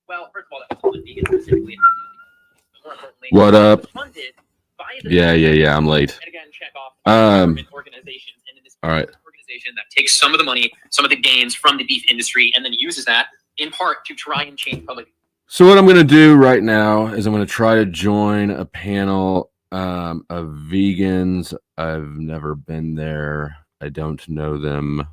Well, first of all, that was vegan specifically. More importantly, what up? Funded by the Yeah. I'm late. And again, check off government organizations, and in this all right. organization that takes some of the money, some of the gains from the beef industry, and then uses that in part to try and change public. So what I'm going to do right now is I'm going to try to join a panel of vegans. I've never been there. I don't know them.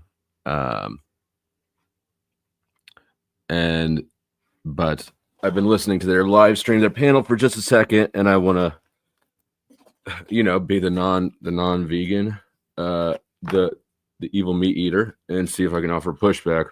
But I've been listening to their live stream, their panel for just a second, and I want to, be the non-vegan, the evil meat eater, and see if I can offer pushback.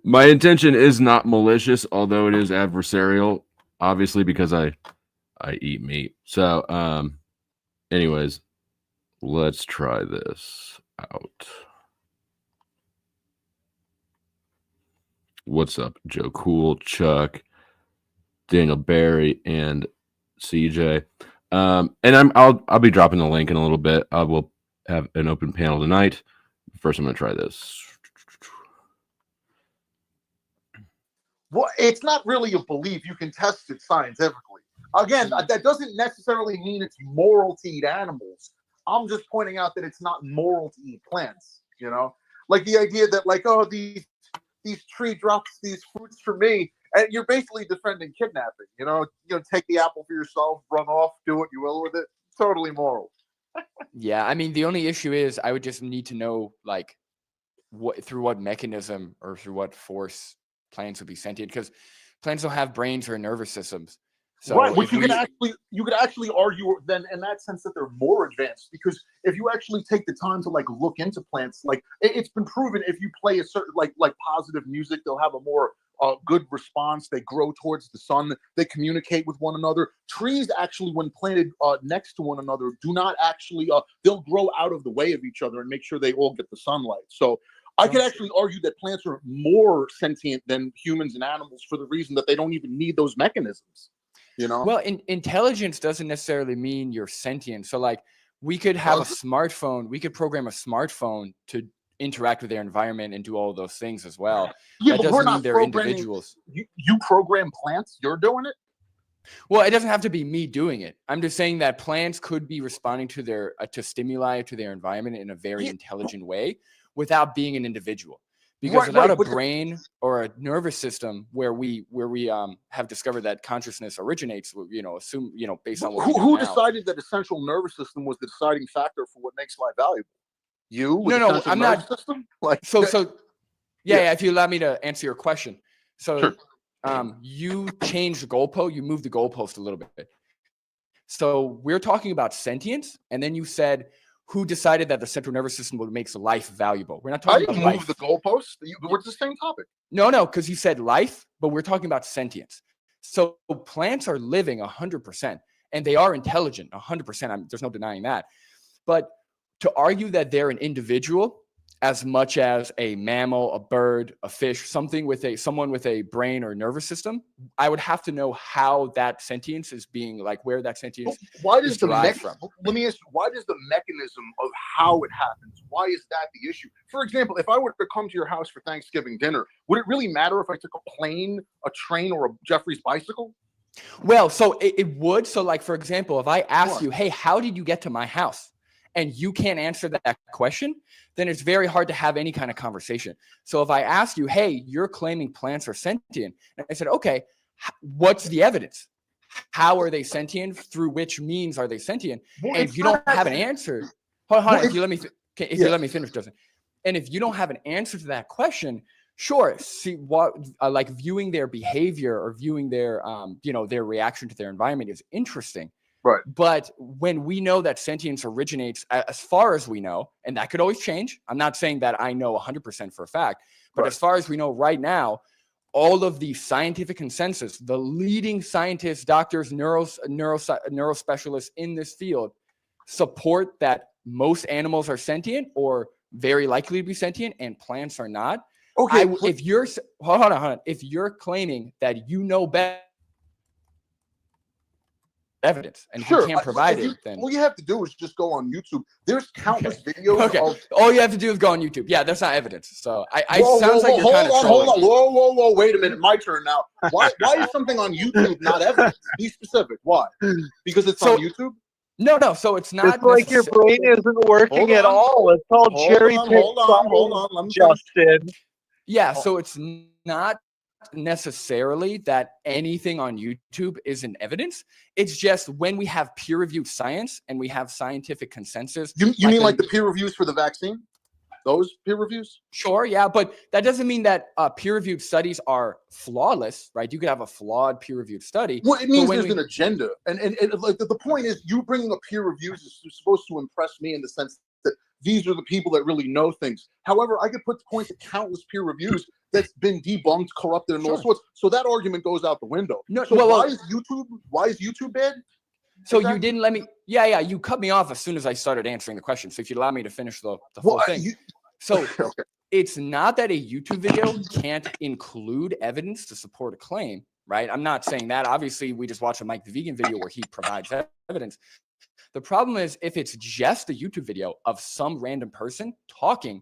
My intention is not malicious, although it is adversarial, obviously, because I eat meat. So, anyways, let's try this out. What's up, Joe Cool, Chuck, Daniel Barry, and CJ? And I'll be dropping the link in a little bit. I will have an open panel tonight. First, I'm going to try this. Well, it's not really a belief. You can test it scientifically. Again, that doesn't necessarily mean it's moral to eat animals. I'm just pointing out that it's not moral to eat plants. Like the idea that, like, oh, these tree drops these fruits for me, and you're basically defending kidnapping. Take the apple for yourself, run off, do what you will with it. Totally moral. Yeah, I mean, the only issue is I would just need to know, like, through what mechanism or through what force plants would be sentient, because plants don't have brains or nervous systems. So right, which you could actually argue then in that sense that they're more advanced, because if you actually take the time to look into plants, it's been proven if you play a certain like positive music, they'll have a more good response. They grow towards the sun. They communicate with one another. Trees actually, when planted next to one another, do not actually they'll grow out of the way of each other and make sure they all get the sunlight. So I could actually argue that plants are more sentient than humans and animals for the reason that they don't even need those mechanisms. Well, intelligence doesn't necessarily mean you're sentient. So, we could have a smartphone. We could program a smartphone to interact with their environment and do all of those things as well. Yeah, that but we're doesn't mean not they're individuals. You program plants. You're doing it. Well, it doesn't have to be me doing it. I'm just saying that plants could be responding to their to stimuli to their environment in a very intelligent way without being an individual. Because without a brain or a nervous system where we have discovered that consciousness originates, based on what who decided that the central nervous system was the deciding factor for what makes life valuable? You? No, I'm not. System? Yeah. If you allow me to answer your question, so sure. You changed the goalpost, you moved the goalpost a little bit. So we're talking about sentience, and then you said, who decided that the central nervous system makes life valuable? We're not talking about life. I didn't move the goalpost. We're the same topic. No, because you said life, but we're talking about sentience. So plants are living 100%, and they are intelligent 100%. There's no denying that. But to argue that they're an individual as much as a mammal, a bird, a fish, someone with a brain or nervous system, I would have to know how that sentience is being, where that sentience is derived from. Let me ask you, why does the mechanism of how it happens, why is that the issue? For example, if I were to come to your house for Thanksgiving dinner, would it really matter if I took a plane, a train, or a Jeffrey's bicycle? Well, so it would. So, for example, if I ask you, hey, how did you get to my house? And you can't answer that question, then it's very hard to have any kind of conversation. So if I ask you, hey, you're claiming plants are sentient, and I said, okay, what's the evidence? How are they sentient? Through which means are they sentient? And if you don't have an answer, hold on, if you let me finish, Justin. And if you don't have an answer to that question, sure, see what viewing their behavior or viewing their their reaction to their environment is interesting. Right. But when we know that sentience originates, as far as we know, and that could always change. I'm not saying that I know 100% for a fact, but as far as we know right now, all of the scientific consensus, the leading scientists, doctors, neurospecialists in this field support that most animals are sentient or very likely to be sentient and plants are not. Okay. If you're hold on. If you're claiming that you know better, evidence, and if Sure. you can't provide it, then all you have to do is just go on YouTube. There's countless videos. okay. Of, All you have to do is go on YouTube. Yeah, that's not evidence. So Whoa, sounds like you're kind of trolling. Hold on. Whoa. Wait a minute. My turn now. Why is something on YouTube not evidence? Be specific. Why? Because it's on YouTube? No. So it's not. It's like your brain isn't working at all. It's called cherry pick. Hold on. Let me finish. Justin. Yeah. So it's not necessarily that anything on YouTube isn't evidence. It's just when we have peer-reviewed science and we have scientific consensus. You mean like the peer reviews for the vaccine? Those peer reviews? Sure, yeah, but that doesn't mean that peer-reviewed studies are flawless, right? You could have a flawed peer-reviewed study. Well, it means there's an agenda, and like the point is, you bringing up peer reviews is supposed to impress me in the sense that these are the people that really know things. However, I could point to countless peer reviews that's been debunked, corrupted, and all sorts. So that argument goes out the window. No, so why is YouTube bad? So you didn't let me. Yeah. You cut me off as soon as I started answering the question. So if you'd allow me to finish the whole thing. Okay. It's not that a YouTube video can't include evidence to support a claim, right? I'm not saying that. Obviously, we just watched a Mike the Vegan video where he provides evidence. The problem is if it's just a YouTube video of some random person talking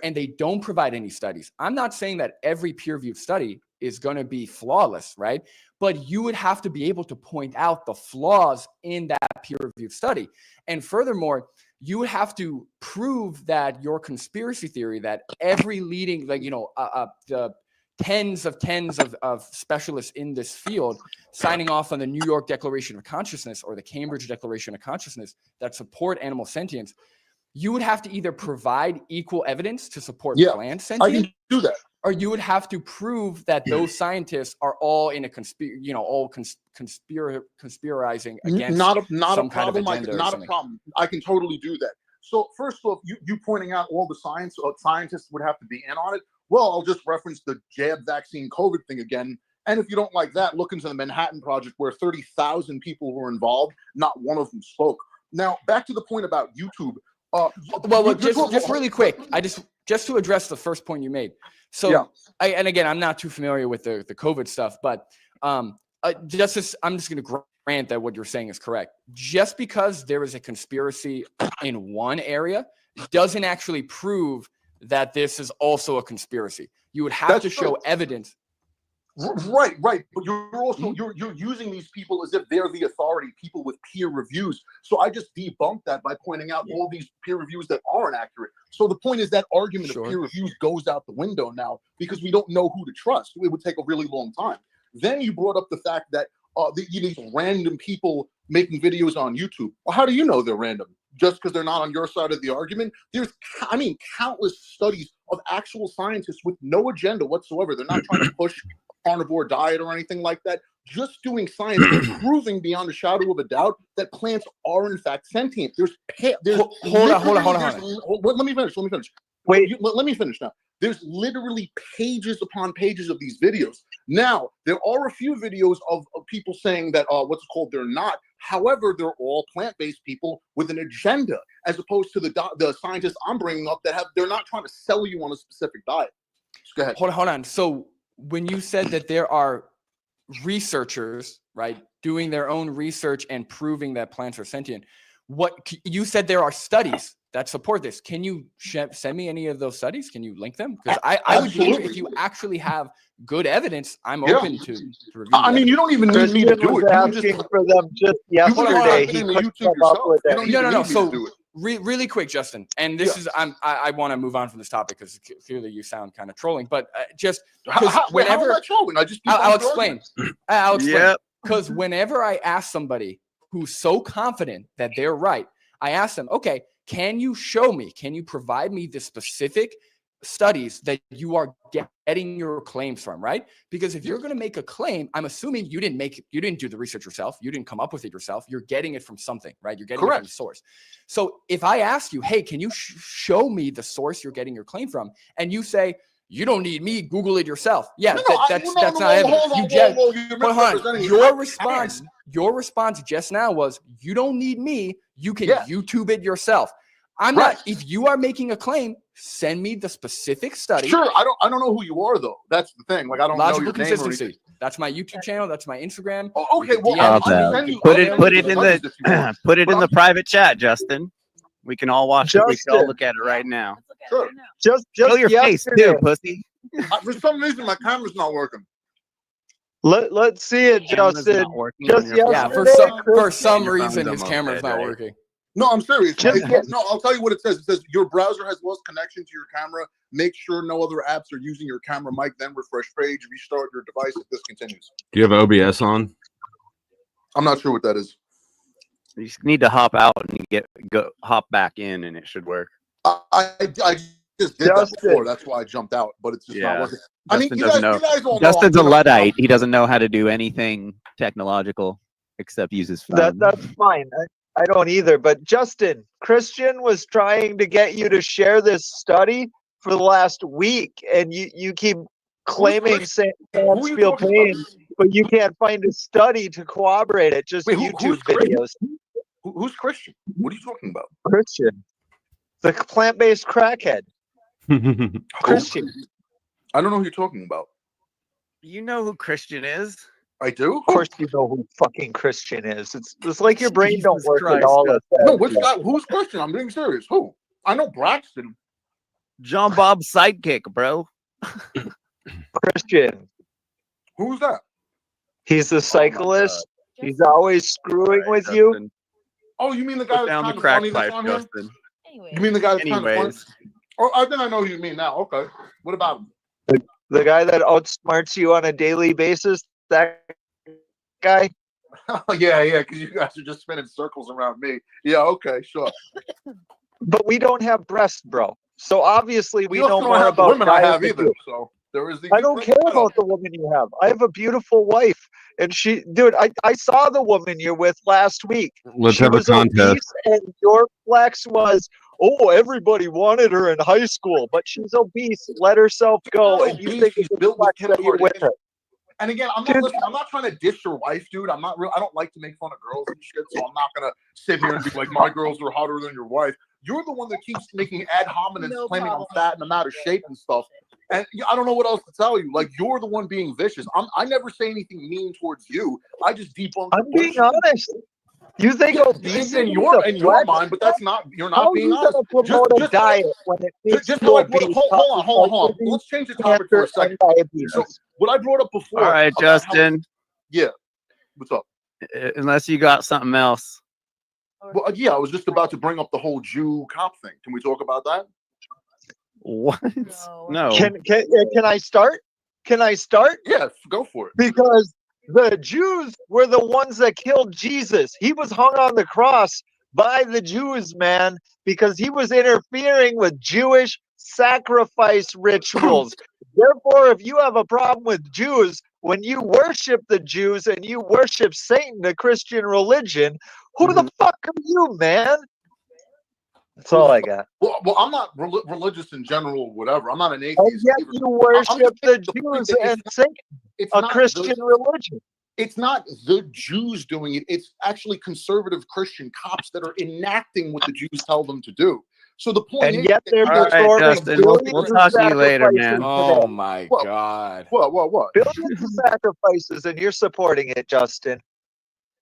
and they don't provide any studies. I'm not saying that every peer-reviewed study is going to be flawless, right? But you would have to be able to point out the flaws in that peer-reviewed study. And furthermore, you would have to prove that your conspiracy theory, that every leading, the tens of specialists in this field signing off on the New York Declaration of Consciousness or the Cambridge Declaration of Consciousness that support animal sentience, you would have to either provide equal evidence to support plant sentience. I can do that. Or you would have to prove that those scientists are all in a conspiring against not a some problem. kind of agenda. Not a problem. I can totally do that. So first off, you pointing out all the scientists would have to be in on it. Well, I'll just reference the jab vaccine COVID thing again. And if you don't like that, look into the Manhattan Project where 30,000 people were involved. Not one of them spoke. Now, back to the point about YouTube. Just really quick. Just to address the first point you made. So, and again, I'm not too familiar with the COVID stuff, but I'm just going to grant that what you're saying is correct. Just because there is a conspiracy in one area doesn't actually prove that this is also a conspiracy. You would have to show evidence. Right. But you're also you're using these people as if they're the authority, people with peer reviews. So I just debunked that by pointing out all these peer reviews that aren't accurate. So the point is that argument of peer reviews goes out the window now because we don't know who to trust. It would take a really long time. Then you brought up the fact that these random people making videos on YouTube. Well, how do you know they're random? Just because they're not on your side of the argument? There's, countless studies of actual scientists with no agenda whatsoever. They're not trying to push a carnivore diet or anything like that. Just doing science, proving beyond a shadow of a doubt that plants are in fact sentient. Hold on. Let me finish. Wait, let me finish now. There's literally pages upon pages of these videos. Now, there are a few videos of people saying that they're not. However, they're all plant-based people with an agenda, as opposed to the scientists I'm bringing up they're not trying to sell you on a specific diet. Just go ahead. Hold on. So when you said that there are researchers, right, doing their own research and proving that plants are sentient, what you said there are studies that support this. Can you send me any of those studies? Can you link them? Because I would be interested. If you actually have good evidence, I'm open to review. I mean, you don't even need me to do it. Asking for them just yesterday. No. So really quick, Justin, and this is I want to move on from this topic because clearly you sound kind of trolling, but just whenever I'll explain. I'll explain. Because whenever I ask somebody who's so confident that they're right, I ask them, okay, can you show me, can you provide me the specific studies that you are getting your claims from, right? Because if you're going to make a claim, I'm assuming you didn't do the research yourself. You didn't come up with it yourself. You're getting it from something, right? You're getting it from the source. So if I ask you, hey, can you show me the source you're getting your claim from? And you say, you don't need me, Google it yourself. Yeah, that's not evidence. Your response just now was, you don't need me, you can YouTube it yourself. I'm not, if you are making a claim, send me the specific study. Sure, I don't know who you are though. That's the thing. Like I don't know your name or anything. That's my YouTube channel. That's my Instagram. Oh, okay. Well, Yeah, I'll send you. Put I'll it send put you it the in studies the if you want. put it in But the private chat, Justin. We can all watch it. We can all Justin. look at it right now. Sure. Just Show your face yesterday. too, pussy. For some reason, my camera's not working. Let's see it, Camera's Justin. not working Just on your Yeah, phone. for yesterday, some Your reason phone's his almost camera's dead, not right? working. No, I'm serious. Just No, I'll tell you what it says. It says your browser has lost connection to your camera. Make sure no other apps are using your camera mic. Then refresh page. Restart your device if this continues. Do you have OBS on? I'm not sure what that is. You just need to hop out and hop back in, and it should work. I just did that Justin. before. That's why I jumped out. But it's just not Yeah. working. I mean, Justin you doesn't guys know. all know. Justin's a I'm gonna- Luddite. He doesn't know how to do anything technological except use his phone. that's fine. I don't either. But Justin, Christian was trying to get you to share this study for the last week, and you keep claiming saying Who are you feel talking pain, about? but you can't find a study to corroborate it. Just Wait, YouTube who's Christian? videos. Who's Christian? What are you talking about? Christian, the plant-based crackhead. Christian. I don't know who you're talking about. You know who Christian is? I do. Of course, you know who fucking Christian is. It's like your brain don't Jesus work at Christ, all. No, which guy? Who's Christian? I'm being serious. Who? I know Braxton. John Bob's sidekick, bro. Christian. Who's that? He's a cyclist. He's always screwing with you. Justin, Oh, you mean the guy put that's down kind the of crack funny that's pipe, on here? Justin. You mean the guy that's kind of funny? Anyways, Oh, I think I know who you mean now. Okay. What about him? The guy that outsmarts you on a daily basis. That guy. Oh, yeah, because you guys are just spinning circles around me. Yeah, okay, sure. But we don't have breasts, bro. So obviously we You know also more don't have the about women I diet have than either. you. So there is the. I don't care about the woman you have. I have a beautiful wife, and dude, I saw the woman you're with last week. Let's She have a was contest. obese, and your flex was, oh, everybody wanted her in high school, but she's obese. Let herself go, and you think she's it's built with flex that you're with her. And again, I'm not trying to dish your wife, dude. I don't like to make fun of girls and shit, so I'm not gonna sit here and be like, my girls are hotter than your wife. You're the one that keeps making ad hominems claiming I'm fat and I'm out of shape and stuff. And I don't know what else to tell you. Like, you're the one being vicious. I never say anything mean towards you. I just debunk. I'm being honest. You think obese in is your a flex? mind, but that's not. You're not How being are you honest. gonna promote a Just- diet when it makes Just you how I brought up, obese? hold on. Let's change the topic for a second. So what I brought up before. all right, about how- Justin. What's up? Unless you got something else. Well, yeah, I was just about to bring up the whole Jew cop thing. Can we talk about that? What? No. Can I start? Can I start? Yeah, go for it. Because the Jews were the ones that killed Jesus. He was hung on the cross by the Jews, man, because he was interfering with Jewish sacrifice rituals. Therefore, if you have a problem with Jews, when you worship the Jews and you worship Satan, the Christian religion, who the fuck are you, man? That's all I got. Well, I'm not religious in general, whatever. I'm not an atheist. And yet either. you worship the point Jews that and Satan, it's a not Christian religion. It's not the Jews doing it. It's actually conservative Christian cops that are enacting what the Jews tell them to do. So the point And is, yet they're All right, performing Justin, we'll billions talk of to you later, sacrifices man. Oh today. my What? God. what? Billions of sacrifices, and you're supporting it, Justin.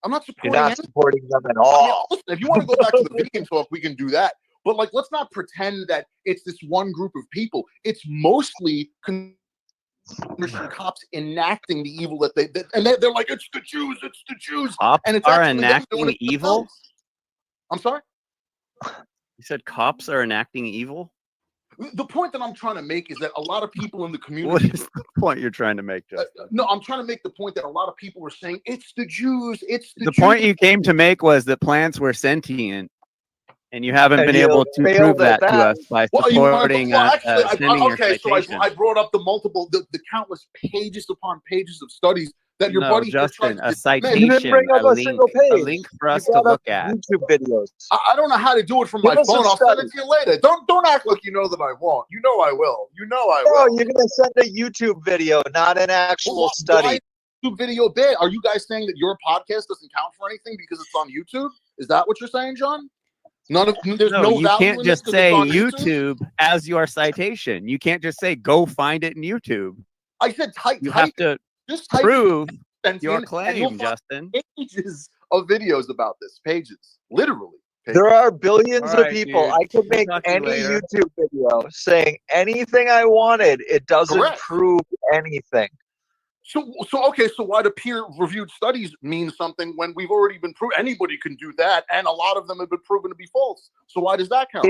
I'm not You're supporting not anything. supporting them at I mean, all. listen, if you want to go back to the vegan talk, we can do that. But like, let's not pretend that it's this one group of people. It's mostly Christian cops enacting the evil that they're like, it's the Jews, it's the Jews. Cops And it's are actually them enacting doing it evil? themselves. I'm sorry? You said cops are enacting evil? The point that I'm trying to make is that a lot of people in the What community. is the point you're trying to make, Justin? No, I'm trying to make the point that a lot of people are saying it's the Jews. It's the The Jews. point you came to make was that plants were sentient, and you haven't And been you able to failed prove that at to that. us by Well, you wanna- supporting well, actually, sending your okay, so citation. I brought up the countless pages upon pages of studies that your No, buddy here Justin, tried a to- Man, You didn't citation, bring up a a link, single a page. link for You us to brought up look at. YouTube videos. I don't know how to do it from Give my us a phone. I'll send study. it to you later. Don't act like you know that I won't. You know I will. You know I No, will. you're gonna send a YouTube video, not an actual Well, study. why YouTube video bit? Are you guys saying that your podcast doesn't count for anything because it's on YouTube? Is that what you're saying, John? There's no No, you value can't in this just 'cause say it's on YouTube as your citation. You can't just say go find it in YouTube. I said type. You have to. Just type Prove sentient, your and claim, you'll find Justin. pages of videos about this. Pages, literally. Pages. There are billions All of right, people. dude. I could We'll make talk to you any later. YouTube video saying anything I wanted. It doesn't Correct. prove anything. So okay. So why do peer-reviewed studies mean something when we've already been proven anybody can do that, and a lot of them have been proven to be false? So why does that count?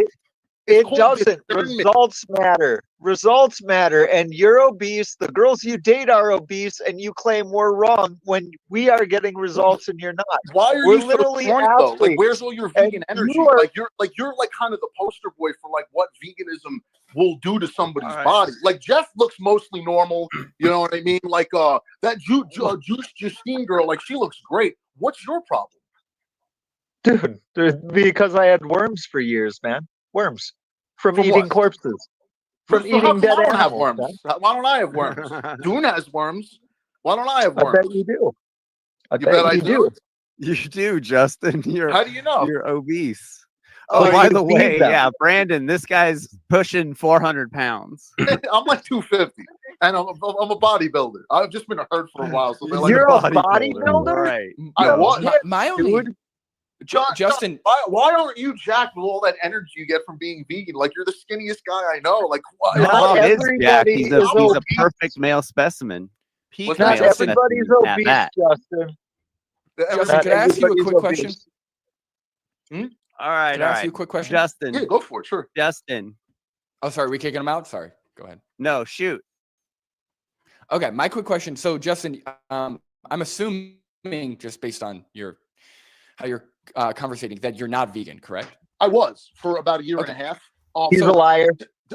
It called doesn't. discernment. Results matter. Results matter. And you're obese. The girls you date are obese, and you claim we're wrong when we are getting results and you're not. Why are We're you so literally smart though? Like, athletes. where's all your And vegan you energy? are- You're kind of the poster boy for like what veganism will do to somebody's All right. body. Like Jeff looks mostly normal. You know what I mean? Like that Juice Justine girl, like she looks great. What's your problem? Dude, because I had worms for years, man. Worms. From From eating what? corpses. From So how eating come dead I don't have animals. worms? Man. Why don't I have worms? Dune has worms. Why don't I have I worms? bet you do. I You bet bet I you do. do. You do, Justin. How do you know? You're obese. Oh, Oh, by you the feed way, them. yeah, Brandon, this guy's pushing 400 pounds. I'm like 250, and I'm a bodybuilder. I've just been hurt for a while, so they're like, You're a bodybuilder? right? I No. was. My only Dude. Justin. Why aren't you jacked with all that energy you get from being vegan? Like you're the skinniest guy I know. Like why? Not Tom is Jack. everybody He's is a obese. perfect male specimen. Peak What's Not that? male everybody's specimen at obese, that. Justin. Justin, Not could I ask you a everybody's quick question? obese. All right, Could all I ask you a right. quick question? Justin, Yeah, go for it. Sure. Justin. Oh, sorry, we kicking him out? Sorry. Go ahead. No, shoot. Okay, my quick question. So, Justin, I'm assuming just based on how you're conversating that you're not vegan, correct? I was for about a year and a Okay. half. He's So- a liar.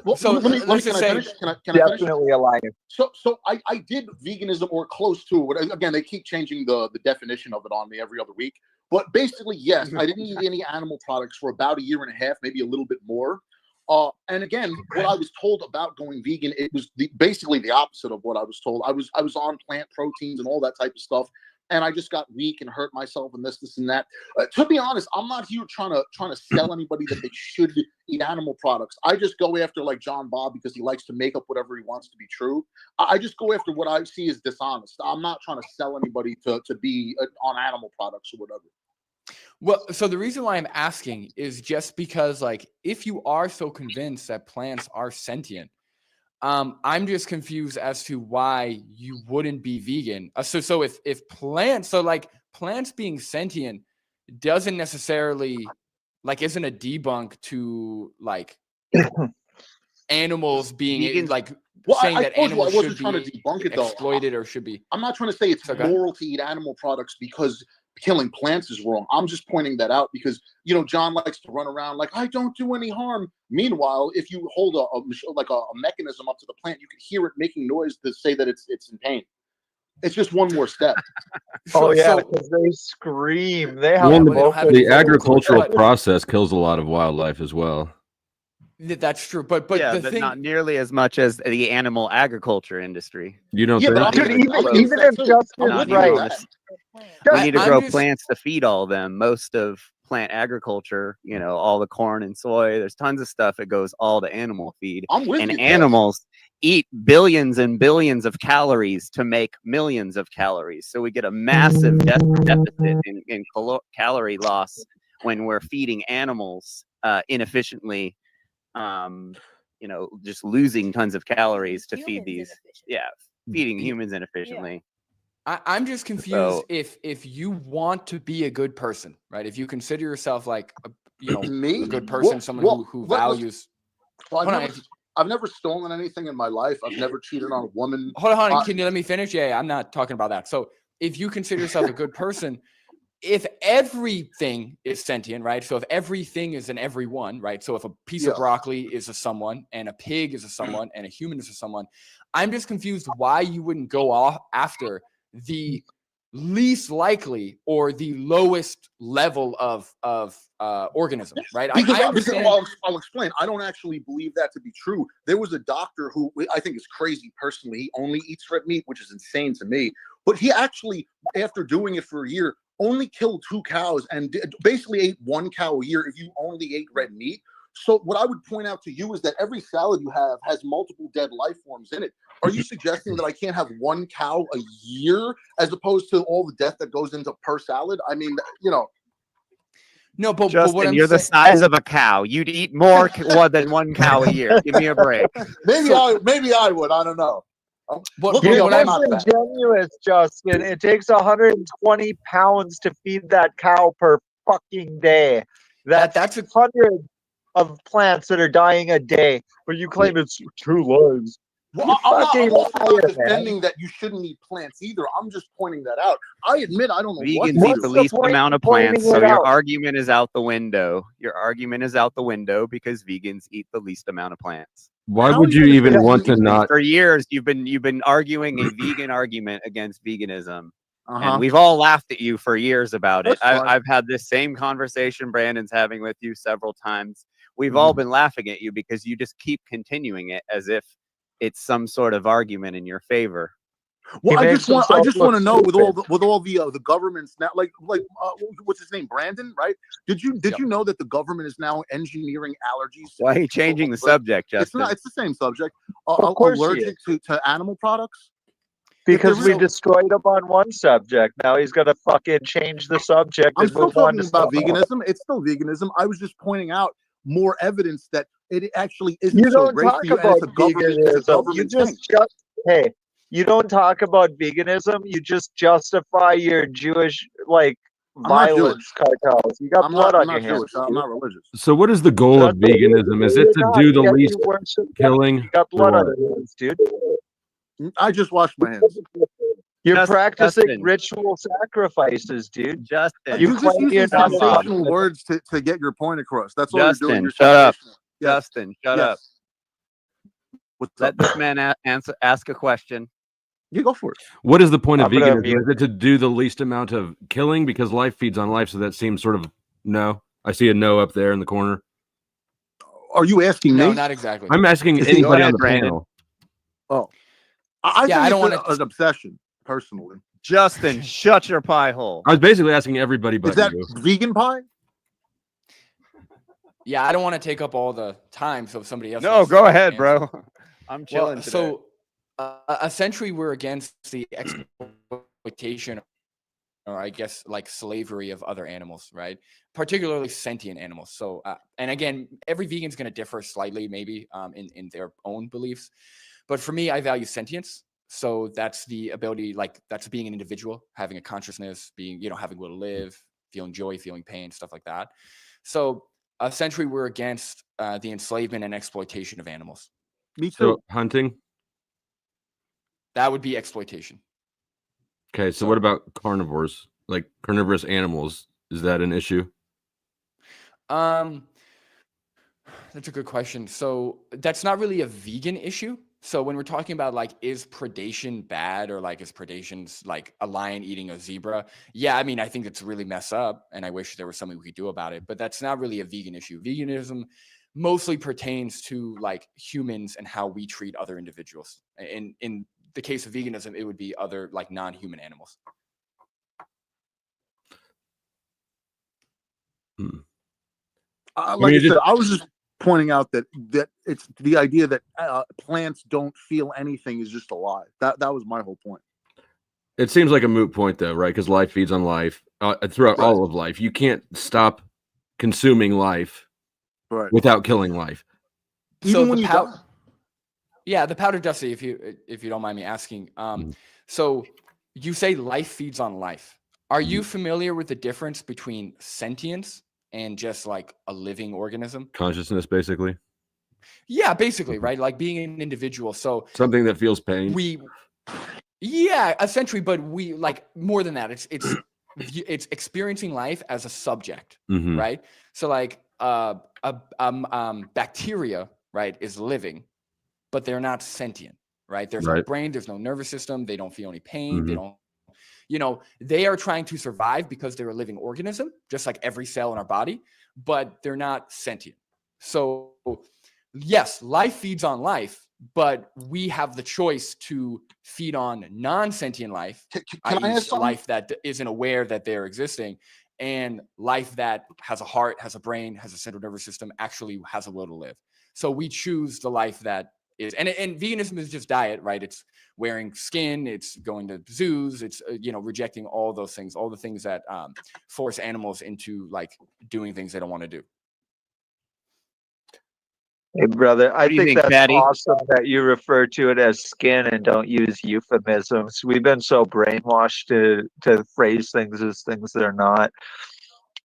Well, so let me let's can just I say- finish? Can I finish? Definitely a liar. So I did veganism or close to it. Again, they keep changing the definition of it on me every other week. But basically, yes, I didn't eat any animal products for about a year and a half, maybe a little bit more. And again, what I was told about going vegan, it was basically the opposite of what I was told. I was on plant proteins and all that type of stuff, and I just got weak and hurt myself and this and that. To be honest, I'm not here trying to sell anybody that they should eat animal products. I just go after like John Bob because he likes to make up whatever he wants to be true. I just go after what I see as dishonest. I'm not trying to sell anybody to be on animal products or whatever. Well, so the reason why I'm asking is just because, like, if you are so convinced that plants are sentient, I'm just confused as to why you wouldn't be vegan. So if plants, so like plants being sentient doesn't necessarily isn't a debunk to like animals being Vegans- like Well, saying I that told you I animals wasn't should trying be to debunk it, though. exploited or should be. I'm not trying to say it's So go ahead. moral to eat animal products because killing plants is wrong. I'm just pointing that out because, John likes to run around like, I don't do any harm. Meanwhile, if you hold a mechanism up to the plant, you can hear it making noise to say that it's in pain. It's just one more step. Oh yeah, So- because they scream. They have Well, they don't have The vocal agricultural cords, but- process kills a lot of wildlife as well. That's true, but yeah, the but thing, not nearly as much as the animal agriculture industry. You don't Yeah, think? but I'm Dude, with even that if too. Justin's I'm with Not you right. on even that. We need to I'm grow just- plants to feed all of them. Most of plant agriculture, all the corn and soy, there's tons of stuff that goes all to animal feed. I'm with And you. animals eat billions and billions of calories to make millions of calories. So we get a massive deficit in calorie loss when we're feeding animals inefficiently. Just losing tons of calories to feed these. Yeah, feeding humans inefficiently. I'm just confused So- if you want to be a good person, right? If you consider yourself like Me? a good person, someone who values. Well, Hold on, I've never stolen anything in my life. I've never cheated on a woman. hold on, can you let me finish? Yeah, I'm not talking about that. So if you consider yourself a good person, if everything is sentient, right? So if everything is an everyone, right? So if a piece of broccoli is a someone and a pig is a someone and a human is a someone, I'm just confused why you wouldn't go off after the least likely or the lowest level of organism, right? Because, I understand. I'll explain. I don't actually believe that to be true. There was a doctor who I think is crazy personally. He only eats red meat, which is insane to me. But he actually, after doing it for a year, only killed 2 cows and basically ate 1 cow a year if you only ate red meat. So what I would point out to you is that every salad you have has multiple dead life forms in it. Are you suggesting that I can't have one cow a year as opposed to all the death that goes into per salad? I mean, you know. No, but Justin, what I'm you're the saying, size of a cow. You'd eat more than one cow a year. Give me a break. Maybe I would. I don't know. What- Me You're up, I'm not fat. disingenuous, Justin. It takes 120 pounds to feed that cow per fucking day. that's a hundreds of plants that are dying a day, but you claim it's 2 lives. Well, I'm fucking also not liar, man. defending that you shouldn't eat plants either. I'm just pointing that out. I admit I don't know what Vegans to eat What's the do. the least point amount of in pointing plants, it so your out? argument is out the window. Your argument is out the window because vegans eat the least amount of plants. Why How would are you you even gonna want to suggest- not? For years, you've been arguing a vegan argument against veganism, Uh-huh. and we've all laughed at you for years about it. That's fine. I've had this same conversation Brandon's having with you several times. We've all been laughing at you because you just keep continuing it as if it's some sort of argument in your favor. Well, He I makes just want himself to look know with stupid. all the governments now, like what's his name, Brandon, right? Did you know that the government is now engineering allergies? Why are you changing the subject, It's Justin? not. It's the same subject. Of course he Allergic to animal products. Because If we there is- destroyed him on one subject. Now he's gonna fucking change the subject I'm and still move on talking to about something else. veganism. It's still veganism. I was just pointing out more evidence that it actually isn't You so don't great talk for you, and about it's a government. It's a veganism. You government just thing. hey, you don't talk about veganism. You just justify your Jewish not violence cartels. You got I'm blood not. on I'm your not hands. Jewish. I'm dude. not religious. So, what is the goal of That's what you veganism? Is do. it You're to not, do the yet least you worship God. killing? You got or blood on what? your hands, dude. I just washed my hands. You're practicing Justin. ritual sacrifices, dude. Justin, You You're just claim using you're not sensational involved. words to get your point across. That's all you're Justin, doing. You're shut up. sensational. Yes. Justin, shut up. What's Let up? this man ask a question. You go for it. What is the point of I'm gonna veganism? mute. Is it to do the least amount of killing because life feeds on life? So that seems sort of no. I see a no up there in the corner. Are you asking no, me? not exactly. I'm asking Go anybody ahead, on the Brandon. panel. Oh, I Yeah, think I don't it's wanna- an obsession personally. Justin, shut your pie hole. I was basically asking everybody but Is that you. vegan pie? Yeah, I don't want to take up all the time, so if somebody else. No, wants to go ahead, answer. bro. I'm chilling Well, today. so essentially, we're against the exploitation, or I guess like slavery of other animals, right? Particularly sentient animals. So, and again, every vegan's going to differ slightly, maybe in their own beliefs. But for me, I value sentience. So that's the ability, like that's being an individual, having a consciousness, being, having will to live, feeling joy, feeling pain, stuff like that. So essentially, we're against the enslavement and exploitation of animals. Me too. So hunting. That would be exploitation. Okay, so what about carnivores? Like carnivorous animals? Is that an issue? That's a good question. So that's not really a vegan issue. So when we're talking about like, is predation bad, or like, is predation's like a lion eating a zebra? Yeah, I mean, I think it's really messed up, and I wish there was something we could do about it. But that's not really a vegan issue. Veganism mostly pertains to like humans and how we treat other individuals. In the case of veganism, it would be other like non-human animals. Like I said, I was just pointing out that it's the idea that plants don't feel anything is just a lie. That was my whole point. It seems like a moot point, though, right? Because life feeds on life throughout all of life. You can't stop consuming life without killing life. So Even when the you powder, die. yeah, the powder dusty. If you don't mind me asking, so you say life feeds on life. Are you familiar with the difference between sentience and just like a living organism? Consciousness, basically. Yeah, basically, right? Like being an individual. So Something that feels pain. Yeah, essentially, but we like more than that. It's experiencing life as a subject, right? So like bacteria, right, is living, but they're not sentient, right? There's no brain, there's no nervous system, they don't feel any pain, they don't, they are trying to survive because they're a living organism, just like every cell in our body, but they're not sentient. So yes, life feeds on life, but we have the choice to feed on non-sentient life, Can I ask something? life that isn't aware that they're existing, and life that has a heart, has a brain, has a central nervous system, actually has a will to live. So we choose the life that is, and veganism is just diet, right? It's wearing skin, it's going to zoos, it's rejecting all those things, all the things that force animals into like doing things they don't want to do. Hey, brother, I do you think think, that's Patty? awesome that you refer to it as skin and don't use euphemisms. We've been so brainwashed to phrase things as things that are not.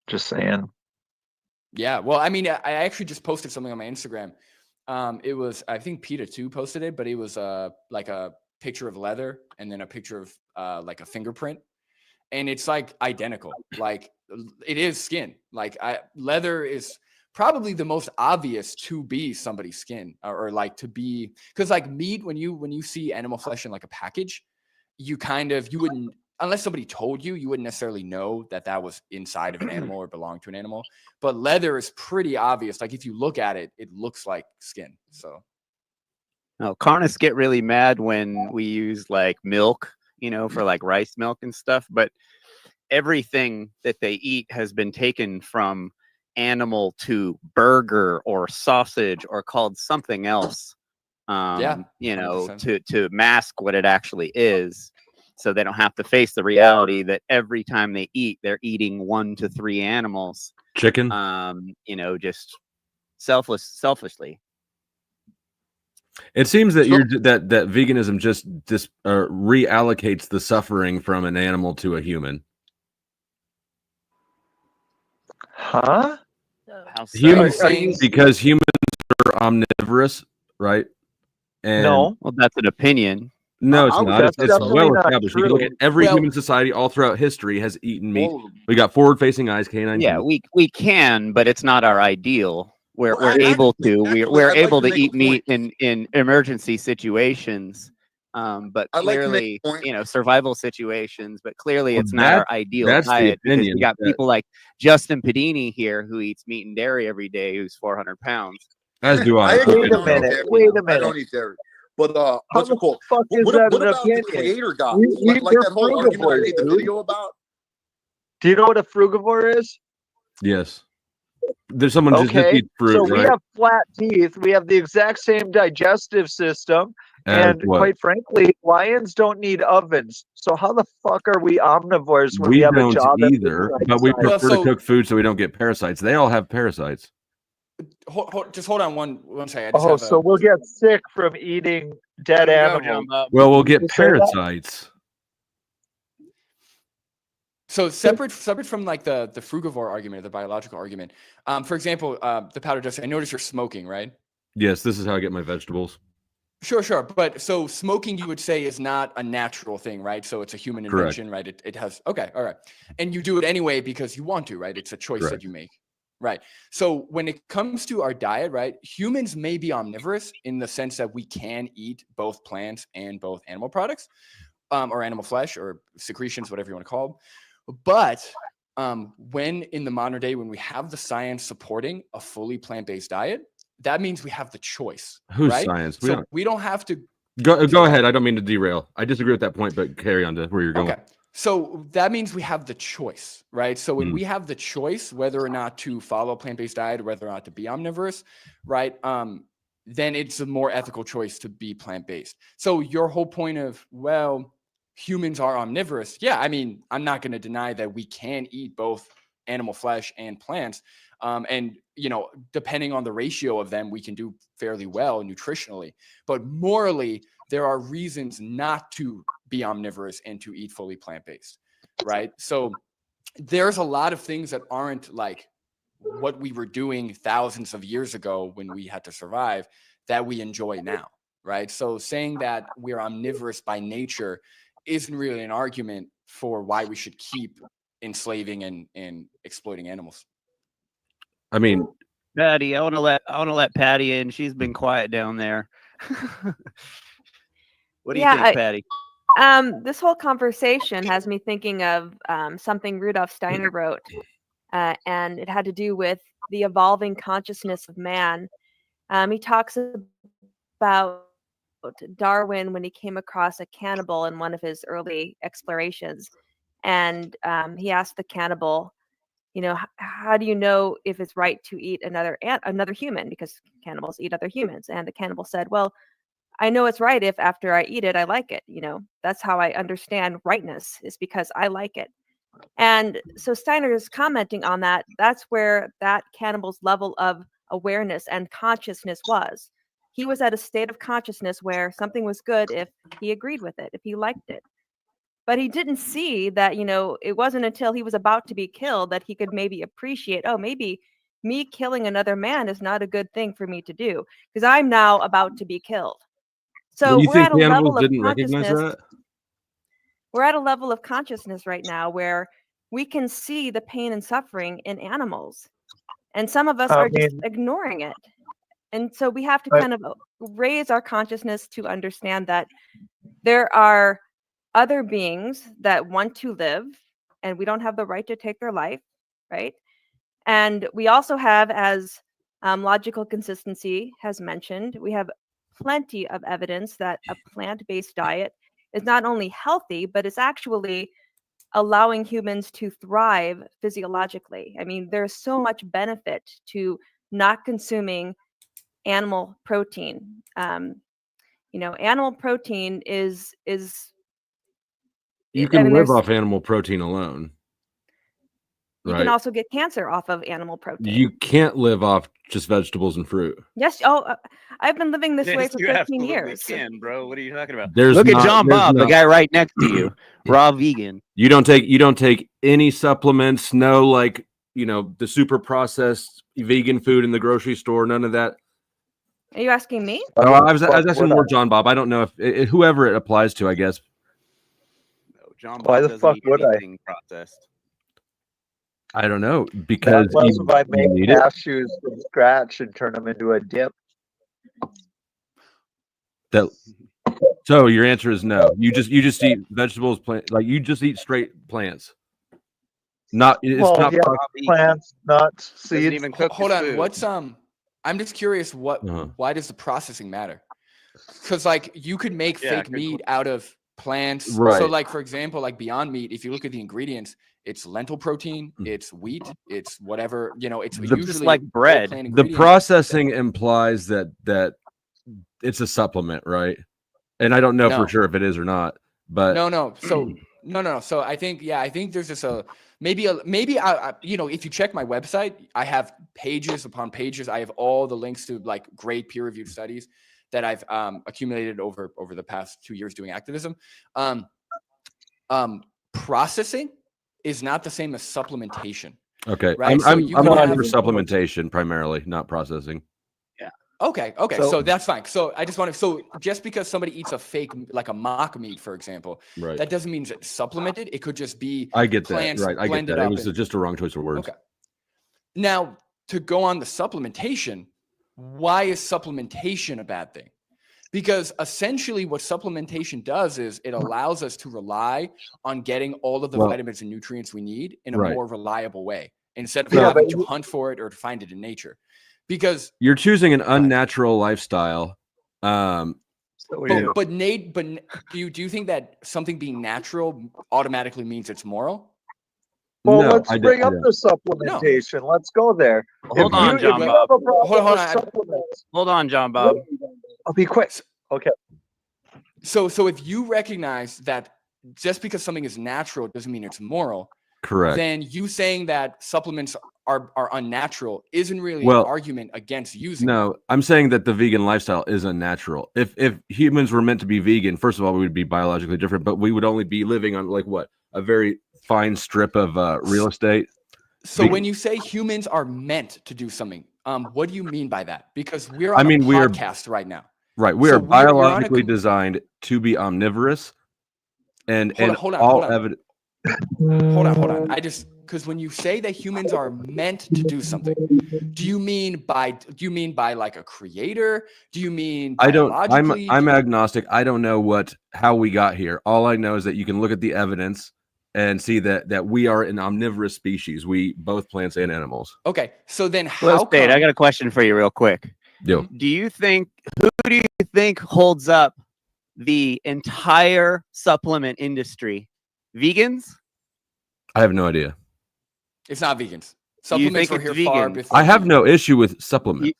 Just saying. Yeah, well, I mean, I actually just posted something on my Instagram. It was, I think PETA too posted it, but it was like a picture of leather and then a picture of like a fingerprint, and it's like identical. Like it is skin. Like leather is probably the most obvious to be somebody's skin, or like to be, because like meat, when you see animal flesh in like a package, you wouldn't, unless somebody told you, you wouldn't necessarily know that was inside of an animal or belonged to an animal. But leather is pretty obvious. Like if you look at it, it looks like skin. So No, carnists get really mad when we use like milk, for like rice milk and stuff. But everything that they eat has been taken from animal to burger or sausage or called something else. Yeah, 100%. To mask what it actually is, so they don't have to face the reality that every time they eat, they're eating 1 to 3 animals. Chicken. Just selfishly. It seems that that veganism just reallocates the suffering from an animal to a human. Huh? How so? Humans, because humans are omnivorous, right? And No. Well, that's an opinion. No, it's not. That's It's definitely well not established. You can look true. at every human society all throughout history has eaten meat. All of them. We got forward-facing eyes, canine. Yeah, teeth. we can, but it's not our ideal. We're Well, able to. We're I'd like able to to make a eat meat point. in emergency situations, but I'd like to make clearly, a point. survival situations. But clearly, Well, it's not our ideal that's the diet, because opinion we got that- people like Justin Padini here who eats meat and dairy every day, who's 400 pounds. As do I. I agree. Wait a No, minute. dairy. Wait a I minute. don't eat dairy. But How what's it the called? fuck is What that about an the opinion? creator guy? We're Like that whole argument I frugivores, made the dude. video about? Do you know what a frugivore is? Yes. There's someone just Okay, eats fruit, so we right? have flat teeth. We have the exact same digestive system. As And what? quite frankly, lions don't need ovens. So how the fuck are we omnivores when We we have a don't job either, but we inside? prefer to cook food so we don't get parasites. They all have parasites. Just hold on one second. I just Oh, have so we'll get sick from eating dead animals. Well, we'll get you say that? parasites. So separate from like the frugivore argument, the biological argument. For example, the powder dust. I notice you're smoking, right? Yes, this is how I get my vegetables. Sure. But so smoking, you would say, is not a natural thing, right? So it's a human Correct. invention, right? It has, okay, all right. And you do it anyway because you want to, right? It's a choice that Correct. you make, right? So when it comes to our diet, right? Humans may be omnivorous in the sense that we can eat both plants and both animal products, or animal flesh or secretions, whatever you want to call them. But when in the modern day, when we have the science supporting a fully plant-based diet, that means we have the choice. Who's right? science? So we don't have to go ahead. I don't mean to derail. I disagree with that point, but carry on to where you're going. Okay. So that means we have the choice, right? So when we have the choice whether or not to follow a plant-based diet or whether or not to be omnivorous, right? Then it's a more ethical choice to be plant-based. So your whole point of, well, humans are omnivorous. Yeah, I mean, I'm not going to deny that we can eat both animal flesh and plants. And, depending on the ratio of them, we can do fairly well nutritionally. But morally, there are reasons not to be omnivorous and to eat fully plant-based, right? So there's a lot of things that aren't like what we were doing thousands of years ago when we had to survive that we enjoy now, right? So saying that we're omnivorous by nature isn't really an argument for why we should keep enslaving and exploiting animals. I mean, Patty, I want to let Patty in. She's been quiet down there. What do you think, Patty? This whole conversation has me thinking of something Rudolf Steiner wrote, and it had to do with the evolving consciousness of man. He talks about Darwin when he came across a cannibal in one of his early explorations, and he asked the cannibal, you know, how do you know if it's right to eat another human, because cannibals eat other humans? And the cannibal said, well, I know it's right if after I eat it I like it. You know, that's how I understand rightness, is because I like it. And so Steiner is commenting on that. That's where that cannibal's level of awareness and consciousness was. He was at a state of consciousness where something was good if he agreed with it, if he liked it. But he didn't see that, you know, it wasn't until he was about to be killed that he could maybe appreciate, oh, maybe me killing another man is not a good thing for me to do, because I'm now about to be killed. So you we're think at a level cannibals of didn't recognize consciousness. that? We're at a level of consciousness right now where we can see the pain and suffering in animals. And some of us I are just mean, ignoring it. And so we have to I- kind of raise our consciousness to understand that there are other beings that want to live, and we don't have the right to take their life, right? And we also have, as logical consistency has mentioned, we have plenty of evidence that a plant-based diet is not only healthy, but it's actually allowing humans to thrive physiologically. I mean, there's so much benefit to not consuming animal protein. You know, animal protein is You I can mean, live there's off animal protein alone, you right? can also get cancer off of animal protein. You can't live off just vegetables and fruit. Yes. Oh, I've been living this way Yes, for you 15 absolutely years. can, bro. What are you talking about? There's Look at not- John there's Bob, the not- guy right next to you, raw vegan. You don't take any supplements, no, like, you know, the super processed vegan food in the grocery store, none of that. Are you asking me? Oh, I was Fuck, asking what more up? John Bob. I don't know if whoever it applies to, I guess. No, John Why Bob the doesn't fuck eat would I? anything processed. I don't know, because Unless if I you make need it. cashews from scratch and turn them into a dip. That, so your answer is no. You just eat vegetables, like you just eat straight plants. Not it's Well, not yeah, plants, nuts, Doesn't seeds. even cook Hold his on. food. What's I'm just curious. Why does the processing matter? Because like you could make Yeah, fake good meat out of plants. So Right. like for example, like Beyond Meat, if you look at the ingredients, it's lentil protein, it's wheat, it's whatever, you know, it's usually just like whole bread. plant the ingredients. processing implies that it's a supplement, right? And I don't know No. for sure if it is or not, but No. So no. So I think there's just maybe I you know, if you check my website, I have pages upon pages. I have all the links to like great peer-reviewed studies that I've accumulated over the past 2 years doing activism. Processing is not the same as supplementation. okay. Right, so I'm you can on have- for supplementation primarily, not processing. Okay. So- So that's fine. So I just want to. So just because somebody eats a fake, like a mock meat, for example, Right. that doesn't mean it's supplemented. It could just be I get that. plants Right. I get blended that. It up was and- just a wrong choice of words. Okay. Now, to go on the supplementation, why is supplementation a bad thing? Because essentially what supplementation does is it allows us to rely on getting all of the Well, vitamins and nutrients we need in a right. more reliable way instead of Yeah, having but to hunt for it or to find it in nature. Because You're choosing an unnatural lifestyle. So weird. but Nate, do you think that something being natural automatically means it's moral? Well, No, let's I bring don't- up the supplementation. Let's go there. Hold If on, you, John if you Bob. have a problem Hold with on. supplements, Hold on, John Bob. I'll be quick. Okay. So if you recognize that just because something is natural doesn't mean it's moral, Correct. then you saying that supplements are unnatural isn't really Well, an argument against using them. No, I'm saying that the vegan lifestyle is unnatural. If humans were meant to be vegan, first of all, we would be biologically different, but we would only be living on like what, a very fine strip of real estate. So when you say humans are meant to do something, what do you mean by that? Because we're on mean, a we are- podcast right now. Right. We So are you're on a biologically designed to be omnivorous, and Hold on. all evidence. Hold on. Because when you say that humans are meant to do something, do you mean by like a creator? Do you mean I'm biologically? agnostic. I don't know how we got here. All I know is that you can look at the evidence and see that we are an omnivorous species. We both plants and animals. Okay, so then Well, how Spade, I come? got a question for you real quick. Yo, Who do you think holds up the entire supplement industry? Vegans? I have no idea. It's not vegans. Do you Supplements think were it's here far vegan? before. I have vegan. no issue with supplements.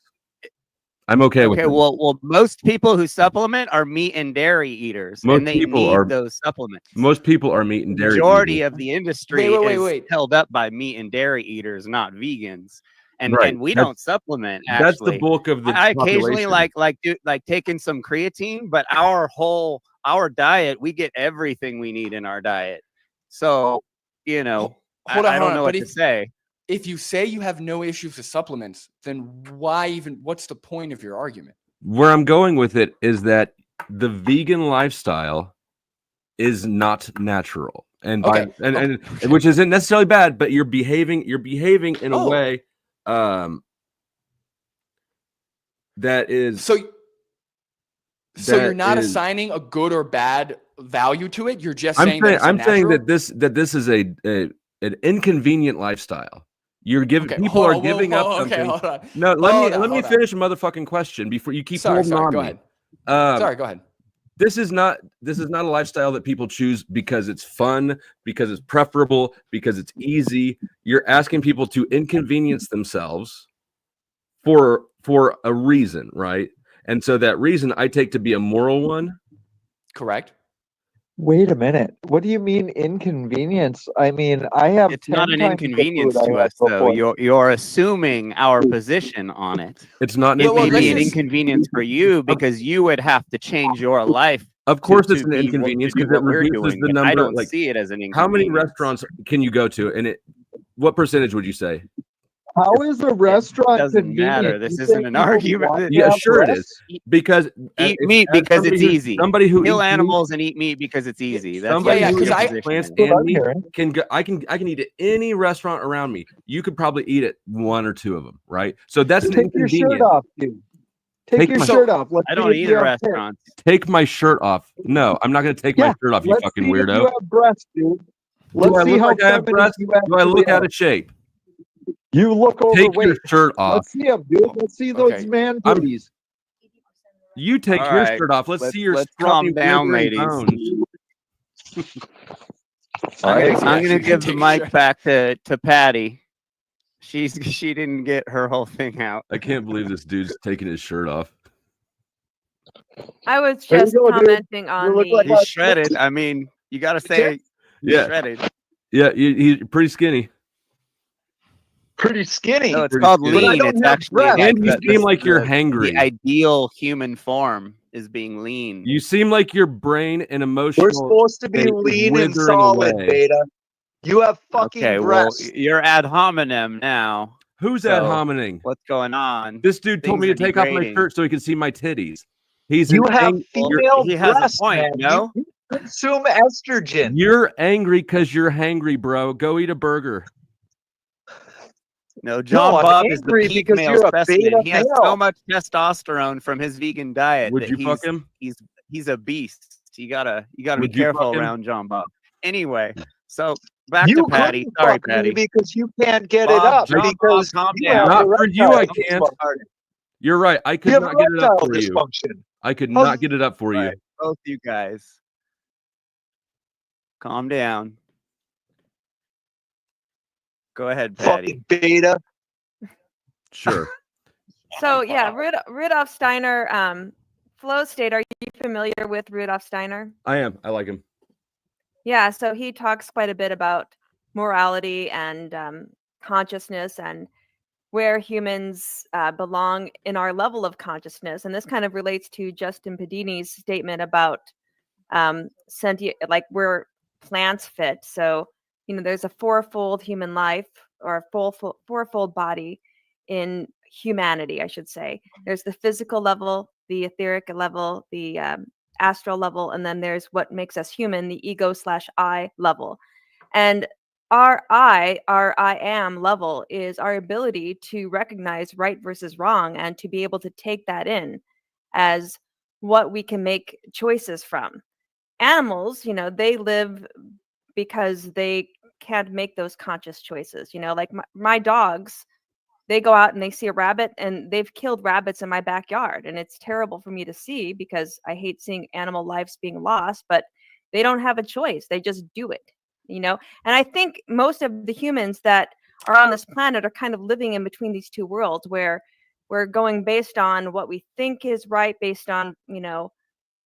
I'm okay with Okay, them. well, most people who supplement are meat and dairy eaters, Most and they people need are- those supplements. Most people are meat and The dairy. majority eaters. of the industry Wait. is held up by meat and dairy eaters, not vegans. And Right. and we That's- don't supplement. That's the Actually, bulk of the I occasionally population. like taking some creatine, but our diet, we get everything we need in our diet. So you know, Hold I on, don't know what to say. If you say you have no issues with supplements, then what's the point of your argument? Where I'm going with it is that the vegan lifestyle is not natural, and Okay. and which isn't necessarily bad, but you're behaving in a way that is So you're not is- assigning a good or bad value to it. You're just I'm saying saying, that it's I'm saying unnatural? that this is an inconvenient lifestyle. You're giving Okay, people hold are on, giving whoa, up whoa, something. Okay, hold on. No, Hold let on, me hold on. finish a motherfucking question before you keep Sorry, holding on go me. ahead. Sorry, go ahead. This is not a lifestyle that people choose because it's fun, because it's preferable, because it's easy. You're asking people to inconvenience themselves for a reason, right? And so that reason I take to be a moral one. Correct. Wait a minute. What do you mean inconvenience? I mean, I have. It's not 10 an times the inconvenience food I to had us, though. before. You're assuming our position on it. It's not an It may Well, let's be an just- inconvenience for you because you would have to change your life. Of course, to it's an be able to inconvenience do because it what we're reduces doing, the and I number. don't Like, see it as an inconvenience. how many restaurants can you go to, and what percentage would you say? How is a restaurant doesn't convenient? matter. This You isn't say an people argument. want to Yeah, have sure it breasts? is. Because Eat if- meat as because it's somebody who- easy. Somebody who Kill eats meat- animals and eat meat because it's easy. That's somebody Yeah, who 'cause eats I- plants That's what and I'm meat hearing. can go. I can eat at any restaurant around me. You could probably eat at one or two of them, right? So that's an Take your shirt inconvenience. off, dude. Take Take your my- shirt off. Let's I see don't if eat you at have tits. restaurants. Take my shirt off. No, I'm not going to take my Yeah, shirt off. You Let's fucking see if you weirdo. have breasts, dude. Do Let's I see look how like I have feminine breasts? you Do I actually look out are. of shape? You look Take overweight. your shirt off. Let's see them, dude. Let's see those Okay. man I'm- booties. You take All your right, shirt off. Let's see your let's scrawny, calm down, withering ladies. bones. I'm gonna actually give the take your mic shirt. back to Patty. She didn't get her whole thing out. I can't believe this dude's taking his shirt off. I was There you just go, dude. commenting on look like the. He's shredded. I mean, you gotta say he's Yeah. shredded. Yeah, he's pretty skinny. Pretty skinny. No, it's pretty called skinny. But I lean. don't It's have actually breasts. like And you the- seem like you're the hangry. ideal human form is being lean. You seem like your brain and emotional. We're supposed to be state is lean and withering solid, away. Beta. You have fucking Okay, well, breasts. you're ad hominem now. Who's ad So, hominem? What's going on? This dude told me to things are take off my degrading. shirt so he can see my titties. He's You an have you're- female he has a breasts, point, man. no? You consume estrogen. You're angry because you're hangry, bro. Go eat a burger. No, John I'm Bob is the angry peak because male you're a specimen. beta He has male. so much testosterone from his vegan diet Would that you fuck him? he's a beast. You gotta be Would you careful fuck him? around John Bob. Anyway, so back You to Patty. couldn't Sorry, fuck me Patty. because you can't get Bob, it up John Bob, because calm you down. have Not for you, I erectile can't. dysfunction. You're right. I You could have not get it up erectile for you. dysfunction. I could How's- not get it up for you. Right. Both you guys. Calm down. Go ahead, Patty. Fucking beta. Sure. So yeah, Rudolf Steiner, flow state. Are you familiar with Rudolf Steiner? I am. I like him. Yeah, so he talks quite a bit about morality and consciousness and where humans belong in our level of consciousness. And this kind of relates to Justin Pedini's statement about sentient, like where plants fit. So, there's a fourfold human life or a fourfold body in humanity, I should say. There's the physical level, the etheric level, the astral level, and then there's what makes us human, the ego/I level. And our I am level is our ability to recognize right versus wrong and to be able to take that in as what we can make choices from. Animals, they live because they can't make those conscious choices. Like my dogs, they go out and they see a rabbit and they've killed rabbits in my backyard. And it's terrible for me to see because I hate seeing animal lives being lost, but they don't have a choice. They just do it, And I think most of the humans that are on this planet are kind of living in between these two worlds, where we're going based on what we think is right, based on,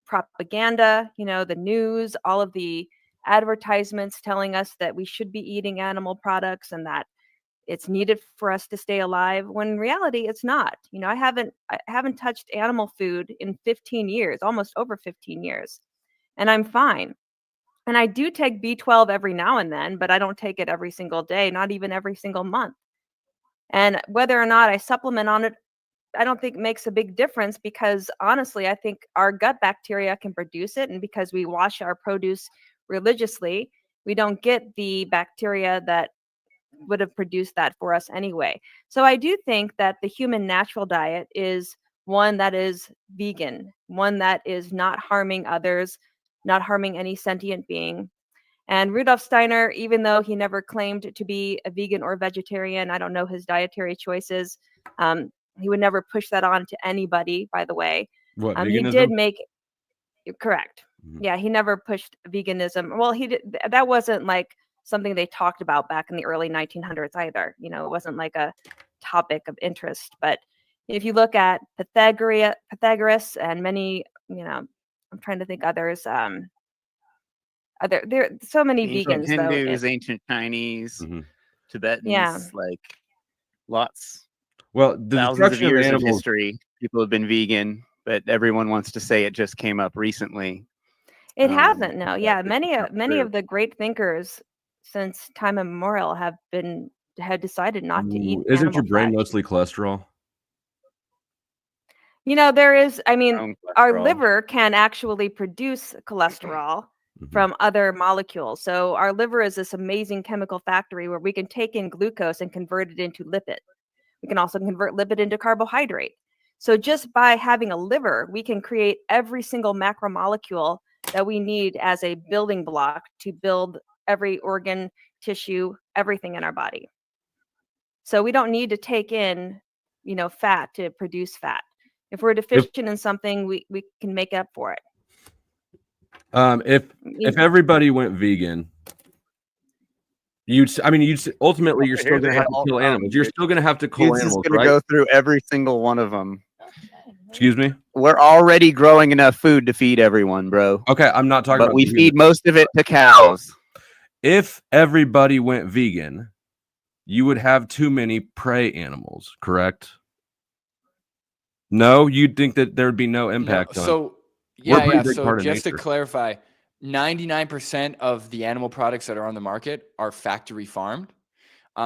propaganda, the news, all of the advertisements telling us that we should be eating animal products and that it's needed for us to stay alive, when in reality it's not. I haven't touched animal food in 15 years, almost over 15 years, and I'm fine. And I do take B12 every now and then, but I don't take it every single day, not even every single month. And whether or not I supplement on it, I don't think makes a big difference, because honestly, I think our gut bacteria can produce it. And because we wash our produce religiously, we don't get the bacteria that would have produced that for us anyway. So I do think that the human natural diet is one that is vegan, one that is not harming others, not harming any sentient being. And Rudolf Steiner, even though he never claimed to be a vegan or vegetarian, I don't know his dietary choices. He would never push that on to anybody, by the way. What, He veganism? did make, correct. Mhm. Yeah, he never pushed veganism. Well, he did, that wasn't like something they talked about back in the early 1900s either. It wasn't like a topic of interest. But if you look at Pythagoras and many, I'm trying to think others. There are so many Ancient vegans, though. Hindus, ancient Chinese, Mhm. Tibetans, Yeah. like lots. Well, the Thousands of destruction of years of animals. history, people have been vegan, but everyone wants to say it just came up recently. It hasn't. No. that Yeah. is Many not true. of the great thinkers since time immemorial had decided not to eat Isn't animal your brain fat. mostly cholesterol? There is, Own our cholesterol. liver can actually produce cholesterol Mhm. from other molecules. So our liver is this amazing chemical factory where we can take in glucose and convert it into lipid. We can also convert lipid into carbohydrate. So just by having a liver, we can create every single macromolecule that we need as a building block to build every organ, tissue, everything in our body. So we don't need to take in, fat to produce fat. If we're deficient in something, we can make up for it. If everybody went vegan, you'd ultimately you're still Here going to they have to all kill come, animals. You're dude. still going to have to kill Dude's is animals, going right? to go through every single one of them. Excuse me? We're already growing enough food to feed everyone, bro. Okay, I'm not talking But about we vegan. feed most of it to cows. If everybody went vegan, you would have too many prey animals, correct? No, you'd think that there'd be no impact on. So We're a yeah, pretty yeah. big So part of just to nature. clarify, 99% of the animal products that are on the market are factory farmed.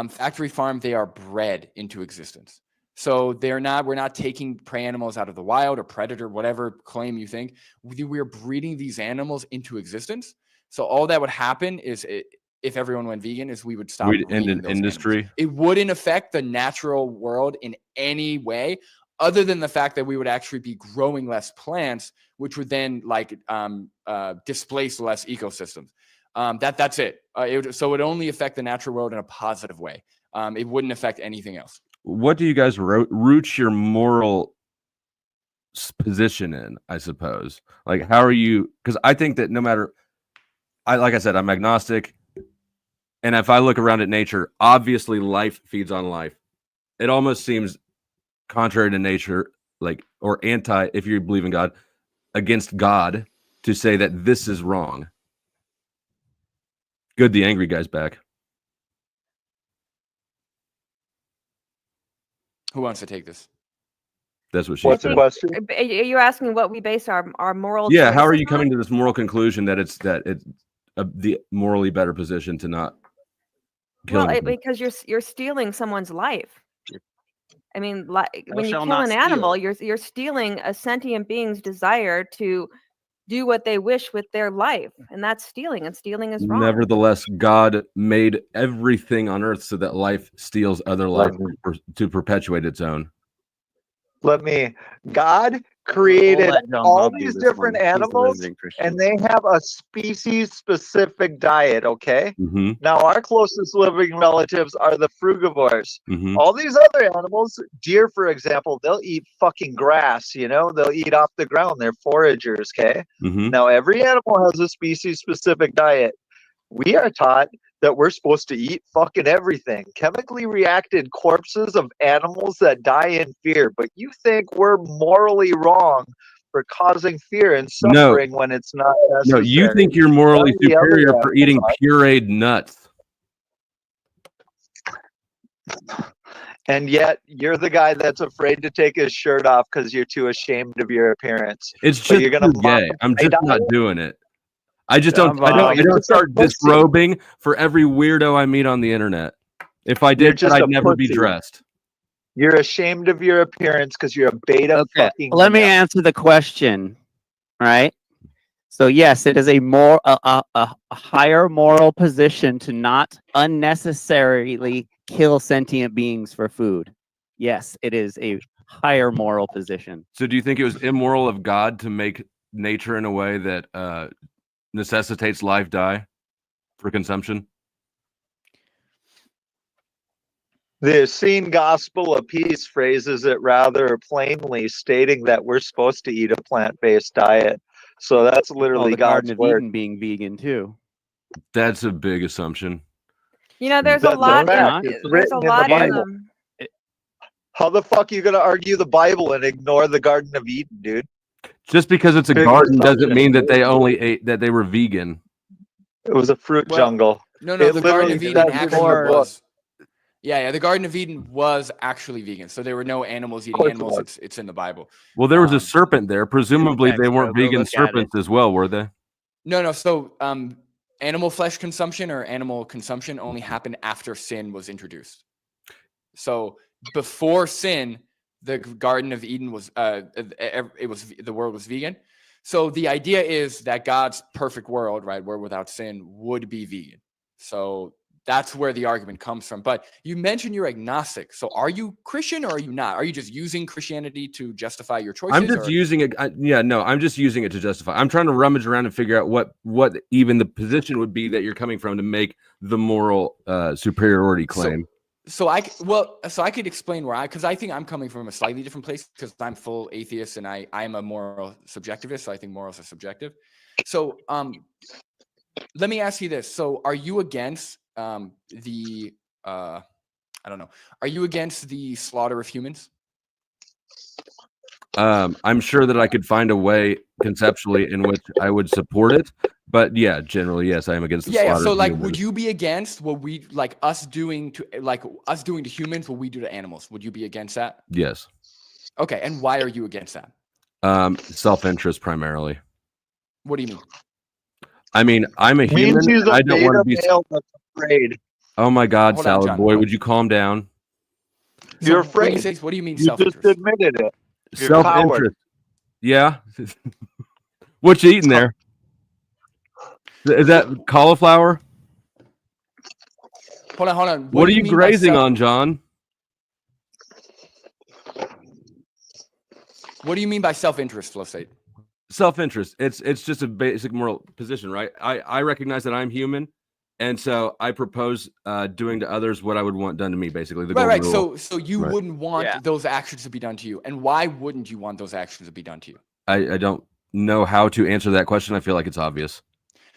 Factory farmed, they are bred into existence. So we're not taking prey animals out of the wild or predator, whatever claim you think. We're breeding these animals into existence. So all that would happen is if everyone went vegan is we would stop We'd end breeding an those industry. animals. It wouldn't affect the natural world in any way, other than the fact that we would actually be growing less plants, which would then displace less ecosystems. That's it. So it would only affect the natural world in a positive way. It wouldn't affect anything else. What do you guys root your moral position in, I suppose? Like, how are you? Because I think that no matter, like I said, I'm agnostic. And if I look around at nature, obviously life feeds on life. It almost seems contrary to nature, or anti, if you believe in God, against God to say that this is wrong. Good, the angry guy's back. Who wants to take this? That's what she What's said. the question? Are you asking what we base our moral? Yeah, how are choices you coming on? to this moral conclusion that it's the morally better position to not kill Well, anything? because you're stealing someone's life. I mean, when you shall kill not an steal. animal, you're stealing a sentient being's desire to do what they wish with their life, and that's stealing. And stealing is wrong. Nevertheless, God made everything on earth so that life steals other life to perpetuate its own. God created We'll let John all Bob do these this different one. He's the animals, resident Christian. and they have a species-specific diet, okay? Mm-hmm. Now, our closest living relatives are the frugivores. Mm-hmm. All these other animals, deer, for example, they'll eat fucking grass, They'll eat off the ground. They're foragers, okay? Mm-hmm. Now, every animal has a species-specific diet. We are taught that we're supposed to eat fucking everything. Chemically reacted corpses of animals that die in fear. But you think we're morally wrong for causing fear and No. suffering when it's not No, necessary. you think you're morally None of the other superior for eating animals pureed nuts. And yet you're the guy that's afraid to take his shirt off because you're too ashamed of your appearance. It's But just you're gonna too gay. mock I'm just my not diet? doing it. I just don't. Come I don't. on. I You're don't just a start pussy. disrobing for every weirdo I meet on the internet. If I You're did, that, just I'd a never be pussy. dressed. You're ashamed of your appearance because you're a beta Okay, fucking let me male. answer the question. Right. So yes, it is a higher moral position to not unnecessarily kill sentient beings for food. Yes, it is a higher moral position. So, do you think it was immoral of God to make nature in a way that necessitates life die for consumption? The Essene Gospel of Peace phrases it rather plainly, stating that we're supposed to eat a plant-based diet. So that's Oh, literally the Garden God's of word. Eden being vegan too. That's a big assumption. You know, there's a That's a lot. fact. It's There's written a in the lot. Bible. How the fuck are you gonna argue the Bible and ignore the Garden of Eden, dude? Just because it's a Big garden doesn't assumption. mean that they only ate that they were vegan. It was a fruit Well, jungle. No, It the Garden literally of says Eden it in the actually book. was. Yeah, the Garden of Eden was actually vegan, so there were no animals eating course it animals. was. It's in the Bible. Well, there was a Um, serpent there. Presumably, text, they so weren't go vegan look at it. serpents as well, were they? No. So, animal flesh consumption or animal consumption only happened after sin was introduced. So before sin, the Garden of Eden was the world was vegan. So the idea is that God's perfect world, right, where without sin, would be vegan. So that's where the argument comes from. But you mentioned you're agnostic. So are you Christian or are you not? Are you just using Christianity to justify your choices? I'm just using it. I'm just using it to justify. I'm trying to rummage around and figure out what even the position would be that you're coming from to make the moral superiority claim. So I could explain where because I think I'm coming from a slightly different place because I'm full atheist and I'm a moral subjectivist. So I think morals are subjective. So let me ask you this. So are you against I don't know. Are you against the slaughter of humans? I'm sure that I could find a way conceptually in which I would support it, but yeah, generally yes, I am against the slaughter. So of like, humans. would you be against what we us doing to humans? What we do to animals? Would you be against that? Yes. Okay, and why are you against that? Self-interest primarily. What do you mean? I mean, I'm a human. Means he's a I don't want to beta be. male that's afraid. Oh my God, Hold on, salad John. boy, would you calm down? You're So when you afraid. say- what do you mean You just self-interest? admitted it. You're Self-interest. Yeah. What you eating there? Is that cauliflower? Hold on. What do are you mean by grazing on, John? What do you mean by self-interest, Flow State? Self-interest. It's just a basic moral position, right? I recognize that I'm human, and so I propose doing to others what I would want done to me, basically. The golden Right. rule. So you Right. wouldn't want Yeah. those actions to be done to you, and why wouldn't you want those actions to be done to you? I don't know how to answer that question. I feel like it's obvious.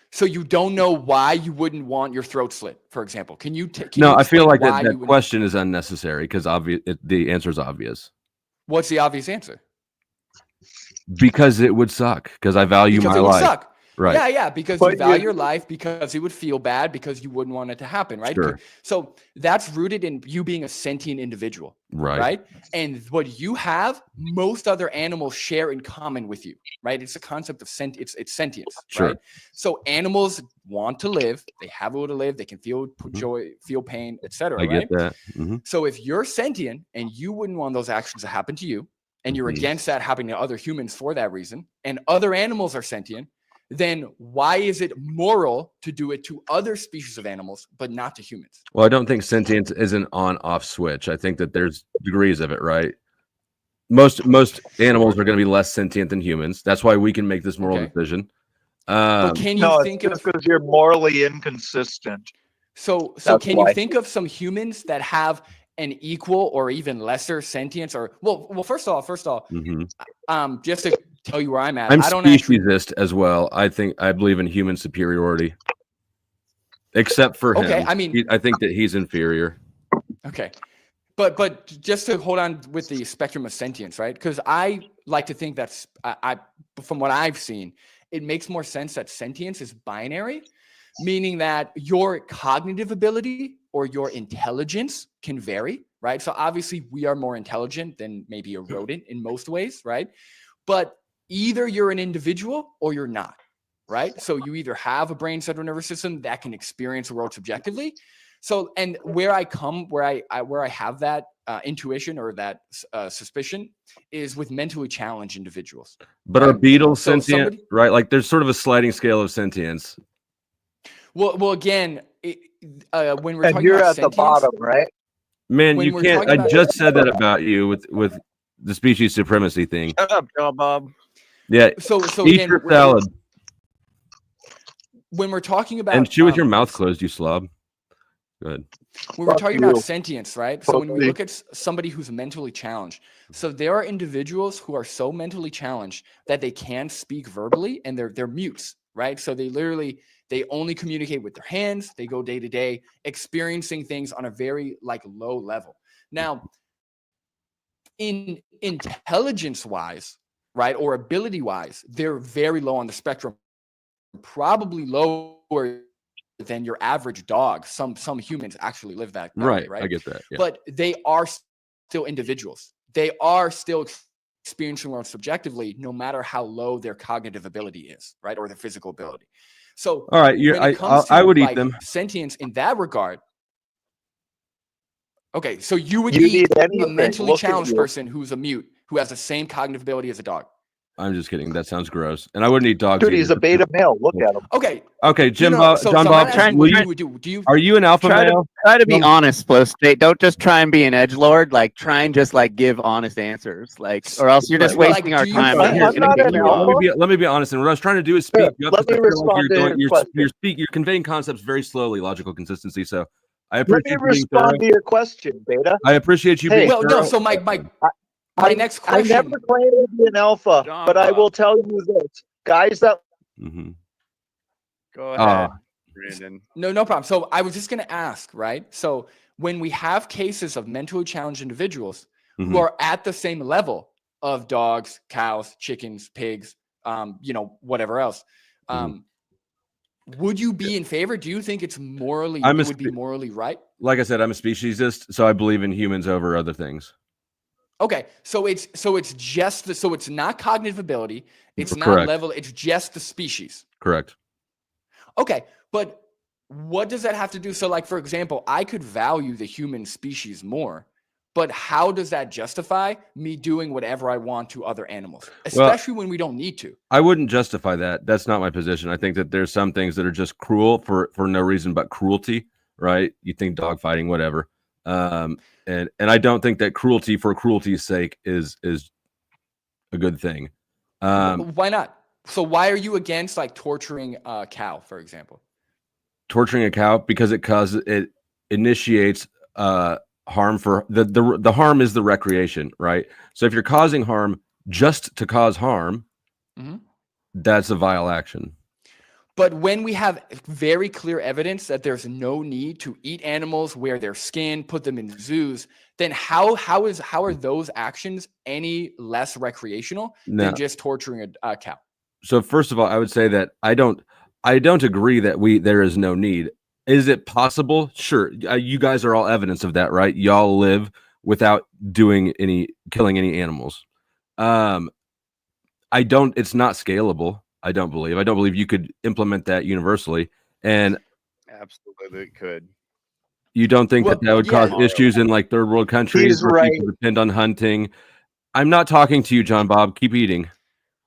So you don't know why you wouldn't want your throat slit, for example. Can you? No, I feel explain like why that you wouldn't- question is unnecessary because the answer is obvious. What's the obvious answer? Because it would suck. Because I value Because my it would life. suck. Right. Yeah, because But you value you- your life, because it would feel bad, because you wouldn't want it to happen, right? Sure. So that's rooted in you being a sentient individual, Right. right? And what you have, most other animals share in common with you, right? It's a concept of it's sentience, Sure. right? So animals want to live, they have a will to live, they can feel Mhm. joy, feel pain, etc. I right? get that. Mhm. So if you're sentient and you wouldn't want those actions to happen to you, and you're Mhm. against that happening to other humans for that reason, and other animals are sentient, then why is it moral to do it to other species of animals, but not to humans? Well, I don't think sentience is an on-off switch. I think that there's degrees of it, right? Most animals are going to be less sentient than humans. That's why we can make this moral Okay. decision. But can you No, think it's of just because you're morally inconsistent. so That's can why. you think of some humans that have an equal or even lesser sentience? Or well, first off, Mhm. just to tell you where I'm at, I'm I don't actually. speciesist as well. I believe in human superiority. Except for him. Okay, I mean, I think that he's inferior. okay. But just to hold on with the spectrum of sentience, right? Because I like to think that's I from what I've seen, it makes more sense that sentience is binary, meaning that your cognitive ability or your intelligence can vary, right? So obviously we are more intelligent than maybe a rodent in most ways, right? But either you're an individual or you're not, right? So you either have a brain, central nervous system that can experience the world subjectively. So, and where I have that intuition or that suspicion is with mentally challenged individuals. But right? are beetles So sentient? Right? Like there's sort of a sliding scale of sentience. Well, again, when we're And talking you're about at the sentience, bottom, right? Man, When you we're can't. talking I about- just said that about you with the species supremacy thing. Shut up, Joe Bob. Yeah. so Eat again, your salad when we're talking about and chew with your mouth closed, you slob. Good. when we're Fuck talking you. about sentience, right? So when we Fuck me. look at somebody who's mentally challenged, so there are individuals who are so mentally challenged that they can't speak verbally and they're mutes, right? So they only communicate with their hands. They go day to day, experiencing things on a very low level. Now, in intelligence wise, right, or ability wise, they're very low on the spectrum, probably lower than your average dog. Some humans actually live that way, right? I get that. Yeah. But they are still individuals. They are still experiencing the world subjectively, no matter how low their cognitive ability is, right, or their physical ability. So, all right, when it comes to I would eat them. sentience in that regard. Okay, so you would You eat need a anything. mentally Look at challenged you. person who's a mute, who has the same cognitive ability as a dog. I'm just kidding. That sounds gross. And I wouldn't eat dogs. Dude, either. he's a beta male. Look at him. Okay, Okay, Jim no, Bob, so John I'm Bob, not asking will what you, you would do. Do you? are you an alpha Try male? to be No. honest, Flow State. Don't just try and be an edgelord. Like, try and just give honest answers. Or else you're just Right. wasting Like, our do you time. think- Here, I'm not an alpha. Let me be honest. And what I was trying to do is speak. Here, up let because me I feel like respond to your question. you're conveying concepts very slowly, logical consistency. So I Let me appreciate you being respond thorough. to your question, Beta. I appreciate you Hey, being Well, thorough. no. So my next I question. never claimed to be an alpha, John but I Bob. will tell you this. Guys that Mhm. Go ahead, Brandon. No problem. So I was just going to ask, right? So when we have cases of mentally challenged individuals Mhm. who are at the same level of dogs, cows, chickens, pigs, whatever else, would you be in favor? Do you think it's morally? I'm a it would be morally right? Like I said, I'm a speciesist, so I believe in humans over other things. Okay, so it's it's not cognitive ability, it's not Correct. level, it's just the species. Correct. Okay, but what does that have to do? So, for example, I could value the human species more, but how does that justify me doing whatever I want to other animals, especially when we don't need to? I wouldn't justify that. That's not my position. I think that there's some things that are just cruel for no reason but cruelty, right? You think dog fighting, whatever. And I don't think that cruelty for cruelty's sake is a good thing. Why not? So why are you against torturing a cow, for example? Torturing a cow because it initiates harm for the harm is the recreation, right? So if you're causing harm just to cause harm, that's a vile action. But when we have very clear evidence that there's no need to eat animals, wear their skin, put them in zoos, then how are those actions any less recreational than just torturing a cow? So first of all, I would say that I don't agree that there is no need. Is it possible? Sure. You guys are all evidence of that, right? Y'all live without killing any animals. It's not scalable. I don't believe you could implement that universally. And Absolutely it could. you don't think that would cause issues in third world countries where people depend on hunting? I'm not talking to you, John Bob. Keep eating.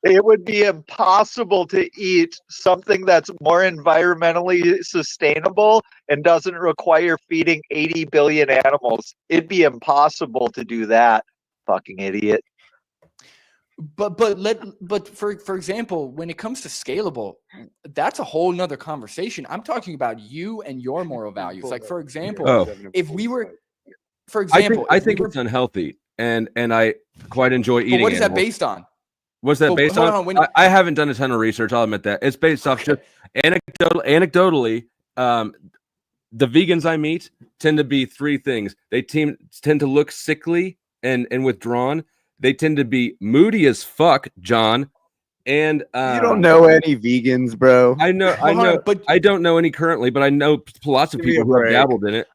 it would be impossible to eat something that's more environmentally sustainable and doesn't require feeding 80 billion animals. It'd be impossible to do that. Fucking idiot. But for example, when it comes to scalable, that's a whole nother conversation. I'm talking about you and your moral values. For example, if we were, for example, I think it's unhealthy, and I quite enjoy eating. But what is animals. that based on? What's that based on? I haven't done a ton of research. I'll admit that it's based off just anecdotally the vegans I meet tend to be three things. They tend to look sickly and withdrawn. They tend to be moody as fuck, John. And You don't know any vegans, bro. I know, but I don't know any currently, but I know lots of Give me people a who have break. dabbled in it.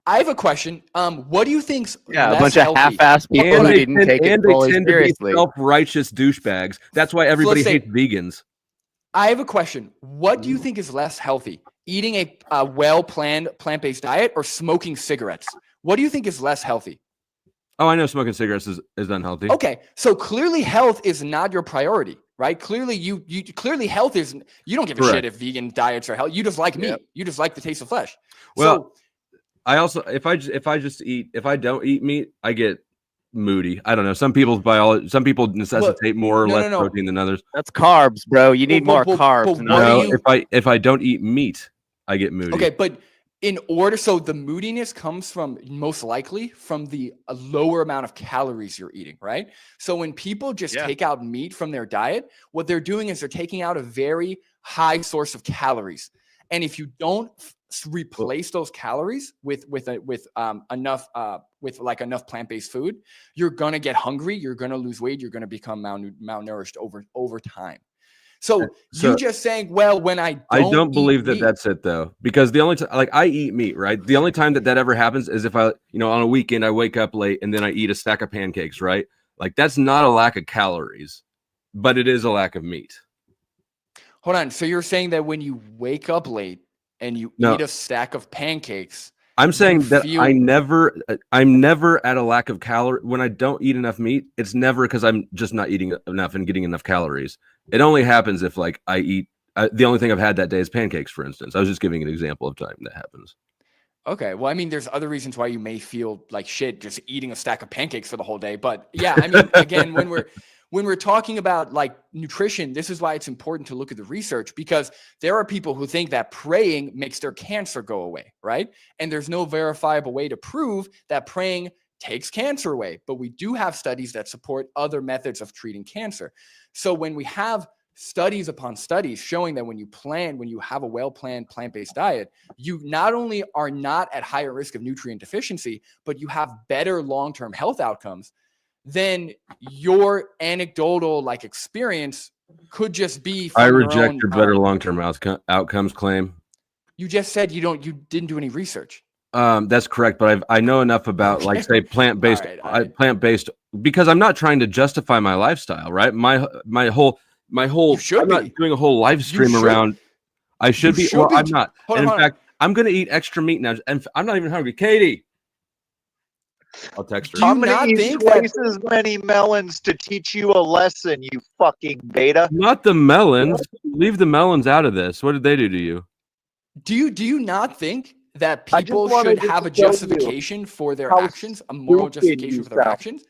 I have a question. What do you think's Yeah, a less bunch of healthy? half-assed people And who they didn't tend, take it and they fully tend to be seriously. self-righteous douchebags. That's why everybody let's say- hates vegans. I have a question. What do you think is less healthy? Eating a well-planned plant-based diet or smoking cigarettes? What do you think is less healthy? Oh, I know smoking cigarettes is unhealthy. Okay, so clearly health is not your priority, right? Clearly you clearly health is, you don't give a shit Correct. if vegan diets are healthy. You just like meat. Yep. You just like the taste of flesh. Well, I also if I don't eat meat, I get moody. I don't know. Some people necessitate more or no, less no. protein than others. That's carbs, bro. You need more Well, carbs. but not what do No, you- if I don't eat meat, I get moody. Okay, but so the moodiness comes from most likely from the lower amount of calories you're eating, right? So when people just Yeah. take out meat from their diet, what they're doing is they're taking out a very high source of calories. And if you don't replace those calories with enough plant-based food, you're gonna get hungry, you're gonna lose weight, you're gonna become malnourished over time. So you just saying, well, when I don't believe eat that meat- that's it though, because the only time I eat meat, right? The only time that ever happens is if on a weekend I wake up late and then I eat a stack of pancakes, right? Like that's not a lack of calories, but it is a lack of meat. Hold on. So you're saying that when you wake up late and you No. eat a stack of pancakes, I'm saying that feel- I'm never at a lack of calorie when I don't eat enough meat. It's never because I'm just not eating enough and getting enough calories. It only happens if like I eat. The only thing I've had that day is pancakes, for instance. I was just giving an example of time that happens. okay. Well, I mean, there's other reasons why you may feel like shit just eating a stack of pancakes for the whole day. But yeah, I mean, again, when we're talking about like nutrition, this is why it's important to look at the research, because there are people who think that praying makes their cancer go away, right? And there's no verifiable way to prove that praying takes cancer away. But we do have studies that support other methods of treating cancer. So when we have studies upon studies showing that when you have a well-planned plant-based diet, you not only are not at higher risk of nutrient deficiency, but you have better long-term health outcomes, then your anecdotal like experience could just be from I your reject own, your better long-term outcomes claim. You just said you didn't do any research. That's correct, but I know enough about like say plant-based, All right. plant-based, because I'm not trying to justify my lifestyle, right? My whole. You should I'm not be. doing a whole live stream should. around. I should You be. should Well, be. I'm not. Hold And on, in hold on. fact, I'm going to eat extra meat now, and I'm not even hungry. Katie, I'll text her. Do you I'm not gonna eat think that- twice as many melons to teach you a lesson, you fucking beta. Not the melons. Leave the melons out of this. What did they do to you? Do you not think that I just people wanted should to have a show you justification for their how actions, a moral stupid justification you for their sound. actions?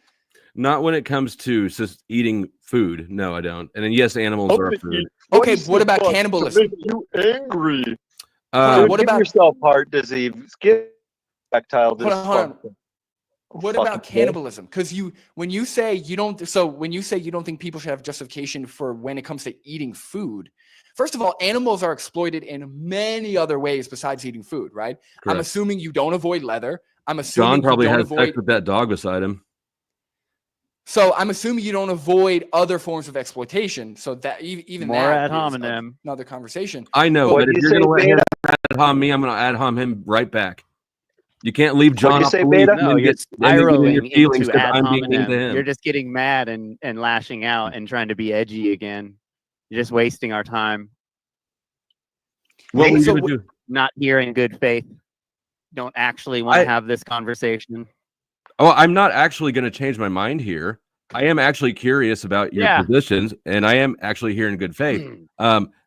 Not when it comes to just eating food. No, I don't. And then yes, animals are food. Okay, what about cannibalism? You angry? Um, what Give about- yourself heart disease? Get erectile Hold on. dysfunction. What Fucking about cannibalism? Because when you say you don't think people should have justification for when it comes to eating food, first of all, animals are exploited in many other ways besides eating food, right? I'm correct. assuming you don't avoid leather. I'm assuming John probably you don't has sex avoid. with that dog beside him. So I'm assuming you don't avoid other forms of exploitation. So that even More that ad is hominem. another conversation. I know, What but if do you you're going to say, let him Beta? ad hom me, I'm going to ad hom him right back. You can't leave John you off say, the lead Beta? and No, then you're get and then get in your spiraling feelings into 'cause ad I'm being mean to hominem. him. You're just getting mad and lashing out and trying to be edgy again. You're just wasting our time. What were you So going to do? Not here in good faith. Don't actually want I- to have this conversation. Oh, I'm not actually going to change my mind here. I am actually curious about your Yeah. positions, and I am actually here in good faith.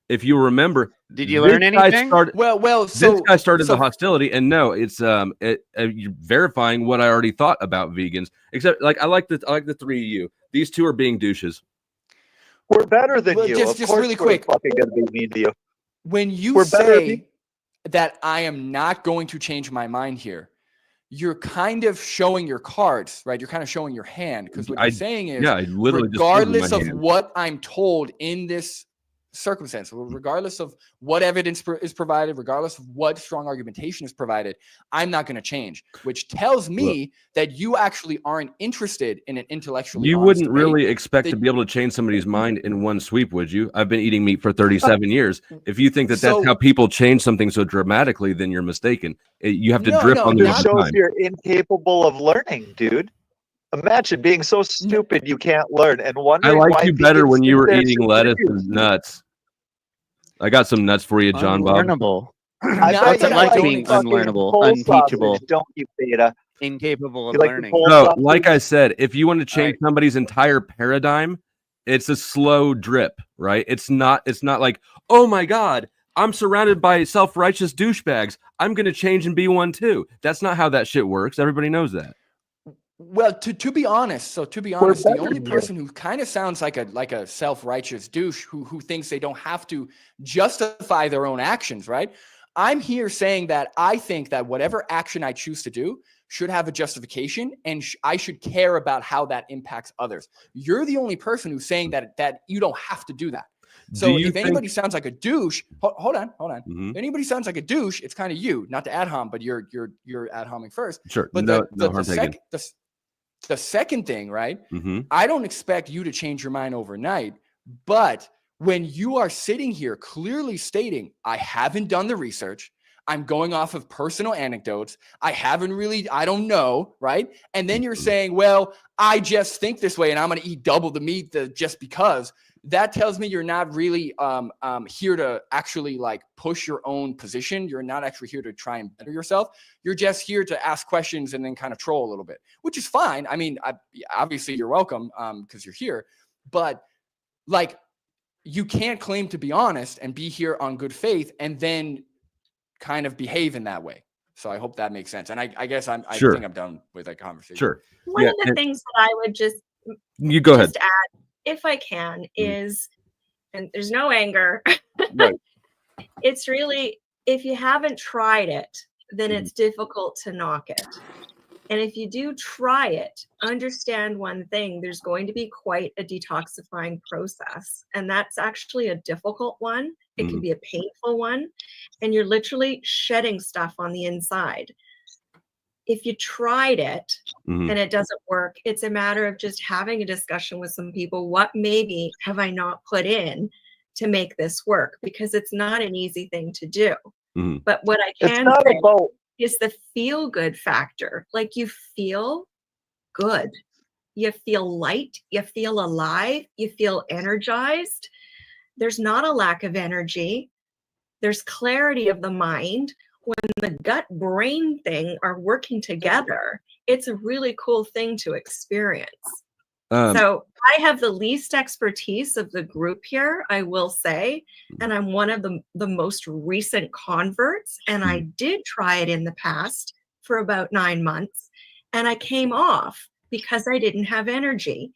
If you remember, Did you learn this guy anything? This So guy started so- the hostility, and no, it's you're verifying what I already thought about vegans. Except, like, I like the three of you. These two are being douches. We're better than Well, you. just Of course really we're quick. fucking gonna be mean to you. when you We're better say that I am not going to change my mind here, you're kind of showing your cards, right? You're kind of showing your hand, because what you're saying is, Yeah, I literally just showed you regardless my of hand. what I'm told in this circumstance, regardless of what evidence is provided, regardless of what strong argumentation is provided, I'm not going to change, which tells me that you actually aren't interested in an intellectually You honest wouldn't debate. really expect to be able to change somebody's mind in one sweep, would you? I've been eating meat for 37 years. If you think that that's how people change something so dramatically, then you're mistaken. You have to drip on It the shows time. you're incapable of learning, dude. Imagine being so stupid you can't learn and I wondering why liked you better vegans when you think were they're eating lettuce and superior. nuts. I got some nuts for you, John Bob. Unlearnable. I Not bet What's it you like like being fucking unlearnable, pole unteachable, sausage, don't you, Beta? incapable of You like the learning? pole No, sausage? like I said, if you want to change Right. somebody's entire paradigm, it's a slow drip, right? It's not like, oh my God, I'm surrounded by self-righteous douchebags. I'm going to change and be one too. That's not how that shit works. Everybody knows that. Well, to be honest, the only person who kind of sounds like a self-righteous douche who thinks they don't have to justify their own actions, right? I'm here saying that I think that whatever action I choose to do should have a justification, and I should care about how that impacts others. You're the only person who's saying that you don't have to do that. So if anybody sounds like a douche, hold on. Mhm. If anybody sounds like a douche, it's kind of you, not to ad hom, but you're ad homing first. Sure. But No harm taken. the second thing, right? Mm-hmm. I don't expect you to change your mind overnight, but when you are sitting here clearly stating, I haven't done the research, I'm going off of personal anecdotes, I don't know, right? And then you're saying, well, I just think this way and I'm going to eat double the meat just because. That tells me you're not really here to actually like push your own position. You're not actually here to try and better yourself. You're just here to ask questions and then kind of troll a little bit, which is fine. I mean, obviously you're welcome because you're here, but like you can't claim to be honest and be here on good faith and then kind of behave in that way. So I hope that makes sense. And I guess I think I'm done with that conversation. Sure. One of the things that I would just go ahead. add, if I can, is, and there's no anger. Right. It's really, if you haven't tried it, then it's difficult to knock it. And if you do try it, understand one thing, there's going to be quite a detoxifying process. And that's actually a difficult one. It can be a painful one. And you're literally shedding stuff on the inside. If you tried it and it doesn't work, it's a matter of just having a discussion with some people. What maybe have I not put in to make this work? Because it's not an easy thing to do. But what I can say is the feel good factor. Like you feel good. You feel light. You feel alive. You feel energized. There's not a lack of energy. There's clarity of the mind. When the gut brain thing are working together, it's a really cool thing to experience. So I have the least expertise of the group here, I will say, and I'm one of the most recent converts. And I did try it in the past for about 9 months, and I came off because I didn't have energy.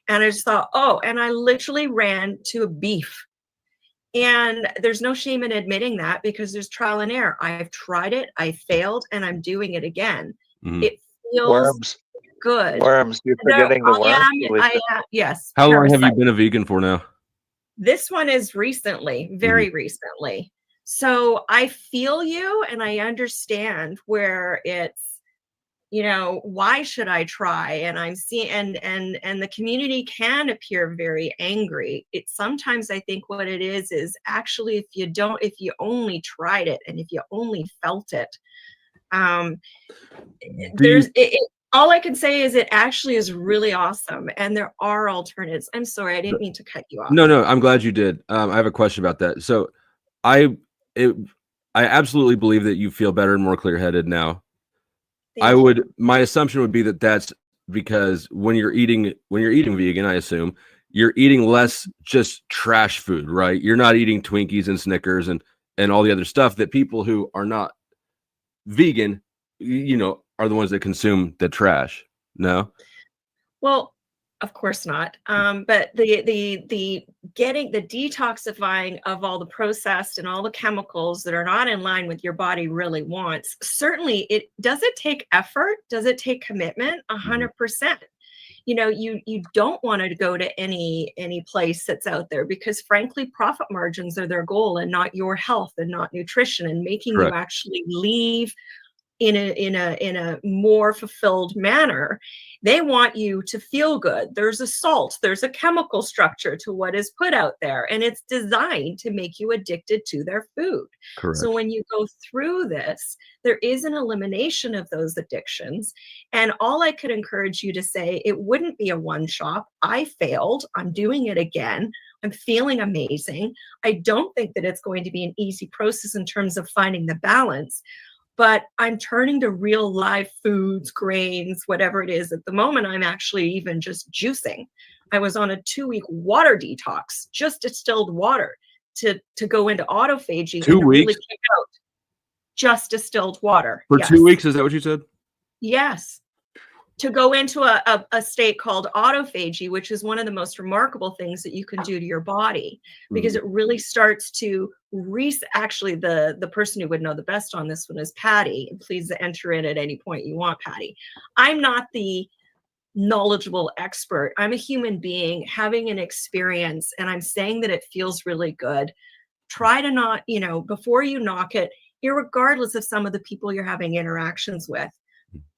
And I just thought, oh, and I literally ran to a beef. And there's no shame in admitting that because there's trial and error. I've tried it, I failed, and I'm doing it again. It feels good. Worms, you're forgetting the worms. Yes. How long have you parasite. been a vegan for now? This one is recently, very recently. So I feel you and I understand where it's, you know, why should I try? And I'm seeing, and the community can appear very angry. It's sometimes I think what it is actually if you only tried it and if you only felt it, all I can say is it actually is really awesome. And there are alternatives. I'm sorry, I didn't mean to cut you off. No, I'm glad you did. I have a question about that. So I absolutely believe that you feel better and more clear-headed now. My assumption would be that that's because when you're eating vegan, I assume you're eating less just trash food, right? You're not eating Twinkies and Snickers and all the other stuff that people who are not vegan, you know, are the ones that consume the trash. No? Well, of course not. But the getting the detoxifying of all the processed and all the chemicals that are not in line with your body really wants, certainly does it take effort? Does it take commitment? 100%. you don't want to go to any place that's out there, because frankly, profit margins are their goal and not your health and not nutrition, and making Correct. you actually leave in a more fulfilled manner. They want you to feel good. There's a salt, there's a chemical structure to what is put out there, and it's designed to make you addicted to their food. Correct. So when you go through this, there is an elimination of those addictions. And all I could encourage you to say, it wouldn't be a one shop. I failed. I'm doing it again. I'm feeling amazing. I don't think that it's going to be an easy process in terms of finding the balance, but I'm turning to real live foods, grains, whatever it is. At the moment, I'm actually even just juicing. I was on a 2-week water detox, just distilled water to go into autophagy. 2 and really weeks? kick out just distilled water. For Yes. 2 weeks, is that what you said? Yes. To go into a state called autophagy, which is one of the most remarkable things that you can do to your body, because it really starts to actually the person who would know the best on this one is Patty. Please enter in at any point you want, Patty. I'm not the knowledgeable expert. I'm a human being having an experience, and I'm saying that it feels really good. Try to not, before you knock it, irregardless of some of the people you're having interactions with,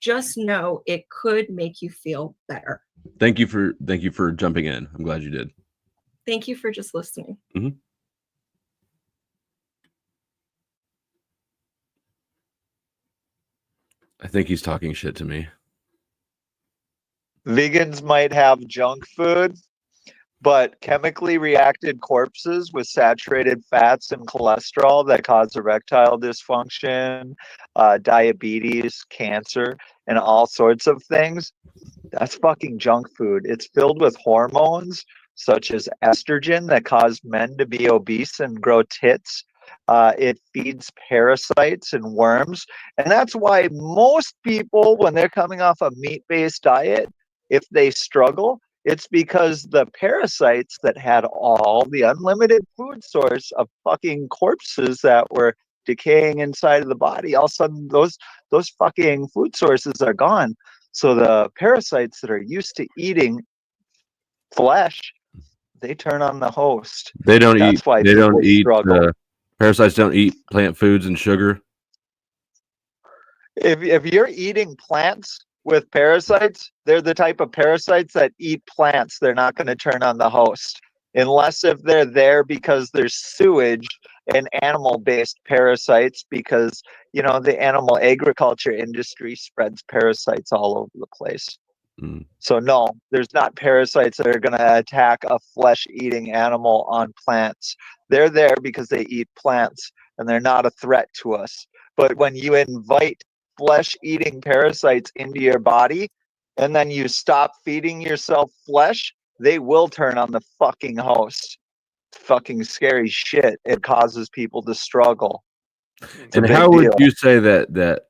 just know it could make you feel better. Thank you for jumping in. I'm glad you did. Thank you for just listening. Mm-hmm. I think he's talking shit to me. Vegans might have junk food, but chemically reacted corpses with saturated fats and cholesterol that cause erectile dysfunction, diabetes, cancer, and all sorts of things, that's fucking junk food. It's filled with hormones such as estrogen that cause men to be obese and grow tits. It feeds parasites and worms. And that's why most people, when they're coming off a meat-based diet, if they struggle, it's because the parasites that had all the unlimited food source of fucking corpses that were decaying inside of the body, all of a sudden those fucking food sources are gone. So the parasites that are used to eating flesh, they turn on the host. They don't That's eat. why They don't people eat. struggle. Parasites don't eat plant foods and sugar. If you're eating plants with parasites, they're the type of parasites that eat plants. They're not going to turn on the host unless if they're there because there's sewage and animal-based parasites, because the animal agriculture industry spreads parasites all over the place. So no, there's not parasites that are going to attack a flesh-eating animal on plants. They're there because they eat plants, and they're not a threat to us. But when you invite flesh-eating parasites into your body, and then you stop feeding yourself flesh, they will turn on the fucking host. Fucking scary shit. It causes people to struggle. And how would you say that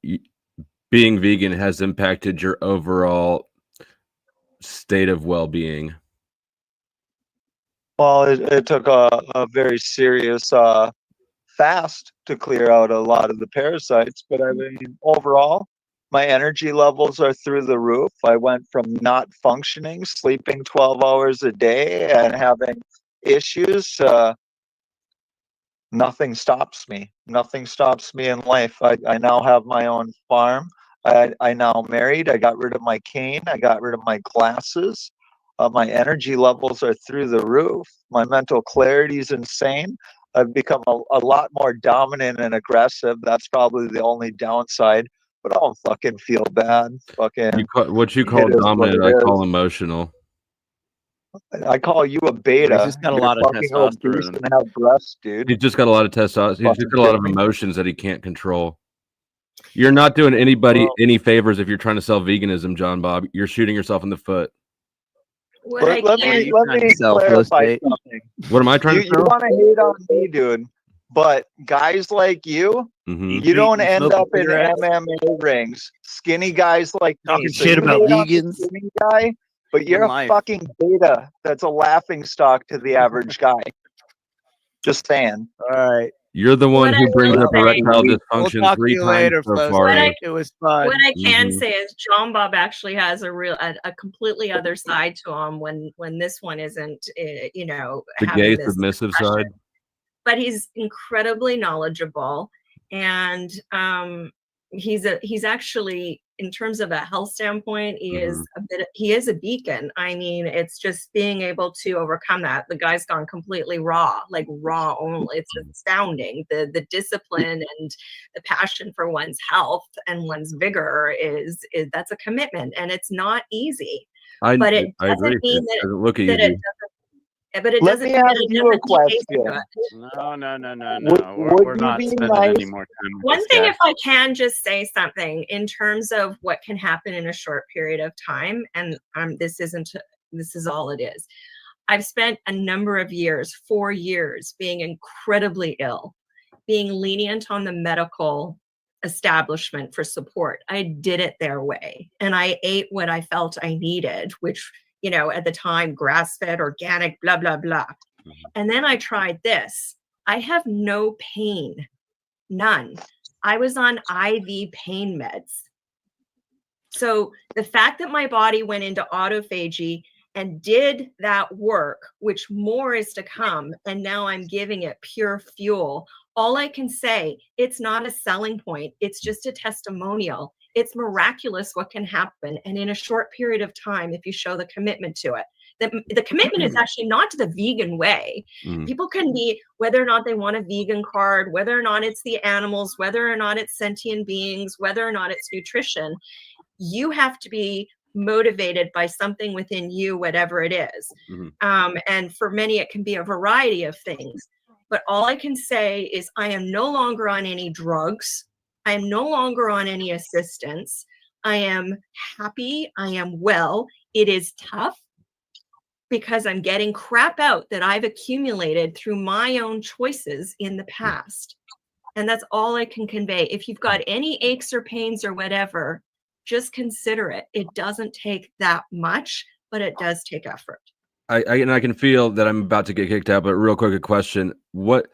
being vegan has impacted your overall state of well-being? Well, it took a very serious fast to clear out a lot of the parasites, but I mean, overall, my energy levels are through the roof. I went from not functioning, sleeping 12 hours a day, and having issues. Nothing stops me. Nothing stops me in life. I now have my own farm. I now married. I got rid of my cane. I got rid of my glasses. My energy levels are through the roof. My mental clarity is insane. I've become a lot more dominant and aggressive. That's probably the only downside. But I don't fucking feel bad. Fucking what you call dominant, I call emotional. I call you a beta. He's just got a lot of testosterone. And have breasts, dude. He's just got a lot of testosterone. He's just got a lot of emotions that he can't control. You're not doing anybody any favors if you're trying to sell veganism, John Bob. You're shooting yourself in the foot. Let me clarify something. What am I trying to You want to hate on me, dude, but guys like you, you don't end up in MMA rings. Skinny guys like me. Talking shit about vegans. Skinny guy, but you're a fucking beta. That's a laughing stock to the average guy. Just saying. All right. You're the one What who I brings will up say- erectile We'll dysfunction talk to 3 you times later, so Flo. far. What Abe. I- It was fun. What I can Mhm. say is John Bob actually has a completely other side to him when this one isn't, The having gay this submissive expression. side. But he's incredibly knowledgeable, and he's actually, in terms of a health standpoint, he is a beacon. I mean, it's just being able to overcome that. The guy's gone completely raw, like raw only. It's astounding. The discipline and the passion for one's health and one's vigor is that's a commitment, and it's not easy. But it I agree. doesn't mean It that doesn't look easy. it doesn't. But it Let doesn't me mean ask that it you a doesn't take to question. it. No. Would We're you not be spending nice- any more time with One this thing, guy. if I can just say something in terms of what can happen in a short period of time, and this is all it is. I've spent a number of years, 4 years, being incredibly ill, being lenient on the medical establishment for support. I did it their way, and I ate what I felt I needed, which, at the time, grass-fed, organic, blah, blah, blah. And then I tried this. I have no pain. None. I was on IV pain meds. So the fact that my body went into autophagy and did that work, which more is to come, and now I'm giving it pure fuel, all I can say, it's not a selling point. It's just a testimonial. It's miraculous what can happen. And in a short period of time, if you show the commitment to it. The commitment is actually not to the vegan way. People can be, whether or not they want a vegan card, whether or not it's the animals, whether or not it's sentient beings, whether or not it's nutrition, you have to be motivated by something within you, whatever it is. And for many, it can be a variety of things. But all I can say is I am no longer on any drugs. I am no longer on any assistance. I am happy. I am well. It is tough, because I'm getting crap out that I've accumulated through my own choices in the past. And that's all I can convey. If you've got any aches or pains or whatever, just consider it. It doesn't take that much, but it does take effort. I can feel that I'm about to get kicked out, but real quick, a question. What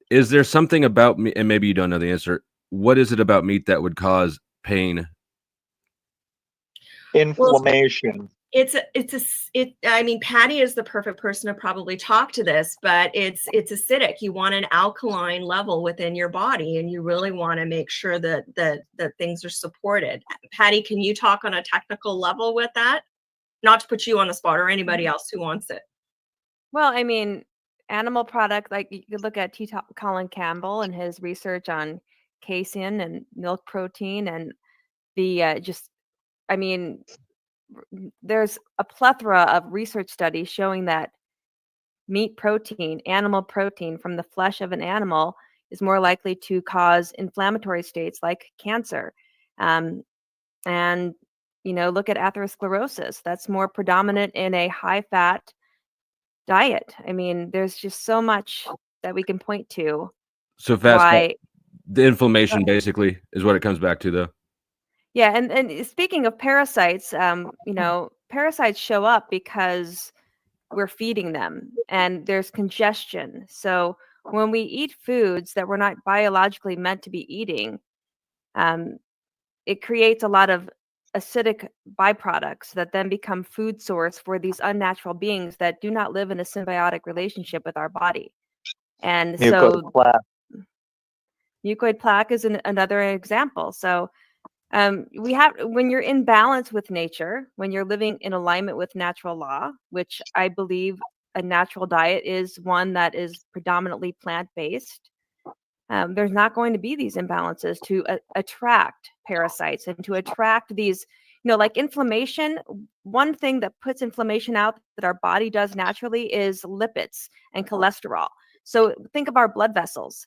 is there something about me, and maybe you don't know the answer, what is it about meat that would cause pain? Inflammation. I mean, Patty is the perfect person to probably talk to this, but it's acidic. You want an alkaline level within your body, and you really want to make sure that things are supported. Patty, can you talk on a technical level with that? Not to put you on the spot or anybody else who wants it. Well, I mean, animal product, like you could look at Colin Campbell and his research on casein and milk protein, and there's a plethora of research studies showing that meat protein, animal protein from the flesh of an animal, is more likely to cause inflammatory states like cancer. And look at atherosclerosis. That's more predominant in a high-fat diet. I mean, there's just so much that we can point to. So fast, the inflammation basically is what it comes back to, though. Yeah, and speaking of parasites, parasites show up because we're feeding them, and there's congestion. So when we eat foods that we're not biologically meant to be eating, it creates a lot of acidic byproducts that then become food source for these unnatural beings that do not live in a symbiotic relationship with our body. And Mucoid plaque. Mucoid plaque is another example. So when you're in balance with nature, when you're living in alignment with natural law, which I believe a natural diet is one that is predominantly plant-based, there's not going to be these imbalances to attract parasites and to attract these, like inflammation. One thing that puts inflammation out that our body does naturally is lipids and cholesterol. So think of our blood vessels.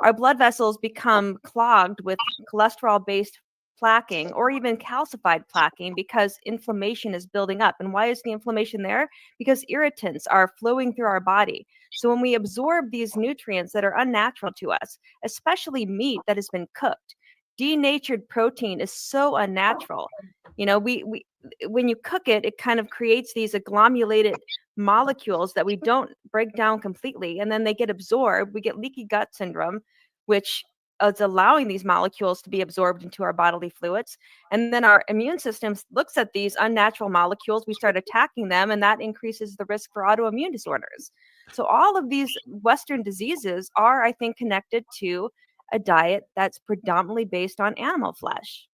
Our blood vessels become clogged with cholesterol-based plaquing or even calcified plaquing because inflammation is building up. And why is the inflammation there? Because irritants are flowing through our body. So when we absorb these nutrients that are unnatural to us, especially meat that has been cooked, denatured protein is so unnatural. You know, we when you cook it, it kind of creates these agglomerated molecules that we don't break down completely, and then they get absorbed. We get leaky gut syndrome, which is allowing these molecules to be absorbed into our bodily fluids. And then our immune system looks at these unnatural molecules, we start attacking them, and that increases the risk for autoimmune disorders. So all of these Western diseases are, I think, connected to a diet that's predominantly based on animal flesh.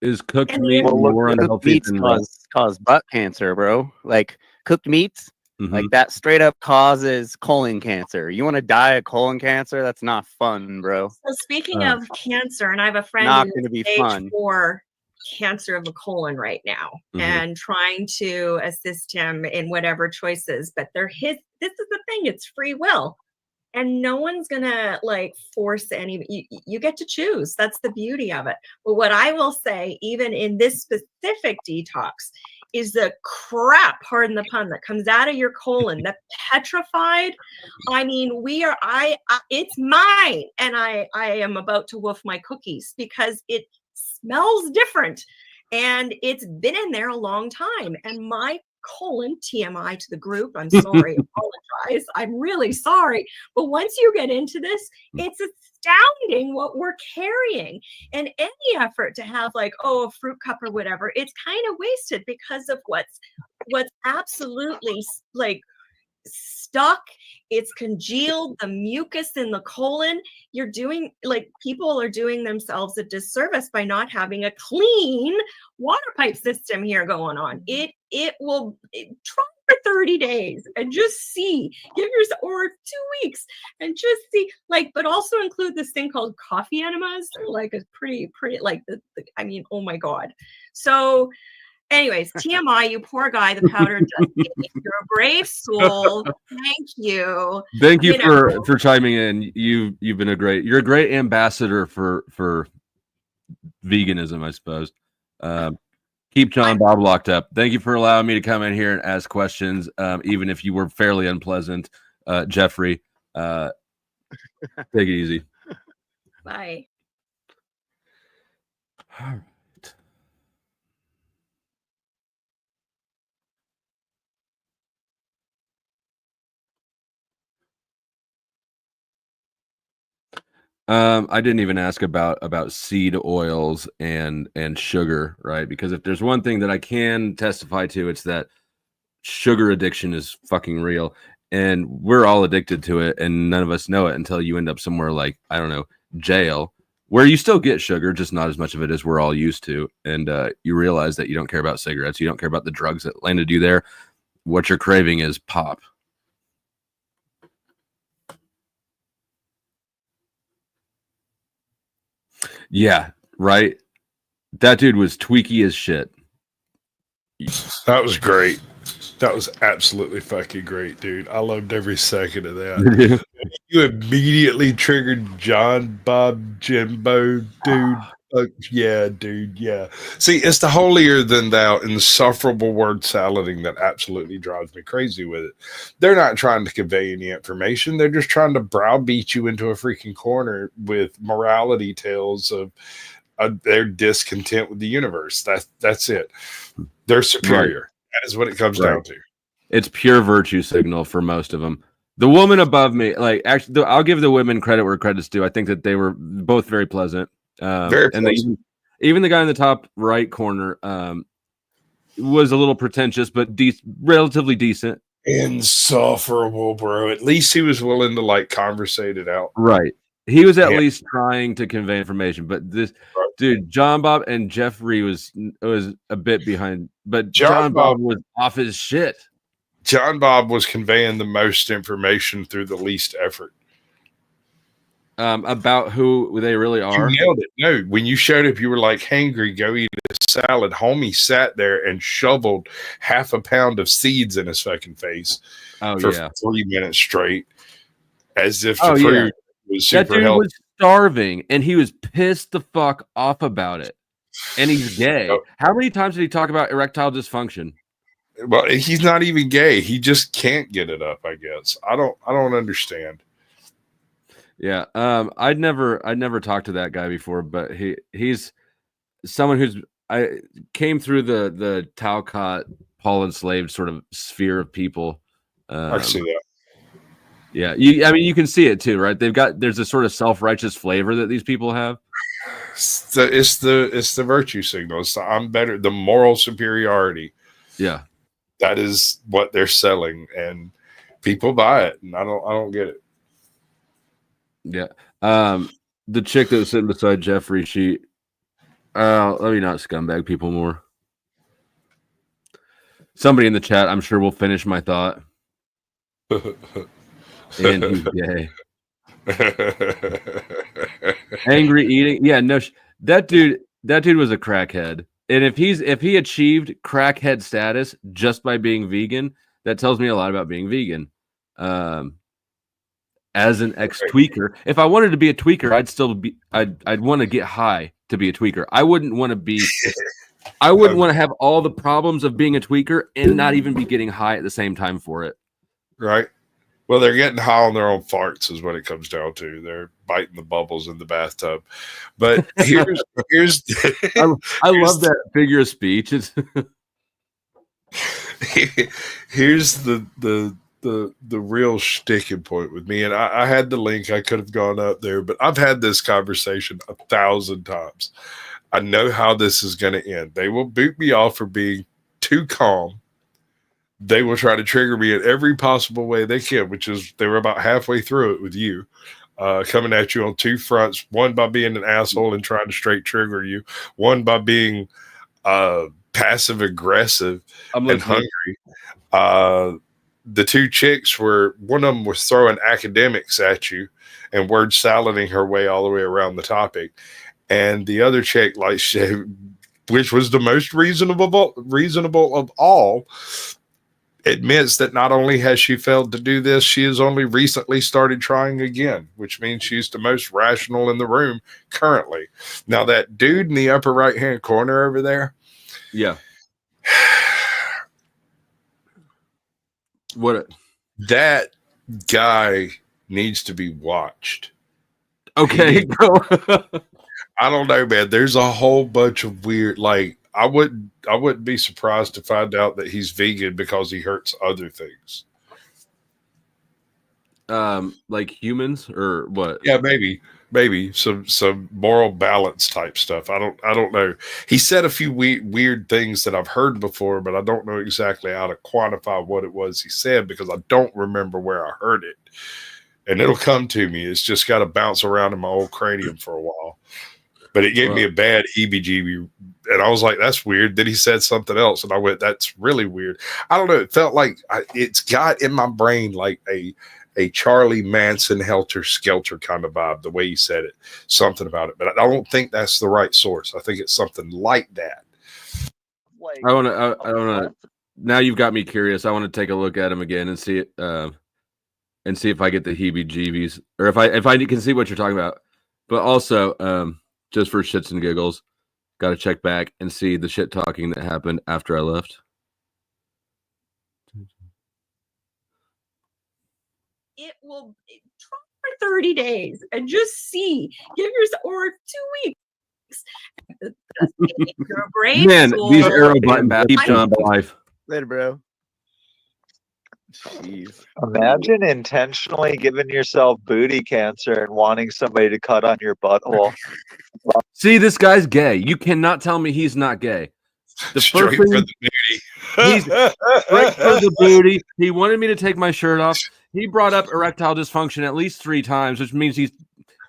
Is cooked And meat the- more Cooked unhealthy meats than raw? cause butt cancer, bro. Like cooked meats, Mhm. like that straight up causes colon cancer. You want to die of colon cancer? That's not fun, bro. So speaking Uh, of cancer, and I have a friend Not who's gonna be stage fun. 4 cancer of the colon right now, Mhm. and trying to assist him in whatever choices. But this is the thing, it's free will. And no one's gonna like force any, you get to choose. That's the beauty of it. But what I will say, even in this specific detox, is the crap, pardon the pun, that comes out of your colon, the petrified. I mean, it's mine, and I am about to wolf my cookies because it smells different, and it's been in there a long time. And my colon, TMI to the group, I'm sorry, apologize, I'm really sorry, but once you get into this, it's astounding what we're carrying. And any effort to have like, oh, a fruit cup or whatever, it's kind of wasted because of what's absolutely like stuck, it's congealed, the mucus in the colon. You're doing, like, people are doing themselves a disservice by not having a clean water pipe system here going on. It will try for 30 days and just see, give yourself, or 2 weeks and just see, like, but also include this thing called coffee enemas. They're like a pretty like I mean, oh my God. So anyways, TMI, you poor guy, the powder does it. You're a brave soul. Thank you. Thank you, You know. for chiming in. You've been you're a great ambassador for veganism, I suppose. Keep John Bob locked up. Thank you for allowing me to come in here and ask questions, even if you were fairly unpleasant, Jeffrey. Take it easy. Bye. I didn't even ask about seed oils and sugar, right? Because if there's one thing that I can testify to, it's that sugar addiction is fucking real, and we're all addicted to it, and none of us know it until you end up somewhere like, I don't know, jail, where you still get sugar, just not as much of it as we're all used to, and you realize that you don't care about cigarettes, you don't care about the drugs that landed you there. What you're craving is pop. Yeah, right. That dude was tweaky as shit. That was great. That was absolutely fucking great, dude. I loved every second of that. You immediately triggered John Bob Jimbo, dude. Yeah, dude. Yeah. See, it's the holier than thou, insufferable word salading that absolutely drives me crazy with it. They're not trying to convey any information. They're just trying to browbeat you into a freaking corner with morality tales of their discontent with the universe. That's it. They're superior. Right. That is what it comes down to. It's pure virtue signal for most of them. The woman above me, like, actually, I'll give the women credit where credit's due. I think that they were both very pleasant. Very pleasant. And even the guy in the top right corner was a little pretentious, but relatively decent. Insufferable, bro. At least he was willing to like conversate it out. Right. He was at least trying to convey information, but this dude, John Bob and Jeffrey was a bit behind, but John Bob was off his shit. John Bob was conveying the most information through the least effort. About who they really are. You nailed it. No, when you showed up, you were like, hangry, go eat a salad. Homie sat there and shoveled half a pound of seeds in his fucking face for 3 minutes straight, as if the fruit was super that dude healthy. Was starving, and he was pissed the fuck off about it. And he's gay. How many times did he talk about erectile dysfunction? Well, he's not even gay. He just can't get it up, I guess. I don't understand. Yeah. I'd never talked to that guy before, but he's someone who's I came through the Talcott Paul enslaved sort of sphere of people. I see that. Yeah, I mean, you can see it too, right? There's a sort of self-righteous flavor that these people have. It's the virtue signal. It's the I'm better, the moral superiority. Yeah, that is what they're selling, and people buy it, and I don't get it. Yeah. The chick that was sitting beside Jeffrey, she let me not scumbag people more. Somebody in the chat, I'm sure will finish my thought. And he's gay. Angry eating. Yeah, no, that dude was a crackhead. And if he achieved crackhead status just by being vegan, that tells me a lot about being vegan. As an ex-tweaker, if I wanted to be a tweaker, I'd want to get high to be a tweaker. I wouldn't want to have all the problems of being a tweaker and not even be getting high at the same time for it. Right. Well, they're getting high on their own farts is what it comes down to. They're biting the bubbles in the bathtub. But here's I love that figure of speech. Here's the real sticking point with me. And I had the link. I could have gone up there, but I've had this conversation 1,000 times. I know how this is going to end. They will boot me off for being too calm. They will try to trigger me in every possible way they can, which is they were about halfway through it with you, coming at you on two fronts. One by being an asshole and trying to straight trigger you. One by being passive aggressive and hungry. The two chicks one of them was throwing academics at you and word salading her way all the way around the topic. And the other chick, like she, which was the most reasonable of all, admits that not only has she failed to do this, she has only recently started trying again, which means she's the most rational in the room currently. Now, that dude in the upper right-hand corner over there. Yeah. That guy needs to be watched. Okay. I don't know, man. There's a whole bunch of weird, like, I wouldn't be surprised to find out that he's vegan because he hurts other things. Like humans or what? Yeah, maybe some moral balance type stuff. I don't know. He said a few weird things that I've heard before, but I don't know exactly how to quantify what it was he said because I don't remember where I heard it. And it'll come to me. It's just got to bounce around in my old cranium for a while. But it gave me a bad heebie-jeebie, and I was like, that's weird. Then he said something else, and I went, that's really weird. I don't know. It felt like it's got in my brain like a Charlie Manson helter-skelter kind of vibe, the way he said it, something about it. But I don't think that's the right source. I think it's something like that. I want to. Now you've got me curious. I want to take a look at him again and see it, and see if I get the heebie-jeebies, or if I can see what you're talking about. But also, just for shits and giggles, got to check back and see the shit talking that happened after I left. It will try for 30 days and just see. Give yourself, or 2 weeks. Your brain. Man, these arrow button keep on life. Later, bro. Jeez. Imagine intentionally giving yourself booty cancer and wanting somebody to cut on your butthole. See, this guy's gay. You cannot tell me he's not gay. The Straight first thing, for the booty. he's straight for the booty. He wanted me to take my shirt off. He brought up erectile dysfunction at least 3 times, which means he's.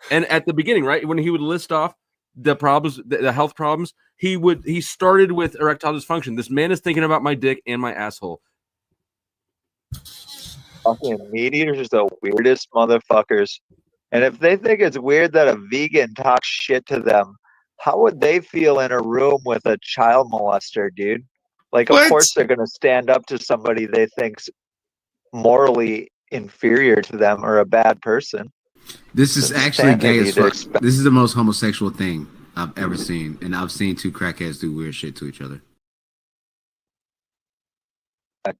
And at the beginning, right when he would list off the problems, the health problems, he started with erectile dysfunction. This man is thinking about my dick and my asshole. Fucking meat eaters are the weirdest motherfuckers. And if they think it's weird that a vegan talks shit to them, how would they feel in a room with a child molester, dude? Like, of course they're going to stand up to somebody they think's morally inferior to them or a bad person. This is actually gay as fuck. This is the most homosexual thing I've ever seen. And I've seen 2 crackheads do weird shit to each other.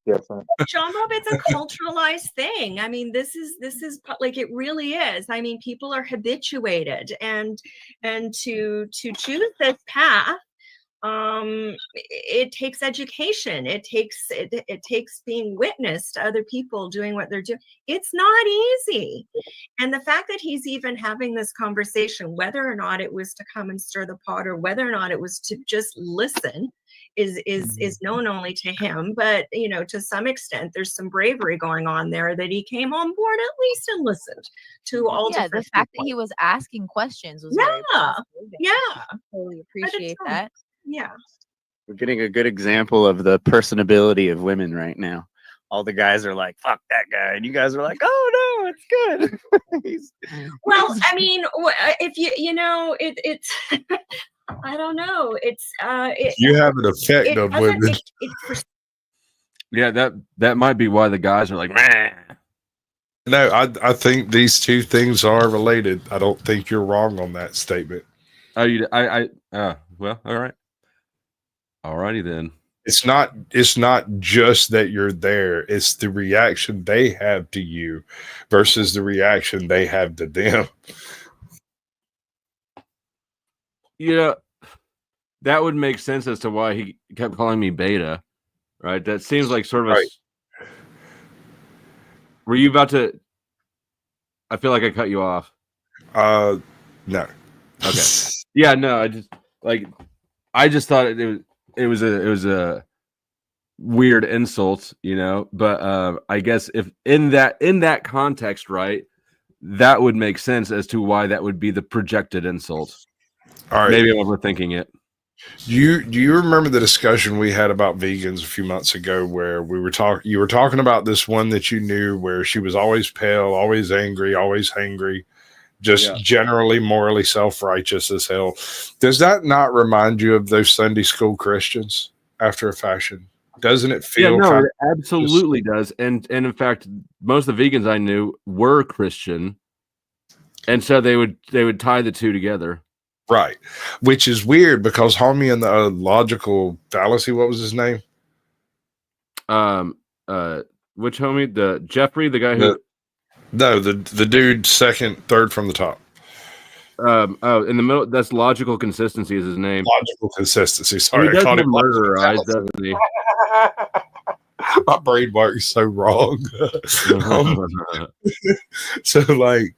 different. John Bob, it's a culturalized thing. I mean, this is like, it really is. I mean, people are habituated, and to choose this path, it takes education. It takes being witness to other people doing what they're doing. It's not easy. And the fact that he's even having this conversation, whether or not it was to come and stir the pot, or whether or not it was to just listen, is known only to him. But to some extent, there's some bravery going on there, that he came on board at least and listened to all different the fact that he was asking questions was very positive. Yeah, totally appreciate that. Yeah, We're getting a good example of the personability of women right now. All the guys are like, "Fuck that guy," and you guys are like, "Oh no, it's good." well, I mean, if it's I don't know. It's You have an effect of women. Yeah, that might be why the guys are like, "Meh." No, I think these two things are related. I don't think you're wrong on that statement. Oh, well, all right. Alrighty then. It's not just that you're there. It's the reaction they have to you versus the reaction they have to them. Yeah, that would make sense as to why he kept calling me beta, right? That seems like sort of Right. Were you about to? I feel like I cut you off. No. Okay. Yeah, no, I just thought it was a weird insult, but I guess if in that context, right, that would make sense as to why that would be the projected insult. All right. Maybe I'm overthinking it. Do you remember the discussion we had about vegans a few months ago, where you were talking about this one that you knew, where she was always pale, always angry, always hangry, just generally morally self-righteous as hell. Does that not remind you of those Sunday school Christians after a fashion? Doesn't it feel? Yeah, no, it absolutely does. And in fact, most of the vegans I knew were Christian, and so they would tie the two together. Right. Which is weird, because homie in the logical fallacy, what was his name? Which homie? The Jeffrey, the guy who the dude third from the top. In the middle, that's logical consistency is his name. Logical consistency. Sorry, he does I caught have it. murderer eyes, doesn't he? My brain works so wrong. So like,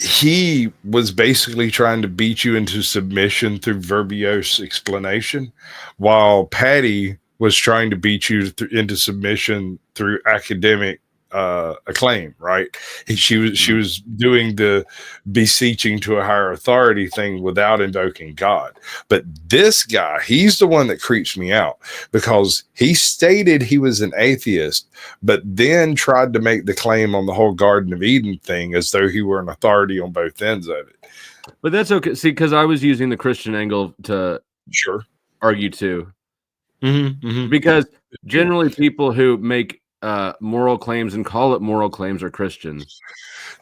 he was basically trying to beat you into submission through verbose explanation, while Patty was trying to beat you into submission through academic acclaim, right? She was doing the beseeching to a higher authority thing without invoking God. But this guy, he's the one that creeps me out, because he stated he was an atheist, but then tried to make the claim on the whole Garden of Eden thing as though he were an authority on both ends of it. But that's okay. See, because I was using the Christian angle to argue too. Because generally people who make moral claims and call it moral claims are Christians.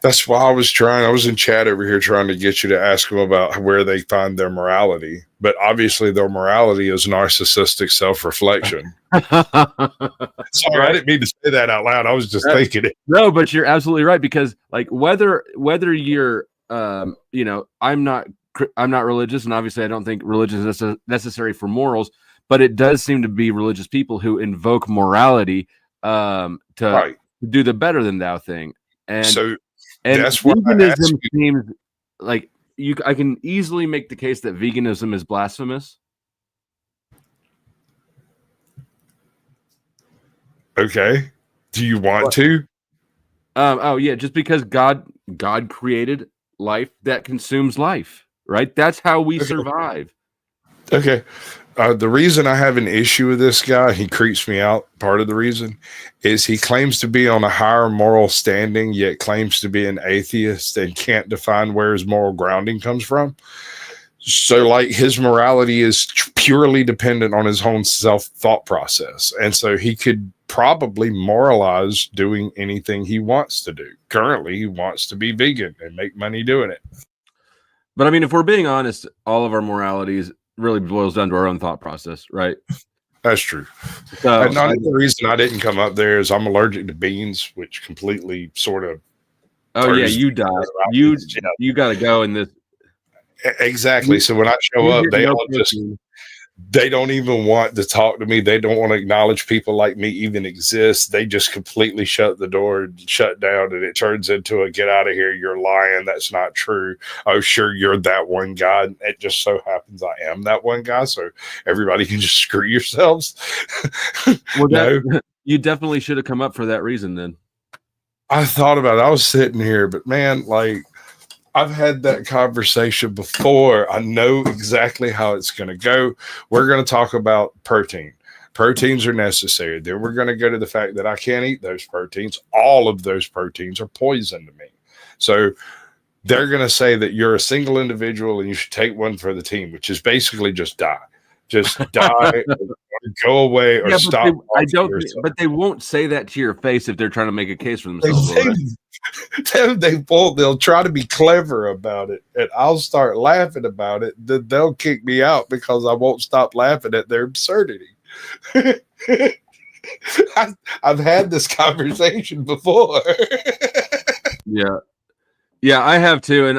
That's why I was in chat over here trying to get you to ask them about where they find their morality. But obviously their morality is narcissistic self-reflection. Sorry, I didn't mean to say that out loud. I was just thinking it. No, but you're absolutely right, because like whether you're I'm not religious, and obviously I don't think religion is necessary for morals, but it does seem to be religious people who invoke morality to do the better than thou thing. And that's what veganism seems like I can easily make the case that veganism is blasphemous. Okay. Do you want to? Just because God created life that consumes life, right? That's how we survive. Okay. The reason I have an issue with this guy, he creeps me out. Part of the reason is he claims to be on a higher moral standing, yet claims to be an atheist and can't define where his moral grounding comes from. So like his morality is purely dependent on his own thought process. And so he could probably moralize doing anything he wants to do. Currently, he wants to be vegan and make money doing it. But I mean, if we're being honest, all of our moralities really boils down to our own thought process, right? That's true. So, And the reason I didn't come up there is I'm allergic to beans, which completely sort of. Oh yeah, you die. You got to go in this. Exactly. So when I show up, they all they don't even want to talk to me. They don't want to acknowledge people like me even exist. They just completely shut the door, shut down, and it turns into a get out of here. You're lying. That's not true. Oh, sure, you're that one guy. It just so happens I am that one guy. So everybody can just screw yourselves. Well, you definitely should have come up for that reason then. I thought about it. I was sitting here, but man, like, I've had that conversation before. I know exactly how it's going to go. We're going to talk about protein. Proteins are necessary. Then we're going to go to the fact that I can't eat those proteins. All of those proteins are poison to me. So they're going to say that you're a single individual and you should take one for the team, which is basically just die. Just die, or go away, or stop. But they won't say that to your face if they're trying to make a case for themselves. They'll try to be clever about it, and I'll start laughing about it. Then they'll kick me out because I won't stop laughing at their absurdity. I've had this conversation before. Yeah, I have too, and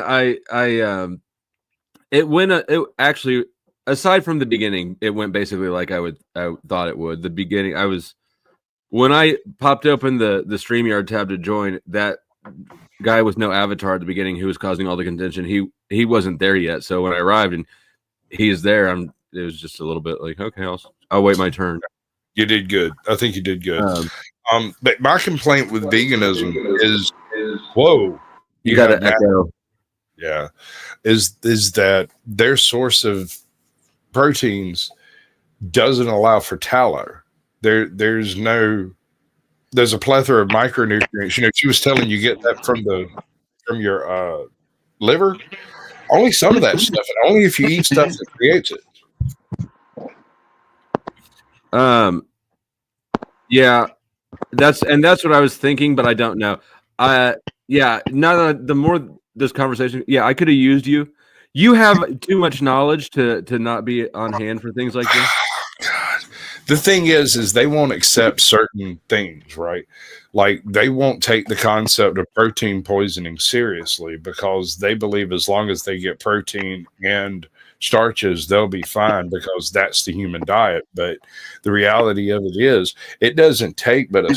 it actually. Aside from the beginning, it went basically like I thought it would. The beginning, when I popped open the StreamYard tab to join, that guy with no avatar at the beginning who was causing all the contention, he wasn't there yet. So when I arrived and he is there, it was just a little bit like, okay, I'll wait my turn. You did good. I think you did good. But my complaint with veganism is whoa, you got to echo. Yeah, is that their source of proteins doesn't allow for tallow. There's a plethora of micronutrients. You know, she was telling you get that from your liver. Only some of that stuff, and only if you eat stuff that creates it. Yeah, that's what I was thinking, but I don't know. Yeah, the more this conversation, yeah, I could have used you. You have too much knowledge to not be on hand for things like this. God. The thing is they won't accept certain things, right? Like they won't take the concept of protein poisoning seriously because they believe as long as they get protein and starches, they'll be fine because that's the human diet. But the reality of it is it doesn't take but a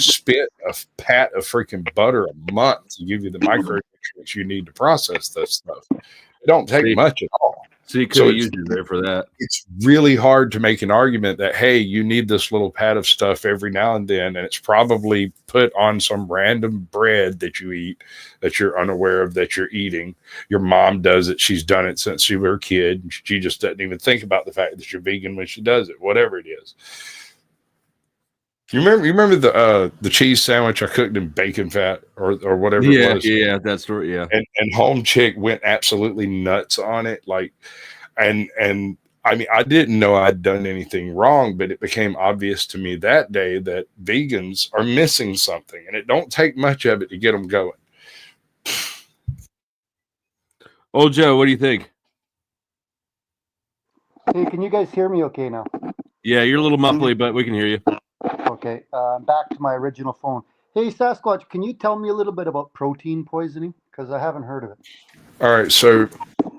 pat of freaking butter a month to give you the micronutrients you need to process this stuff. It don't take much at all. So you could use it there for that. It's really hard to make an argument that, hey, you need this little pat of stuff every now and then, and it's probably put on some random bread that you eat that you're unaware of that you're eating. Your mom does it. She's done it since you were a kid. She just doesn't even think about the fact that you're vegan when she does it, whatever it is. You remember the cheese sandwich I cooked in bacon fat or whatever it was? Yeah, that story, yeah. And Home Chick went absolutely nuts on it. Like, and I mean, I didn't know I'd done anything wrong, but it became obvious to me that day that vegans are missing something, and it don't take much of it to get them going. Old Joe, what do you think? Hey, can you guys hear me okay now? Yeah, you're a little muffly, but we can hear you. Okay, back to my original phone. Hey, Sasquatch, can you tell me a little bit about protein poisoning? Because I haven't heard of it. All right, so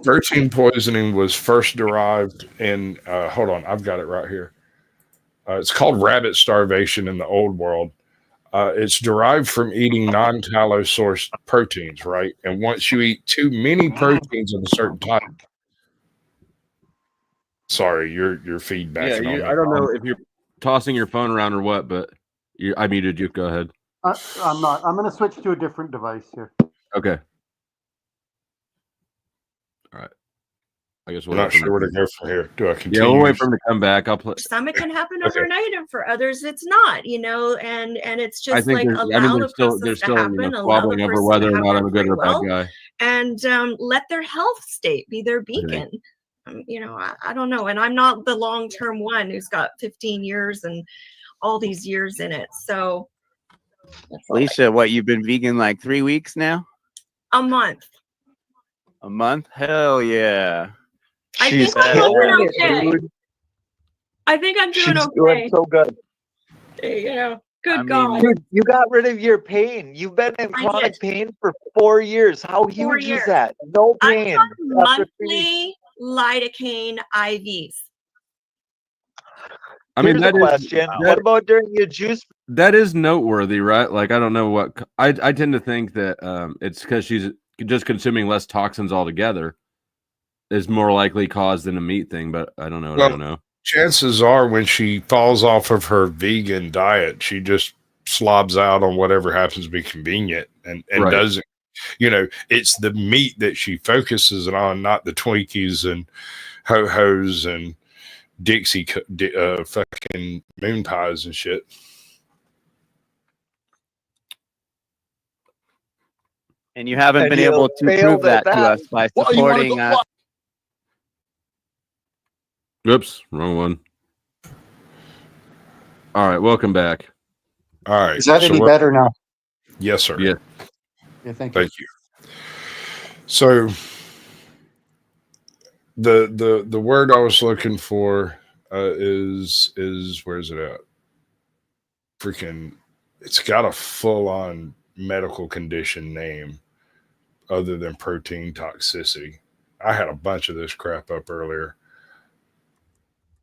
protein poisoning was first derived in, hold on, I've got it right here. It's called rabbit starvation in the old world. It's derived from eating non-tallow sourced proteins, right? And once you eat too many proteins of a certain type, sorry, your feedback. Yeah, I don't know if you're tossing your phone around or what, but I muted you. Go ahead. I'm not. I'm going to switch to a different device here. Okay. All right. I guess we're not sure where to go from here. Do I continue? Yeah, we'll wait for him to come back. I'll play. Some it can happen overnight, and for others, it's not. You know, and it's just like allow the process to happen, allow the over whether or not I'm a good or bad guy, and let their health state be their beacon. You know, I don't know, and I'm not the long-term one who's got 15 years and all these years in it. So, Alicia, what, you've been vegan like 3 weeks now? A month. A month? Hell yeah. I think I'm doing okay. I think I'm doing She's okay. doing so good. There you go. Good I mean, God. Dude, you got rid of your pain. You've been in chronic pain for 4 years. How 4 huge years. is that? No I'm pain. on After 3 weeks. monthly lidocaine IVs. I mean, Here's that a is question. What about during your juice? that is noteworthy, right? Like, I don't know what I tend to think that it's because she's just consuming less toxins altogether is more likely caused than a meat thing, but I don't know. I don't know. Chances are when she falls off of her vegan diet, she just slobs out on whatever happens to be convenient and Right. doesn't, it's the meat that she focuses on, not the Twinkies and ho-hos and Dixie fucking moon pies and shit. And you haven't And been you able to failed prove at that to that. us by Well, you wanna supporting go Oops, wrong one. All right, welcome back. All right. Is that so any what- better now? Yes, sir. Yeah. Yeah, thank you. Thank you. So the word I was looking for is where's it at? Freaking, it's got a full on medical condition name other than protein toxicity. I had a bunch of this crap up earlier.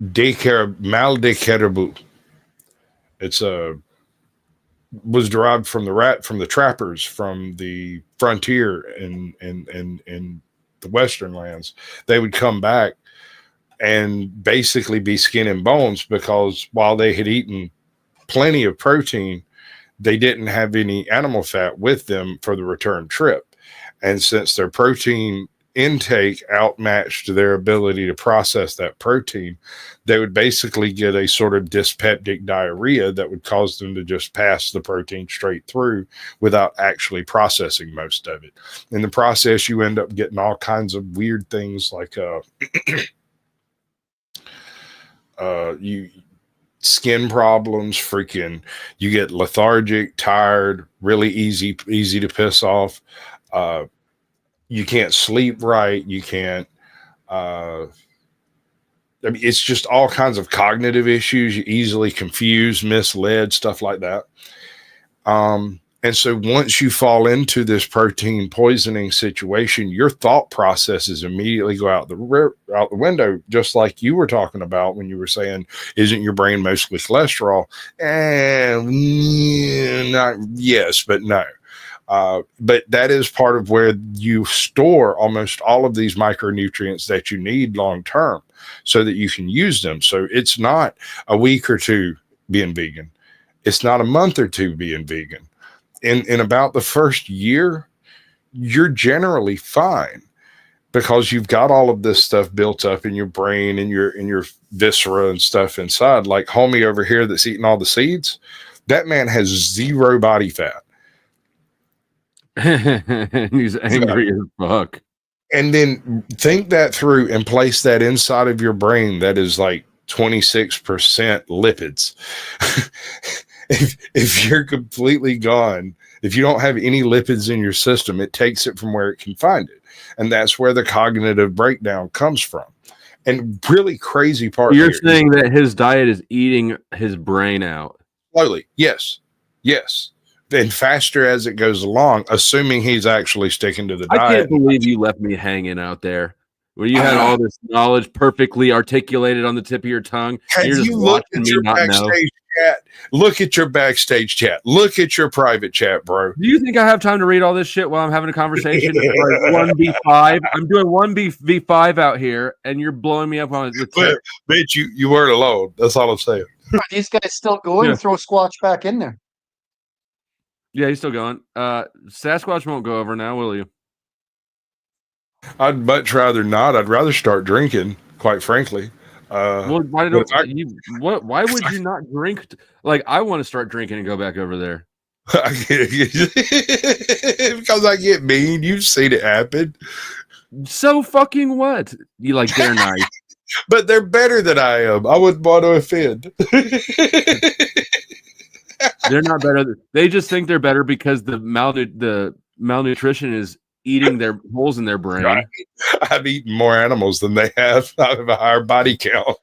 Maldecaribou. It's was derived from the trappers from the frontier in the western lands. They would come back and basically be skin and bones because while they had eaten plenty of protein, they didn't have any animal fat with them for the return trip. And since their protein intake outmatched their ability to process that protein, they would basically get a sort of dyspeptic diarrhea that would cause them to just pass the protein straight through without actually processing most of it. In the process, you end up getting all kinds of weird things like skin problems, freaking, you get lethargic, tired, really easy to piss off. You can't sleep right. You can't, it's just all kinds of cognitive issues. You easily confused, misled, stuff like that. And so once you fall into this protein poisoning situation, your thought processes immediately go out the window, just like you were talking about when you were saying, isn't your brain mostly cholesterol? Yes, but no. But that is part of where you store almost all of these micronutrients that you need long term so that you can use them. So it's not a week or two being vegan. It's not a month or two being vegan. In about the first year, you're generally fine because you've got all of this stuff built up in your brain and your viscera and stuff inside. Like homie over here that's eating all the seeds, that man has zero body fat. He's angry as fuck. And then think that through and place that inside of your brain that is like 26% lipids. If you're completely gone, if you don't have any lipids in your system, it takes it from where it can find it. And that's where the cognitive breakdown comes from. And really crazy part. You're saying that his diet is eating his brain out. Slowly. Yes. Yes. And faster as it goes along, assuming he's actually sticking to the diet. I can't believe you left me hanging out there where you had all this knowledge perfectly articulated on the tip of your tongue. Have You're just you looked watching at me your not know. backstage chat? Look at your backstage chat. Look at your private chat, bro. Do you think I have time to read all this shit while I'm having a conversation? Like 1v5. I'm doing 1v5 out here, and you're blowing me up on the Bitch, you weren't alone. That's all I'm saying. Are these guys still going? Yeah. Throw Squatch back in there. Yeah, he's still going. Sasquatch won't go over now, will you? I'd much rather not. I'd rather start drinking, quite frankly. Well, why would you not drink? Like, I want to start drinking and go back over there. Because I get mean. You've seen it happen. So fucking what? You like they're nice. But they're better than I am. I wouldn't want to offend. They're not better. They just think they're better because the malnutrition is eating their holes in their brain. Right. I've eaten more animals than they have. I have a higher body count.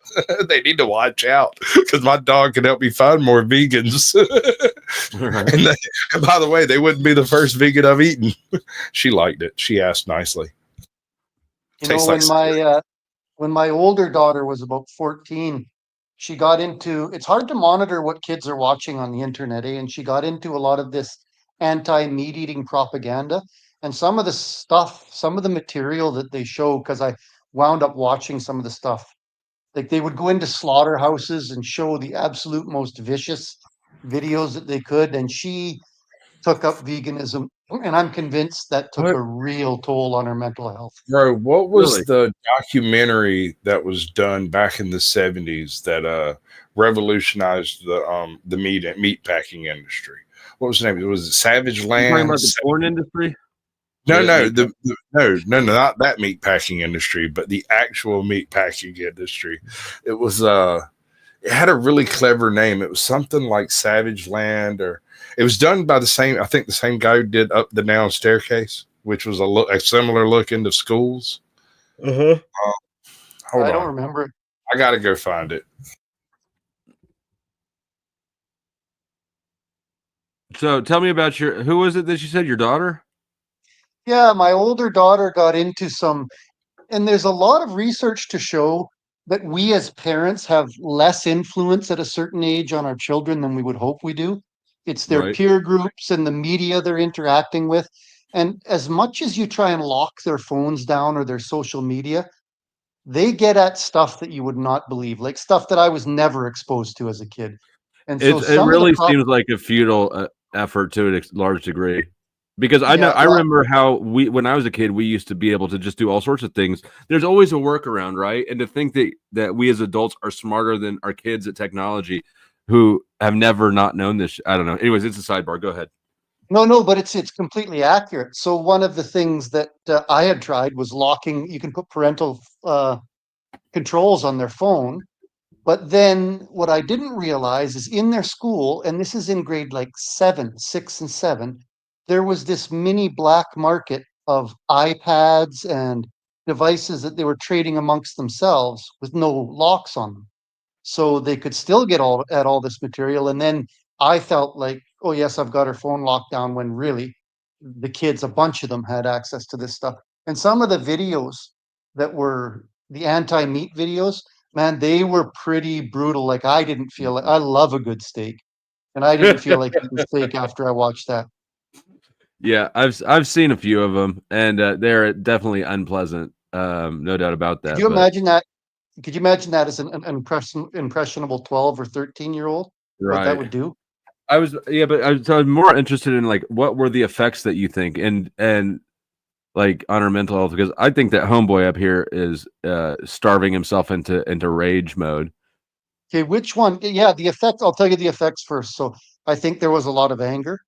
They need to watch out because my dog can help me find more vegans. Right. And by the way, they wouldn't be the first vegan I've eaten. She liked it. She asked nicely. You know, when my older daughter was about 14, she got into, it's hard to monitor what kids are watching on the internet, and she got into a lot of this anti-meat eating propaganda. And some of the stuff, some of the material that they show, because I wound up watching some of the stuff, like they would go into slaughterhouses and show the absolute most vicious videos that they could. And she took up veganism, and I'm convinced that took a real toll on her mental health. Bro, what was the documentary that was done back in the 70s that revolutionized the meat packing industry? What was the name? Was it Savage Land? Talking about the porn industry? No, not that meat packing industry, but the actual meat packing industry. It was it had a really clever name. It was something like Savage Land, or it was done by the same guy who did Up the Down Staircase, which was a similar look into schools. I Hold don't on. remember it. I gotta go find it. So tell me about who was it that you said, your daughter? Yeah, my older daughter got into some, and there's a lot of research to show that we as parents have less influence at a certain age on our children than we would hope we do. It's their peer groups and the media they're interacting with. And as much as you try and lock their phones down or their social media, they get at stuff that you would not believe, like stuff that I was never exposed to as a kid. And so It really seems like a futile effort to a large degree. Because I remember how when I was a kid, we used to be able to just do all sorts of things. There's always a workaround, right? And to think that we as adults are smarter than our kids at technology who have never not known this. I don't know. Anyways, it's a sidebar. Go ahead. No, but it's completely accurate. So one of the things that I had tried was locking. You can put parental controls on their phone. But then what I didn't realize is in their school, and this is in grade like 6 and 7, there was this mini black market of iPads and devices that they were trading amongst themselves with no locks on them. So they could still get at all this material. And then I felt like, oh yes, I've got her phone locked down, when really the kids, a bunch of them had access to this stuff. And some of the videos that were the anti-meat videos, man, they were pretty brutal. Like I didn't feel like, I love a good steak, and I didn't feel like eating steak after I watched that. Yeah, I've seen a few of them, and they're definitely unpleasant. No doubt about that. Could you imagine that? Could you imagine that as an impressionable 12 or 13-year-old? What that would do? I was more interested in like what were the effects that you think and like on our mental health, because I think that homeboy up here is starving himself into rage mode. Okay, which one? Yeah, the effect. I'll tell you the effects first. So I think there was a lot of anger.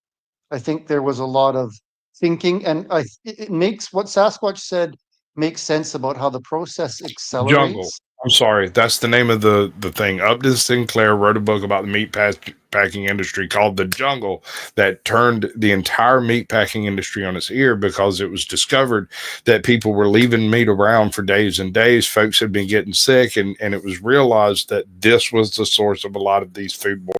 I think there was a lot of thinking, and it makes what Sasquatch said makes sense about how the process accelerates. Jungle. I'm sorry, that's the name of the thing. Upton Sinclair wrote a book about the meat packing industry called The Jungle that turned the entire meat packing industry on its ear, because it was discovered that people were leaving meat around for days and days. Folks had been getting sick, and it was realized that this was the source of a lot of these foodborne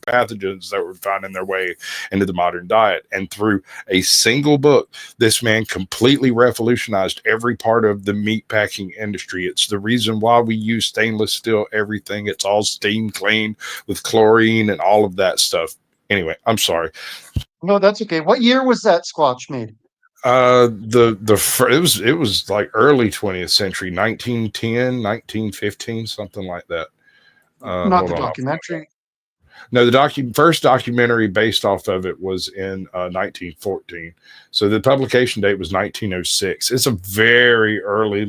pathogens that were finding their way into the modern diet. And through a single book, this man completely revolutionized every part of the meat packing industry. It's the reason why we use stainless steel everything. It's all steam cleaned with chlorine and all of that stuff. Anyway, I'm sorry. No, that's okay. What year was that Squatch made? It was like early 20th century, 1910, 1915, something like that. Not the documentary. No, the first documentary based off of it was in 1914. So the publication date was 1906. It's a very early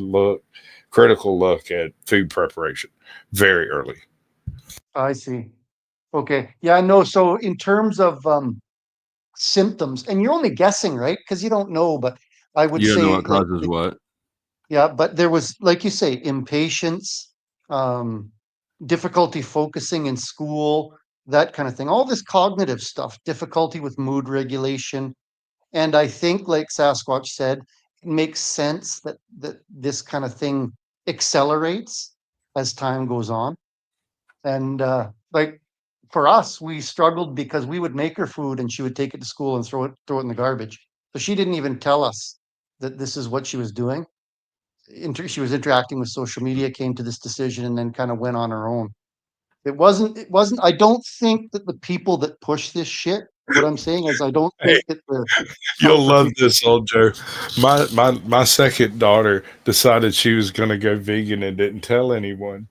critical look at food preparation. Very early. I see. Okay. Yeah, no. So in terms of symptoms, and you're only guessing, right? Because you don't know, but I would say you don't know what causes what. Yeah, but there was, like you say, impatience, difficulty focusing in school, that kind of thing. All this cognitive stuff, difficulty with mood regulation, And I think, like Sasquatch said, it makes sense that this kind of thing accelerates as time goes on. And like for us, we struggled because we would make her food and she would take it to school and throw it in the garbage. So she didn't even tell us that this is what she was doing. She was interacting with social media, came to this decision, and then kind of went on her own. It wasn't, I don't think that the people that push this shit, what I'm saying is I don't think that You'll love this, old Joe. My second daughter decided she was going to go vegan and didn't tell anyone.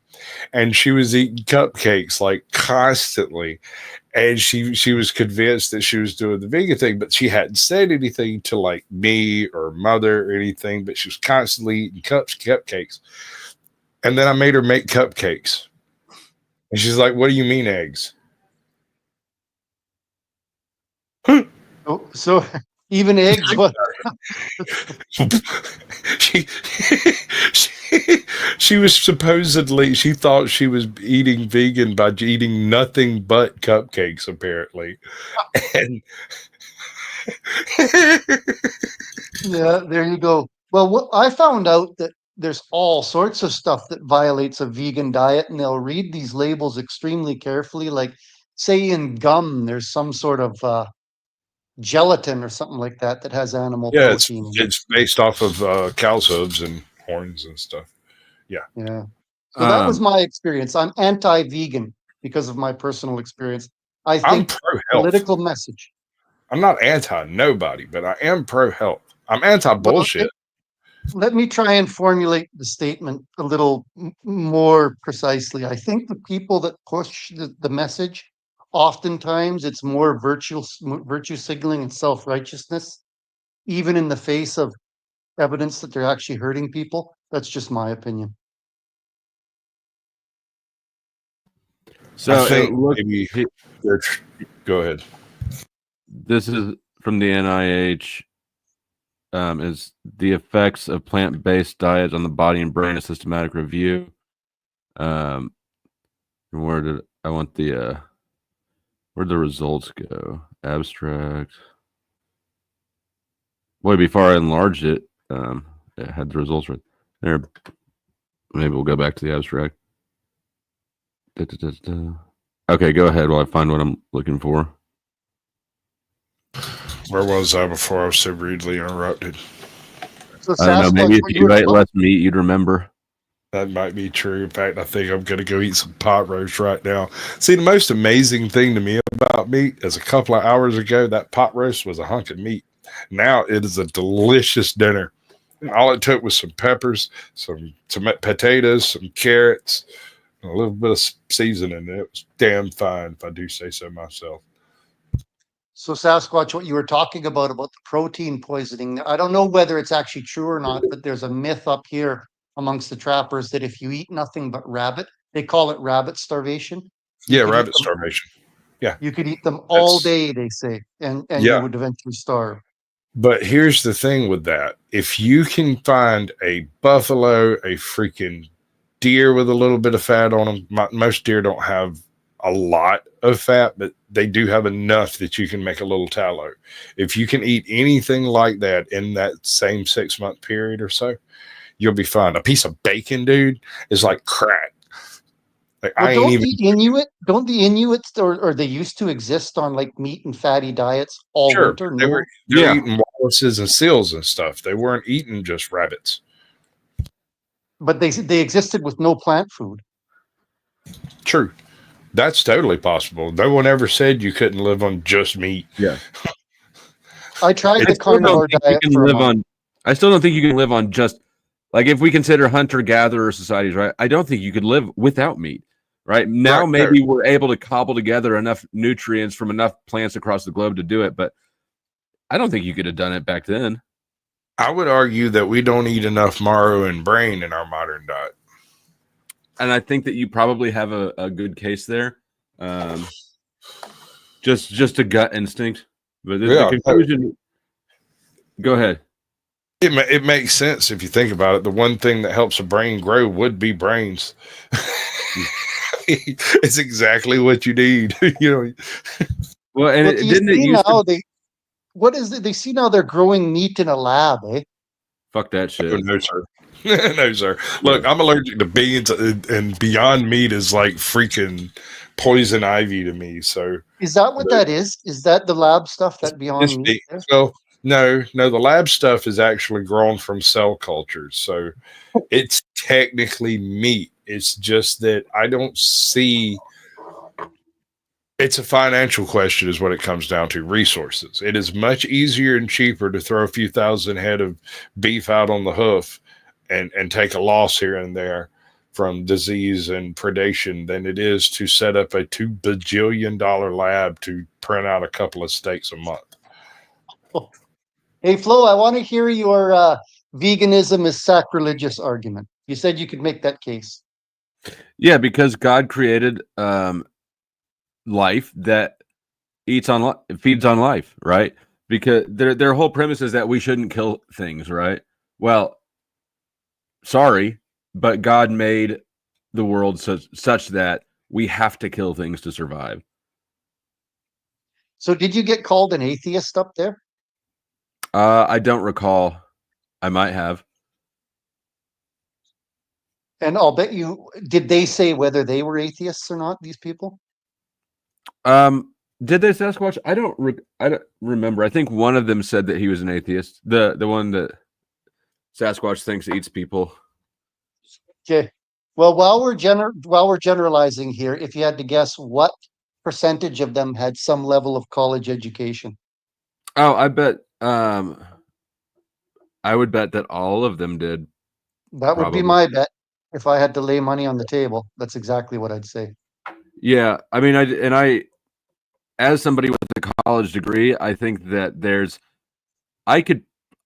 And she was eating cupcakes like constantly. And she was convinced that she was doing the vegan thing, but she hadn't said anything to like me or mother or anything, but she was constantly eating cupcakes. And then I made her make cupcakes. And she's like, "What do you mean eggs?" Oh, so even eggs, what? she was supposedly, she thought she was eating vegan by eating nothing but cupcakes, apparently. And Yeah, there you go. Well, what I found out that there's all sorts of stuff that violates a vegan diet, and they'll read these labels extremely carefully. Like, say in gum, there's some sort of gelatin or something like that that has animal yeah, protein. it's based off of cow's hooves and horns and stuff. Yeah. Yeah. So that was my experience. I'm anti-vegan because of my personal experience. I I'm think pro-health. political message. I'm not anti-nobody, but I am pro-health. I'm anti-bullshit. Let me try and formulate the statement a little more precisely. I think the people that push the message, oftentimes it's more virtue signaling and self-righteousness, even in the face of evidence that they're actually hurting people. That's just my opinion. So I think maybe go ahead. This is from the NIH. Is the effects of plant-based diets on the body and brain, a systematic review. Where did I want the where'd the results go? Abstract. Boy, before I enlarged it, it had the results right there. Maybe we'll go back to the abstract. Okay, go ahead while I find what I'm looking for. Where was I before I was so rudely interrupted? So I don't know. Maybe if you ate less meat, you'd remember. That might be true. In fact, I think I'm going to go eat some pot roast right now. See, the most amazing thing to me about meat is a couple of hours ago, that pot roast was a hunk of meat. Now it is a delicious dinner. All it took was some peppers, some potatoes, some carrots, and a little bit of seasoning. It was damn fine, if I do say so myself. So Sasquatch, what you were talking about the protein poisoning, I don't know whether it's actually true or not, but there's a myth up here amongst the trappers that if you eat nothing but rabbit, they call it rabbit starvation. Yeah, rabbit starvation. Yeah. You could eat them all day, they say, and Yeah. you would eventually starve. But here's the thing with that. If you can find a buffalo, a freaking deer with a little bit of fat on them, most deer don't have a lot of fat, but they do have enough that you can make a little tallow. If you can eat anything like that in that same 6-month period or so, you'll be fine. A piece of bacon, dude, is like crack. Like, Well, I don't ain't even. don't the Inuits or they used to exist on like meat and fatty diets all Sure, winter? they No? were eating walruses and seals and stuff. They weren't eating just rabbits. But they existed with no plant food. True. That's totally possible. No one ever said you couldn't live on just meat. Yeah. I tried the carnivore diet for a month. I still don't think you can live on just, like, if we consider hunter-gatherer societies, right? I don't think you could live without meat, right? Now maybe we're able to cobble together enough nutrients from enough plants across the globe to do it, but I don't think you could have done it back then. I would argue that we don't eat enough marrow and brain in our modern diet. And I think that you probably have a good case there. Just a gut instinct. But the conclusion... Go ahead. It makes sense if you think about it. The one thing that helps a brain grow would be brains. It's exactly what you need. You know. Well, and But do you see now what is it? They see now they're growing meat in a lab, eh? Fuck that Oh, shit. no, sir. No, sir. Look, I'm allergic to beans, and Beyond Meat is like freaking poison ivy to me. So Is that what that is? Is that the lab stuff that Beyond it's Meat? There? well, no, the lab stuff is actually grown from cell cultures, so it's technically meat. It's just that I don't see. It's a financial question, is what it comes down to. Resources. It is much easier and cheaper to throw a few thousand head of beef out on the hoof and take a loss here and there from disease and predation than it is to set up a $2 bajillion lab to print out a couple of steaks a month. Hey, Flo, I want to hear your veganism is sacrilegious argument. You said you could make that case. Yeah, because God created life that feeds on life, right? Because their whole premise is that we shouldn't kill things, right? Well, sorry, but God made the world such that we have to kill things to survive. So did you get called an atheist up there? I don't recall. I might have. And I'll bet you, did they say whether they were atheists or not, these people? Did they Sasquatch? I don't remember. I think one of them said that he was an atheist. The one that Sasquatch thinks eats people. Okay. Well, while we're generalizing here, if you had to guess, what percentage of them had some level of college education? Oh, I bet. I would bet that all of them did. That would be my bet. If I had to lay money on the table, that's exactly what I'd say. Yeah, I mean, I, as somebody with a college degree, I think that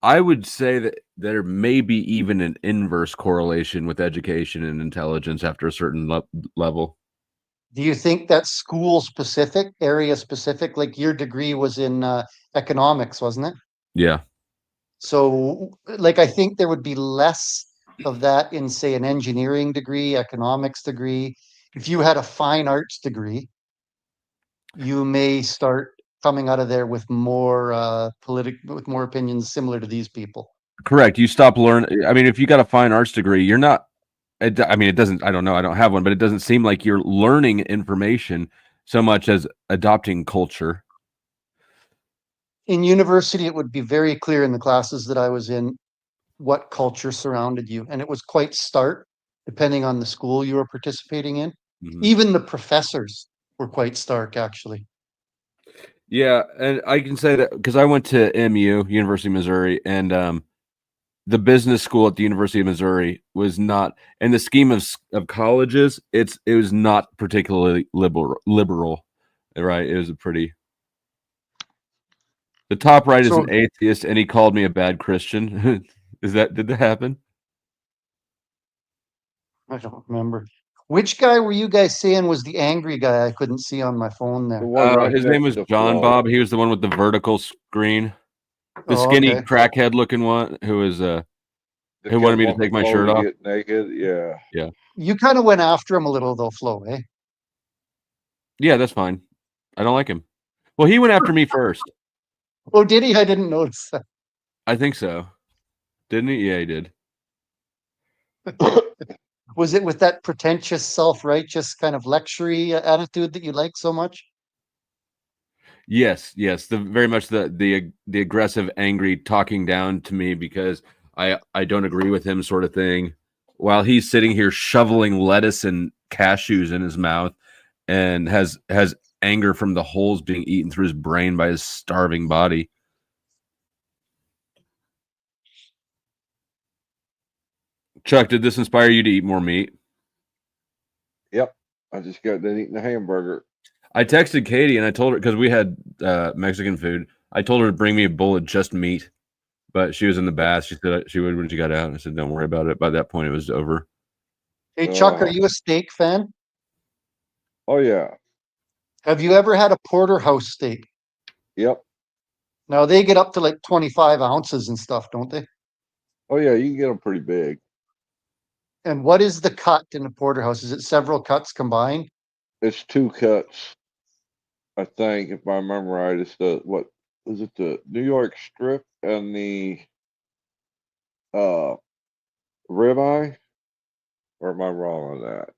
I would say that there may be even an inverse correlation with education and intelligence after a certain level. Do you think that's school specific, area specific? Like your degree was in economics, wasn't it? Yeah. So, like, I think there would be less of that in, say, an engineering degree, economics degree. If you had a fine arts degree, you may start coming out of there with more with more opinions similar to these people. Correct. You stop learning. I mean, if you got a fine arts degree, you're not. I mean, it doesn't. I don't know. I don't have one, but it doesn't seem like you're learning information so much as adopting culture. In university, it would be very clear in the classes that I was in what culture surrounded you, and it was quite stark depending on the school you were participating in. Mm-hmm. Even the professors were quite stark, actually. Yeah, and I can say that because I went to MU, University of Missouri, and the business school at the University of Missouri was not, in the scheme of colleges, it was not particularly liberal, right? It was a pretty. The top right is an atheist, and he called me a bad Christian. Did that happen? I don't remember. Which guy were you guys saying was the angry guy I couldn't see on my phone there? His name was John Bob. He was the one with the vertical screen. The skinny crackhead looking one who was who wanted me to take my shirt off. Get naked, yeah. Yeah. You kind of went after him a little though, Flo, eh? Yeah, that's fine. I don't like him. Well, he went after me first. Oh, did he? I didn't notice that. I think so. Didn't he? Yeah, he did. Was it with that pretentious, self-righteous kind of lectury attitude that you like so much? Yes. Very much the aggressive, angry, talking down to me because I don't agree with him sort of thing. While he's sitting here shoveling lettuce and cashews in his mouth and has anger from the holes being eaten through his brain by his starving body. Chuck, did this inspire you to eat more meat? Yep. I just got done eating a hamburger. I texted Katie and I told her, because we had Mexican food, I told her to bring me a bowl of just meat, but she was in the bath. She said she would when she got out. I said, don't worry about it. By that point, it was over. Hey, Chuck, are you a steak fan? Oh, yeah. Have you ever had a porterhouse steak? Yep. Now, they get up to like 25 ounces and stuff, don't they? Oh, yeah, you can get them pretty big. And what is the cut in the porterhouse? Is it several cuts combined? It's 2 cuts, I think, if I remember right. It's is it the New York strip and the ribeye? Or am I wrong on that?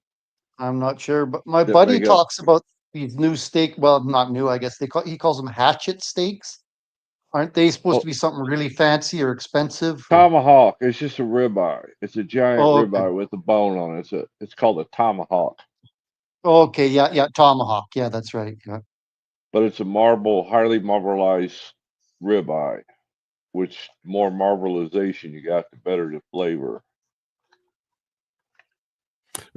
I'm not sure, but my That buddy make up talks about these new steak. Well, not new, I guess he calls them hatchet steaks. Aren't they supposed oh, to be something really fancy or expensive? tomahawk. It's just a ribeye. It's a giant Oh, okay. ribeye with a bone on it. It's called a tomahawk. Okay, yeah, tomahawk. Yeah, that's right. Yeah. But it's a highly marbleized ribeye. Which more marbleization you got, the better the flavor.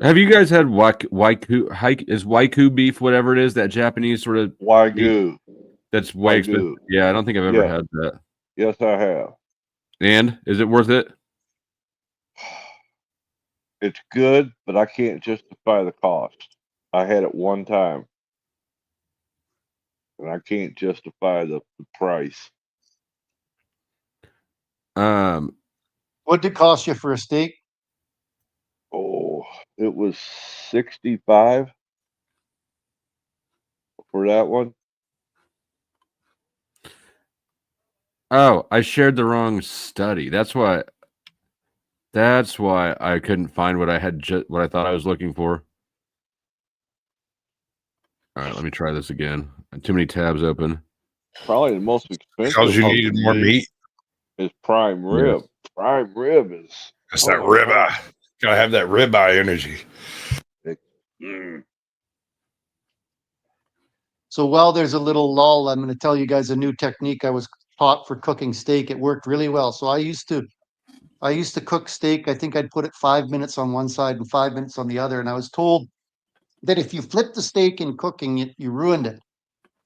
Have you guys had waiku beef, whatever it is, that Japanese sort of Wagyu? That's way expensive. Yeah, I don't think I've ever had that. Yes, I have. And is it worth it? It's good, but I can't justify the cost. I had it one time, and I can't justify the price. What did it cost you for a steak? Oh, it was 65 for that one. Oh, I shared the wrong study. That's why I couldn't find what I had what I thought I was looking for. All right, let me try this again. Too many tabs open. Probably the most expensive. Because you needed more meat. Is prime rib. Yes. Prime rib is. That's that ribeye. Gotta have that ribeye energy. So while there's a little lull, I'm going to tell you guys a new technique I was taught for cooking steak. It worked really well. So I used to cook steak. I think I'd put it 5 minutes on one side and 5 minutes on the other. And I was told that if you flip the steak in cooking, you ruined it.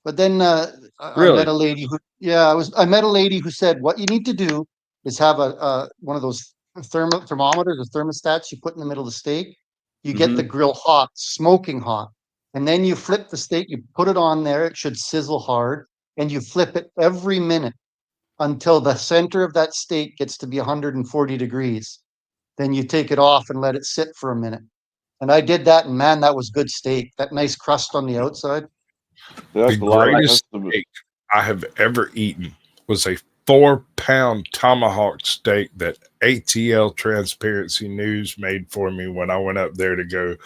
But then I met a lady I met a lady who said what you need to do is have one of those thermometers or thermostats you put in the middle of the steak. You get the grill hot, smoking hot. And then you flip the steak, you put it on there, it should sizzle hard, and you flip it every minute until the center of that steak gets to be 140 degrees. Then you take it off and let it sit for a minute. And I did that, and man, that was good steak. That nice crust on the outside. The greatest steak I have ever eaten was a 4-pound tomahawk steak that ATL Transparency News made for me when I went up there to go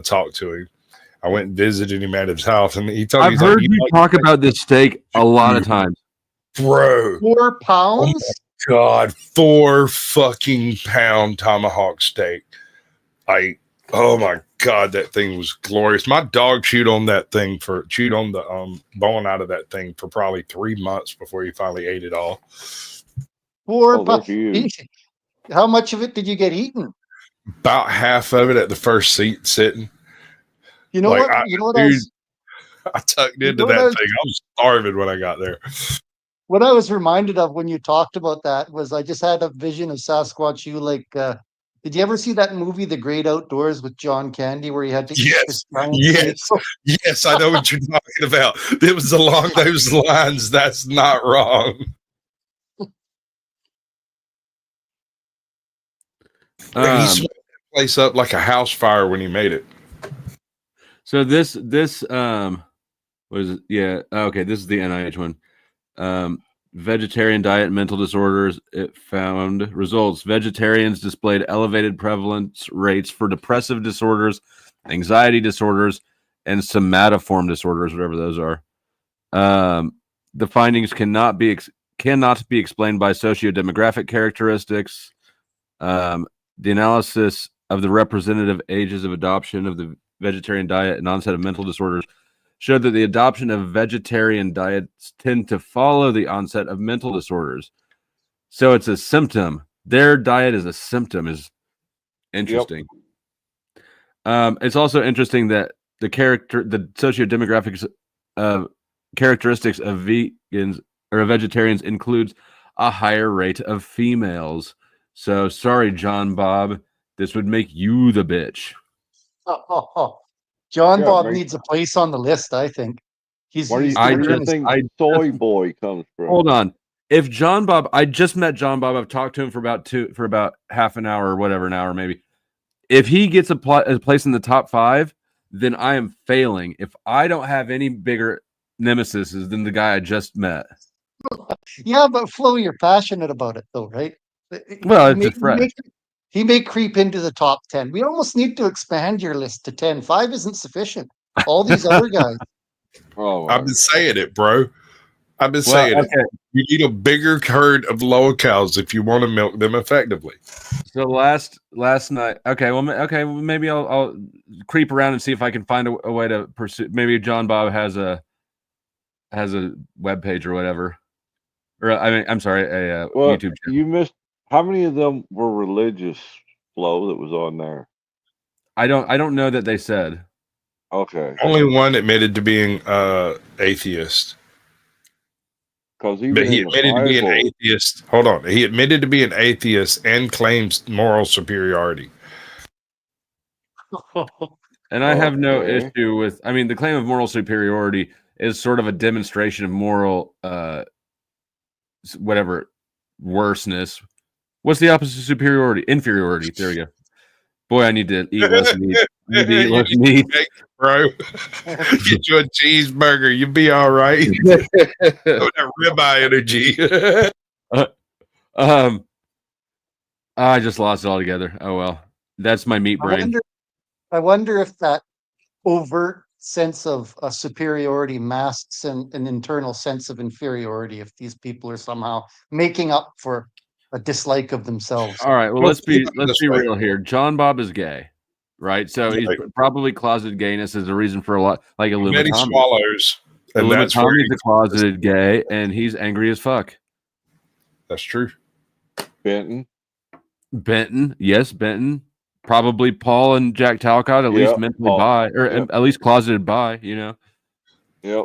talk to him. I went and visited him at his house, and he told me, I've heard you talk about this steak a lot of times. Bro. 4 pounds? Oh my God, 4 fucking pound tomahawk steak. Oh my God, that thing was glorious. My dog chewed on the bone out of that thing for probably 3 months before he finally ate it all. 4 pounds. How much of it did you get eaten? About half of it at the first seat sitting. You know what? I tucked into that thing. I was starving when I got there. What I was reminded of when you talked about that was I just had a vision of Sasquatch. Did you ever see that movie, The Great Outdoors, with John Candy, where he had to eat this giant steak? Yes, I know what you're talking about. It was along those lines. That's not wrong. He swept that place up like a house fire when he made it. So this was okay. This is the NIH one. Vegetarian diet, mental disorders. It found results. Vegetarians displayed elevated prevalence rates for depressive disorders, anxiety disorders, and somatoform disorders, whatever those are. The findings cannot be explained by socio-demographic characteristics. The analysis of the representative ages of adoption of the vegetarian diet and onset of mental disorders showed that the adoption of vegetarian diets tend to follow the onset of mental disorders. So it's a symptom. Their diet is a symptom. Is interesting. Yep. It's also interesting that the socio-demographics characteristics of vegans or vegetarians includes a higher rate of females. So sorry, John Bob, this would make you the bitch. John Bob needs a place on the list, I think. Where do you think Soy Boy comes from? Hold on. If John Bob, I just met John Bob. I've talked to him for about half an hour or whatever, an hour maybe. If he gets a place in the top 5, then I am failing. If I don't have any bigger nemesis than the guy I just met. Yeah, but Flo, you're passionate about it, though, right? Well, He it's may, just fresh. he may creep into the top 10. We almost need to expand your list to 10. 5 isn't sufficient. All these other guys. Oh, I've been saying it, bro. I've been saying okay. it. You need a bigger herd of lower cows if you want to milk them effectively. So last night, okay, well, maybe I'll creep around and see if I can find a way to pursue. Maybe John Bob has a web page or whatever, or I'm sorry, a well, YouTube channel. You missed. How many of them were religious, Flo, that was on there? I don't know that they said. Okay. Only one admitted to being atheist. Because But he admitted to be an atheist. Hold on. He admitted to be an atheist and claims moral superiority. And I have no issue with. I mean, the claim of moral superiority is sort of a demonstration of moral, whatever, worseness. What's the opposite of superiority? Inferiority. There we go. Boy, I need to eat less meat. I need to eat less meat, bro. Get you a cheeseburger. You'll be all right. That ribeye energy. I just lost it altogether. Oh well, that's my meat brain. I wonder if that overt sense of superiority masks an internal sense of inferiority. If these people are somehow making up for a dislike of themselves. All right. Well, let's be real here. John Bob is gay, right? So he's probably closeted gayness is the reason for a lot, like a Many swallows. And that's where Tommy's a closeted gay, and he's angry as fuck. That's true. Benton, yes, Benton. Probably Paul and Jack Talcott, at least mentally bi, or at least closeted bi. You know. Yep.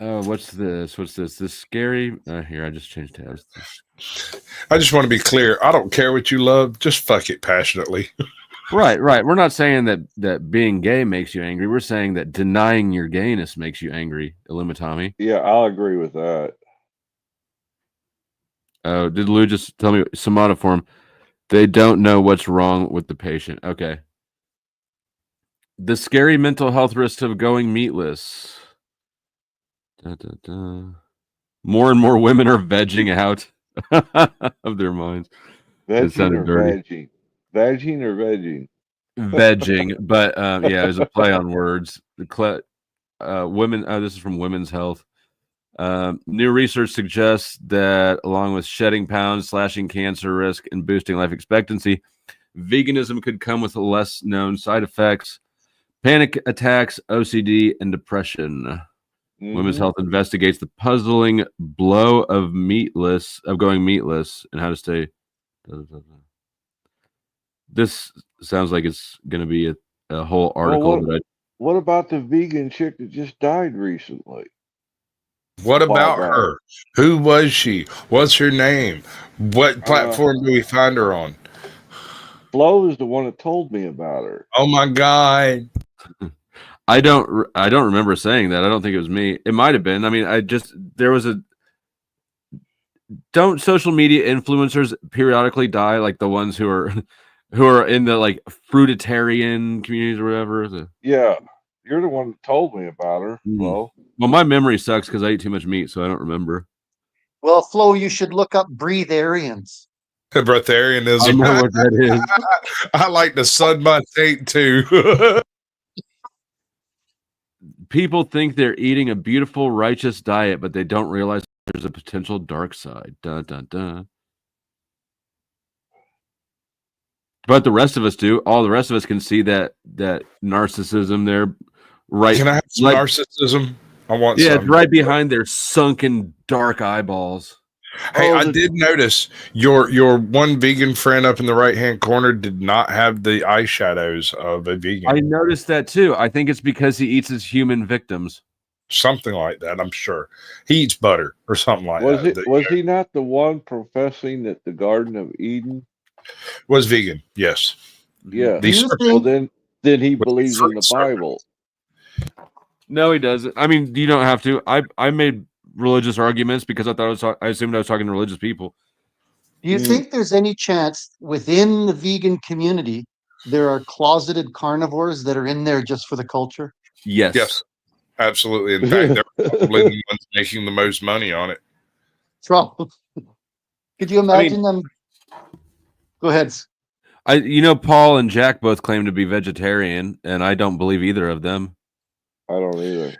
Oh, what's this? This scary. Here, I just changed tabs. I just want to be clear. I don't care what you love. Just fuck it passionately. Right. We're not saying that being gay makes you angry. We're saying that denying your gayness makes you angry. Illumitami. Yeah, I'll agree with that. Oh, did Lou just tell me somatoform? They don't know what's wrong with the patient. Okay. The scary mental health risks of going meatless. More and more women are vegging out of their minds. Vegging or vegging? Vegging or vegging? Vegging, but yeah, it was a play on words. Women. This is from Women's Health. New research suggests that along with shedding pounds, slashing cancer risk, and boosting life expectancy, veganism could come with less known side effects, panic attacks, OCD, and depression. Women's Health investigates the puzzling blow of going meatless and how to stay. This sounds like it's going to be a whole article. What about the vegan chick that just died recently? What about her? Who was she? What's her name? What platform do we find her on? Flo is the one that told me about her. Oh my God. I don't remember saying that. I don't think it was me. It might have been. I mean, don't social media influencers periodically die, like the ones who are in the like fruitarian communities or whatever? Yeah. You're the one that told me about her, Flo. Well, my memory sucks because I eat too much meat, so I don't remember. Well, Flo, you should look up breatharians. Breatharianism. I know what that is. I like the sun by taint too. People think they're eating a beautiful, righteous diet, but they don't realize there's a potential dark side. Dun, dun, dun. But the rest of us do. All the rest of us can see that narcissism there. Right. Can I have some narcissism? I want some. It's right behind their sunken, dark eyeballs. Hey, I did notice your one vegan friend up in the right-hand corner did not have the eyeshadows of a vegan. I noticed that too. I think it's because he eats his human victims. Something like that, I'm sure. He eats butter or something like that. Was he not the one professing that the Garden of Eden was vegan? Yes. Yeah. Well, then he believes in the Bible. No, he doesn't. I mean, you don't have to. I made religious arguments because I assumed I was talking to religious people. Do you think there's any chance within the vegan community there are closeted carnivores that are in there just for the culture? Yes. Absolutely. In fact, they're probably the ones making the most money on it. Trump. Could you imagine them? Go ahead. Paul and Jack both claim to be vegetarian, and I don't believe either of them. I don't either.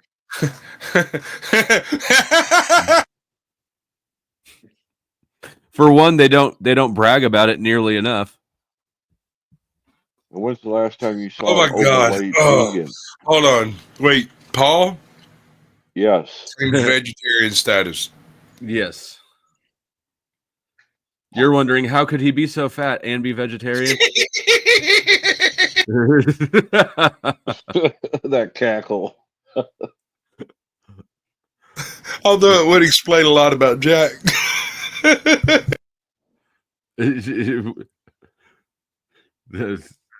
For one, they don't brag about it nearly enough. When's the last time you saw? Oh my God! Vegan? Hold on, wait, Paul. Yes. Same vegetarian status. Yes. You're wondering how could he be so fat and be vegetarian? That cackle. Although it would explain a lot about Jack.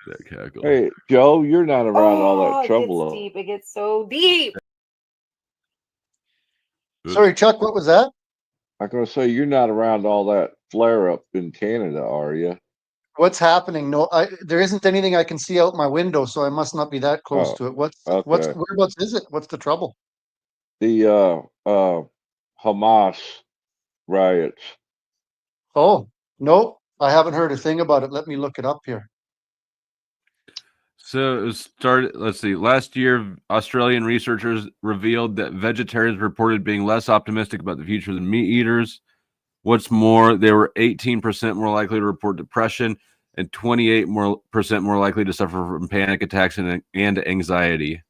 That cackle. Hey, Joe, you're not around all that trouble. It gets deep. It gets so deep. Sorry, Chuck, what was that? I'm going to say you're not around all that flare up in Canada, are you? What's happening? No, there isn't anything I can see out my window, so I must not be that close to it. Whereabouts is it? What's the trouble? The Hamas riots. Oh, no, I haven't heard a thing about it. Let me look it up here. So it started. Let's see. Last year, Australian researchers revealed that vegetarians reported being less optimistic about the future than meat eaters. What's more, they were 18% more likely to report depression and 28% more likely to suffer from panic attacks and anxiety.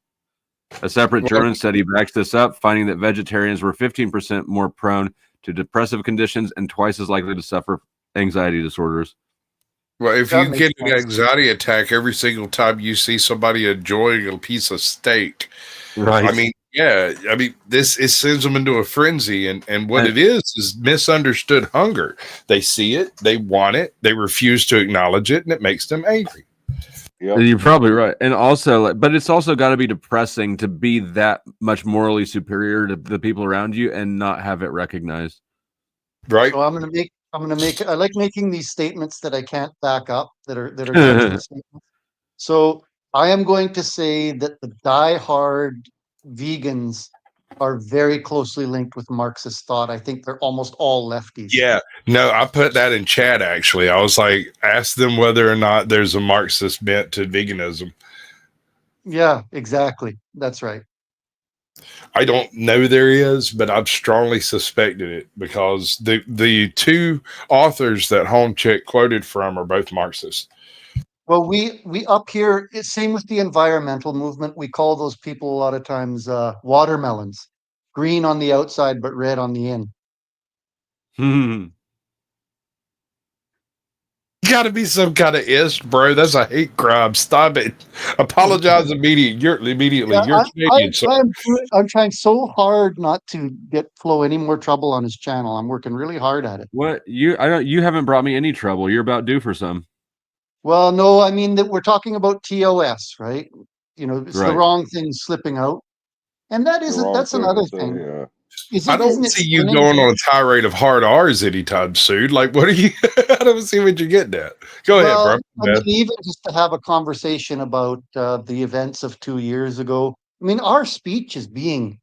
A separate German study backs this up, finding that vegetarians were 15% more prone to depressive conditions and twice as likely to suffer anxiety disorders. Well, if you get an anxiety attack every single time you see somebody enjoying a piece of steak, right? I mean, it sends them into a frenzy, and what it is misunderstood hunger. They see it, they want it, they refuse to acknowledge it, and it makes them angry. Yep. You're probably right, and also, but it's also got to be depressing to be that much morally superior to the people around you and not have it recognized. Right. So I'm gonna make. I like making these statements that I can't back up. That are statements. So I am going to say that the diehard vegans are very closely linked with Marxist thought. I think they're almost all lefties. Yeah, no, I put that in chat actually. I was like, ask them whether or not there's a Marxist bent to veganism. Yeah, exactly. That's right. I don't know there is, but I've strongly suspected it because the two authors that Homecheck quoted from are both Marxists. Well, we up here, it's same with the environmental movement. We call those people a lot of times watermelons, green on the outside but red on the in. Got to be some kind of ist, bro. That's a hate crime. Stop it. Apologize immediately. Yeah, You're Canadian. I'm trying so hard not to get Flo any more trouble on his channel. I'm working really hard at it. What you haven't brought me any trouble. You're about due for some. Well, no, I mean that we're talking about TOS, right? It's right. The wrong thing slipping out, and that's another thing. Yeah. I don't see you going on a tirade of hard R's anytime soon. Like, what are you? I don't see what you're getting at. Go ahead, bro. I mean, even just to have a conversation about the events of 2 years ago. I mean, our speech is being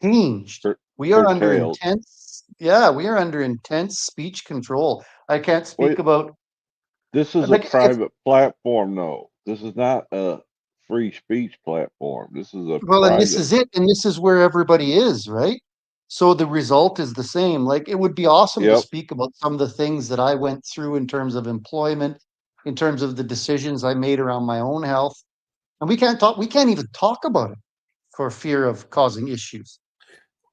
changed. We are under intense. Yeah, we are under intense speech control. I can't speak about. This is a private platform, though. This is not a free speech platform. This is a and this is it, and this is where everybody is, right? So the result is the same. Like, it would be awesome to speak about some of the things that I went through in terms of employment, in terms of the decisions I made around my own health. And we can't even talk about it for fear of causing issues.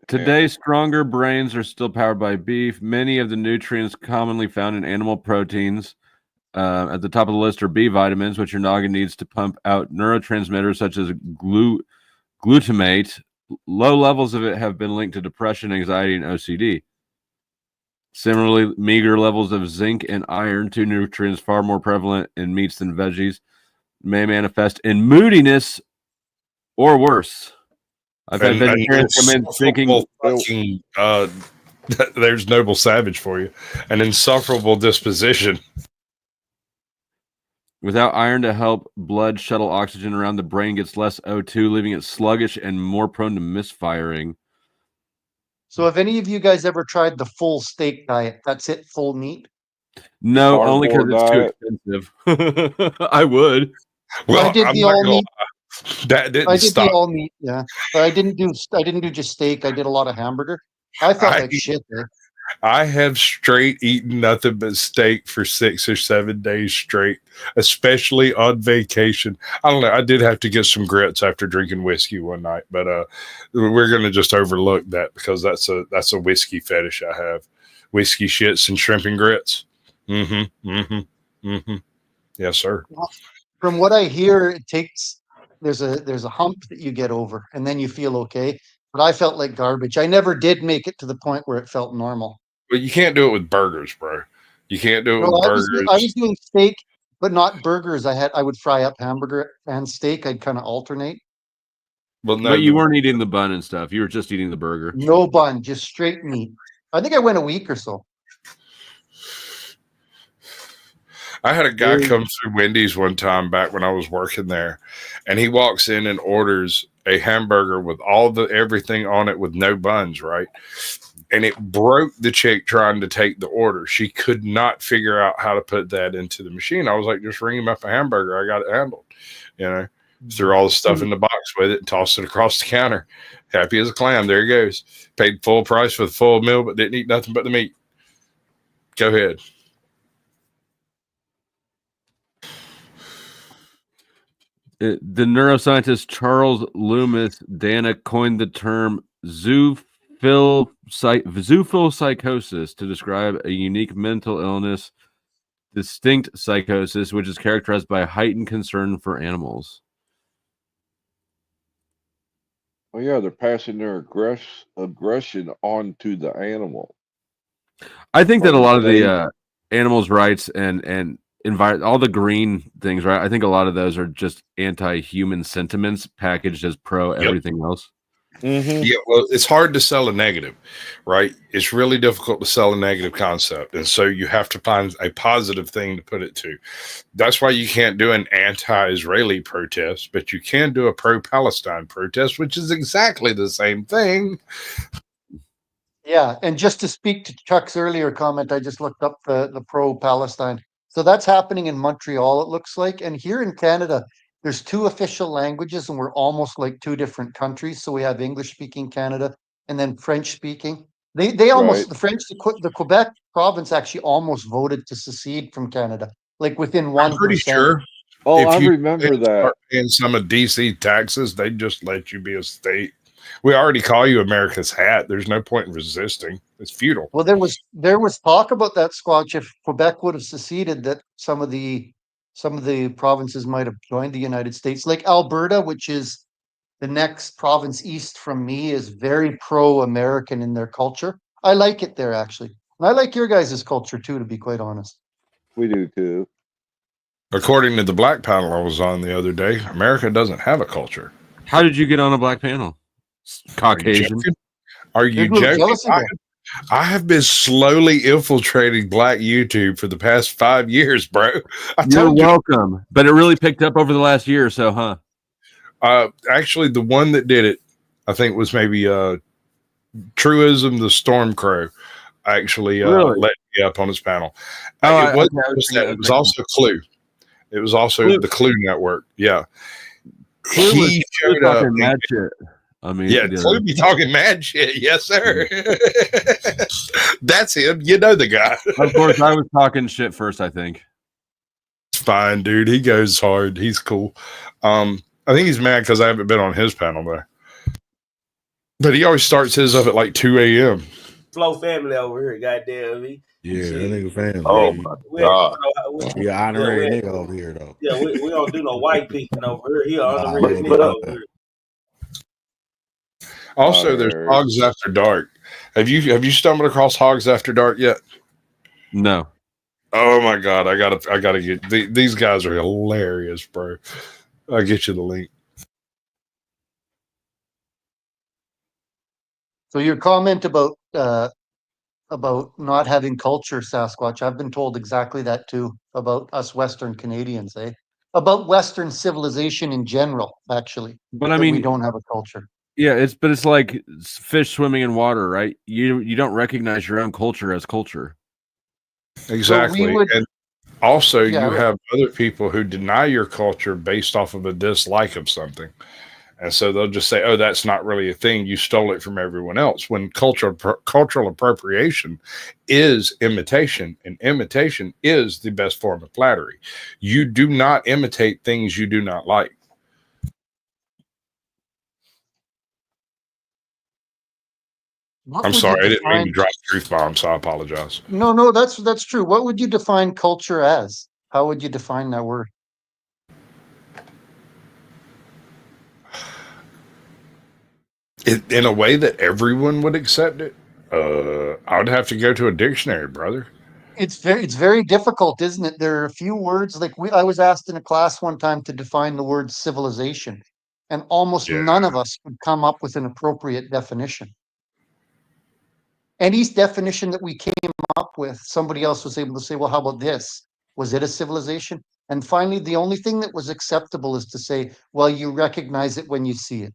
Today, stronger brains are still powered by beef. Many of the nutrients commonly found in animal proteins. At the top of the list are B vitamins, which your noggin needs to pump out neurotransmitters such as glutamate. Low levels of it have been linked to depression, anxiety, and OCD. Similarly, meager levels of zinc and iron, two nutrients far more prevalent in meats than veggies, may manifest in moodiness or worse. I've had vegetarians come in thinking... there's Noble Savage for you. An insufferable disposition. Without iron to help blood shuttle oxygen around, the brain gets less O2, leaving it sluggish and more prone to misfiring. So have any of you guys ever tried the full steak diet? That's it, full meat? No, only because Cardboard it's too expensive. I would. Well, I did I'm the not all gonna meat. lie. That didn't I did stop. the all meat, yeah. But I didn't do just steak. I did a lot of hamburger. I felt I- like shit there. I have straight eaten nothing but steak for 6 or 7 days straight, especially on vacation. I don't know. I did have to get some grits after drinking whiskey one night, but we're gonna just overlook that because that's a whiskey fetish I have. Whiskey shits and shrimp and grits. Yes, sir. From what I hear, it takes there's a hump that you get over, and then you feel okay. But I felt like garbage. I never did make it to the point where it felt normal. But you can't do it with burgers, bro. You can't do it No, with I burgers. was doing steak, but not burgers. I would fry up hamburger and steak. I'd kind of alternate. Well, no, But you weren't eating the bun and stuff. You were just eating the burger. No bun, just straight meat. I think I went a week or so. I had a guy come through Wendy's one time back when I was working there, and he walks in and orders a hamburger with everything on it with no buns, right? And it broke the chick trying to take the order. She could not figure out how to put that into the machine. I was like, just ring him up a hamburger. I got it handled. You know, threw all the stuff in the box with it and tossed it across the counter. Happy as a clam. There he goes. Paid full price for the full meal, but didn't eat nothing but the meat. Go ahead. The neuroscientist Charles Loomis Dana coined the term zoophyllpsychosis to describe a unique mental illness, distinct psychosis, which is characterized by heightened concern for animals. Well, yeah, they're passing their aggression on to the animal. I think that a lot of the animals' rights and all the green things, right? I think a lot of those are just anti-human sentiments packaged as pro everything else. Yeah, well, it's hard to sell a negative, right? It's really difficult to sell a negative concept. And so you have to find a positive thing to put it to. That's why you can't do an anti-Israeli protest, but you can do a pro-Palestine protest, which is exactly the same thing. Yeah, and just to speak to Chuck's earlier comment, I just looked up the pro-Palestine. So that's happening in Montreal, it looks like. And here in Canada, there's 2 official languages, and we're almost like 2 different countries. So we have English-speaking Canada and then French-speaking. They almost, the Quebec province actually almost voted to secede from Canada, like within 1%. I'm pretty sure. Oh, if I you remember that. start paying some of DC taxes, they just let you be a state. We already call you America's hat. There's no point in resisting. It's futile. Well, there was talk about that, Squatch. If Quebec would have seceded, that some of the provinces might have joined the United States. Like Alberta, which is the next province east from me, is very pro-American in their culture. I like it there, actually. And I like your guys' culture too, to be quite honest. We do too. According to the black panel I was on the other day, America doesn't have a culture. How did you get on a black panel? Caucasian. Are you joking? I have been slowly infiltrating black YouTube for the past 5 years, bro. You're welcome. But it really picked up over the last year or so, huh? Actually, the one that did it, I think, was maybe Truism the Storm Crow. Actually, really? let me up on his panel. Oh, it wasn't just that. It was also Clue. It was also the Clue Network. Yeah. He showed up. Mad shit. I mean, yeah, Clue be talking mad shit. Yes, sir. That's him. You know the guy. Of course, I was talking shit first, I think. It's fine, dude. He goes hard. He's cool. I think he's mad because I haven't been on his panel, though. But he always starts his up at like 2 a.m. Flow family over here, goddamn me. Yeah, that nigga family. Oh my God. He honorary nigga over here, though. Yeah, we don't do no white people over here. He honorary nigga over here. Also, there's Hogs After Dark. Have you stumbled across Hogs After Dark yet? No. Oh my God, I gotta get these guys are hilarious, bro. I'll get you the link. So your comment about about not having culture, Sasquatch. I've been told exactly that too about us Western Canadians, about Western civilization in general, actually. But I that we mean, don't have a culture. Yeah, it's like fish swimming in water, right? You don't recognize your own culture as culture. Exactly. And also Yeah. you have other people who deny your culture based off of a dislike of something. And so they'll just say, oh, that's not really a thing. You stole it from everyone else. When cultural appropriation is imitation, and imitation is the best form of flattery. You do not imitate things you do not like. What I'm would sorry, you I didn't mean to define- drop truth bombs, so I apologize. No, that's true. What would you define culture as? How would you define that word? In a way that everyone would accept it, I would have to go to a dictionary, brother. It's very difficult, isn't it? There are a few words like I was asked in a class one time to define the word civilization, and almost none of us could come up with an appropriate definition. Any definition that we came up with, somebody else was able to say, well, how about this? Was it a civilization? And finally, the only thing that was acceptable is to say, well, you recognize it when you see it.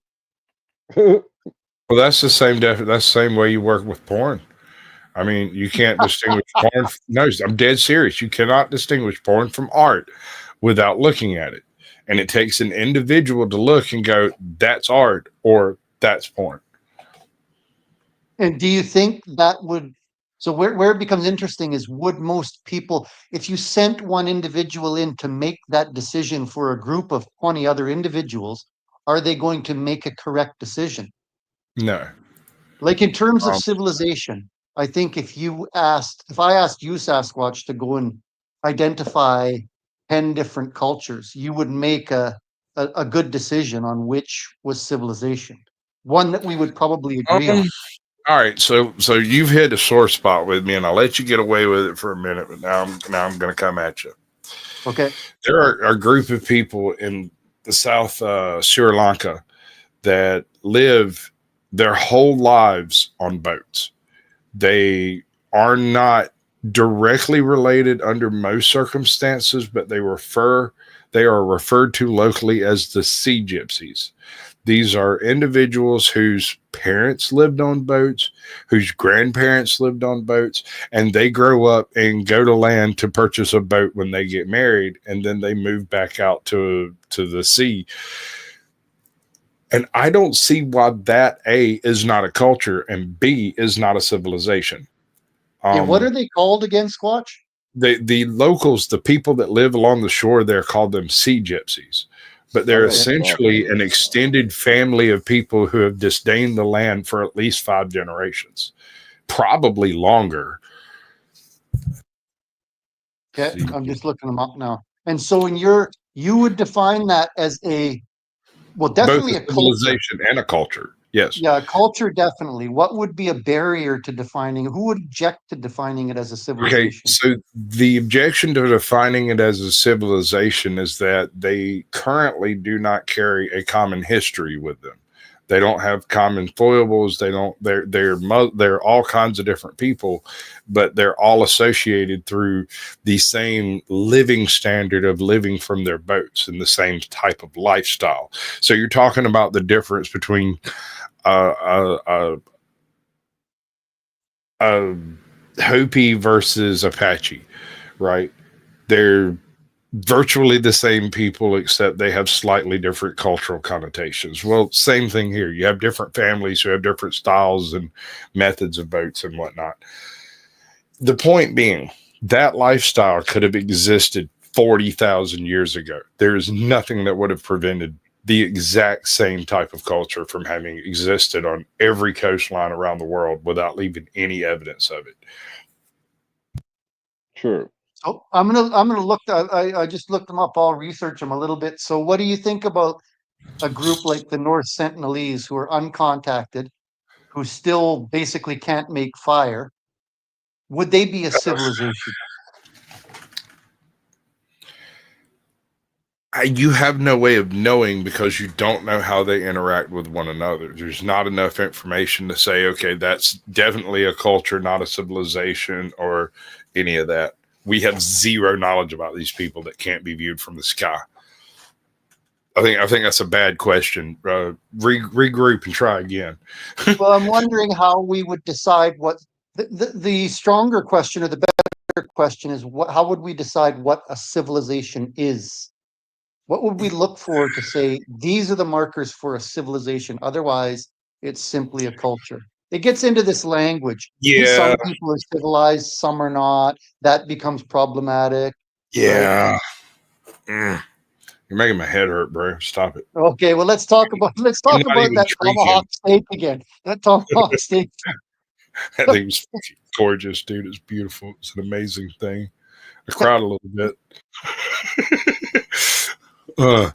Well, that's the same that's the same way you work with porn. I mean, you can't distinguish porn. No, I'm dead serious. You cannot distinguish porn from art without looking at it. And it takes an individual to look and go, that's art or that's porn. And do you think that would, so where it becomes interesting is, would most people, if you sent one individual in to make that decision for a group of 20 other individuals, are they going to make a correct decision? No. Like in terms of civilization, I think if I asked you, Sasquatch, to go and identify 10 different cultures, you would make a good decision on which was civilization. One that we would probably agree on. All right, so you've hit a sore spot with me, and I'll let you get away with it for a minute, but now I'm going to come at you. Okay. There are a group of people in the South Sri Lanka that live their whole lives on boats. They are not directly related under most circumstances, but they are referred to locally as the sea gypsies. These are individuals whose parents lived on boats, whose grandparents lived on boats, and they grow up and go to land to purchase a boat when they get married, and then they move back out to the sea. And I don't see why that A is not a culture and B is not a civilization. What are they called again, Squatch? The locals, the people that live along the shore, they're called them sea gypsies. But they're essentially an extended family of people who have disdained the land for at least 5 generations, probably longer. Okay, I'm just looking them up now. And so you would define that as definitely both a civilization culture. and a culture. Yes. Yeah, culture, definitely. What would be a barrier to defining? Who would object to defining it as a civilization? Okay, so the objection to defining it as a civilization is that they currently do not carry a common history with them. They don't have common foibles. They're all kinds of different people, but they're all associated through the same living standard of living from their boats and the same type of lifestyle. So you're talking about the difference between Hopi versus Apache, right? They're virtually the same people, except they have slightly different cultural connotations. Well, same thing here. You have different families who have different styles and methods of boats and whatnot. The point being, that lifestyle could have existed 40,000 years ago. There is nothing that would have prevented the exact same type of culture from having existed on every coastline around the world without leaving any evidence of it. Sure. So I'm gonna look. I just looked them up. I'll research them a little bit. So what do you think about a group like the North Sentinelese, who are uncontacted, who still basically can't make fire? Would they be a civilization? You have no way of knowing because you don't know how they interact with one another. There's not enough information to say, okay, that's definitely a culture, not a civilization or any of that. We have zero knowledge about these people that can't be viewed from the sky. I think that's a bad question. Regroup and try again. Well, I'm wondering how we would decide what the stronger question or the better question is. How would we decide what a civilization is? What would we look for to say these are the markers for a civilization? Otherwise, it's simply a culture. It gets into this language. Yeah. Some people are civilized, some are not. That becomes problematic. Yeah. Right? You're making my head hurt, bro. Stop it. Okay, well, let's talk about that tomahawk steak again. That tomahawk steak. That thing was gorgeous, dude. It's beautiful. It's an amazing thing. I cried a little bit. There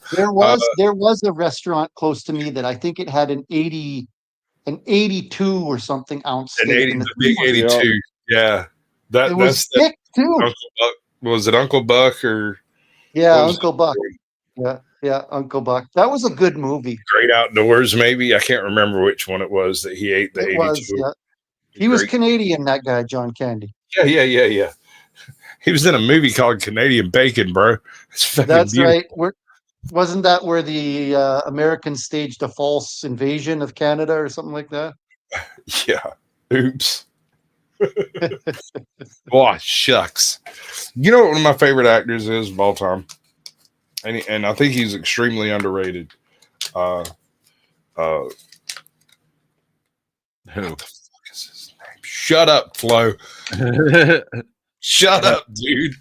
was a restaurant close to me that I think it had an 82 or something ounce steak. The big 82. Yeah. It was thick too. Uncle Buck. Was it Uncle Buck or? Yeah, Uncle Buck. Yeah, Uncle Buck. That was a good movie. Great Outdoors, maybe. I can't remember which one it was that he ate. The 82. Was, yeah. He was Canadian, that guy, John Candy. Yeah. He was in a movie called Canadian Bacon, bro. That's beautiful. Right. Wasn't that where the Americans staged a false invasion of Canada or something like that? Yeah. Oops. Boy, shucks. You know what one of my favorite actors is of all time? And I think he's extremely underrated. Who? What the fuck is his name? Shut up, Flo. Shut up, dude.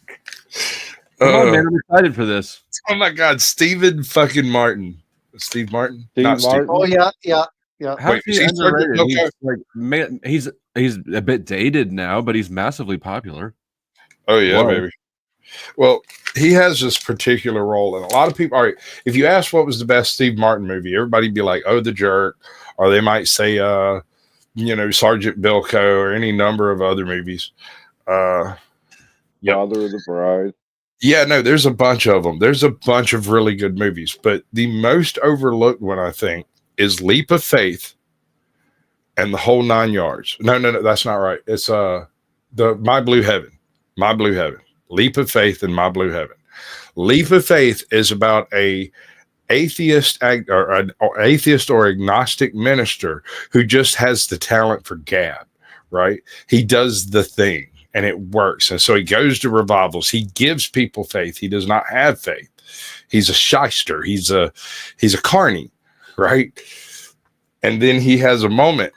Come on, man. I'm excited for this. Oh my God, Stephen fucking Martin. Steve Martin? Not Steve. Oh yeah. How's he underrated? He's like, man, he's a bit dated now, but he's massively popular. Oh yeah, baby. Well, he has this particular role, and a lot of people. All right, if you ask what was the best Steve Martin movie, everybody'd be like, "Oh, The Jerk," or they might say, Sergeant Bilko, or any number of other movies. Father of the Bride. Yeah, no, there's a bunch of them. There's a bunch of really good movies, but the most overlooked one, I think, is Leap of Faith and The Whole Nine Yards. No, that's not right. It's the My Blue Heaven. My Blue Heaven. Leap of Faith and My Blue Heaven. Leap of Faith is about a atheist or agnostic minister who just has the talent for gab, right? He does the thing. And it works. And so he goes to revivals. He gives people faith. He does not have faith. He's a shyster. He's a carny, right? And then he has a moment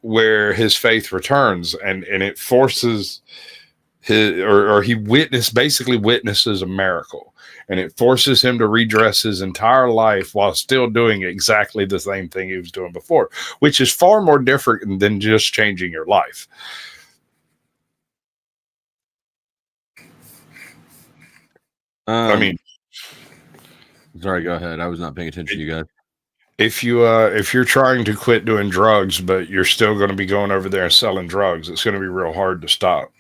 where his faith returns and it forces he basically witnesses a miracle. And it forces him to redress his entire life while still doing exactly the same thing he was doing before, which is far more different than just changing your life. Sorry, go ahead. I was not paying attention to you guys. If you're trying to quit doing drugs, but you're still going to be going over there and selling drugs, it's going to be real hard to stop.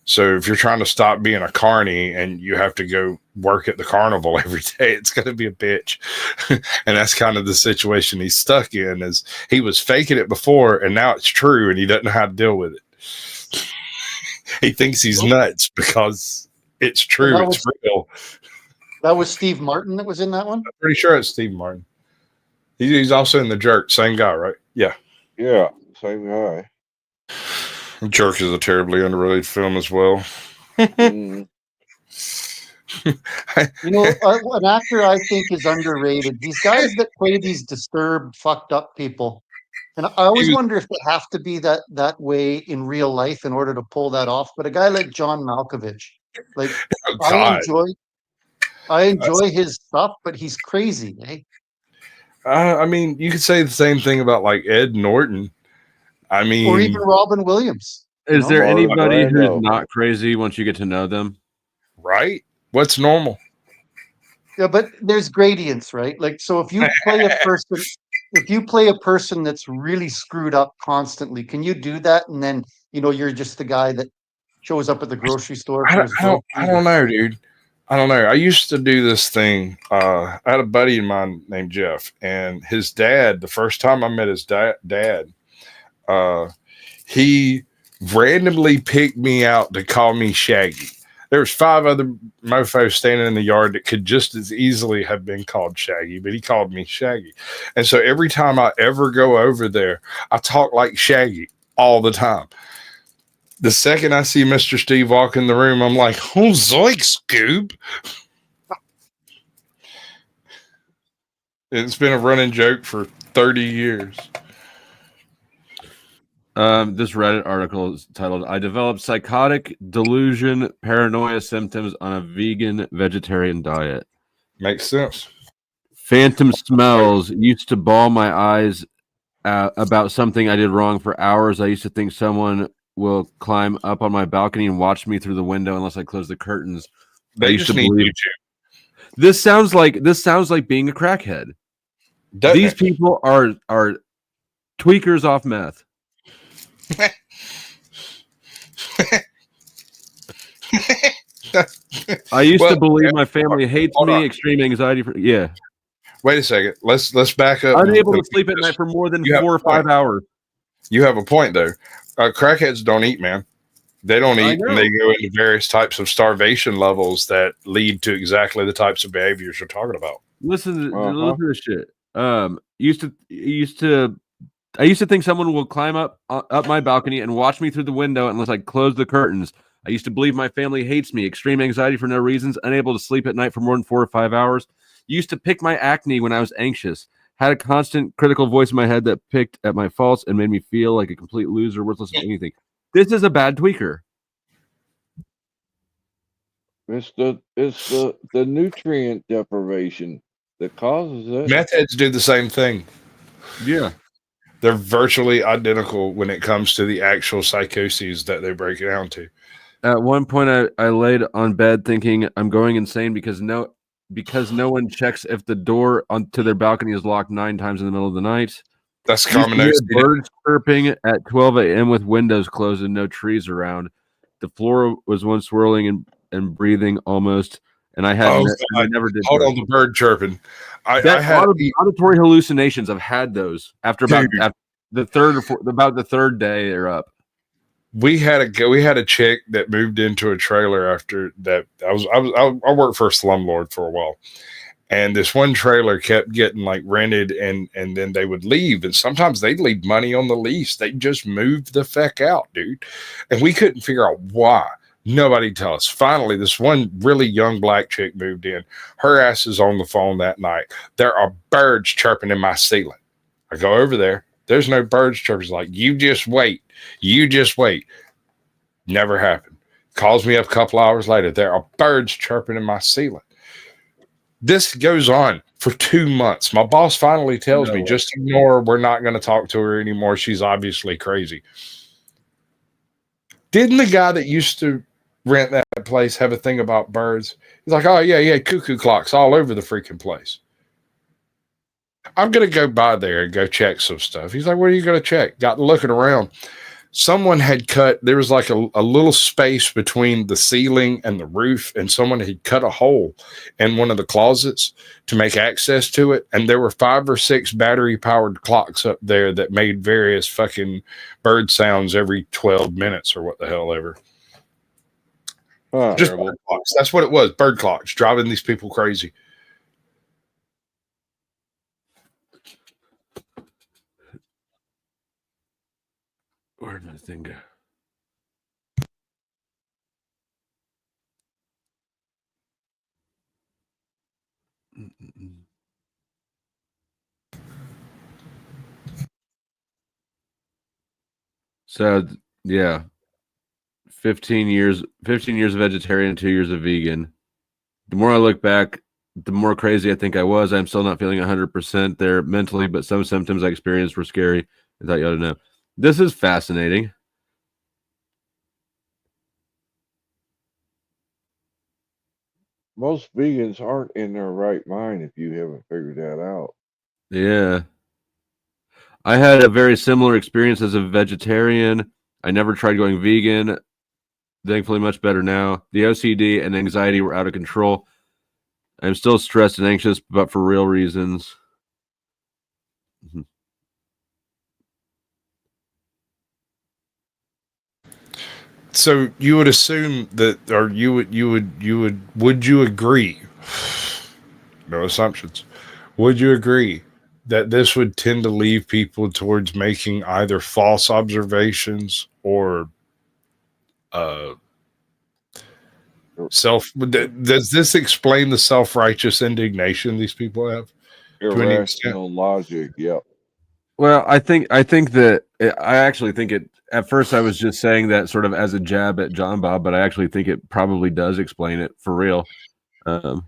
So if you're trying to stop being a carny and you have to go work at the carnival every day, it's going to be a bitch. And that's kind of the situation he's stuck in. Is he was faking it before and now it's true and he doesn't know how to deal with it. He thinks he's nuts because it's true. It's real. That was Steve Martin that was in that one? I'm pretty sure it's Steve Martin. He's also in The Jerk. Same guy, right? Yeah. Yeah, same guy. Jerk is a terribly underrated film as well. An actor I think is underrated. These guys that play these disturbed, fucked up people. And I always wonder if they have to be that way in real life in order to pull that off. But a guy like John Malkovich, like I enjoy his stuff, but he's crazy, eh? You could say the same thing about like Ed Norton. Or even Robin Williams. Is there anybody who's not crazy once you get to know them? Right? What's normal? Yeah, but there's gradients, right? Like, so if you play a person that's really screwed up constantly, can you do that? And then, you're just the guy that shows up at the grocery store. I don't know, dude. I don't know. I used to do this thing. I had a buddy of mine named Jeff, and his dad. The first time I met his dad, he randomly picked me out to call me Shaggy. There was 5 other mofos standing in the yard that could just as easily have been called Shaggy, but he called me Shaggy. And so every time I ever go over there, I talk like Shaggy all the time. The second I see Mr. Steve walk in the room, I'm like, oh, zoink, Scoob. It's been a running joke for 30 years. This Reddit article is titled, I developed psychotic delusion paranoia symptoms on a vegan vegetarian diet. Makes sense. Phantom smells used to ball my eyes about something I did wrong for hours. I used to think someone will climb up on my balcony and watch me through the window unless I close the curtains. They just need YouTube. This sounds like being a crackhead. Doesn't These it? people are tweakers off meth. I used to believe my family hates hold me. on. Extreme anxiety. Yeah. Wait a second. Let's back up. Unable to sleep at night for more than 4 or 5 hours. You have a point, though. Crackheads don't eat, man. They don't eat, and they go into various types of starvation levels that lead to exactly the types of behaviors you're talking about. Listen to this shit. I used to think someone will climb up my balcony and watch me through the window unless I close the curtains. I used to believe my family hates me. Extreme anxiety for no reasons. Unable to sleep at night for more than 4 or 5 hours. Used to pick my acne when I was anxious. Had a constant critical voice in my head that picked at my faults and made me feel like a complete loser, worthless of anything. This is a bad tweaker. It's the nutrient deprivation that causes it. Meth heads do the same thing. Yeah. They're virtually identical when it comes to the actual psychoses that they break it down to. At one point, I laid on bed thinking I'm going insane because no one checks if the door onto their balcony is locked 9 times in the middle of the night. That's Used to common. hear birds chirping at 12 a.m. with windows closed and no trees around. The floor was once swirling and breathing almost, and I had I never did. Hold on, the bird chirping. I had auditory hallucinations. I've had those after about the third day they're up. We had a chick that moved into a trailer after that. I worked for a slumlord for a while, and this one trailer kept getting like rented, and then they would leave, and sometimes they'd leave money on the lease. They just moved the feck out, dude, and we couldn't figure out why. Nobody tell us. Finally, this one really young black chick moved in. Her ass is on the phone that night. There are birds chirping in my ceiling. I go over there. There's no birds chirping. It's like, you just wait. You just wait. Never happened. Calls me up a couple hours later. There are birds chirping in my ceiling. This goes on for 2 months. My boss finally tells me, just ignore her. We're not going to talk to her anymore. She's obviously crazy. Didn't the guy that used to rent that place have a thing about birds? He's like, oh, yeah, cuckoo clocks all over the freaking place. I'm going to go by there and go check some stuff. He's like, what are you going to check? Got looking around. Someone had there was like a little space between the ceiling and the roof, and someone had cut a hole in one of the closets to make access to it. And there were 5 or 6 battery powered clocks up there that made various fucking bird sounds every 12 minutes or what the hell ever. Just bird clocks. That's what it was. Bird clocks driving these people crazy. Where did my thing go? So yeah, 15 years of vegetarian, 2 years of vegan. The more I look back, the more crazy I think I was. I'm still not feeling 100% there mentally, but some symptoms I experienced were scary. I thought you ought to know. This is fascinating. Most vegans aren't in their right mind if you haven't figured that out. Yeah. I had a very similar experience as a vegetarian. I never tried going vegan. Thankfully, much better now. The OCD and anxiety were out of control. I'm still stressed and anxious, but for real reasons. So you would assume that, or would you agree? No assumptions. Would you agree that this would tend to leave people towards making either false observations or does this explain the self-righteous indignation these people have? Irrational logic, yep. Well, I think that I actually think it. At first, I was just saying that sort of as a jab at John Bob, but I actually think it probably does explain it for real, to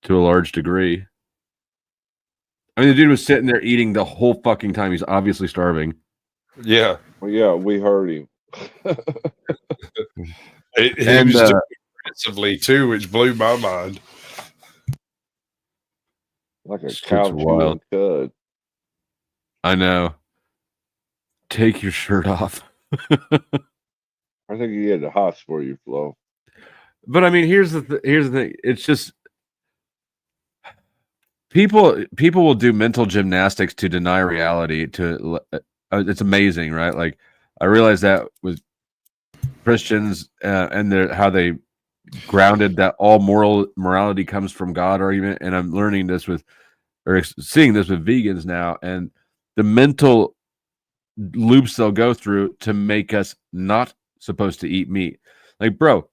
a large degree. I mean, the dude was sitting there eating the whole fucking time. He's obviously starving. Yeah. Well, yeah, we heard him. He was doing it aggressively too, which blew my mind. Like a cow chewing cud. I know. Take your shirt off. I think he had the hots for you, Flo. But I mean, here's the thing. It's just people will do mental gymnastics to deny reality. It's amazing, right? Like I realized that with Christians and how they grounded that all morality comes from God argument, and I'm learning this seeing this with vegans now, and the mental loops they'll go through to make us not supposed to eat meat. Like, bro,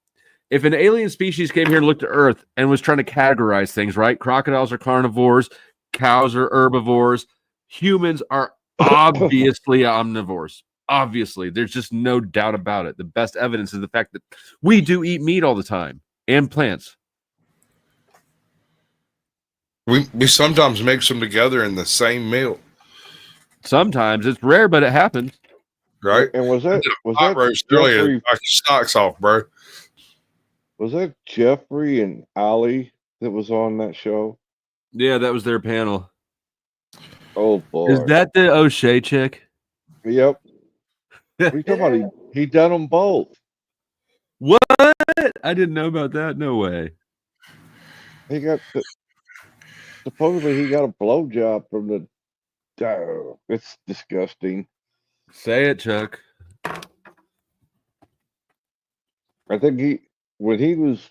if an alien species came here and looked at Earth and was trying to categorize things, right? Crocodiles are carnivores, cows are herbivores, humans are obviously omnivores. Obviously, there's just no doubt about it. The best evidence is the fact that we do eat meat all the time and plants. We sometimes mix them together in the same meal. Sometimes it's rare, but it happens. Right? And was that earlier? Knock your socks off, bro. Was that Jeffrey and Ali that was on that show? Yeah, that was their panel. Oh boy, is that the O'Shea chick? Yep. What are you talking about? He done them both. What? I didn't know about that. No way. Supposedly he got a blowjob from the. Oh, it's disgusting. Say it, Chuck. I think when he was.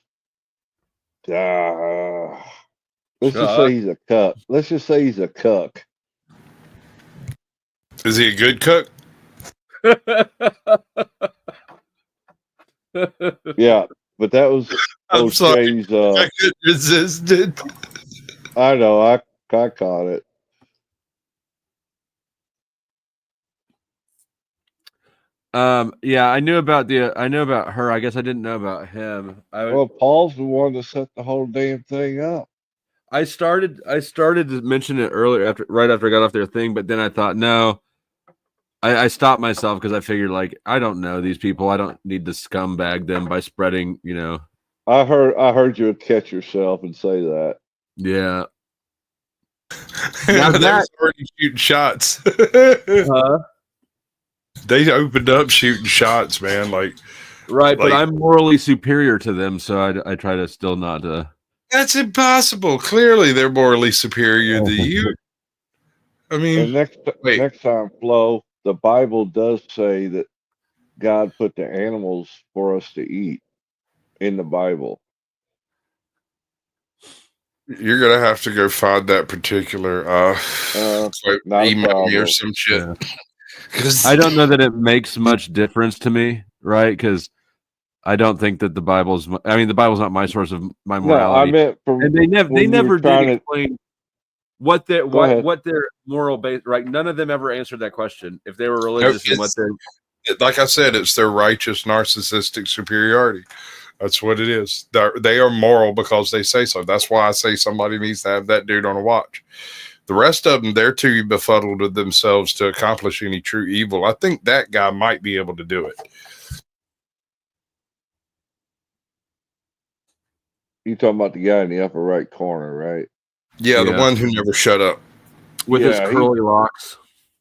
Let's just say he's a cuck. Let's just say he's a cuck. Is he a good cook? Yeah, but that was. I'm sorry. I couldn't resist it. I know. I caught it. Yeah, I knew about her. I guess I didn't know about him. Well, Paul's the one that set the whole damn thing up. I started to mention it earlier right after I got off their thing, but then I thought, no. I stopped myself because I figured, like, I don't know these people. I don't need to scumbag them by spreading, I heard you would catch yourself and say that. Yeah. Now that already shooting shots. They opened up shooting shots, man. Right, but I'm morally superior to them, so I try to still not. That's impossible. Clearly, they're morally superior to you. I mean, and next time, Flo, the Bible does say that God put the animals for us to eat in the Bible. You're gonna have to go find that particular email me or some shit. Yeah. I don't know that it makes much difference to me, right? Because I don't think that the Bible's not my source of my morality. No, I meant and they never did explain what their moral base. Right? None of them ever answered that question. If they were religious, like I said, it's their righteous narcissistic superiority. That's what it is. They are moral because they say so. That's why I say somebody needs to have that dude on a watch. The rest of them, they're too befuddled with themselves to accomplish any true evil. I think that guy might be able to do it. You talking about the guy in the upper right corner, right? Yeah, the one who never shut up. With his curly locks.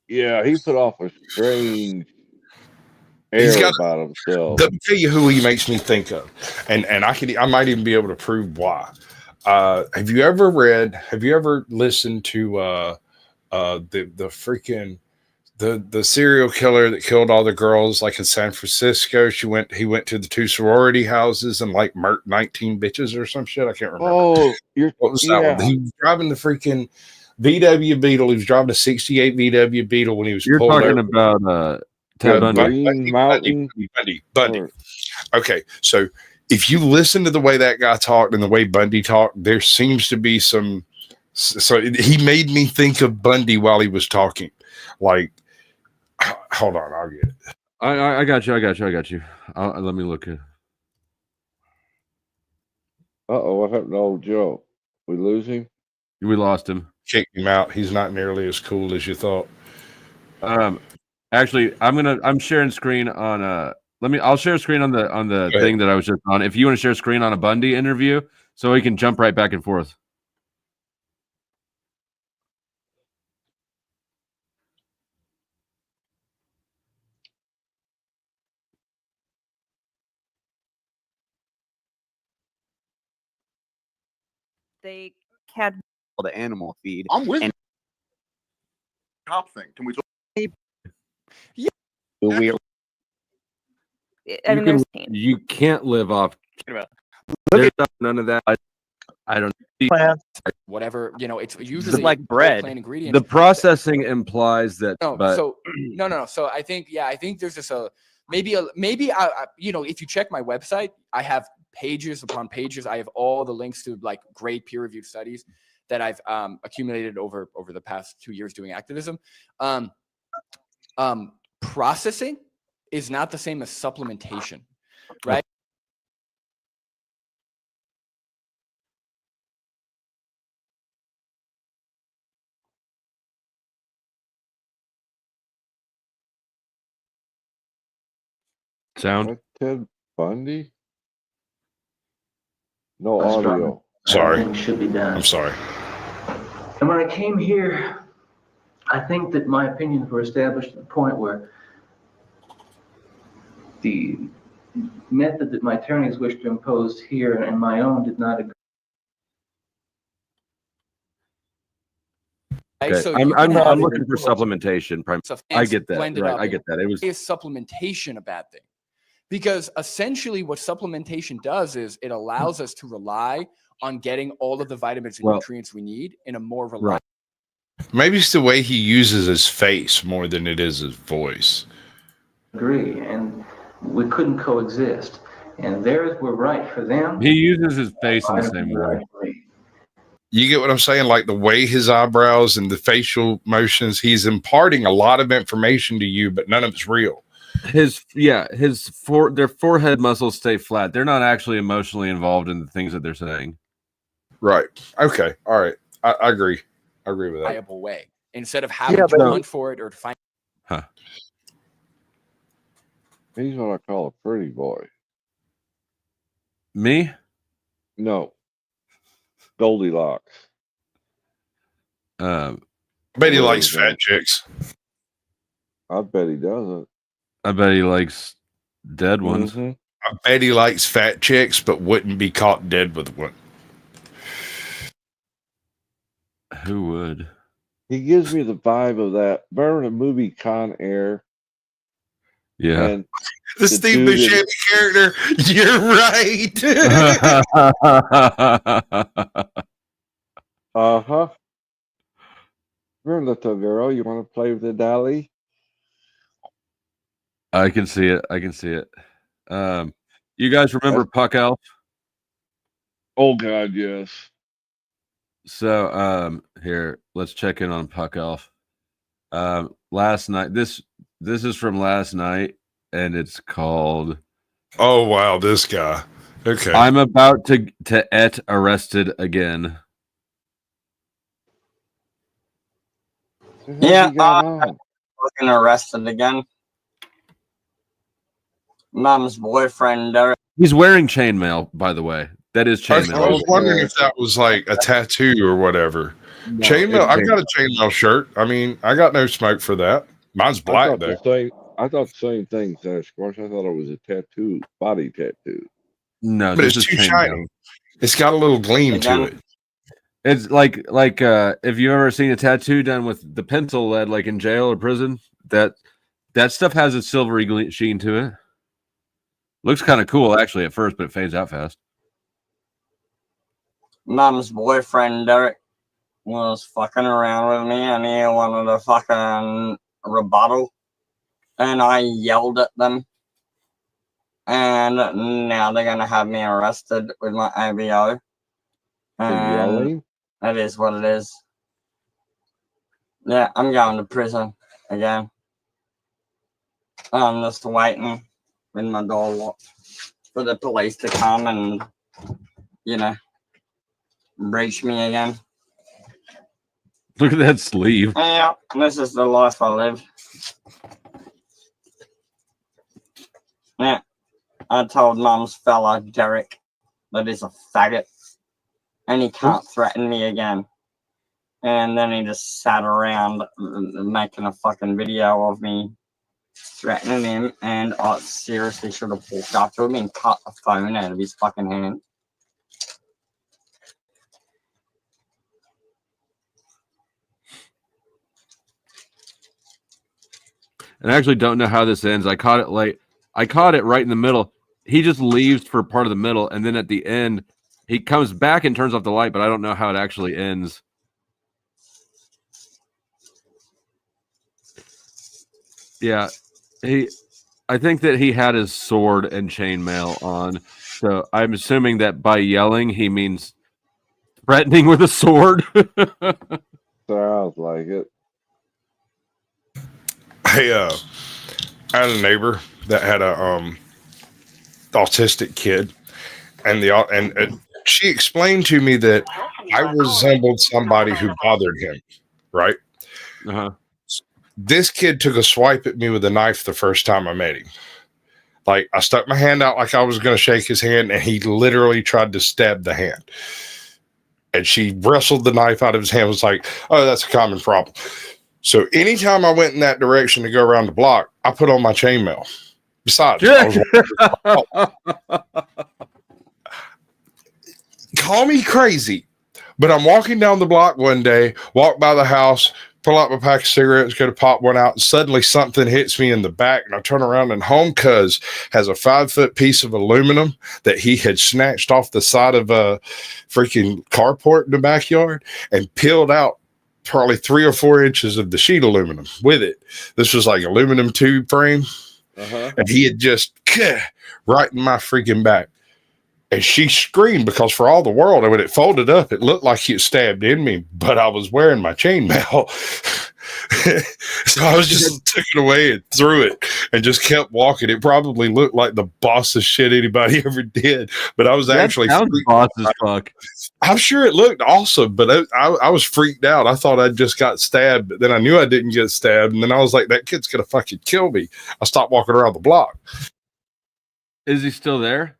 Yeah, he put off a strange air got about himself. Let me tell you who he makes me think of, and I might even be able to prove why. Have you ever listened to the freaking the serial killer that killed all the girls like in San Francisco? He went to the 2 sorority houses and like murked 19 bitches or some shit. I can't remember. Oh, what was that one? He was driving the freaking VW Beetle. He was driving a 68 VW Beetle when he was You're pulled talking over. about Ted Bundy. Bundy. Okay, so if you listen to the way that guy talked and the way Bundy talked, there seems to be some. So he made me think of Bundy while he was talking. Like, hold on, I'll get it. I got you. Let me look at. What happened to old Joe? We lose him? We lost him. Kicked him out. He's not nearly as cool as you thought. Actually, I'm sharing screen on I'll share screen on the thing that I was just on. If you want to share screen on a Bundy interview, so we can jump right back and forth. They can't. The animal feed. I'm with and cop thing. Can we talk? we I mean, there's pain. You can't live off. There's none of that. I don't see whatever, it's usually like bread. plain ingredients. the processing implies that. No, but no. So I think there's just maybe if you check my website, I have pages upon pages. I have all the links to like great peer-reviewed studies that I've accumulated over the past 2 years doing activism. Processing is not the same as supplementation, right? Sound? Ted Bundy? No audio. Sorry. Should be done. I'm sorry. And when I came here, I think that my opinions were established at the point where the method that my attorneys wished to impose here and my own did not agree. Okay. So I'm looking for supplementation. I get that. blended Right. up. I get that. It was Is supplementation a bad thing? Because essentially what supplementation does is it allows us to rely on getting all of the vitamins and nutrients we need in a more reliable. Maybe it's the way he uses his face more than it is his voice. Agree, and we couldn't coexist. And theirs were right for them. he uses his face in the same way. You get what I'm saying? Like the way his eyebrows and the facial motions, he's imparting a lot of information to you, but none of it's real. Their forehead muscles stay flat. They're not actually emotionally involved in the things that they're saying. Right. Okay. All right. I agree. I agree with that. Reliable way instead of having to hunt for it or to find. He's what I call a pretty boy. Me? No. Goldilocks. Bet he likes fat chicks. I bet he doesn't. I bet he likes dead ones. I bet he likes fat chicks, but wouldn't be caught dead with one. Who would? He gives me the vibe of that. Remember the movie Con Air? Yeah. And the Steve Buscemi character. You're right. Uh-huh. You're a little girl. You want to play with the dolly? I can see it. You guys remember Puck Elf? Oh God, yes. So here, let's check in on Puck Elf. Last night, this is from last night, and it's called Oh wow, this guy. Okay. I'm about to get arrested again. Yeah, getting arrested again. Mom's boyfriend. He's wearing chainmail, by the way. That is chainmail. I was wondering if that was like a tattoo or whatever. Chainmail. I've got a chainmail shirt. I mean, I got no smoke for that. Mine's black though. I thought the same thing, Sasquatch. I thought it was a tattoo, body tattoo. No, But this it's is too chainmail. shiny. It's got a little gleam to it. It's like if you've ever seen a tattoo done with the pencil lead, like in jail or prison, that stuff has a silvery sheen to it. Looks kind of cool actually at first, but it fades out fast. Mom's boyfriend Derek was fucking around with me, and he wanted a fucking rebuttal, and I yelled at them, and now they're gonna have me arrested with my ABO. And yelling? that is what it is. Yeah, I'm going to prison again. I'm just waiting with my door locked for the police to come and, breach me again. Look at that sleeve. Yeah, this is the life I live. Yeah, I told Mom's fella, Derek, that he's a faggot. And he can't threaten me again. And then he just sat around making a fucking video of me threatening him. And I seriously should have walked up to him and cut the phone out of his fucking hand. And I actually don't know how this ends. I caught it late. I caught it right in the middle. He just leaves for part of the middle, and then at the end, he comes back and turns off the light, but I don't know how it actually ends. Yeah, I think that he had his sword and chainmail on. So I'm assuming that by yelling, he means threatening with a sword. Sounds like it. Hey, I had a neighbor that had a autistic kid, and she explained to me that I resembled somebody who bothered him, right? Uh-huh. This kid took a swipe at me with a knife the first time I met him. Like, I stuck my hand out like I was going to shake his hand, and he literally tried to stab the hand. And she wrestled the knife out of his hand, was like, oh, that's a common problem. So anytime I went in that direction to go around the block, I put on my chainmail. Besides, call me crazy, but I'm walking down the block one day, walk by the house, pull out my pack of cigarettes, go to pop one out, and suddenly something hits me in the back, and I turn around, and home cuz has a 5-foot piece of aluminum that he had snatched off the side of a freaking carport in the backyard and peeled out probably 3 or 4 inches of the sheet aluminum with it. This was like aluminum tube frame. And he had just right in my freaking back. And she screamed because for all the world, when it folded up, it looked like he was stabbed in me, but I was wearing my chainmail. So I was just took it away and threw it and just kept walking. It probably looked like the bossest shit anybody ever did, but I was actually boss as fuck. I'm sure it looked awesome, but I was freaked out. I thought I just got stabbed, but then I knew I didn't get stabbed, and then I was like, that kid's gonna fucking kill me. I stopped walking around the block. Is he still there?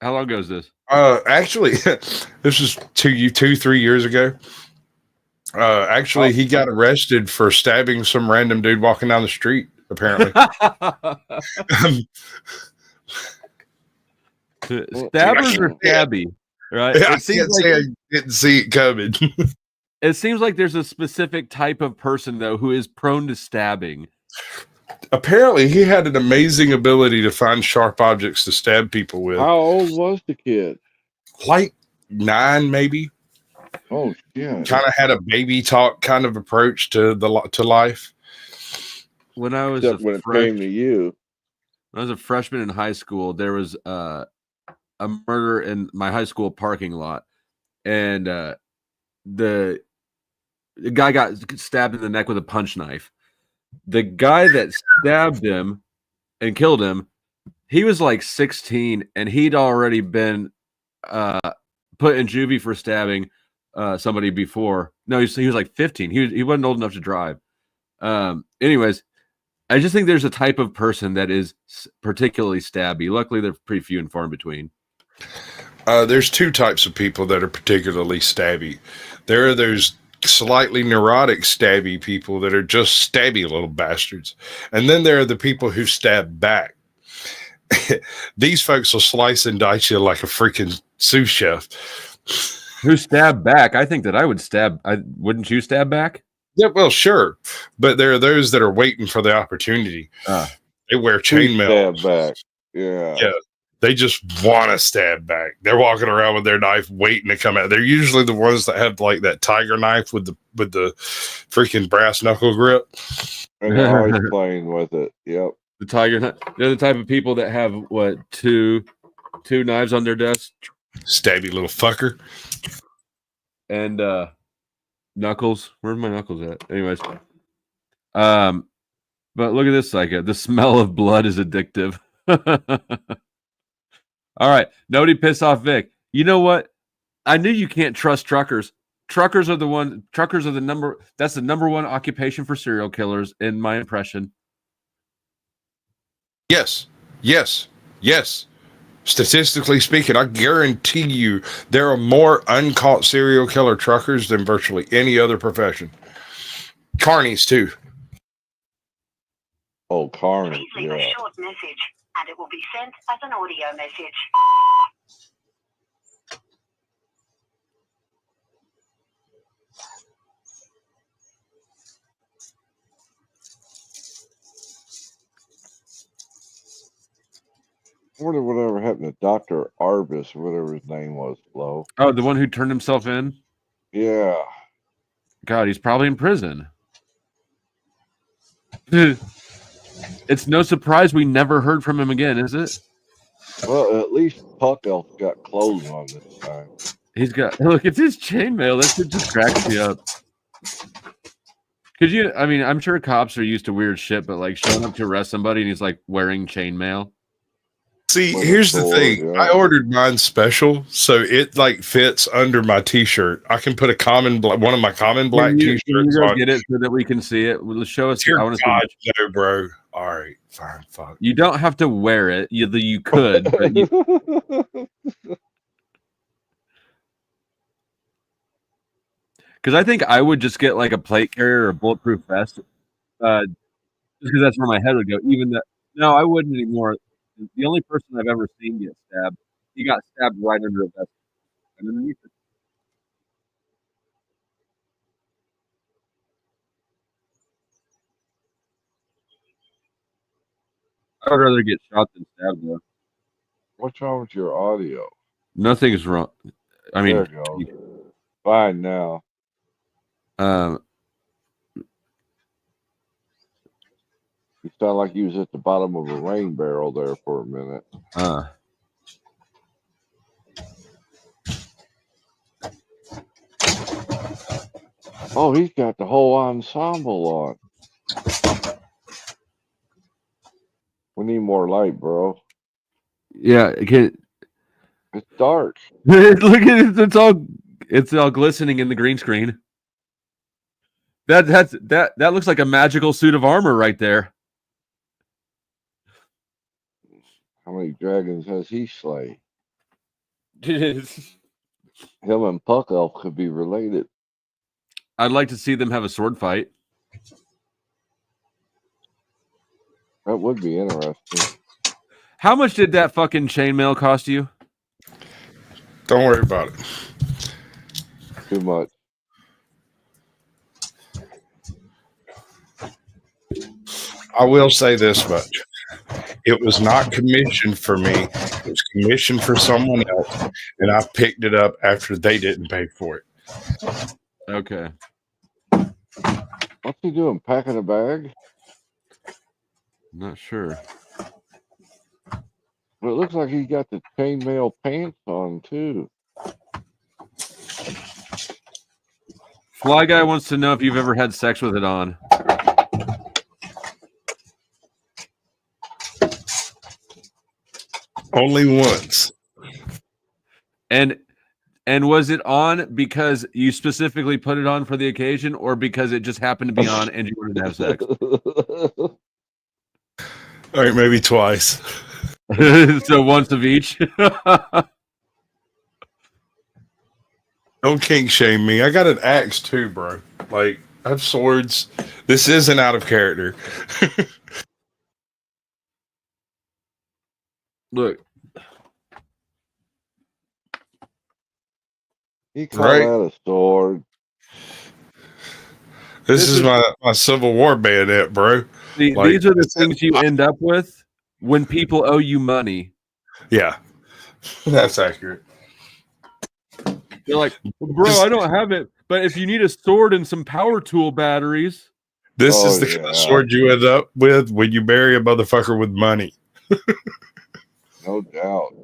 How long ago is this? Actually, this was 2-3 years ago. Actually, he got arrested for stabbing some random dude walking down the street, apparently. Stabbers or stabby, right? Yeah, I didn't see it coming. It seems like there's a specific type of person, though, who is prone to stabbing. Apparently, he had an amazing ability to find sharp objects to stab people with. How old was the kid? Like 9, maybe. Oh, yeah. Kind of had a baby talk kind of approach to life. When I was Except when it came to you. When I was a freshman in high school, there was a murder in my high school parking lot, and the guy got stabbed in the neck with a punch knife. The guy that stabbed him and killed him, he was like 16, and he'd already been put in juvie for stabbing somebody before. No, he was like 15. He wasn't old enough to drive. Anyways, I just think there's a type of person that is particularly stabby. Luckily, they're pretty few and far in between. There's 2 types of people that are particularly stabby. There are those slightly neurotic stabby people that are just stabby little bastards. And then there are the people who stab back. These folks will slice and dice you like a freaking sous chef. Who stab back? I think that I would stab. Wouldn't you stab back? Yeah, well, sure. But there are those that are waiting for the opportunity. They wear chainmail. Stab back. Yeah. Yeah. They just want to stab back. They're walking around with their knife waiting to come out. They're usually the ones that have like that tiger knife with the freaking brass knuckle grip. And they're always playing with it. Yep. The tiger knife. They're the type of people that have what, two knives on their desk? Stabby little fucker. And knuckles. Where's my knuckles at? Anyways. But look at this psycho. The smell of blood is addictive. All right. Nobody piss off Vic. You know what? I knew you can't trust truckers. Truckers are the number. That's the number one occupation for serial killers, in my impression. Yes. Statistically speaking, I guarantee you there are more uncaught serial killer truckers than virtually any other profession. Carnies, too. Oh, carnies, Please leave yeah. a short message, and it will be sent as an audio message. I wonder whatever happened to Dr. Arbus, or whatever his name was, Flo. Oh, the one who turned himself in? Yeah. God, he's probably in prison. It's no surprise we never heard from him again, is it? Well, at least Puck Elf got clothes on this time. He's got, look, it's his chainmail. That shit just cracks me up. Could you, I mean, I'm sure cops are used to weird shit, but like showing up to arrest somebody and he's like wearing chainmail. See, here's the thing. I ordered mine special, so it like fits under my t-shirt. I can put one of my common black t-shirts on. Get it so that we can see it. Well, show us. Dear I want to God, see. no, bro. All right, fine, fuck. You don't have to wear it. You could. But because I think I would just get like a plate carrier or a bulletproof vest, just because that's where my head would go. Even that, no, I wouldn't anymore. The only person I've ever seen get stabbed, he got stabbed right under a vest. Underneath it. I would rather get shot than stabbed, though. What's wrong with your audio? Nothing's wrong. I mean, There it goes. Fine now. You sound like you was at the bottom of a rain barrel there for a minute. Oh, he's got the whole ensemble on. We need more light, bro. Yeah, It's dark. look at it. It's all glistening in the green screen. That looks like a magical suit of armor right there. How many dragons has he slain? Him and Puck Elf could be related. I'd like to see them have a sword fight. That would be interesting. How much did that fucking chainmail cost you? Don't worry about it. Too much. I will say this much. It was not commissioned for me. It was commissioned for someone else, and I picked it up after they didn't pay for it. Okay. What's he doing? Packing a bag? Not sure. But it looks like he's got the chainmail pants on too. Fly Guy wants to know if you've ever had sex with it on. Only once. And was it on because you specifically put it on for the occasion, or because it just happened to be on and you wanted to have sex? All right, maybe twice. So once of each. Don't kink shame me. I got an axe too, bro. Like, I have swords. This isn't out of character. Look. He called Right? that a sword. This is my Civil War bayonet, bro. These are the things you end up with when people owe you money. Yeah, that's accurate. You're like, bro, I don't have it. But if you need a sword and some power tool batteries. This is the kind of sword you end up with when you marry a motherfucker with money. No doubt.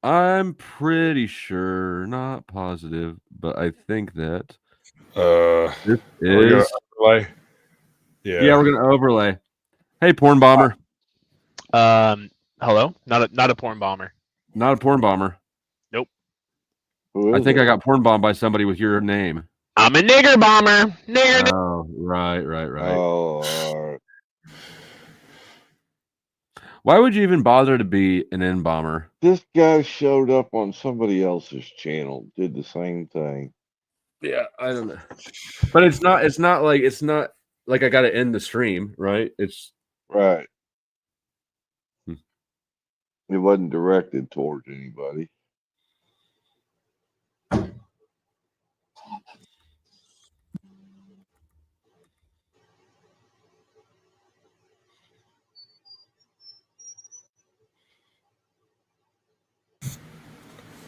I'm pretty sure, not positive, but I think that this is overlay. Yeah, we're gonna overlay. Hey, porn bomber. Hello? Not a porn bomber. Not a porn bomber. Nope. I think I got porn bombed by somebody with your name. I'm a nigger bomber. Nigger. Oh, right. Oh, why would you even bother to be an N bomber? this guy showed up on somebody else's channel, did the same thing. Yeah, I don't know. But it's not like I gotta end the stream, right? It's right. It wasn't directed towards anybody.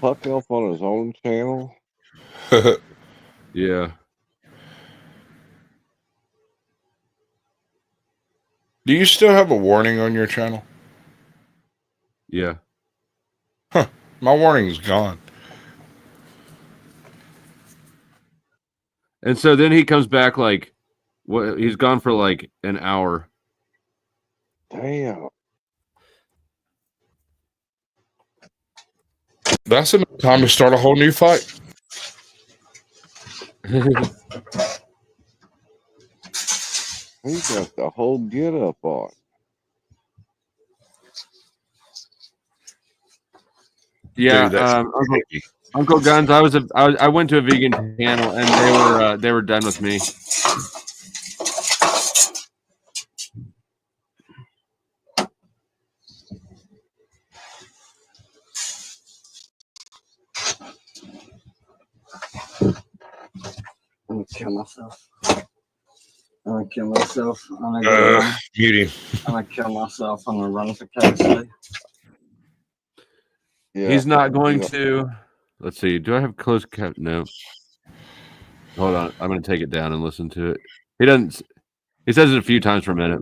Fuck up on his own channel. Yeah. Do you still have a warning on your channel? Yeah. Huh. My warning's gone. And so then he comes back like what he's gone for like an hour. Damn. That's enough time to start a whole new fight. He got the whole get up on. Yeah, Dude, Uncle Guns. I went to a vegan panel and they were done with me. I'm gonna kill myself. I'm gonna kill myself. I'm gonna go run. Beauty. I'm gonna kill myself. I'm gonna run for KFC. Yeah. He's not going to. Let's see. Do I have closed cap? No. Hold on. I'm going to take it down and listen to it. He doesn't. He says it a few times per minute.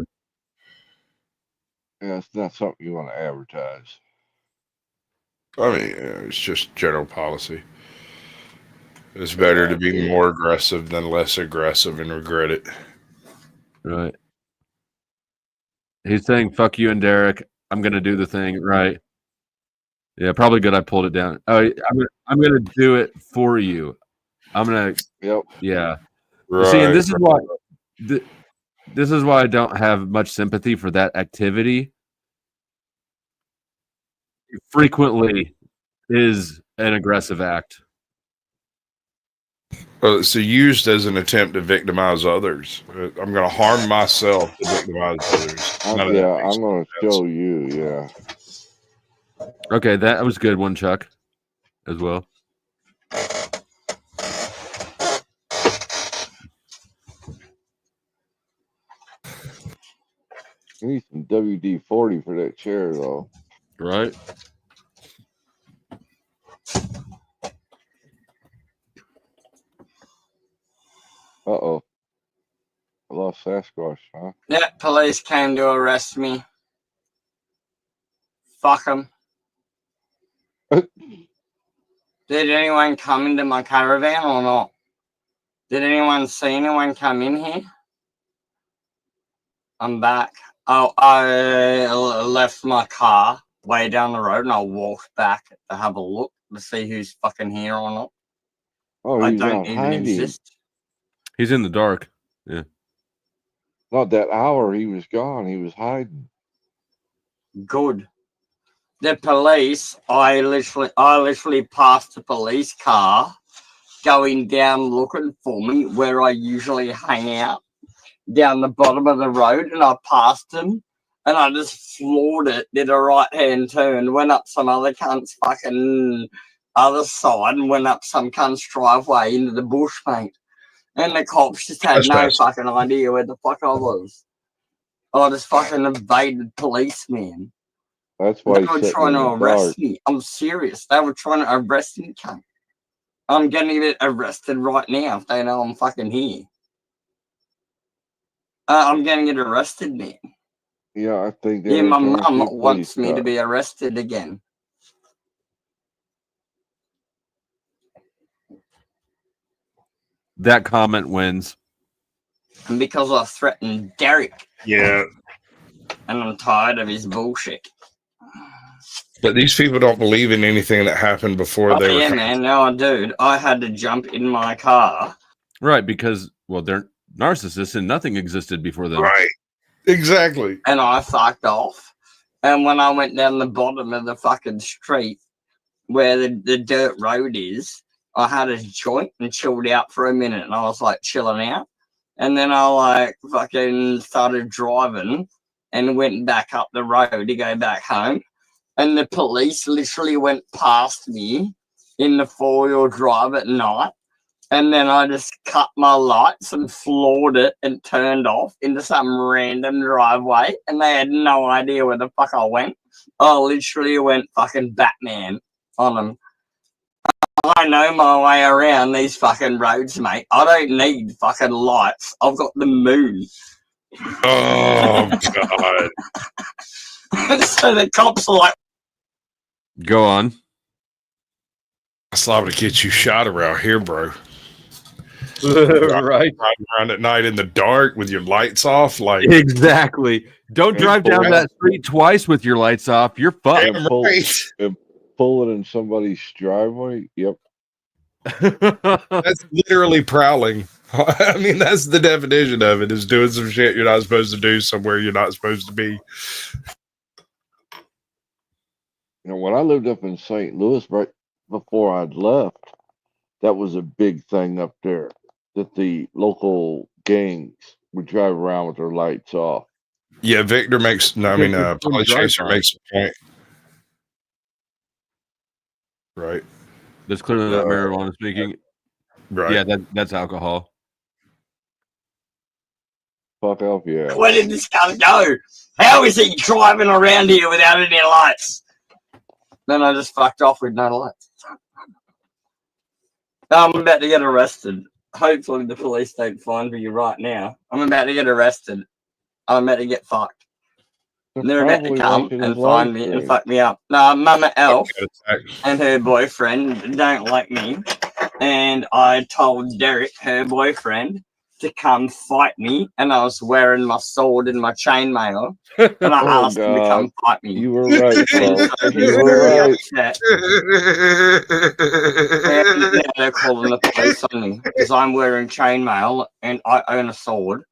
Yeah, it's not something you want to advertise. I mean, it's just general policy. It's better to be more aggressive than less aggressive and regret it. Right. He's saying, fuck you and Derek. I'm going to do the thing. Right. Yeah, probably good. I pulled it down. Oh, I'm gonna do it for you. I'm gonna. Yep. Yeah. Right. See, and this is why. This is why I don't have much sympathy for that activity. It frequently is an aggressive act. Well, it's used as an attempt to victimize others. I'm going to harm myself to victimize others. I'm going to show you. Yeah. Okay, that was a good one, Chuck, as well. You need some WD-40 for that chair, though. Right. Uh-oh. I lost Sasquatch, huh? Yeah, police came to arrest me. Fuck them. Did anyone come into my caravan or not? Did anyone see anyone come in here? I'm back. Oh, I left my car way down the road and I walked back to have a look to see who's fucking here or not. Oh, I he's don't not even hiding. exist. He's in the dark. Yeah. Not that hour he was gone. He was hiding. Good. the police, I literally passed the police car going down looking for me where I usually hang out down the bottom of the road, and I passed them and I just floored it, did a right hand turn, went up some other cunt's fucking other side and went up some cunt's driveway into the bush, mate. And the cops just had no fucking idea where the fuck I was. I just fucking evaded police, man. That's why they were trying to arrest me. I'm serious. They were trying to arrest me, cunt. I'm gonna get arrested right now if they know I'm fucking here. I'm gonna get arrested, man. Yeah, I think. Yeah, my mum wants me to be arrested again. That comment wins. And because I threatened Derek. Yeah. And I'm tired of his bullshit. But these people don't believe in anything that happened before they were. Yeah, man. No, dude. I had to jump in my car. Right, because, well, they're narcissists and nothing existed before them. Right. Exactly. And I fucked off. And when I went down the bottom of the fucking street where the dirt road is, I had a joint and chilled out for a minute. And I was like chilling out. And then I like fucking started driving and went back up the road to go back home. And the police literally went past me in the 4-wheel drive at night. And then I just cut my lights and floored it and turned off into some random driveway. And they had no idea where the fuck I went. I literally went fucking Batman on them. I know my way around these fucking roads, mate. I don't need fucking lights. I've got the moon. Oh, God. So the cops are like, go on. That's liable to get you shot around here, bro. Right. Riding around at night in the dark with your lights off. Like exactly. Don't drive down that street twice with your lights off. You're fucked. And pull it in somebody's driveway. Yep. That's literally prowling. I mean, that's the definition of it, is doing some shit you're not supposed to do somewhere you're not supposed to be. You know, when I lived up in St. Louis, right before I'd left, that was a big thing up there, that the local gangs would drive around with their lights off. Yeah, Victor makes, Polly Chaser makes a point. Right. That's clearly not marijuana speaking. Right. Yeah, that's alcohol. Fuck off, yeah. where did this guy go? How is he driving around here without any lights? Then I just fucked off with no lights. I'm about to get arrested. Hopefully the police don't find me right now. I'm about to get arrested. I'm about to get fucked. They're about to come and find me and fuck me up. No, Mama Elf and her boyfriend don't like me. And I told Derek, her boyfriend, to come fight me. And I was wearing my sword and my chainmail. And I asked him to come fight me. You were right, bro. So he's very upset. And now they're calling the police on me because I'm wearing chainmail and I own a sword.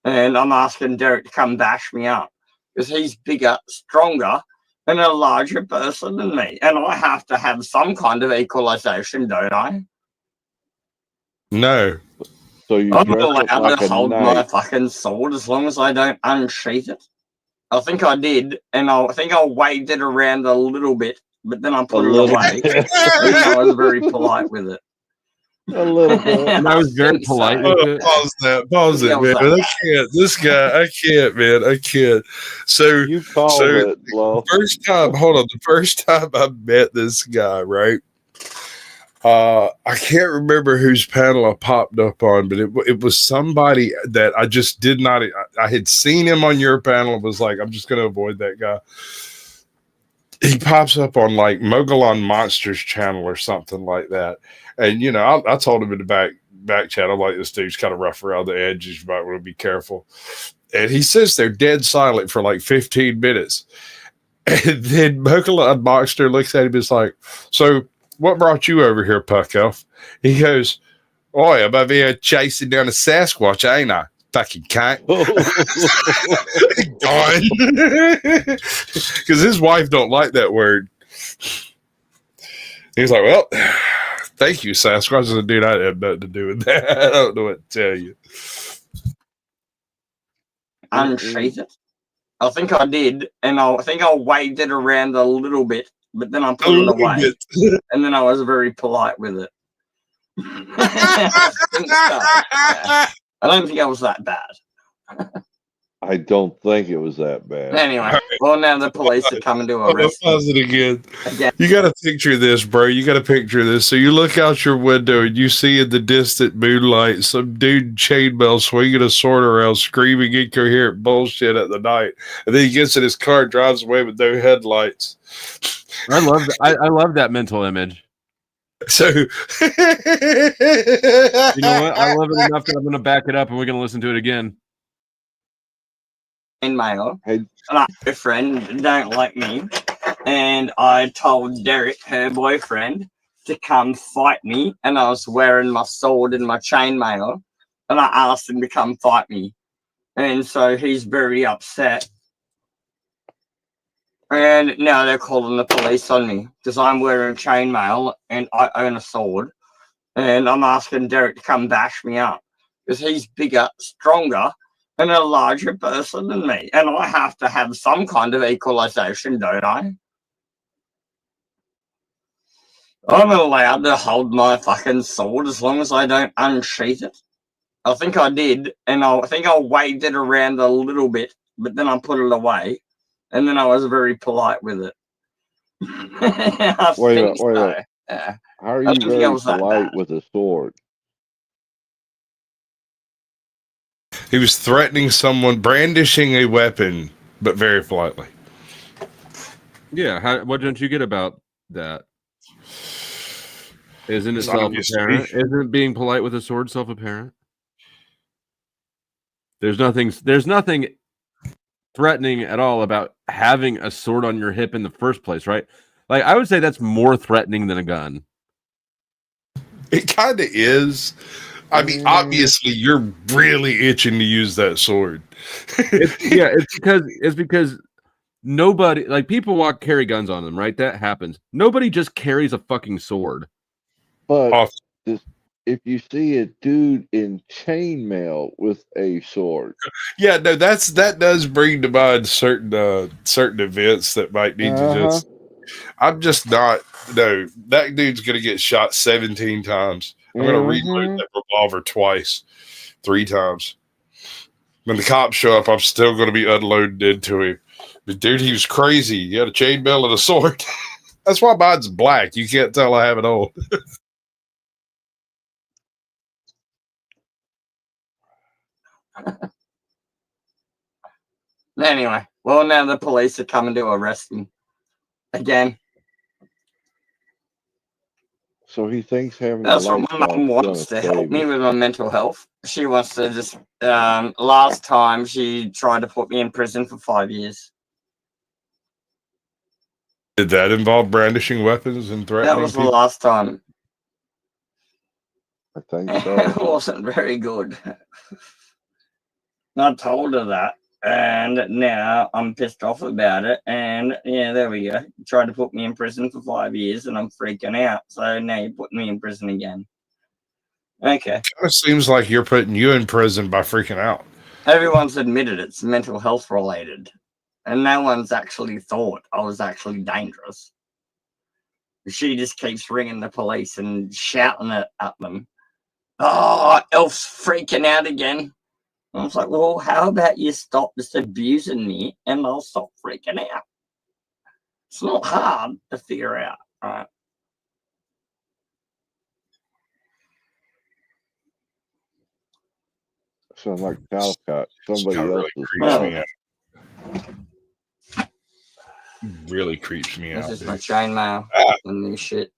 And I'm asking Derek to come bash me up because he's bigger, stronger, and a larger person than me. And I have to have some kind of equalization, don't I? No. So you I'm allowed to hold my fucking sword as long as I don't unsheath it. I think I did, and I think I waved it around a little bit, but then I put it away. I was very polite with it. A little bit. And I was very polite with it. Pause it, man. I can't. This guy, I can't, man. I can't. So you called it, Flo. The first time I met this guy, right? I can't remember whose panel I popped up on, but it was somebody that I just did not. I had seen him on your panel and was like, I'm just going to avoid that guy. He pops up on like Mogollon Monsters channel or something like that. And, you know, I told him in the back chat, I'm like, this dude's kind of rough around the edges. You might want to be careful. And he sits there dead silent for like 15 minutes. And then Mogollon Monster looks at him and is like, so what brought you over here, Puck Elf? He goes, oh, I'm over here chasing down a Sasquatch, ain't I? Fucking cunt. Gone. Because his wife don't like that word. He's like, well, thank you, Sasquatch. I said, dude, I had nothing to do with that. I don't know what to tell you. Unsheath it. I think I did, and I think I waved it around a little bit, but then I put it away, and then I was very polite with it. I don't think I was that bad. I don't think it was that bad. Anyway, well, now the police are coming to arrest me. Pause it again. You got to picture this, bro. You got to picture this. So you look out your window and you see in the distant moonlight some dude chainmail swinging a sword around, screaming incoherent bullshit at the night, and then he gets in his car, and drives away with no headlights. I love that. I love that mental image. So you know what? I love it enough that I'm going to back it up, and we're going to listen to it again. In mail, and my friend don't like me, and I told Derek, her boyfriend, to come fight me, and I was wearing my sword and my chainmail, and I asked him to come fight me, and so he's very upset, and now they're calling the police on me because I'm wearing chainmail and I own a sword, and I'm asking Derek to come bash me up because he's bigger, stronger, and a larger person than me, and I have to have some kind of equalization, don't I? I'm allowed to hold my fucking sword as long as I don't unsheath it. I think I did, and I think I waved it around a little bit, but then I put it away, and then I was very polite with it. Wait a minute. Yeah. How are you very polite with a sword? he was threatening someone, brandishing a weapon, but very politely. Yeah, what don't you get about that? Isn't it It's self-apparent? obviously- Isn't being polite with a sword self-apparent? There's nothing threatening at all about having a sword on your hip in the first place, right? Like, I would say that's more threatening than a gun. It kind of is. I mean, obviously, you're really itching to use that sword. It's because nobody, like, people carry guns on them, right? That happens. Nobody just carries a fucking sword. But if you see a dude in chainmail with a sword, yeah, no, that does bring to mind certain events that might need to just. I'm just not. No, that dude's gonna get shot 17 times. I'm gonna reload that revolver twice, 3 times. When the cops show up, I'm still gonna be unloaded into him. But dude, he was crazy. He had a chainmail and a sword. That's why mine's black. You can't tell I have it on. Anyway, well, now the police are coming to arrest me again. so he thinks having That's a what light my mum wants to help me with my mental health. She wants to just. Last time she tried to put me in prison for 5 years. Did that involve brandishing weapons and threatening That was the people? last time. I think It so. wasn't very good. I told her that, and now I'm pissed off about it. And yeah, there we go. You tried to put me in prison for 5 years, and I'm freaking out. So now you're putting me in prison again. Okay. Kind of seems like you're putting you in prison by freaking out. Everyone's admitted it's mental health related, and no one's actually thought I was actually dangerous. She just keeps ringing the police and shouting it at them. Oh, Elf's freaking out again. I was like, well, how about you stop just abusing me and I'll stop freaking out? It's not hard to figure out, right? Sound like Calcott, somebody Really else's creeps mom. me out. Really creeps me This out. is Dude. my chainmail and new shit.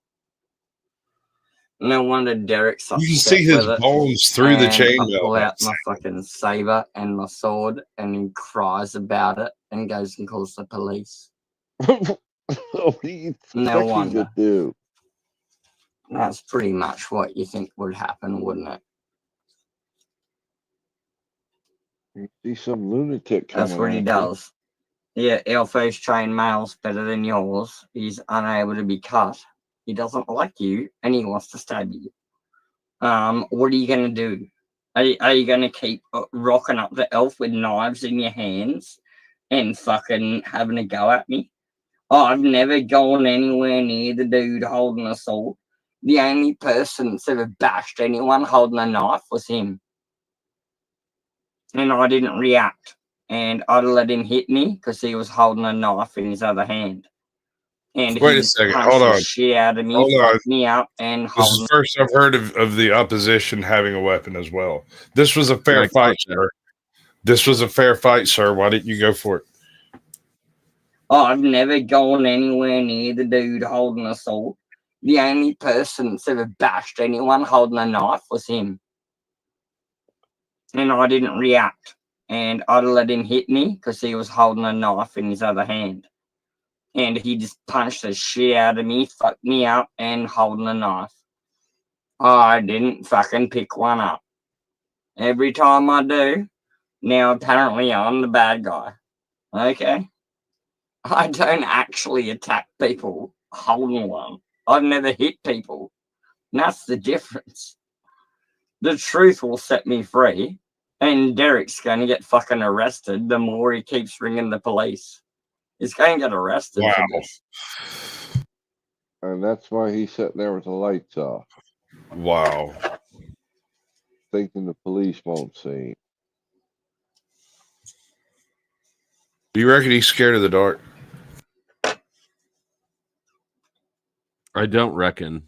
No wonder Derek's upset. You can see his with it. bones through the And chainmail. I pull out my fucking saber and my sword, and he cries about it and goes and calls the police. What are you No expecting wonder. to do? That's pretty much what you think would happen, wouldn't it? You see some lunatic coming. That's what he at you. does. Yeah, Elfo's trained mail's better than yours. He's unable to be cut. He doesn't like you, and he wants to stab you. What are you gonna do? Are you gonna keep rocking up the elf with knives in your hands and fucking having a go at me? Oh, I've never gone anywhere near the dude holding a sword. The only person that's ever bashed anyone holding a knife was him. And I didn't react. And I'd let him hit me because he was holding a knife in his other hand. And Wait he a second. punched Hold the on. shit out of me, Hold on. fucked me up, and This is the first I've heard of the opposition having a weapon as well. This was a fair fight, sir. This was a fair fight, sir. Why didn't you go for it? Oh, I've never gone anywhere near the dude holding a sword. The only person that's ever bashed anyone holding a knife was him. And I didn't react. And I'd let him hit me because he was holding a knife in his other hand. And he just punched the shit out of me, fucked me up, and holding a knife. I didn't fucking pick one up. Every time I do, now apparently I'm the bad guy. Okay? I don't actually attack people holding one. I've never hit people. And that's the difference. The truth will set me free, and Derek's going to get fucking arrested the more he keeps ringing the police. He's going to get arrested for this. And that's why he's sitting there with the lights off. Wow. Thinking the police won't see him. Do you reckon he's scared of the dark? I don't reckon.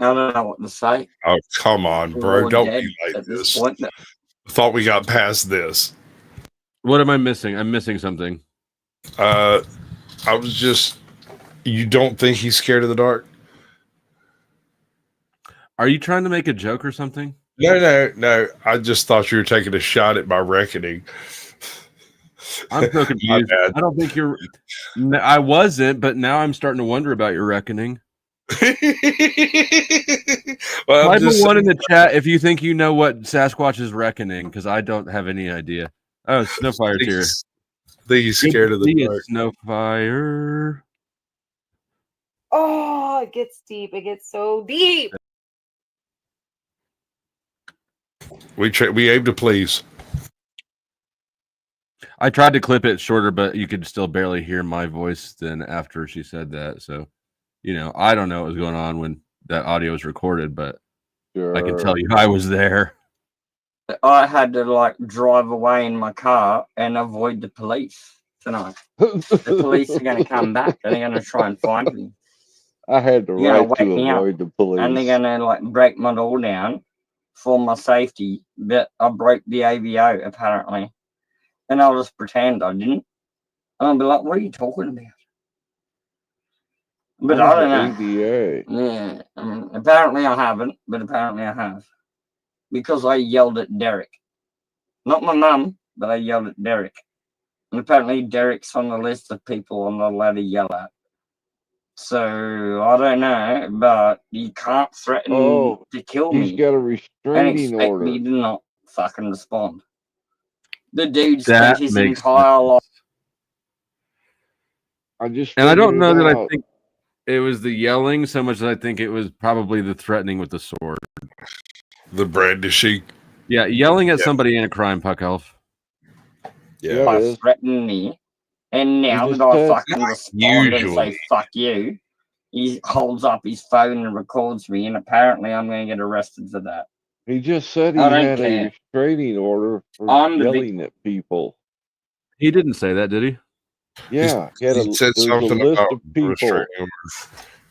I don't know what to say. Oh, come on, bro. We're Don't dead be like at this this. point. I thought we got past this. What am I missing? I'm missing something. I was just... You don't think he's scared of the dark? Are you trying to make a joke or something? No. I just thought you were taking a shot at my reckoning. I'm so confused. I don't think you're... I wasn't, but now I'm starting to wonder about your reckoning. Well, Type one in the chat if you think you know what Sasquatch is reckoning, because I don't have any idea. Oh, Snowfire's here. I think he's scared of the dark. Snowfire. Oh, it gets deep. It gets so deep. We aim to please. I tried to clip it shorter, but you could still barely hear my voice then after she said that. So, I don't know what was going on when that audio was recorded, but I can tell you I was there. I had to drive away in my car and avoid the police tonight. The police are going to come back and they're going to try and find me. I had the right to avoid the police. And they're going to break my door down for my safety, but I broke the AVO apparently. And I'll just pretend I didn't. And I'll be like, what are you talking about? But I don't know. AVA. Yeah, apparently I haven't, but apparently I have. Because I yelled at Derek. Not my mum, but I yelled at Derek. And apparently Derek's on the list of people I'm not allowed to yell at. So, I don't know, but you can't threaten to kill me. He's got a and restraining expect order. me to not fucking respond. The dude That spent his makes entire life. I don't know that I think it was the yelling so much as I think it was probably the threatening with the sword. The brandishing. Yeah, yelling at somebody ain't a crime, Puck Elf. Yeah, threatened me. And now that I fucking respond and say fuck you, he holds up his phone and records me, and apparently I'm going to get arrested for that. He just said he I don't had care. a restraining order for I'm the yelling at people. He didn't say that, did he? Yeah, He said there's something a list about of people. restraining order,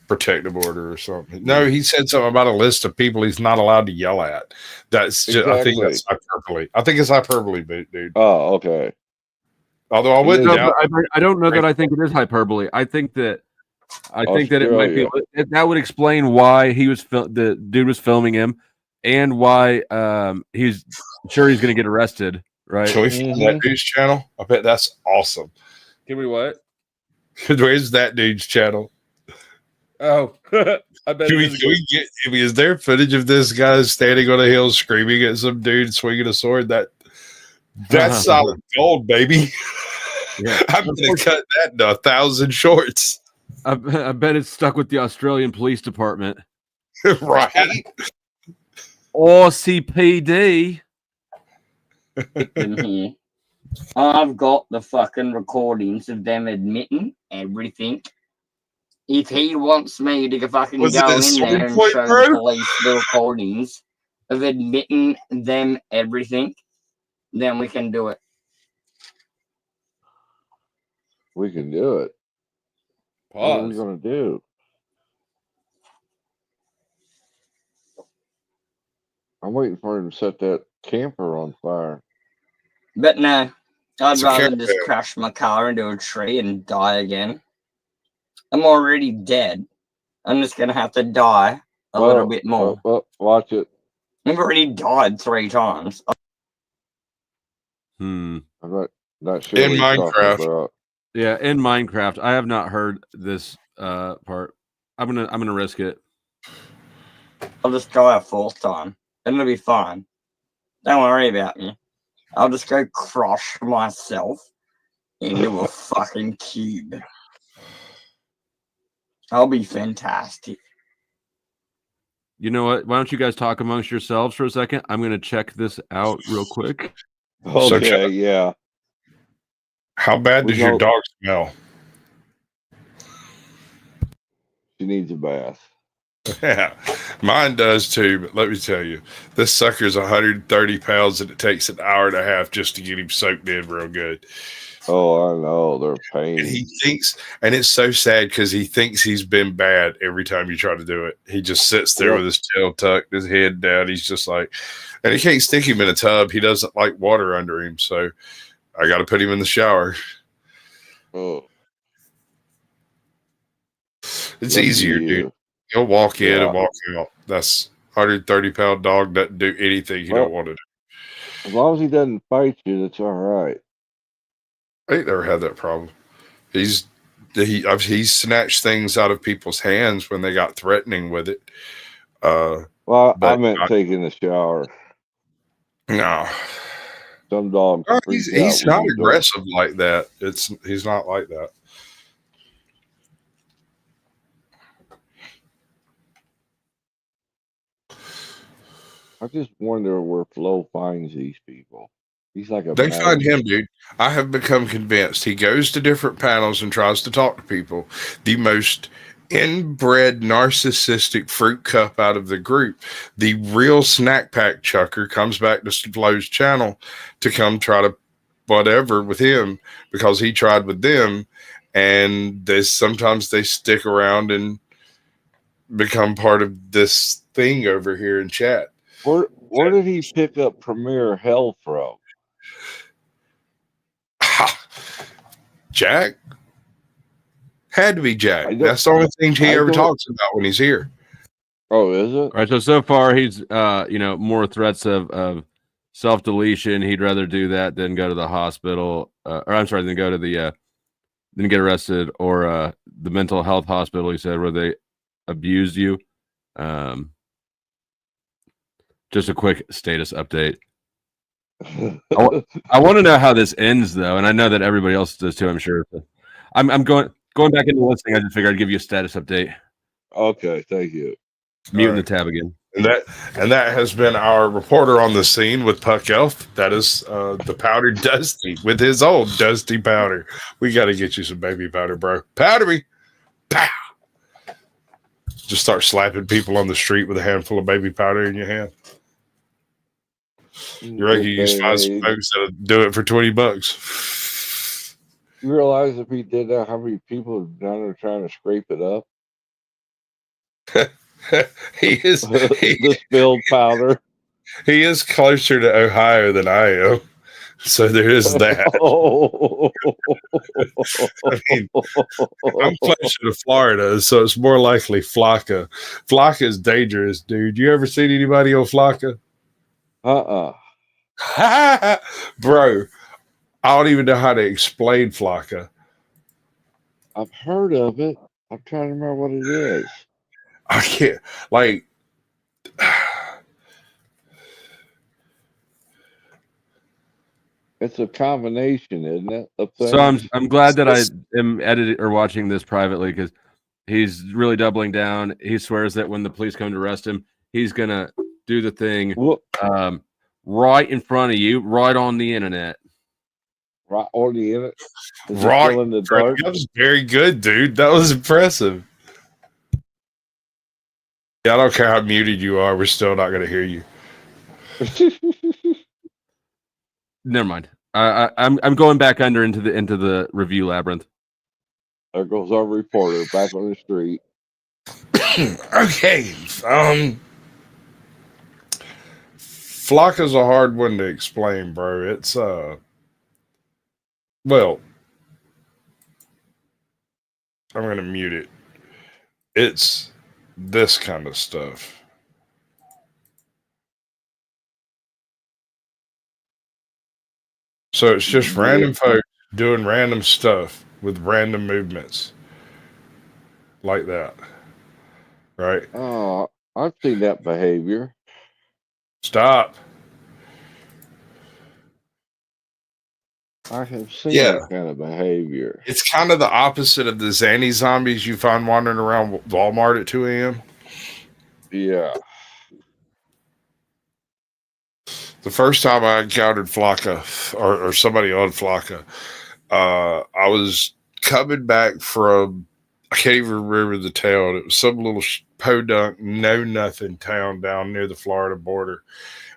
protective order or something. No, he said something about a list of people he's not allowed to yell at. That's just, I think that's hyperbole. I think it's hyperbole, dude. Oh, okay. Although I wouldn't doubt. I don't know that I think it is hyperbole. I think that it might be that would explain why the dude was filming him and why he's sure he's going to get arrested, right? Can we find that dude's channel? I bet that's awesome. Can we what? Where's that dude's channel? Oh, I bet. Is there footage of this guy standing on a hill screaming at some dude swinging a sword? That's solid gold, baby. Yeah. I'm gonna cut that into 1,000 shorts. I bet it's stuck with the Australian Police Department. Right. Or CPD. In here. I've got the fucking recordings of them admitting everything. If he wants me to fucking Was it go a in sword there and point, show bro? the police the recordings of admitting them everything, then we can do it. We can do it. What are we Pause. gonna do? I'm waiting for him to set that camper on fire. But no, I'd It's a rather camper just van. crash my car into a tree and die again. I'm already dead. I'm just gonna have to die a little bit more. Watch it. I've already died 3 times. I'm not sure In what you're talking Minecraft. about. Yeah, in Minecraft. I have not heard this part. I'm gonna risk it. I'll just die a 4th time. It'll be fine. Don't worry about me. I'll just go crush myself into a fucking cube. I'll be fantastic. You know what? Why don't you guys talk amongst yourselves for a second? I'm gonna check this out real quick. So, Okay, Chuck, yeah. how bad We does your know- dog smell? She needs a bath. Yeah, mine does too. But let me tell you, this sucker's 130 pounds, and it takes an hour and a half just to get him soaked in real good. Oh, I know. They're And pain. he thinks, and it's so sad because he thinks he's been bad every time you try to do it. He just sits there Yep. with his tail tucked, his head down. He's just like, and he can't stick him in a tub. He doesn't like water under him, so I got to put him in the shower. Oh. It's Lucky easier, you. dude. He'll walk in Yeah. and walk out. That's 130-pound dog doesn't do anything you Well, don't want to do. As long as he doesn't fight you, that's all right. I ain't never had that problem. He's snatched things out of people's hands when they got threatening with it. Well, I But meant taking a shower. no, Some dogs freak he's out when not you don't. aggressive like that. He's not like that. I just wonder where Flo finds these people. He's like a They find magnet. him, dude. I have become convinced. He goes to different panels and tries to talk to people. The most inbred narcissistic fruit cup out of the group. The real snack pack chucker comes back to Flo's channel to come try to whatever with him because he tried with them, and sometimes they stick around and become part of this thing over here in chat. Where did he pick up Premier Hell from? Jack? Had to be Jack. That's the only thing he ever talks about when he's here. Oh, is it? All right, so far he's more threats of self-deletion. He'd rather do that than go to the hospital, than go to the than get arrested or the mental health hospital. He said where they abused you. Just a quick status update. I want to know how this ends, though, and I know that everybody else does too. I'm sure. I'm going back into listening. I just figured I'd give you a status update. Okay, thank you. Muting the tab again. And that has been our reporter on the scene with Puck Elf. That is the powdered Dusty with his old Dusty powder. We got to get you some baby powder, bro. Powder me. Pow. Just start slapping people on the street with a handful of baby powder in your hand. You reckon you can find some folks that'll do it for $20? You realize if he did that, how many people have done there trying to scrape it up? The spilled powder. He is closer to Ohio than I am, so there is that. I mean, I'm closer to Florida, so it's more likely Flocka. Flocka is dangerous, dude. You ever seen anybody on Flocka? Bro, I don't even know how to explain Flocka. I've heard of it. I'm trying to remember what it is. I can't, like, It's a combination, isn't it? Of So I'm things? glad that I am editing or watching this privately because he's really doubling down. He swears that when the police come to arrest him, he's gonna do the thing right in front of you, right on the internet. Right on the internet. Right. In the That dark? was very good, dude. That was impressive. Yeah, I don't care how muted you are. We're still not going to hear you. Never mind. I'm going back under into the review labyrinth. There goes our reporter back on the street. Okay. Flocka's a hard one to explain, bro. It's well, I'm going to mute it. It's this kind of stuff. So it's just random folks doing random stuff with random movements like that. Right? Oh, I've seen that behavior. Stop. I have seen Yeah. that kind of behavior. It's kind of the opposite of the Zanny zombies you find wandering around Walmart at 2 a.m. Yeah. The first time I encountered Flocka or somebody on Flocka, I was coming back from, I can't even remember the town. It was some little podunk, know nothing town down near the Florida border.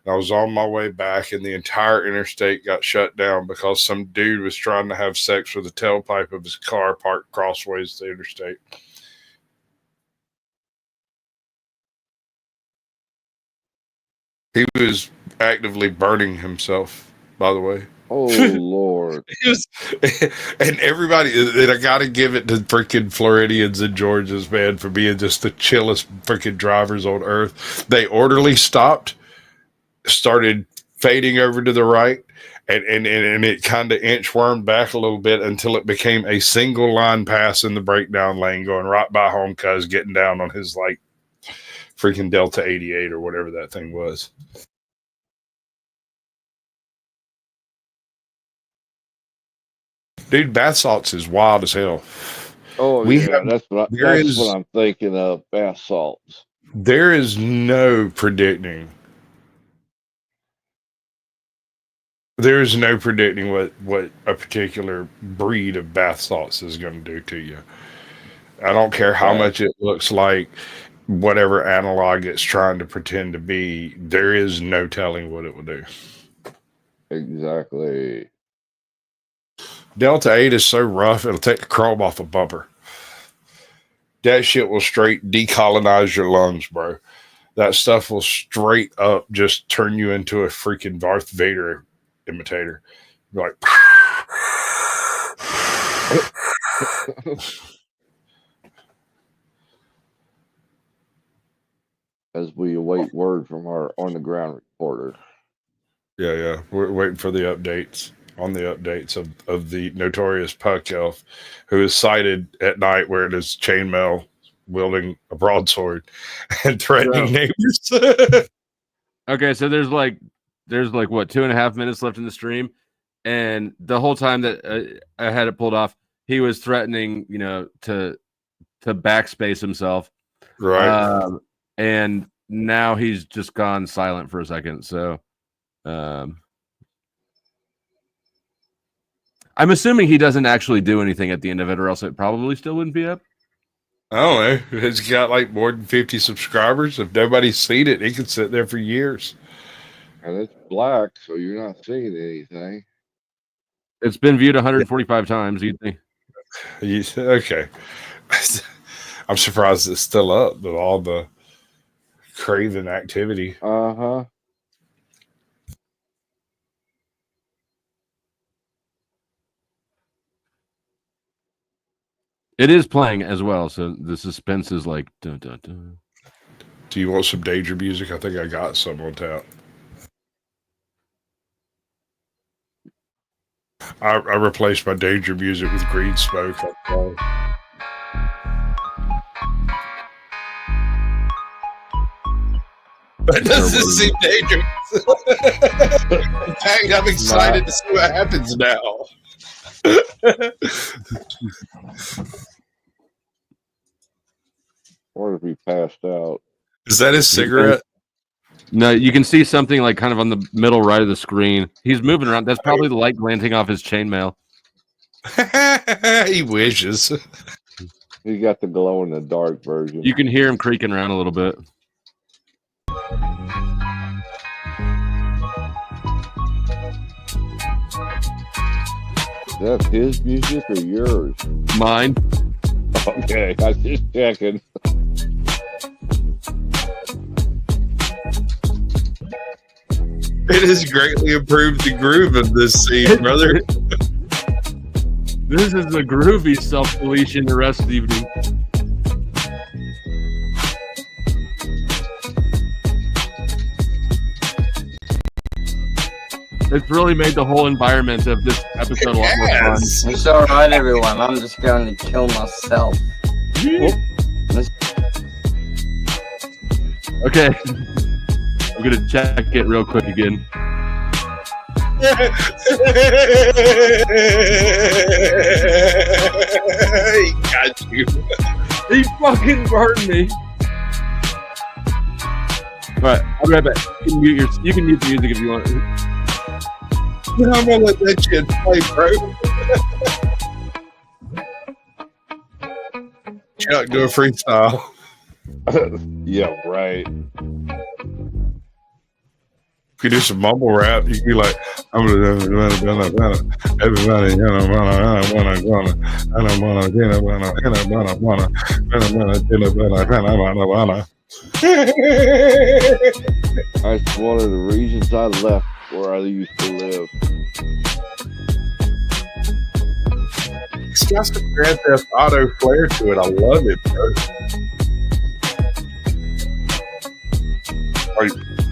And I was on my way back, and the entire interstate got shut down because some dude was trying to have sex with the tailpipe of his car parked crossways the interstate. He was actively burning himself, by the way. Oh, Lord. And everybody, and I got to give it to freaking Floridians and Georgians, man, for being just the chillest freaking drivers on earth. They orderly stopped, started fading over to the right, and it kind of inchwormed back a little bit until it became a single line pass in the breakdown lane going right by home, cuz getting down on his like freaking Delta 88 or whatever that thing was. Dude, bath salts is wild as hell. Oh, yeah, that's what I'm thinking of, bath salts. There is no predicting. There is no predicting what a particular breed of bath salts is going to do to you. I don't care how much it looks like whatever analog it's trying to pretend to be. There is no telling what it will do. Exactly. Delta 8 is so rough, it'll take the chrome off a bumper. That shit will straight decolonize your lungs, bro. That stuff will straight up just turn you into a freaking Darth Vader imitator. You're like... As we await word from our on-the-ground reporter. Yeah. We're waiting for the updates on the updates of the notorious Puck Elf, who is sighted at night wearing his chainmail, wielding a broadsword and threatening neighbors. Okay, so there's like what 2.5 minutes left in the stream, and the whole time that I had it pulled off, he was threatening, to backspace himself, right? And now he's just gone silent for a second. So, I'm assuming he doesn't actually do anything at the end of it, or else it probably still wouldn't be up. I don't know. It's got like more than 50 subscribers. If nobody's seen it, it could sit there for years. And it's black, so you're not seeing anything. It's been viewed 145 times. You think? Okay. I'm surprised it's still up with all the craven activity. Uh-huh. It is playing as well, so the suspense is like dun, dun, dun. Do you want some danger music? I think I got some on tap. I replaced my danger music with green smoke. That doesn't seem dangerous. Dang, I'm excited to see what happens now. Or if he passed out. Is that his cigarette? No, you can see something like kind of on the middle right of the screen. He's moving around. That's probably the light glancing off his chainmail. He wishes. He got the glow in the dark version. You can hear him creaking around a little bit. Is that his music or yours? Mine. Okay, I was just checking. It has greatly improved the groove of this scene, brother. This is the groovy self-deletion the rest of the evening. It's really made the whole environment of this episode a lot more fun. It's alright, everyone. I'm just going to kill myself. Okay. I'm gonna check it real quick again. He got you. He fucking burned me. Alright, I'll be right back. You can mute the music if you want. I'm gonna let that shit play, bro. Chuck, do a freestyle. Yeah, right. If you do some mumble rap, you can be like, I'm gonna everybody, That's one of the reasons I left where I used to live. It's got some Grand Theft Auto flair to it. I love it, bro.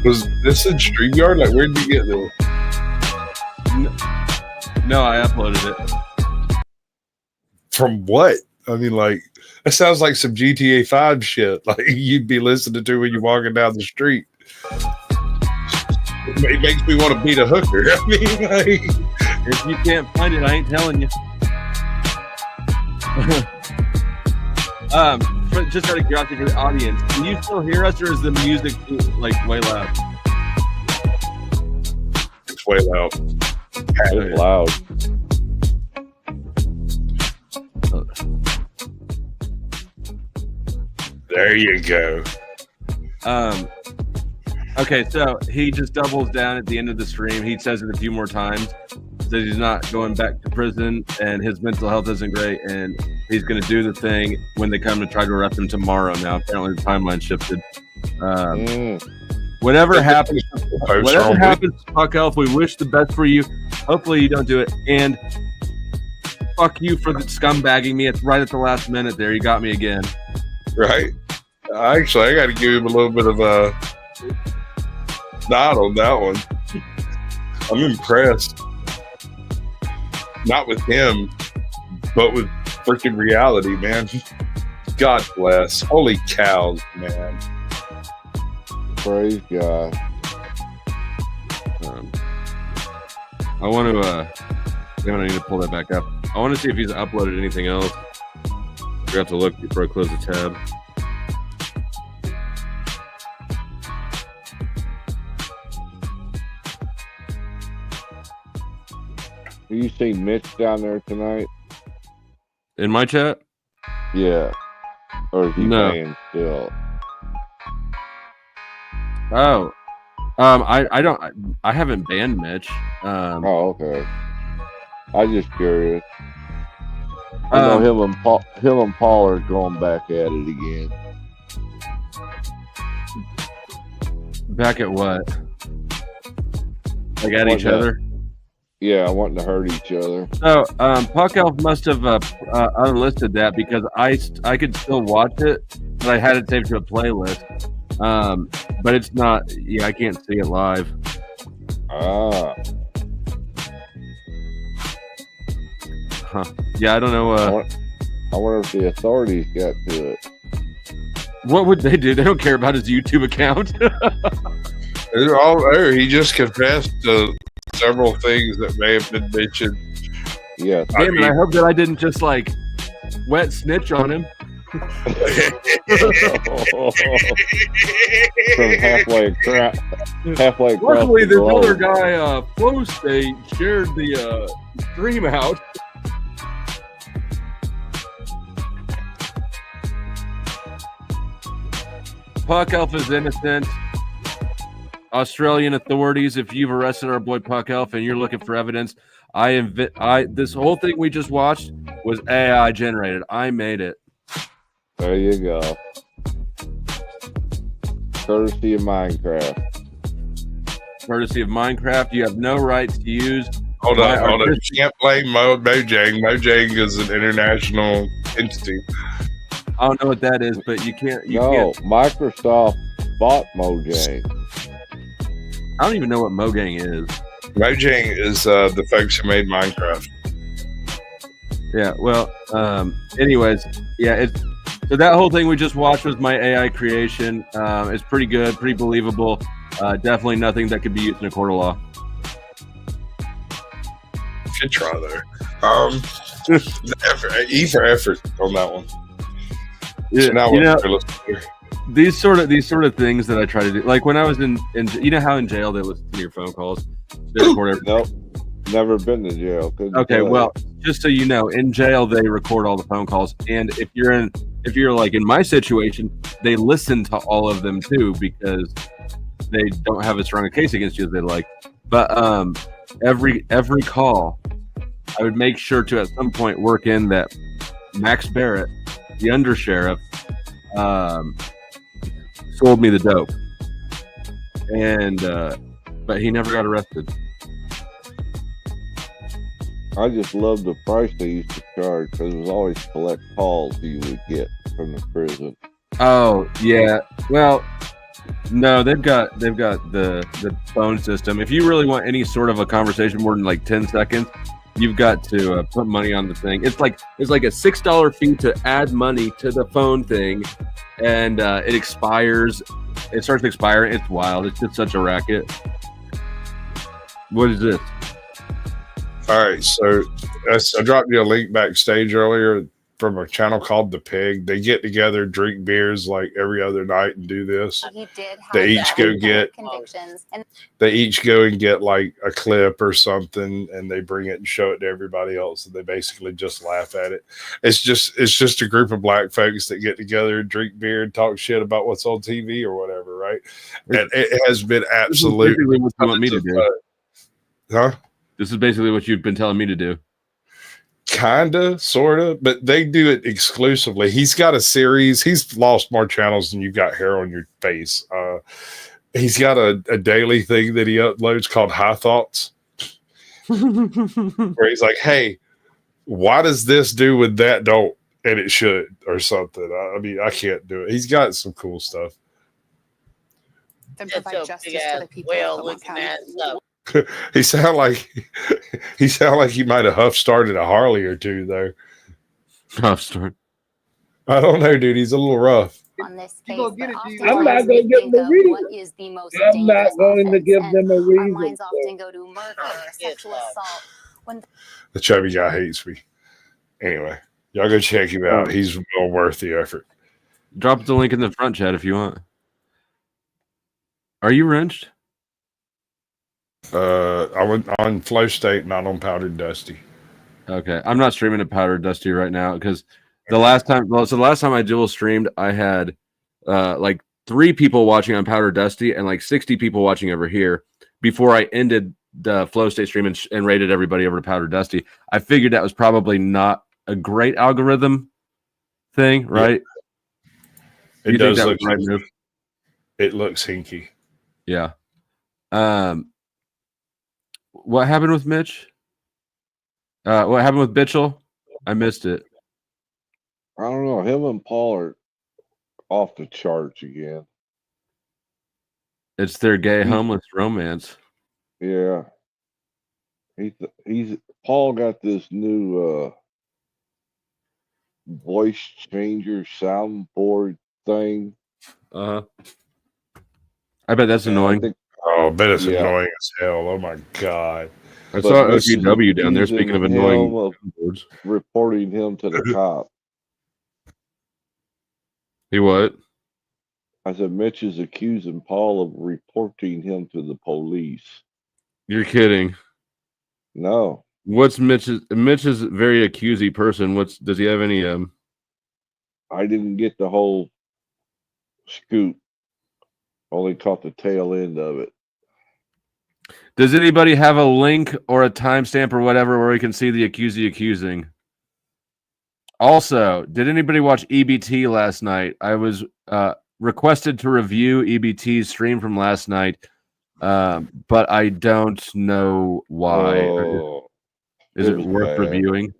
Was this in StreamYard? Like, where did you get this? No, I uploaded it. From what? I mean, like, that sounds like some GTA 5 shit. Like, you'd be listening to when you're walking down the street. It makes me want to beat a hooker. I mean, like, if you can't find it, I ain't telling you. Just out of curiosity for the audience, can you still hear us, or is the music like way loud? It's way loud. It's loud. There you go. Okay, so he just doubles down at the end of the stream. He says it a few more times. That he's not going back to prison, and his mental health isn't great, and he's going to do the thing when they come to try to arrest him tomorrow. Now, apparently, the timeline shifted. Whatever happens, fuck Elf. We wish the best for you. Hopefully, you don't do it. And fuck you for the scumbagging me. It's right at the last minute. There, you got me again. Right. Actually, I got to give him a little bit of a nod on that one. I'm impressed. Not with him, but with freaking reality, man. God bless. Holy cows, man. Praise God. I want to, I need to pull that back up. I want to see if he's uploaded anything else. We have to look before I close the tab. Do you see Mitch down there tonight? In my chat? Yeah. Or is he playing still? Oh. I haven't banned Mitch. Oh, okay. I'm just curious. I know him and Paul are going back at it again. Back at what? Like at each other? Yeah, wanting to hurt each other. So, Puck Elf must have unlisted that because I could still watch it, but I had it saved to a playlist. But it's not. Yeah, I can't see it live. Ah. Huh. Yeah, I don't know. I wonder if the authorities got to it. What would they do? They don't care about his YouTube account. They're all there. He just confessed to several things that may have been mentioned. Yes. Damn it! I hope that I didn't just like wet snitch on him. From halfway across. Luckily, the this other globe. guy, Flow State, shared the stream out. Puck Elf is innocent. Australian authorities, if you've arrested our boy Puck Elf and you're looking for evidence, this whole thing we just watched was AI generated. I made it. There you go. Courtesy of Minecraft. Courtesy of Minecraft, you have no right to use. Hold on. You can't blame Mojang. Mojang is an international entity. I don't know what that is, but you can't. Microsoft bought Mojang. I don't even know what Mojang is. Mojang is the folks who made Minecraft. Yeah, well, anyways, yeah, so that whole thing we just watched was my AI creation. It's pretty good, pretty believable. Definitely nothing that could be used in a court of law. Good try there. E for effort on that one. Yeah, So now you know, we're listening here. these sort of things that I try to do, like when I was in you know how in jail they listen to your phone calls. They record everything. Nope. Never been to jail. Couldn't Okay, tell well, you. just so you know, in jail they record all the phone calls, and if you're like in my situation, they listen to all of them too because they don't have as strong a case against you as they like. But every call, I would make sure to at some point work in that Max Barrett, the undersheriff, sold me the dope, and but he never got arrested. I just love the price they used to charge because it was always collect calls you would get from the prison. Oh yeah, well, no, they've got the phone system. If you really want any sort of a conversation more than like 10 seconds, you've got to put money on the thing. It's like a $6 fee to add money to the phone thing, and it expires. It starts to expire. It's wild. It's just such a racket. What is this? All right, so I dropped you a link backstage earlier from a channel called The Pig. They get together, drink beers like every other night, and do this. They each go and get like a clip or something, and they bring it and show it to everybody else, and they basically just laugh at it. It's just a group of black folks that get together, drink beer, and talk shit about what's on TV or whatever, right? And it has been absolutely what you want me to do. Huh? This is basically what you've been telling me to do. Kinda, sorta, but they do it exclusively. He's got a series. He's lost more channels than you've got hair on your face. He's got a daily thing that he uploads called High Thoughts, where he's like, "Hey, why does this do with that don't and it should or something?" I mean, I can't do it. He's got some cool stuff. And provide justice to the people of Oklahoma County. He sound like he might have huff started a Harley or two though. Huff start. I don't know, dude. He's a little rough. On this case, I'm not going to give them a reason. I'm not going to give them a reason. Minds often go to murder or sexual assault. The chubby guy hates me. Anyway, y'all go check him out. He's well worth the effort. Drop the link in the front chat if you want. Are you wrenched? I went on Flow State, not on Powdered Dusty. Okay, I'm not streaming to Powdered Dusty right now because the last time I dual streamed, I had like 3 people watching on Powdered Dusty and like 60 people watching over here before I ended the Flow State stream and rated everybody over to Powdered Dusty. I figured that was probably not a great algorithm thing, right? Yeah. It does look right move. It looks hinky. Yeah. What happened with Mitch? What happened with Bitchel? I missed it. I don't know. Him and Paul are off the charts again. It's their gay homeless romance. Yeah. He's Paul got this new voice changer soundboard thing. I bet that's annoying. Oh, I bet it's Yeah. annoying as hell. Oh my god. I But saw Mitch is OGW down there. accusing Speaking of him annoying of boards. reporting him to the cop. He what? I said Mitch is accusing Paul of reporting him to the police. You're kidding. No. What's Mitch's? Mitch is a very accusey person. Does he have any? I didn't get the whole scoop. Only caught the tail end of it. Does anybody have a link or a timestamp or whatever where we can see the accusing? Also, did anybody watch EBT last night? I was requested to review EBT's stream from last night, but I don't know why. Oh, Is it was worth bad. reviewing?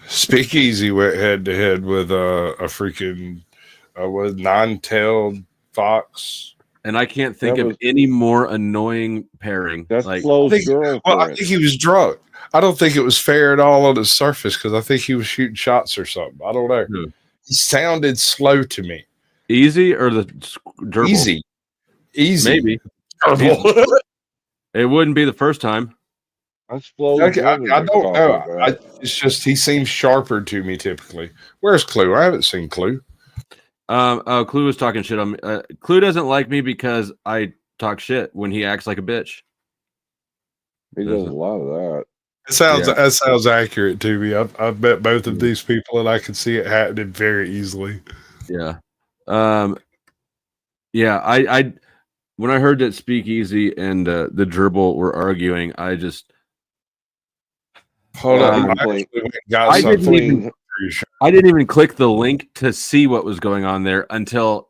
Speakeasy went head to head with a freaking nine-tailed fox. And I can't think That of was- any more annoying pairing. That's Like, Flo's I think girlfriend. he was drunk. I don't think it was fair at all on the surface because I think he was shooting shots or something. I don't know. He sounded slow to me. Easy or the gerbil? Easy. Maybe. Gerbil. It wouldn't be the first time. That's Flo's I woman don't they're know. talking about. It's just he seems sharper to me typically. Where's Clue? I haven't seen Clue. Clue was talking shit on me. Clue doesn't like me because I talk shit when he acts like a bitch. He does a lot of that. That sounds accurate to me. I've met both of these people and I can see it happening very easily. Yeah. Yeah, I when I heard that Speakeasy and the gerbil were arguing, I just hold on. I didn't even click the link to see what was going on there until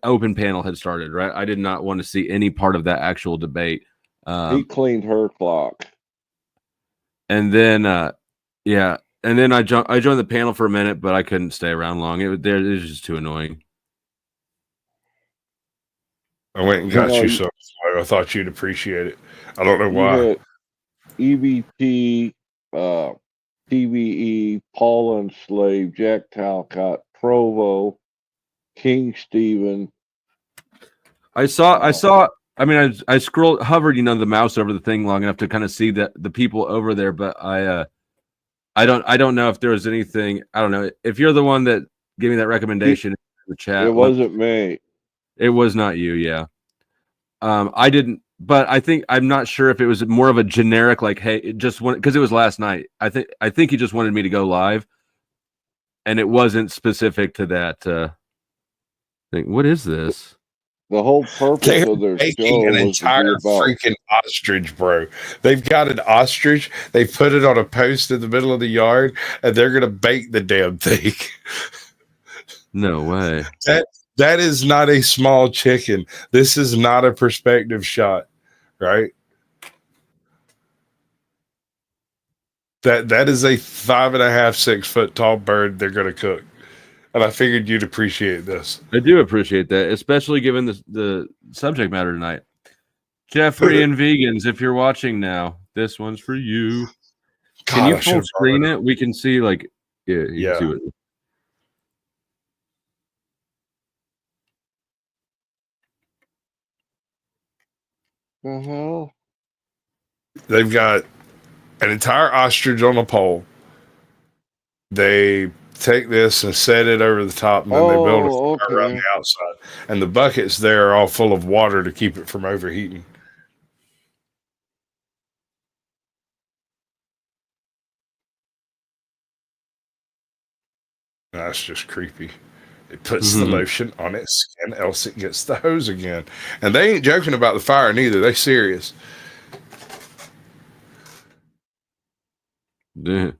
open panel had started, right? I did not want to see any part of that actual debate. He cleaned her clock. And then and then I joined the panel for a minute, but I couldn't stay around long. It was just too annoying. I went and got you some. I thought you'd appreciate it. I don't know why. EBT, TVE, Paul Enslaved, Jack Talcott, Provo, King Stephen. I saw. I mean, I hovered, the mouse over the thing long enough to kind of see the people over there, but I don't know if there was anything. I don't know if you're the one that gave me that recommendation in the chat. It wasn't me. It was not you. Yeah. I didn't, but I'm not sure if it was more of a generic, like, hey, it just because it was last night. I think he just wanted me to go live, and it wasn't specific to that thing. What is this? The whole purpose of their show an was to be entire about freaking ostrich, bro. They've got an ostrich. They put it on a post in the middle of the yard, and they're gonna bake the damn thing. No way. That is not a small chicken. This is not a perspective shot, right? That is a 5.5, 6 foot tall bird they're gonna cook. And I figured you'd appreciate this. I do appreciate that, especially given the subject matter tonight. Jeffrey and vegans, if you're watching now, this one's for you. Can you full screen it? We can see, like, you can see what. the hell? They've got an entire ostrich on a pole. They take this and set it over the top, and then they build a fire around the outside. And the buckets there are all full of water to keep it from overheating. That's just creepy. It puts the lotion on its skin, else it gets the hose again. And they ain't joking about the fire neither. They serious. Yeah.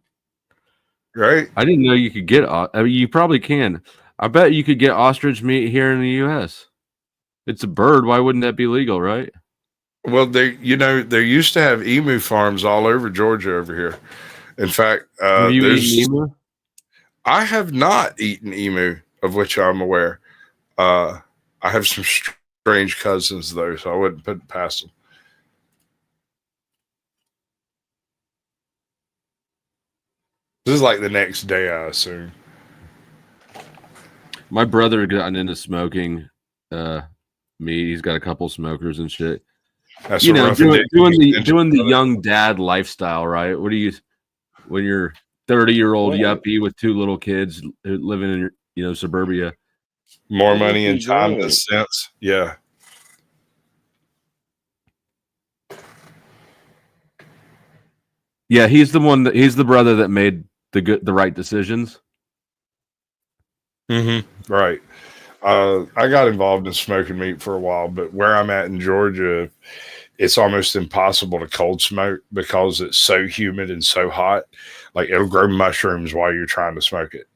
Right? I didn't know you could get. I mean, you probably can. I bet you could get ostrich meat here in the U.S. It's a bird. Why wouldn't that be legal, right? Well, they used to have emu farms all over Georgia over here. In fact, have you eaten emu? I have not eaten emu, of which I'm aware. I have some strange cousins though, so I wouldn't put it past them. This is like the next day, I assume. My brother got into smoking meat. He's got a couple smokers and shit. That's You a know, rough doing addiction. the young dad lifestyle, right? What do you when you're 30-year-old Right. yuppie with 2 little kids living in suburbia? More It money would and be time great. than sense. Yeah. Yeah, he's the brother that made the right decisions. Mm-hmm. Right. I got involved in smoking meat for a while, but where I'm at in Georgia, it's almost impossible to cold smoke because it's so humid and so hot. Like it'll grow mushrooms while you're trying to smoke it.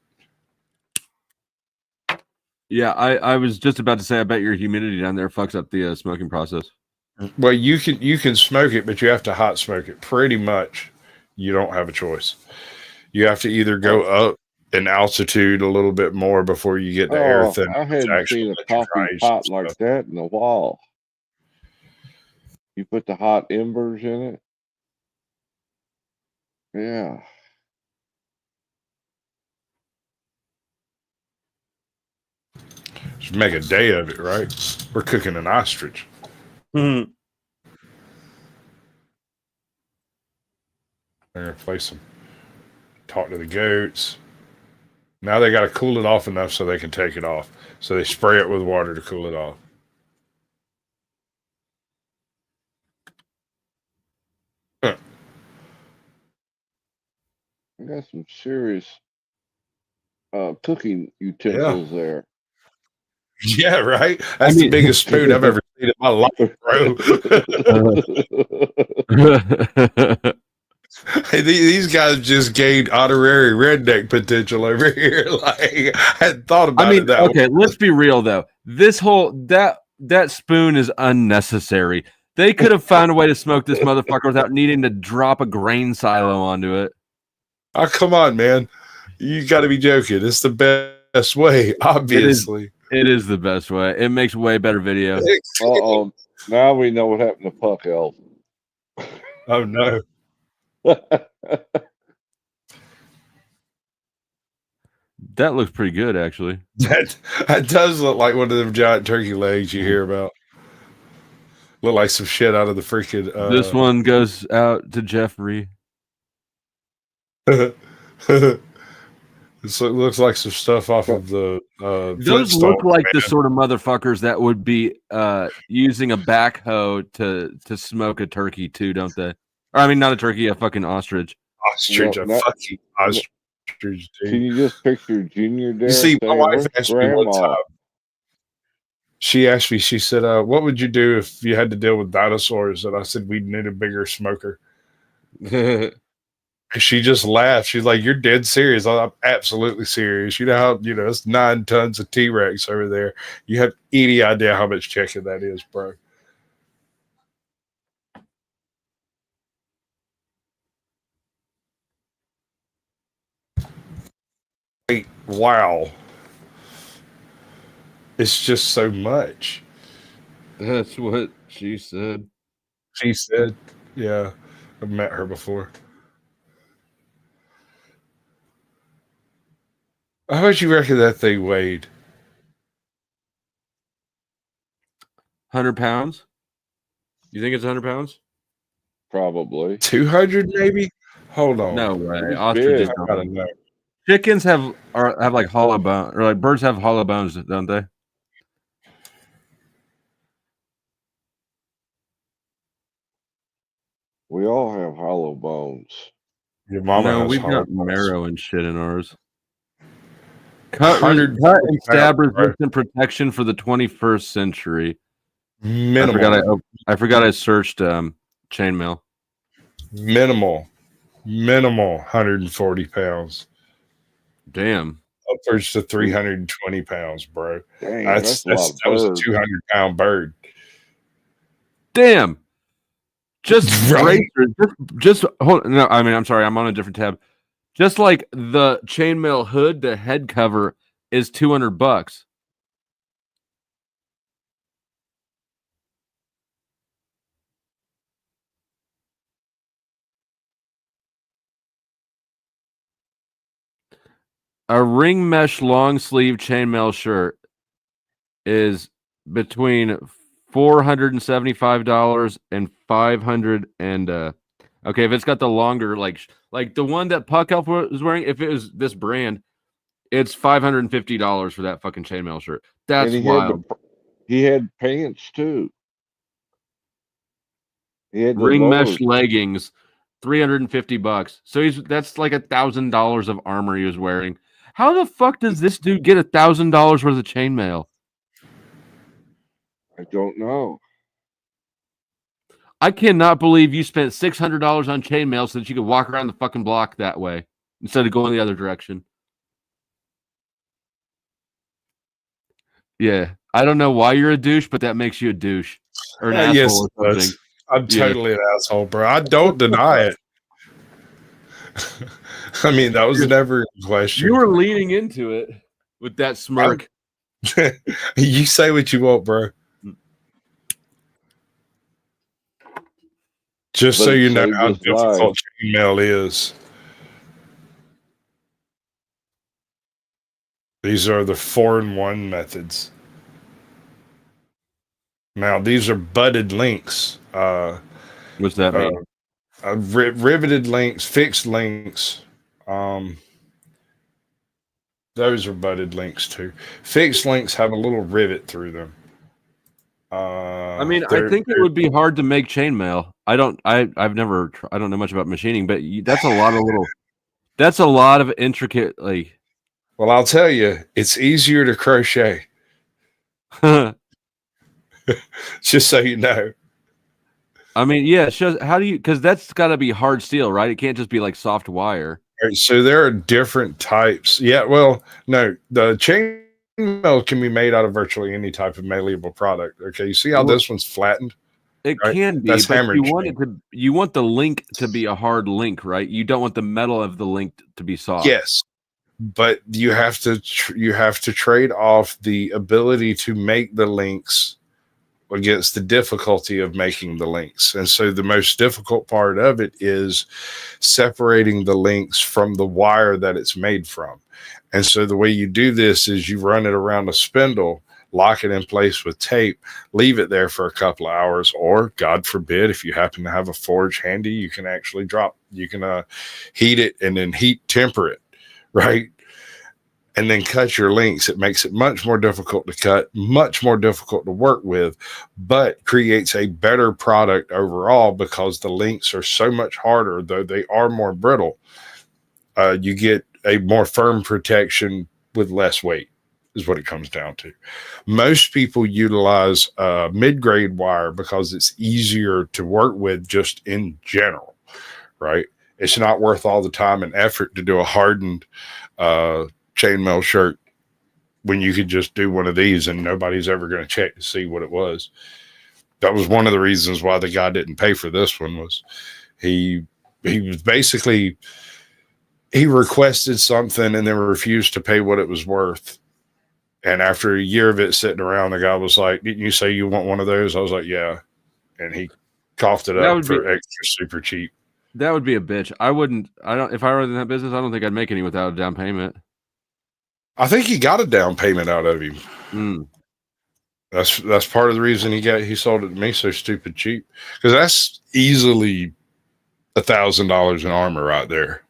Yeah, I was just about to say, I bet your humidity down there fucks up the smoking process. Well, you can smoke it, but you have to hot smoke it. Pretty much, you don't have a choice. You have to either go up in altitude a little bit more before you get the air Oh, thin. I hadn't seen a coffee pot like that in a while. You put the hot embers in it. Yeah. Just make a day of it, right? We're cooking an ostrich. Mm-hmm. There, place them. Talk to the goats. Now they got to cool it off enough so they can take it off. So they spray it with water to cool it off. I got some serious cooking utensils there. Yeah, right. That's the biggest spoon I've ever seen in my life, bro. Hey, these guys just gained honorary redneck potential over here. Like, I hadn't thought about it that way. Let's be real though. This whole that spoon is unnecessary. They could have found a way to smoke this motherfucker without needing to drop a grain silo onto it. Oh, come on, man. You got to be joking. It's the best way, obviously. It is the best way. It makes way better video. Uh-oh. Now we know what happened to Puck Elf. Oh, no. That looks pretty good, actually. That does look like one of them giant turkey legs you hear about. Look like some shit out of the freaking... This one goes out to Jeffrey. It looks like some stuff off of the Those look like the sort of motherfuckers that would be using a backhoe to smoke a turkey too, don't they? Or I mean, not a turkey, a fucking ostrich. Ostrich, a fucking ostrich. Dude. Can you just picture Junior there? You see, my saying, wife "Where's asked me one Grandma?" time. She asked me, she said, what would you do if you had to deal with dinosaurs? And I said, we'd need a bigger smoker. She just laughed. She's like, "You're dead serious." I'm absolutely serious. You know how, it's 9 tons of T-Rex over there. You have any idea how much chicken that is, bro? Wow. It's just so much. That's what she said. She said, yeah, I've met her before. How much you reckon that thing weighed? 100 pounds? You think it's 100 pounds? Probably 200, maybe. Hold on. No way. It's Ostriches big. I gotta know. Chickens have like hollow bone, or like birds have hollow bones, don't they? We all have hollow bones. Your mama No, has we've hollow got bones. marrow and shit in ours. Cut and 140 stab pounds, bro. resistant protection for the 21st century. Minimal. I forgot I searched chainmail. Minimal 140 pounds. Damn. Upwards to 320 pounds, bro. Dang, That that's a lot of was a bird. 200-pound bird. Damn. Just Right. bracers. Just hold. No, I mean, I'm sorry. I'm on a different tab. Just like the chainmail hood, the head cover is $200. A ring mesh long sleeve chainmail shirt is between $475 and 500 and okay, if it's got the longer like the one that Puck Elf was wearing, if it was this brand, it's $550 for that fucking chainmail shirt. That's wild. He had pants too. He had the Ring mesh lower- leggings, $350. So that's like $1,000 of armor he was wearing. How the fuck does this dude get $1,000 worth of chainmail? I don't know. I cannot believe you spent $600 on chainmail so that you could walk around the fucking block that way instead of going the other direction. Yeah, I don't know why you're a douche, but that makes you a douche or an Yes, asshole or it does. something. I'm totally an asshole, bro. I don't deny it. I mean, that was never in question. You were leaning into it with that smirk. You say what you want, bro. Just But so it you know saved how his difficult life. chainmail is. These are the 4-in-1 methods. Now, these are butted links. What's that mean? Riveted links, fixed links. Those are butted links too. Fixed links have a little rivet through them. I mean, I think it would be hard to make chainmail. I don't know much about machining, but that's a lot of that's a lot of intricate, like. Well, I'll tell you, it's easier to crochet. Just so you know. I mean, yeah, it shows how do you, because that's got to be hard steel, right? It can't just be like soft wire. All right, so there are different types. Yeah, well, no, the chainmail can be made out of virtually any type of malleable product. Okay, you see how this one's flattened? It right? can be, That's but hammered you want the link to be a hard link, right? You don't want the metal of the link to be soft. Yes, but you have to trade off the ability to make the links against the difficulty of making the links. And so the most difficult part of it is separating the links from the wire that it's made from. And so the way you do this is you run it around a spindle, lock it in place with tape, leave it there for a couple of hours, or God forbid, if you happen to have a forge handy, you can actually heat it and then heat temper it, right? And then cut your links. It makes it much more difficult to cut, much more difficult to work with, but creates a better product overall because the links are so much harder, though they are more brittle. You get a more firm protection with less weight, is what it comes down to. Most people utilize mid-grade wire because it's easier to work with just in general, right? It's not worth all the time and effort to do a hardened chainmail shirt when you could just do one of these and nobody's ever going to check to see what it was. That was one of the reasons why the guy didn't pay for this one. Was he was basically, he requested something and then refused to pay what it was worth. And after a year of it sitting around, the guy was like, "Didn't you say you want one of those?" I was like, "Yeah." And he coughed it up for extra super cheap. That would be a bitch. If I were in that business, I don't think I'd make any without a down payment. I think he got a down payment out of him. That's part of the reason he sold it to me so stupid cheap, because that's easily $1,000 in armor right there.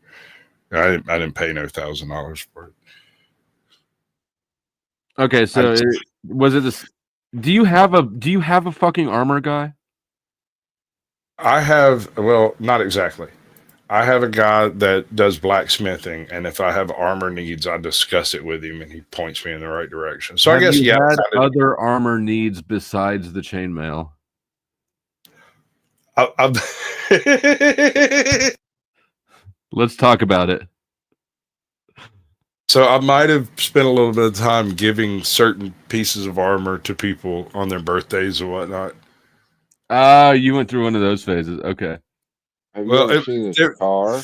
I didn't pay no $1,000 for it. Okay, so was it this? Do you have a fucking armor guy? I have, well, not exactly. I have a guy that does blacksmithing, and if I have armor needs, I discuss it with him, and he points me in the right direction. So I guess, you had other armor needs besides the chainmail. Let's talk about it. So I might have spent a little bit of time giving certain pieces of armor to people on their birthdays or whatnot. You went through one of those phases. Okay. Have you ever seen a car?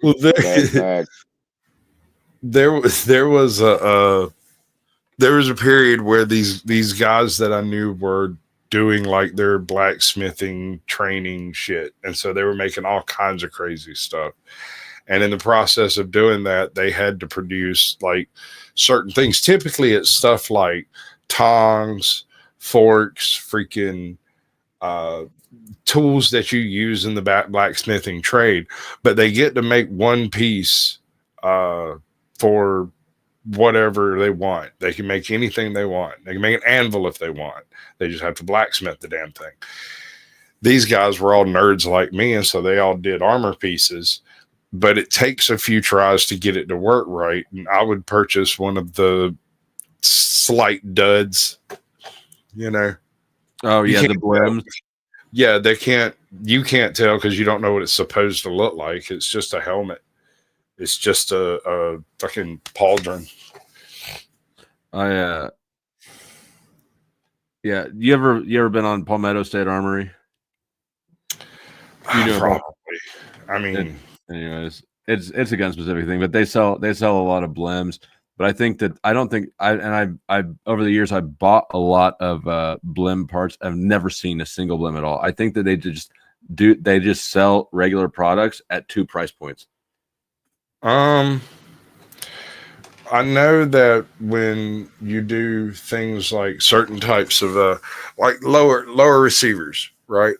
Well, there was a period where these guys that I knew were doing like their blacksmithing training shit, and so they were making all kinds of crazy stuff. And in the process of doing that, they had to produce like certain things. Typically, it's stuff like tongs, forks, freaking tools that you use in the blacksmithing trade, but they get to make one piece for whatever they want. They can make anything they want. They can make an anvil if they want. They just have to blacksmith the damn thing. These guys were all nerds like me, and so they all did armor pieces, but it takes a few tries to get it to work right. And I would purchase one of the slight duds, you know. Oh yeah, the blims. Yeah, you can't tell because you don't know what it's supposed to look like. It's just a helmet. It's just a fucking pauldron. Yeah, you ever been on Palmetto State Armory? You know, probably. I mean, anyways, it's a gun specific thing, but they sell a lot of blims. But I don't think I over the years I bought a lot of blim parts. I've never seen a single blim at all. I think that they just sell regular products at 2 price points. I know that when you do things like certain types of like lower receivers, right?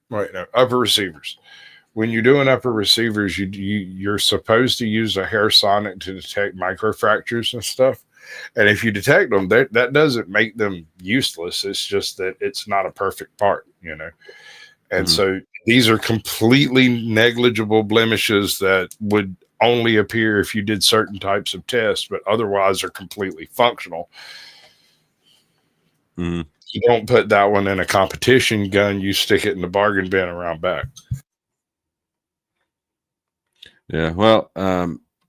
Right, no, upper receivers. When you're doing upper receivers, you're supposed to use a hair sonic to detect microfractures and stuff. And if you detect them, that doesn't make them useless. It's just that it's not a perfect part, you know. And so these are completely negligible blemishes that would only appear if you did certain types of tests, but otherwise are completely functional. You don't put that one in a competition gun. You stick it in the bargain bin around back. Yeah, well,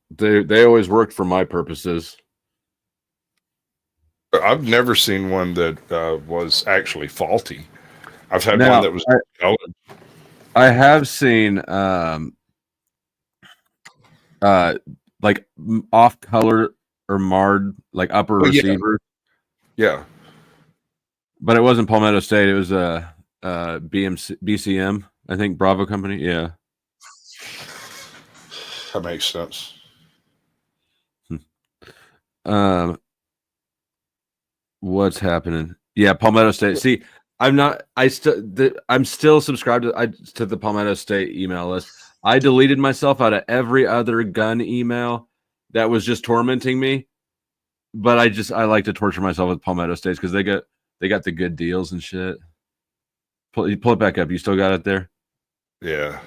they always worked for my purposes. I've never seen one that was actually faulty. I've had one that was colored. I have seen like off color or marred like upper receiver. Yeah. But it wasn't Palmetto State. It was BCM, I think, Bravo Company. Yeah. That makes sense. What's happening? Yeah, Palmetto State. See, I'm still subscribed to the Palmetto State email list. I deleted myself out of every other gun email that was just tormenting me. But I like to torture myself with Palmetto State because they got the good deals and shit. Pull it back up. You still got it there? Yeah.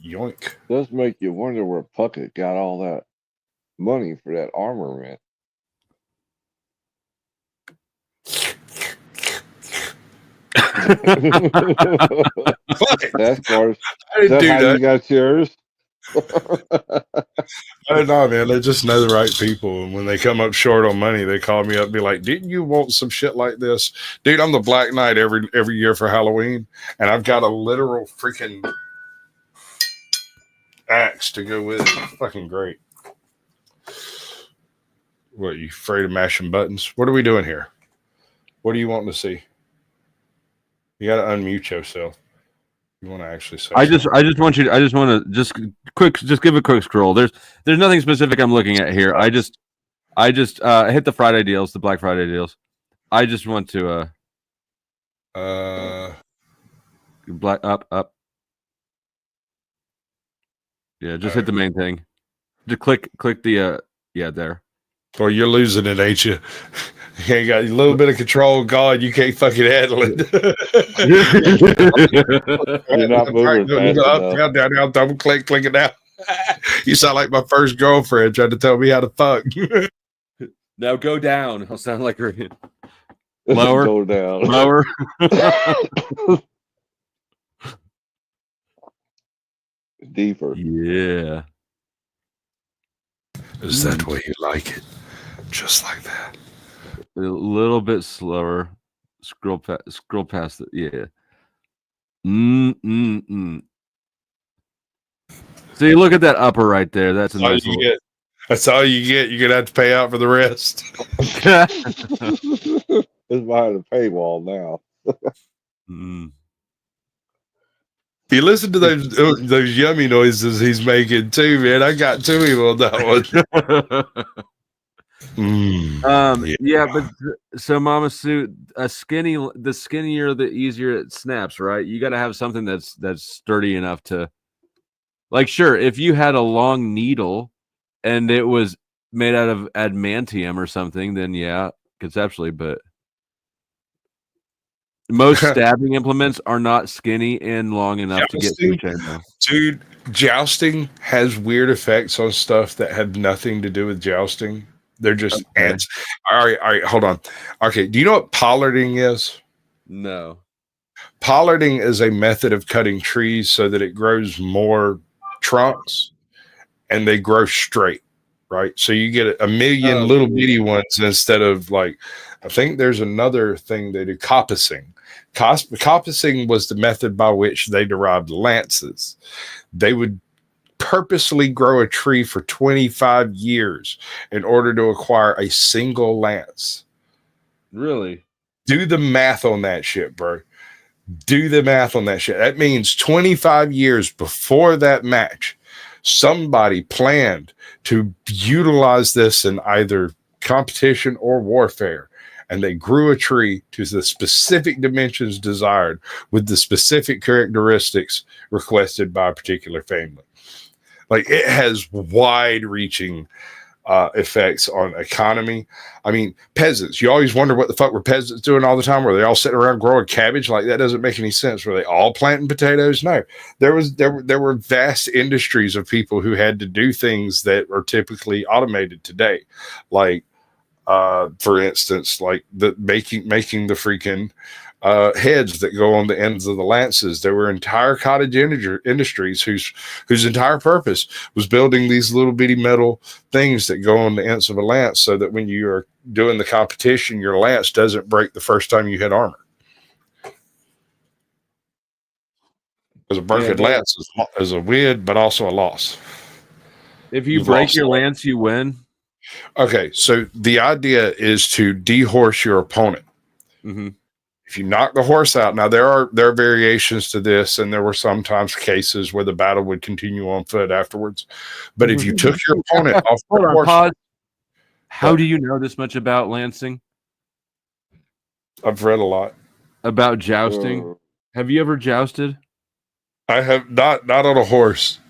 Yoink. Does make you wonder where Puckett got all that money for that armament. That's part. I didn't do that. You got yours. I don't know, man. They just know the right people, and when they come up short on money, they call me up and be like, "Didn't you want some shit like this, dude?" I'm the Black Knight every year for Halloween, and I've got a literal freaking axe to go with it. Fucking great. What, you afraid of mashing buttons? What are we doing here? What do you want to see? You got to unmute yourself. You want to actually say? I just want to give a quick scroll. There's nothing specific I'm looking at here. I just hit the Friday deals, the Black Friday deals. I just want to black up. Yeah, just hit the main thing. Just click the there. Or you're losing it, ain't you? You ain't got a little bit of control. God, you can't fucking handle it. You're not moving fast up, down, double click it out. You sound like my first girlfriend trying to tell me how to fuck. Now go down. I'll sound like her. Lower. Go down. Lower. Deeper. Yeah. Is that the way you like it? Just like that. A little bit slower. Scroll past it. Yeah. See, look at that upper right there. That's a nice little... That's all you get. You're gonna have to pay out for the rest. It's behind a paywall now. You listen to those yummy noises he's making too, man. I got to him on that one. Yeah, but so Mama Sue, the skinnier, the easier it snaps, right? You got to have something that's sturdy enough to, like, sure, if you had a long needle and it was made out of adamantium or something, then yeah, conceptually, but most stabbing implements are not skinny and long enough to get through chainmail. Dude, jousting has weird effects on stuff that have nothing to do with jousting. They're just ants. All right, hold on. Okay, do you know what pollarding is? No. Pollarding is a method of cutting trees so that it grows more trunks and they grow straight, right? So you get a million little bitty ones instead of, like, I think there's another thing they do, coppicing. Coppicing was the method by which they derived lances. They would purposely grow a tree for 25 years in order to acquire a single lance. Really? Do the math on that shit, bro. Do the math on that shit. That means 25 years before that match, somebody planned to utilize this in either competition or warfare. And they grew a tree to the specific dimensions desired with the specific characteristics requested by a particular family. Like, it has wide-reaching effects on economy. I mean, peasants. You always wonder what the fuck were peasants doing all the time. Were they all sitting around growing cabbage? Like, that doesn't make any sense. Were they all planting potatoes? No. There were vast industries of people who had to do things that are typically automated today, like, for instance, like the making the freaking heads that go on the ends of the lances. There were entire cottage industries whose entire purpose was building these little bitty metal things that go on the ends of a lance, so that when you are doing the competition, your lance doesn't break the first time you hit armor. Because a broken lance is a win, but also a loss. If you break your lance, you win. Okay, so the idea is to dehorse your opponent. Mm-hmm. If you knock the horse out, now there are variations to this, and there were sometimes cases where the battle would continue on foot afterwards. But if you took your opponent off the horse, pause. How do you know this much about lancing? I've read a lot about jousting. Have you ever jousted? I have not on a horse.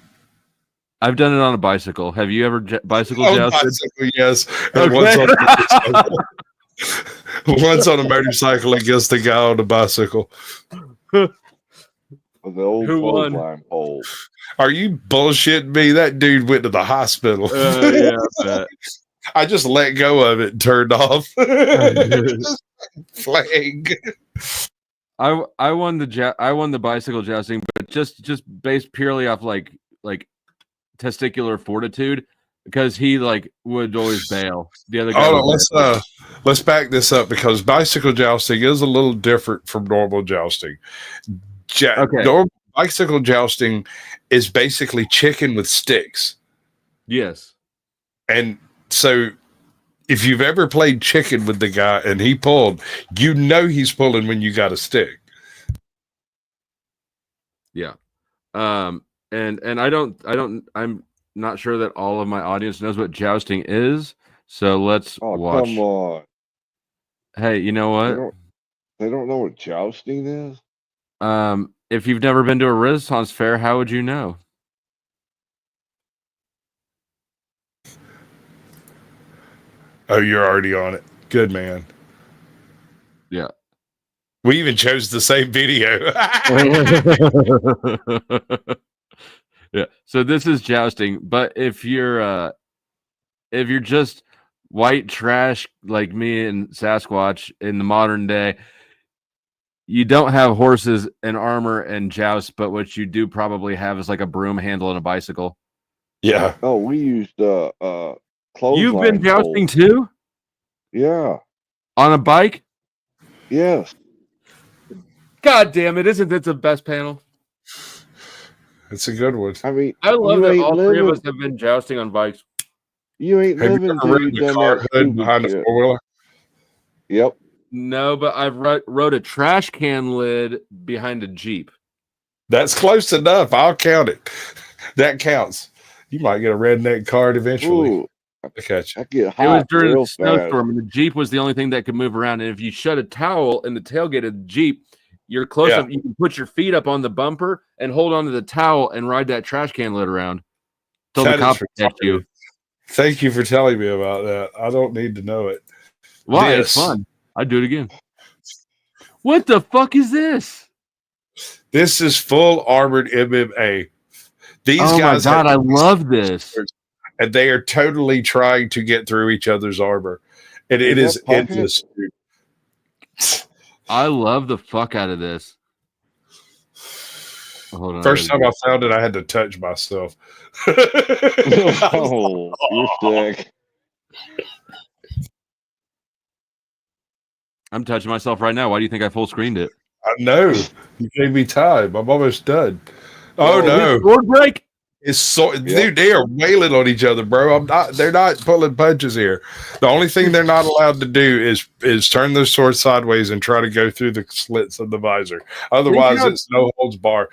I've done it on a bicycle. Have you ever bicycle jousted? Bicycle, yes. Okay. Once on a motorcycle against the guy on the bicycle. The old Who won? clothesline pole. Are you bullshitting me? That dude went to the hospital. Yeah, I bet. I just let go of it and turned off. Flag. I won the bicycle jousting, but just based purely off like testicular fortitude, because he would always bail. The other guy. Let's back this up, because bicycle jousting is a little different from normal jousting. Normal bicycle jousting is basically chicken with sticks. Yes. And so if you've ever played chicken with the guy and he pulled, you know he's pulling when you got a stick. Yeah. And I'm not sure that all of my audience knows what jousting is, so let's watch. Come on. Hey, you know what? They don't know what jousting is? If you've never been to a Renaissance fair, how would you know? Oh, you're already on it. Good man. Yeah. We even chose the same video. Yeah. So this is jousting, but if you're just white trash like me and Sasquatch in the modern day, you don't have horses and armor and joust, but what you do probably have is like a broom handle and a bicycle. Yeah. Oh, we used clothesline. You've been jousting too? Yeah. On a bike? Yes. God damn it! Isn't that the best panel? It's a good one. I mean, I love that all three of us have been jousting on bikes. You ain't have living you ever ridden the car hood behind a four-wheeler? Yep. No, but I've rode a trash can lid behind a Jeep. That's close enough. I'll count it. That counts. You might get a redneck card eventually. Ooh, I catch. I get It hot was during real the snowstorm, fast. and the Jeep was the only thing that could move around. And if you shut a towel in the tailgate of the Jeep, you're close Yeah. up. You can put your feet up on the bumper and hold onto the towel and ride that trash can lid around till the That is cops catch you. retarded. Thank you for telling me about that. I don't need to know it. Why? This- It's fun. I'd do it again. What the fuck is this? This is full armored MMA. These Oh my guys God, have I love this. and they are totally trying to get through each other's armor. And it Is is that pocket? endless, dude. I love the fuck out of this. Hold on. First time I found it, I had to touch myself. Oh, you're sick. I'm touching myself right now. Why do you think I full screened it? I know. You gave me time. I'm almost done. Oh, no. Sword break? It's so, dude, they are wailing on each other, bro. They're not pulling punches here. The only thing they're not allowed to do is turn their sword sideways and try to go through the slits of the visor. Otherwise, it's no holds bar.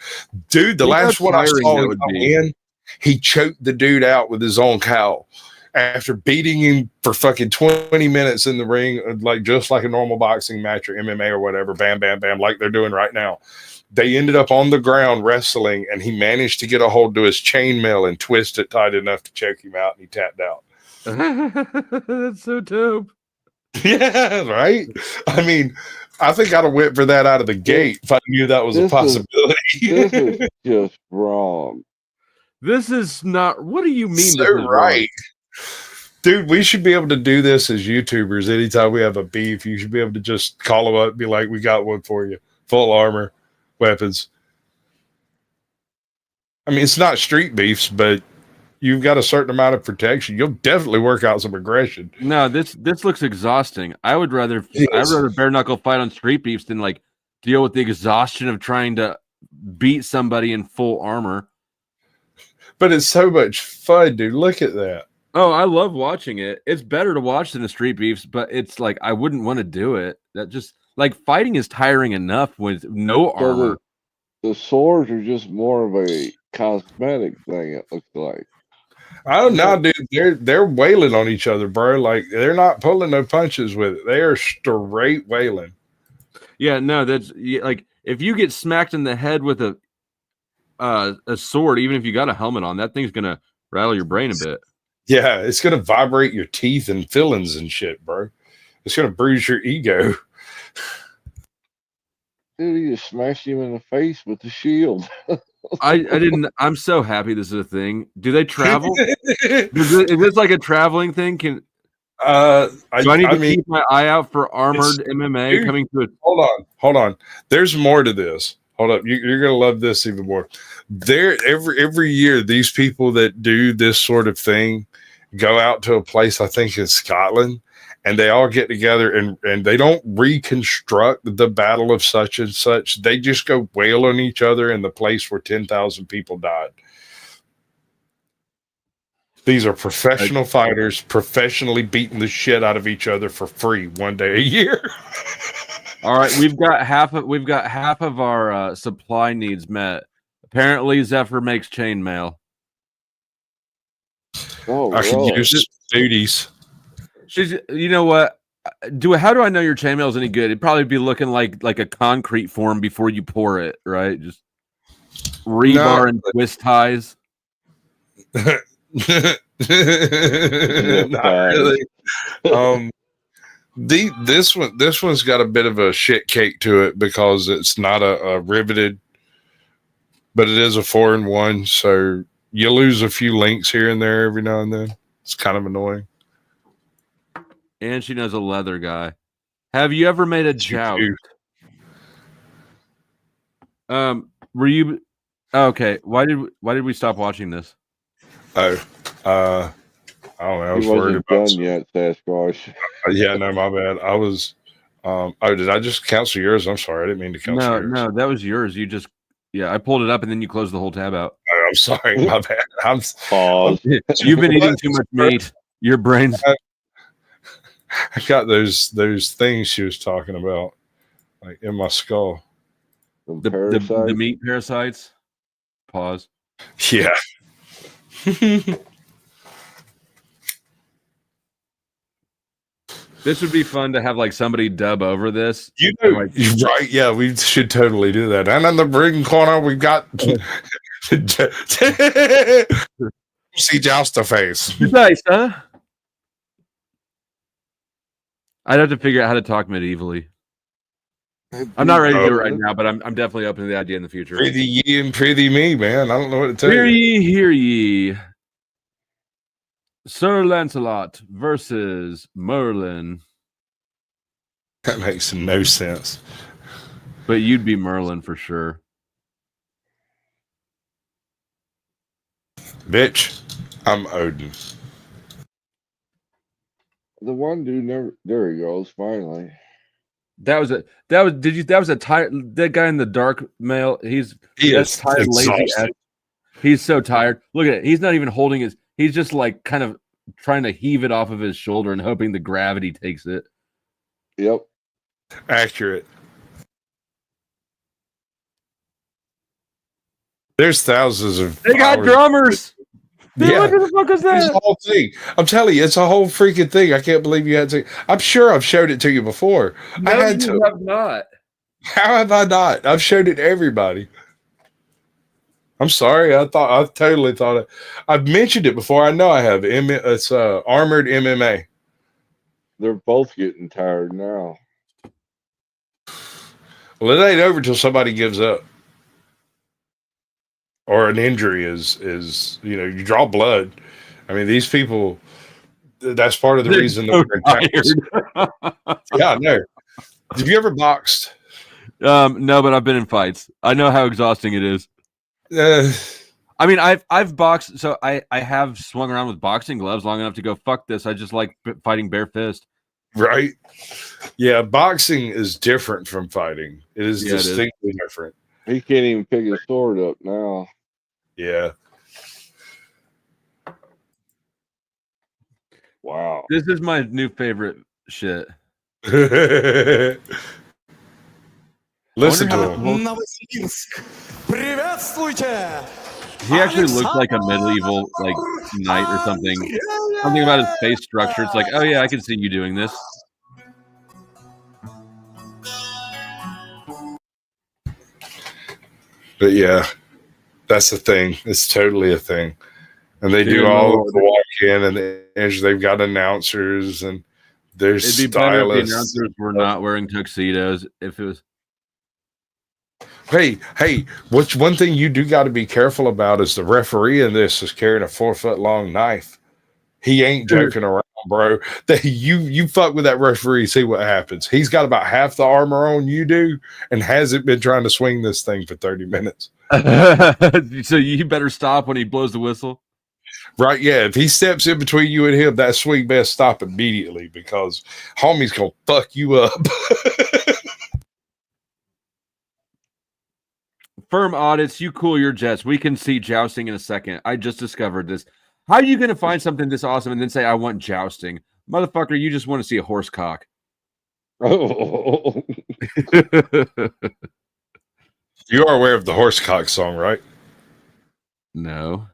Dude, the last one I saw him come in, he choked the dude out with his own cowl after beating him for fucking 20 minutes in the ring, like just like a normal boxing match or MMA or whatever. Bam, bam, bam, like they're doing right now. They ended up on the ground wrestling, and he managed to get a hold to his chainmail and twist it tight enough to choke him out, and he tapped out. That's so dope. Yeah, right? I mean, I think I'd have went for that out of the gate if I knew that was a possibility. This is just wrong. This is not. What do you mean? So this is wrong? right. Dude, we should be able to do this as YouTubers. Anytime we have a beef, you should be able to just call them up and be like, we got one for you. Full armor. Weapons. I mean, it's not street beefs, but you've got a certain amount of protection. You'll definitely work out some aggression. No, this looks exhausting. I'd rather bare knuckle fight on street beefs than like deal with the exhaustion of trying to beat somebody in full armor. But it's so much fun, dude. Look at that. Oh, I love watching it. It's better to watch than the street beefs, but it's like I wouldn't want to do it. That just like fighting is tiring enough with no armor. The swords are just more of a cosmetic thing, it looks like. I don't know, dude. They're wailing on each other, bro. Like they're not pulling no punches with it. They are straight wailing. Yeah, no, that's like if you get smacked in the head with a sword, even if you got a helmet on, that thing's gonna rattle your brain a bit. Yeah, it's gonna vibrate your teeth and fillings and shit, bro. It's gonna bruise your ego. Dude, he just smashed him in the face with the shield. I didn't. I'm so happy this is a thing. Do they travel? Is this like a traveling thing? Do I need to keep my eye out for armored MMA dude, coming to it? Hold on. There's more to this. Hold up. You're gonna love this even more. Every year, these people that do this sort of thing go out to a place, I think in Scotland, and they all get together and they don't reconstruct the battle of such and such. They just go wail on each other in the place where 10,000 people died. These are professional fighters, professionally beating the shit out of each other for free one day a year. All right, we've got half of our supply needs met. Apparently, Zephyr makes chainmail. Oh, I can use duties. You know what? How do I know your chainmail is any good? It'd probably be looking like a concrete form before you pour it, right? Just rebar and twist ties. Not really. This one's got a bit of a shit cake to it because it's not a riveted, but it is a 4-in-1, so you lose a few links here and there every now and then. It's kind of annoying. And she knows a leather guy. Have you ever made a joust? Were you okay? Why did we stop watching this? I don't know. I was he worried wasn't about done yet, Sasquatch. Yeah, no, my bad. I was. Did I just cancel yours? I'm sorry, I didn't mean to cancel yours. No, that was yours. You just, I pulled it up and then you closed the whole tab out. I'm sorry, my bad. You've been eating too much meat. Your brain's. I got those things she was talking about, like in my skull. The meat parasites. Pause. Yeah. This would be fun to have like somebody dub over this. You know, right? Yeah, we should totally do that. And in the ring corner, we've got see Jouster face. Nice, huh? I'd have to figure out how to talk medievally. I'm not ready to do it right now, but I'm definitely open to the idea in the future. Prithee ye and prithee me, man. I don't know what to tell Hear you. ye, hear ye. Sir Lancelot versus Merlin. That makes no sense. But you'd be Merlin for sure. Bitch, I'm Odin. The one dude never. There he goes. Finally. That was a tired. That guy in the dark male. He is tired, lazy. He's so tired. Look at it. He's not even holding his. He's just like kind of trying to heave it off of his shoulder and hoping the gravity takes it. Yep. Accurate. There's thousands of. They got drummers. Dude, Yeah, what the fuck is that? it's a whole thing. I'm telling you, it's a whole freaking thing. I can't believe you had to. I'm sure I've showed it to you before. No, I had you to. have not. How have I not? I've showed it to everybody. I'm sorry. I totally thought it. I've mentioned it before. I know I have. It's armored MMA. They're both getting tired now. Well, it ain't over till somebody gives up, or an injury is you draw blood. I mean, these people. That's part of the reason so that we're yeah, no. Have you ever boxed? No, but I've been in fights. I know how exhausting it is. I mean, I've boxed, so I have swung around with boxing gloves long enough to go, fuck this. I just like fighting bare fist. Right? Yeah, boxing is different from fighting. It is distinctly different. He can't even pick his sword up now. Yeah. Wow. This is my new favorite shit. Listen to him. He actually looks like a medieval like knight or something. Something about his face structure. It's like, oh yeah, I can see you doing this. But yeah, that's the thing. It's totally a thing. And they do all of the walk in and they've got announcers and there's It'd be better if the stylists. announcers were not wearing tuxedos. If it was Hey, what's one thing you do got to be careful about is the referee in this is carrying a 4-foot long knife. He ain't joking around, bro. You fuck with that referee, see what happens. He's got about half the armor on you do and hasn't been trying to swing this thing for 30 minutes. So you better stop when he blows the whistle. Right, yeah. If he steps in between you and him, that swing best stop immediately because homie's gonna fuck you up. Firm audits, you cool your jets. We can see jousting in a second. I just discovered this. How are you going to find something this awesome and then say, I want jousting? Motherfucker, you just want to see a horse cock. Oh. You are aware of the horse cock song, right? No.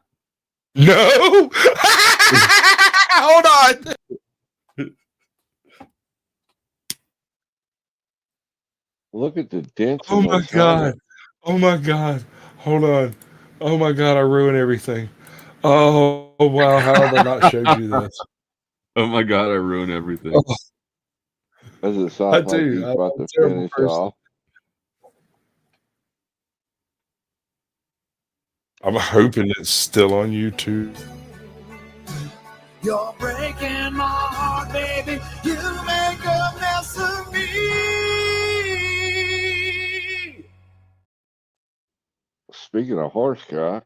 No? Hold on. Look at the dents. Oh my god. Oh my god. Hold on. Oh my god, I ruined everything. Oh wow, how have I not showed you this? Oh my god, I ruined everything. Oh. Does it sound like he's about to finish off? I'm hoping it's still on YouTube. You're breaking my heart, baby. You make a mess of me. Speaking of horse cock.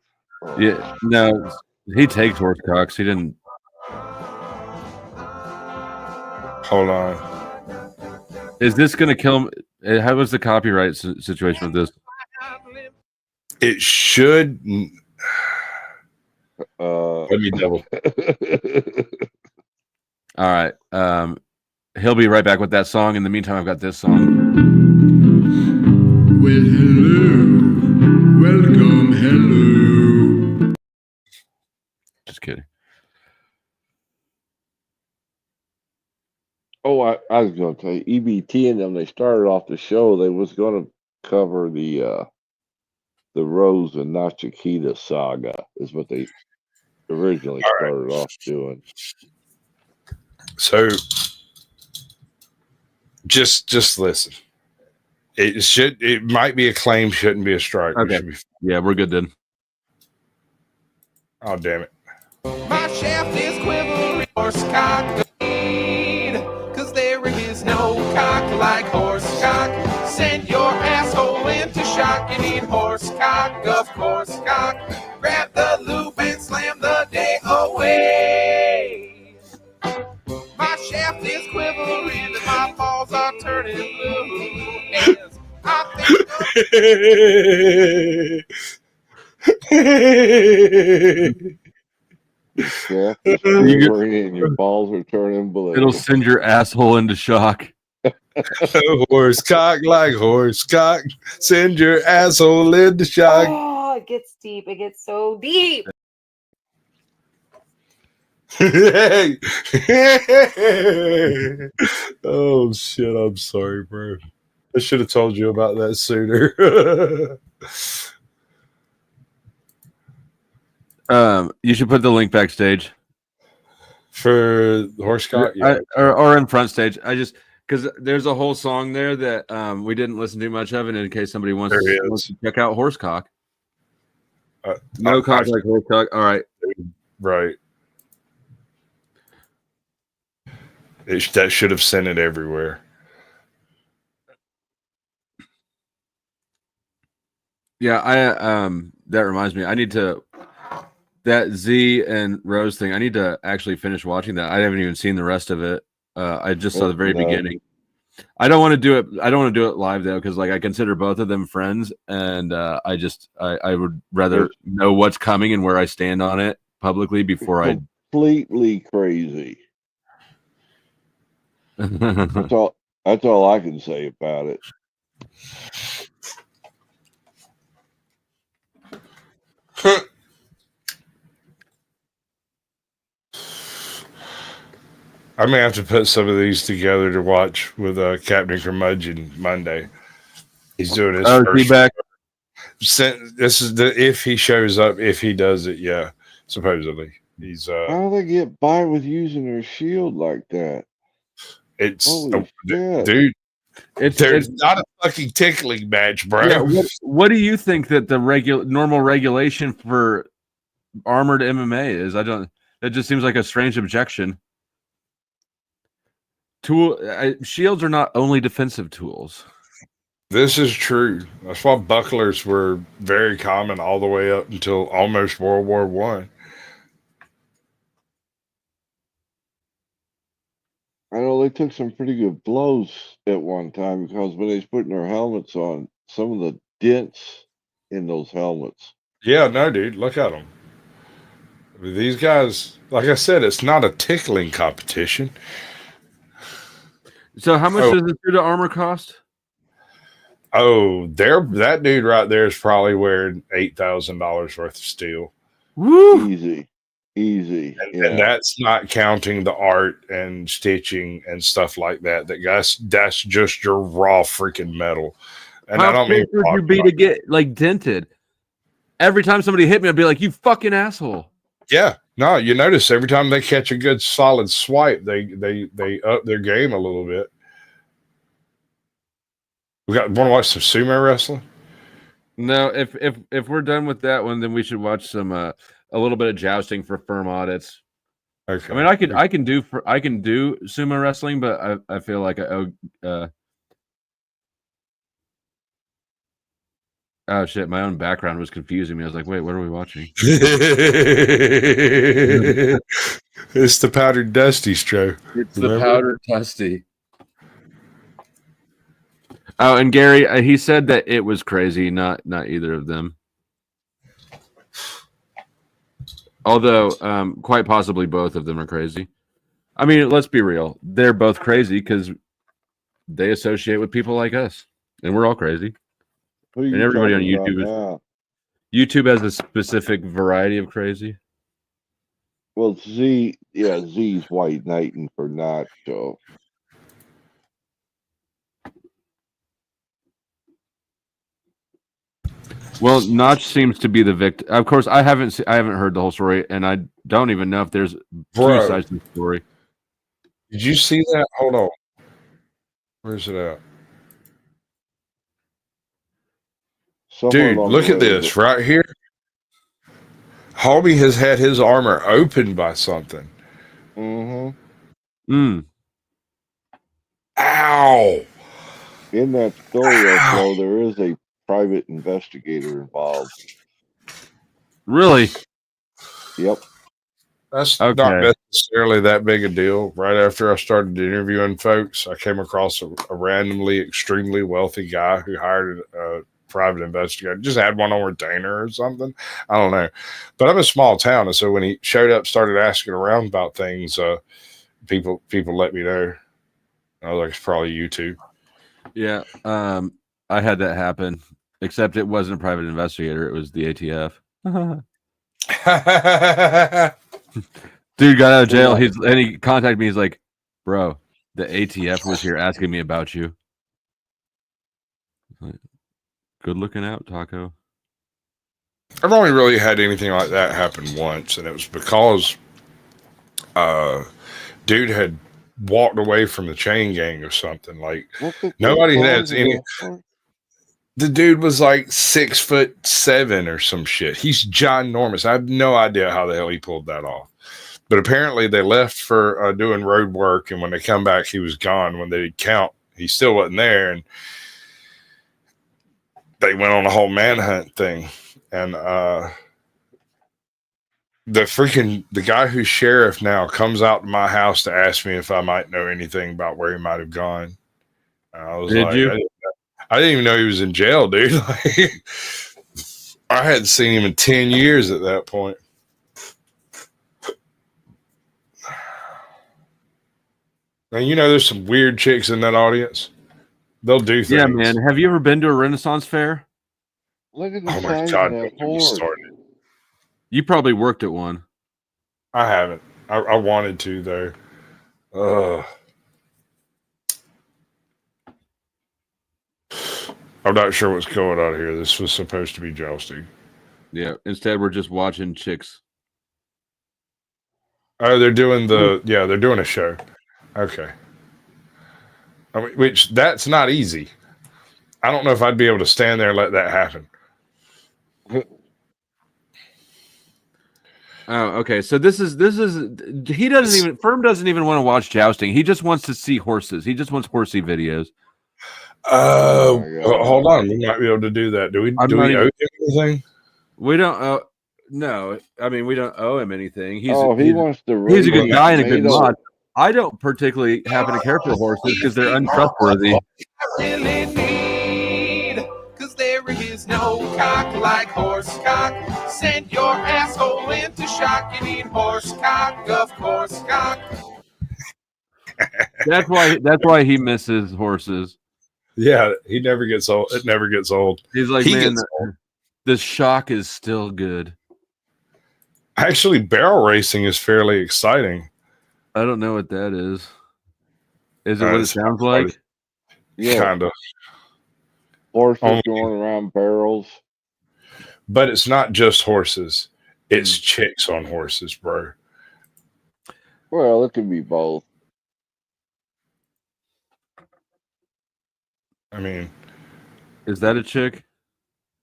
Yeah, no, he takes horse cocks. He didn't. Hold on. Is this going to kill him? How was the copyright situation with this? It should. Let me double. All right. He'll be right back with that song. In the meantime, I've got this song. Well, hello. Welcome, hello. Just kidding. Oh, I was going to tell you, EBT and them. They started off the show. They was going to cover the Rose and Nachikita saga. Is what they originally started off doing. So, just listen. It might be a claim, shouldn't be a strike. Okay. Yeah, we're good then. Oh, damn it. My shaft is quivering horse cock, cause there is no cock like horse cock. Send your asshole into shock. You need horse cock, of course cock. Grab the loop and slam the day away. My shaft is quivering and my balls are turning blue. As I think The shaft is quivering and your balls are turning blue. It'll send your asshole into shock. Horse cock like horse cock. Send your asshole into shock. Oh, it gets deep. It gets so deep. Oh shit, I'm sorry, bro. I should have told you about that sooner. You should put the link backstage for Horsecock, yeah. or in front stage. I just because there's a whole song there that we didn't listen to much of, and in case somebody wants to check out Horsecock. No cock like Horsecock. All right, right. That should have sent it everywhere. Yeah, that reminds me. I need to that Z and Rose thing. I need to actually finish watching that. I haven't even seen the rest of it. I just saw the very beginning. I don't want to do it. I don't want to do it live though, because like I consider both of them friends, and I would rather know what's coming and where I stand on it publicly before I completely crazy. That's all I can say about it. I may have to put some of these together to watch with Captain Curmudgeon Monday. He's doing his first. Back. This is if he shows up, if he does it, yeah. Supposedly, he's. How do they get by with using their shield like that? It's shit. dude. There's not a fucking tickling match, bro. Yeah, what do you think that the normal regulation for armored MMA is? That just seems like a strange objection. Shields are not only defensive tools. This is true. That's why bucklers were very common all the way up until almost World War One. I know they took some pretty good blows at one time because when they was putting their helmets on, some of the dents in those helmets. Yeah, no, dude, look at them. These guys, like I said, it's not a tickling competition. So how much does this suit of armor cost? Oh, that dude right there is probably wearing $8,000 worth of steel. Woo! Easy. And that's not counting the art and stitching and stuff like that. That's just your raw freaking metal. And how I don't mean would you be to get like dented? Every time somebody hit me, I'd be like, "You fucking asshole." Yeah, no, you notice every time they catch a good solid swipe, they up their game a little bit. Want to watch some sumo wrestling? No, if we're done with that one, then we should watch some a little bit of jousting for firm audits. Okay. I mean, I can do sumo wrestling, but I feel like oh shit, my own background was confusing me. I was like, wait, what are we watching? It's the Powdered Dusty show. It's the Powdered Dusty. Oh, and Gary, he said that it was crazy, not either of them. Although, quite possibly both of them are crazy. I mean, let's be real. They're both crazy because they associate with people like us. And we're all crazy. And everybody on YouTube has a specific variety of crazy. Well, Z's white knighting for Nacho. Well, Notch seems to be the victim. Of course, I haven't heard the whole story, and I don't even know if there's Bro. two sides to the story. Did you see that? Hold on. Where's it at? Dude, look at this right here. Homie has had his armor opened by something. Ow! In that story, though, there is a private investigator involved. Really? Yep. That's not necessarily that big a deal. Right after I started interviewing folks, I came across a randomly extremely wealthy guy who hired a private investigator. Just had one on retainer or something. I don't know. But I'm a small town, and so when he showed up, started asking around about things, people let me know. I was like, it's probably you two. Yeah. I had that happen, except it wasn't a private investigator. It was the ATF. Dude got out of jail. And he contacted me. He's like, bro, the ATF was here asking me about you. Like, good looking out, Taco. I've only really had anything like that happen once, and it was because dude had walked away from the chain gang or something. Like nobody has any. The dude was like 6'7" or some shit. He's ginormous. I have no idea how the hell he pulled that off. But apparently they left for doing road work, and when they come back, he was gone. When they count, he still wasn't there, and they went on a whole manhunt thing. And the guy who's sheriff now comes out to my house to ask me if I might know anything about where he might have gone. I was Did like, you? I didn't even know he was in jail, dude. Like, I hadn't seen him in 10 years at that point. And you know, there's some weird chicks in that audience. They'll do things. Yeah, man. Have you ever been to a Renaissance fair? Look at the Oh my size God, of don't that get me horde. started. You probably worked at one. I haven't. I wanted to, though. I'm not sure what's going on here. This was supposed to be jousting. Yeah. Instead, we're just watching chicks. Oh, they're doing they're doing a show. Okay. I mean, which that's not easy. I don't know if I'd be able to stand there and let that happen. Oh, okay. So this is he doesn't even Firm doesn't even want to watch jousting. He just wants to see horses. He just wants horsey videos. Hold on. We might be able to do that. Do we owe him anything? We don't no. I mean, we don't owe him anything. He wants to. He's a good guy and a good mod. I don't particularly happen to care for horses because they're untrustworthy. Really need, cause there is no cock like horse cock. Send your asshole into shock. You need horse cock, of course, cock. That's why he misses horses. Yeah, he never gets old. It never gets old. He's like, man, this shock is still good. Actually, barrel racing is fairly exciting. I don't know what that is. Is it what it sounds like? Yeah, kind of. Horses going around barrels. But it's not just horses. It's chicks on horses, bro. Well, it could be both. I mean, is that a chick?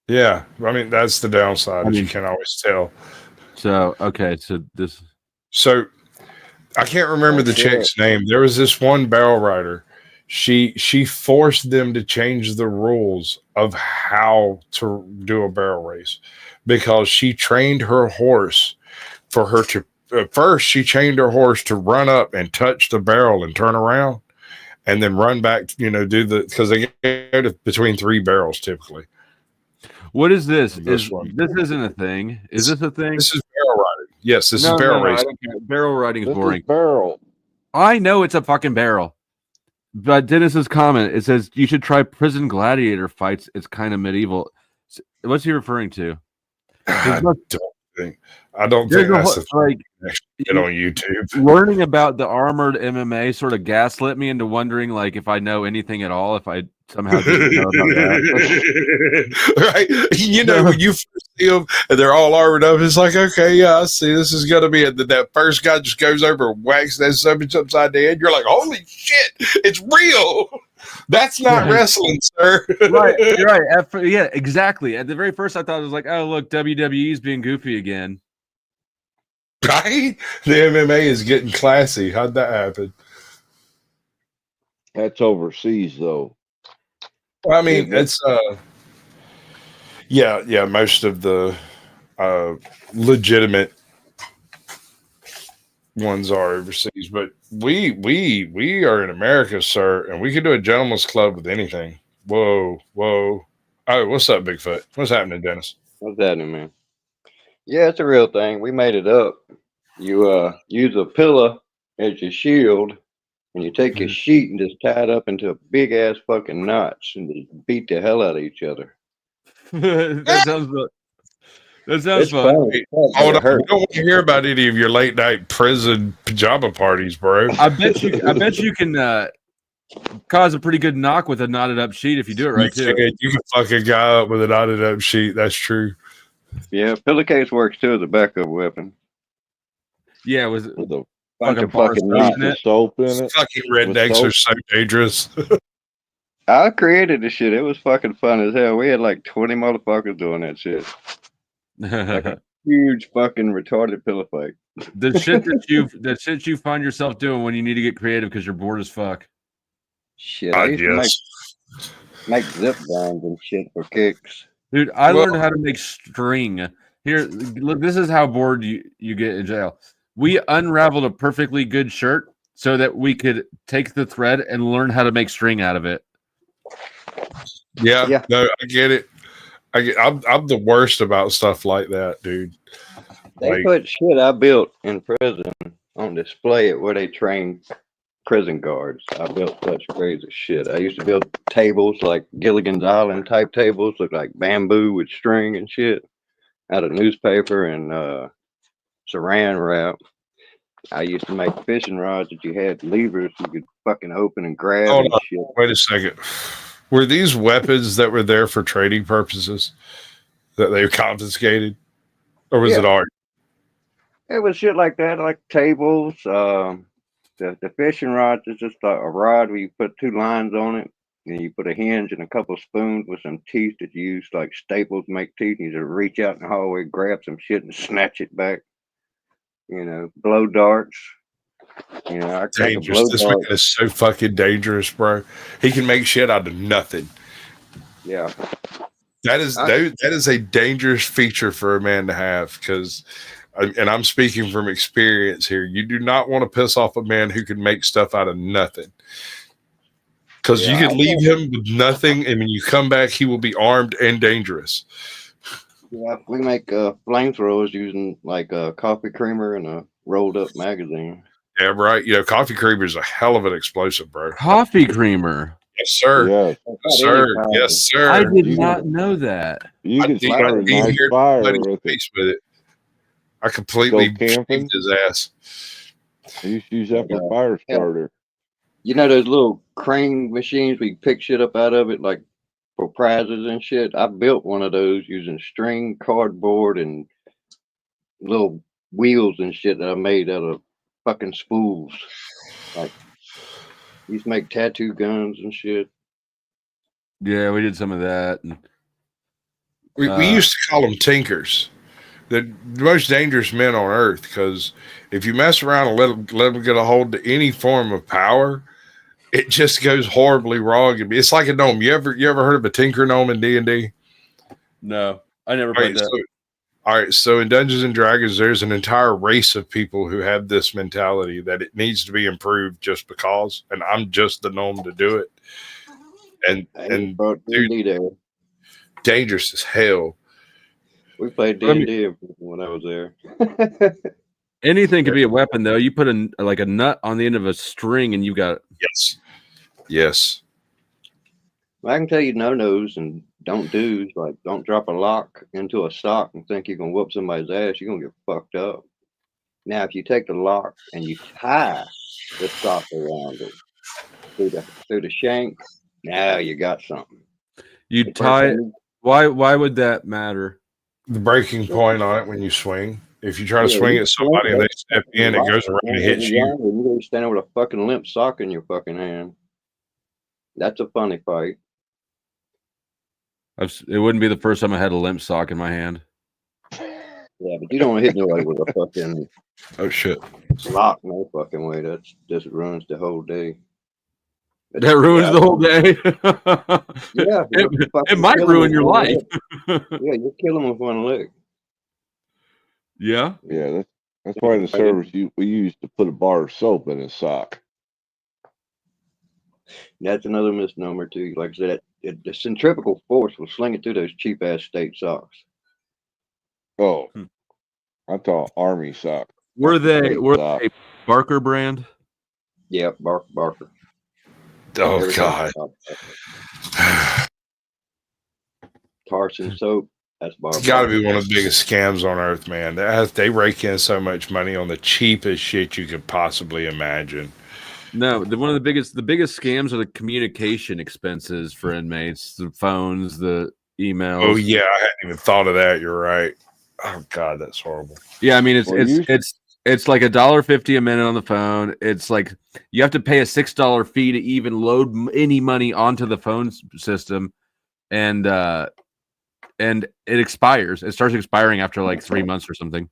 Yeah, I mean that's the downside. You can't always tell. So okay, so I can't remember the chick's name. There was this one barrel rider. She forced them to change the rules of how to do a barrel race because she trained her horse for her to. First, she trained her horse to run up and touch the barrel and turn around, and then run back. Because they go to between 3 barrels typically. What is this? This isn't a thing. Is this a thing? This is barrel riding. Yes, this is barrel racing. Barrel riding is boring. Barrel. I know it's a fucking barrel. But Dennis's comment, it says you should try prison gladiator fights. It's kind of medieval. What's he referring to? I don't There's think a that's whole- the like get on YouTube. learning about the armored MMA sort of gaslit me into wondering like if I know anything at all, if I somehow didn't know about that. Right? You know, when you first see them and they're all armored up, it's like, okay, yeah, I see this is gonna be it. Then that first guy just goes over and whacks that subject upside the head. You're like, holy shit, it's real. That's not Right. wrestling, sir. Right, you're right. Yeah, exactly. At the very first, I thought it was like, oh, look, WWE's being goofy again. Right? The MMA is getting classy. How'd that happen? That's overseas, though. Well, I mean, Isn't it? it's yeah. Most of the legitimate ones are overseas, but we are in America, sir, and we can do a gentleman's club with anything. Whoa. Oh, what's up, Bigfoot? What's happening, Dennis? What's happening, man? Yeah, it's a real thing. We made it up. You use a pillow as your shield, and you take your sheet and just tie it up into a big ass fucking knots and just beat the hell out of each other. That sounds It's fun. fun. Hold on, we don't want to hear about any of your late night prison pajama parties, bro. I bet you can cause a pretty good knock with a knotted up sheet if you do it right too. You can fuck a guy up with a knotted up sheet. That's true. Yeah, pillowcase works too as a backup weapon. Yeah, with a bunch bunch of bars knots. in it. Soap in it. Fucking rednecks are so dangerous. I created the shit. It was fucking fun as hell. We had like 20 motherfuckers doing that shit. Like a huge fucking retarded pillow fight. The shit you find yourself doing when you need to get creative because you're bored as fuck. Shit, I used to make zip lines and shit for kicks. Dude, I learned how to make string. Here, look, this is how bored you get in jail. We unraveled a perfectly good shirt so that we could take the thread and learn how to make string out of it. Yeah. No, I get it. I'm the worst about stuff like that, dude. They put shit I built in prison on display at where they train prison guards. I built such crazy shit. I used to build tables like Gilligan's Island type tables, look like bamboo with string and shit, out of newspaper and saran wrap. I used to make fishing rods that you had levers you could fucking open and grab. Hold and on. shit. Wait a second. Were these weapons that were there for trading purposes that they confiscated? Or was it art? It was shit like that, like tables. The fishing rods is just a rod where you put two lines on it, and you put a hinge and a couple spoons with some teeth that you use like staples to make teeth. And you just reach out in the hallway, grab some shit, and snatch it back. You know, blow darts. You know, I Dangerous. This man is so fucking dangerous, bro. He can make shit out of nothing. Yeah. That is a dangerous feature for a man to have because, and I'm speaking from experience here, you do not want to piss off a man who can make stuff out of nothing. Because you could leave him with nothing, and when you come back, he will be armed and dangerous. Yeah, we make flamethrowers using like a coffee creamer and a rolled up magazine. Yeah, right. You know, coffee creamer is a hell of an explosive, bro. Coffee creamer. Yes, sir. Yeah. Yes, sir. Yes, sir. I did not know that. You can start a nice fire with it. I completely Go camping. beat his ass. You use that for fire starter. You know those little crane machines we pick shit up out of it, like for prizes and shit? I built one of those using string, cardboard, and little wheels and shit that I made out of fucking spools. Like, we used to make tattoo guns and shit. Yeah, we did some of that. And, we used to call them tinkers. The most dangerous men on earth, because if you mess around and let them get a hold to any form of power, it just goes horribly wrong. It's like a gnome. You ever heard of a tinker gnome in D&D? No, I never played that. All right, so in Dungeons and Dragons, there's an entire race of people who have this mentality that it needs to be improved just because, and I'm just the gnome to do it. And dude, dangerous as hell. We played D&D when I was there. Anything could be a weapon, though. You put a nut on the end of a string, and you got yes. I can tell you no-nos and don't do is like don't drop a lock into a sock and think you can whoop somebody's ass. You're gonna get fucked up. Now, if you take the lock and you tie the sock around it through the shank, now you got something. You The tie it. person- Why would that matter? The breaking point on it when you swing. If you try to Yeah, swing you at somebody and they step in, it lock goes around and man, hits you. and you're standing with a fucking limp sock in your fucking hand. That's a funny fight. It wouldn't be the first time I had a limp sock in my hand. Yeah, but you don't want to hit nobody with a fucking oh shit lock no fucking way. That just ruins the whole day. That ruins the whole day. Yeah, it might ruin your life. Yeah, you're killing them with one lick. Yeah. Yeah, that's why the service we used to put a bar of soap in his sock. That's another misnomer too. Like I said, the centrifugal force will sling it through those cheap ass state socks. Oh, I thought Army sock. Were they sock. Barker brand? Yeah, Barker. Oh God. Carson soap. That's Barker. It's got to be one of the biggest scams on earth, man. They rake in so much money on the cheapest shit you could possibly imagine. No, one of the biggest scams are the communication expenses for inmates, the phones, the emails. Oh yeah, I hadn't even thought of that. You're right. Oh God, that's horrible. Yeah, I mean it's like $1.50 a minute on the phone. It's like you have to pay a $6 fee to even load any money onto the phone system, and it expires. It starts expiring after like 3 months or something.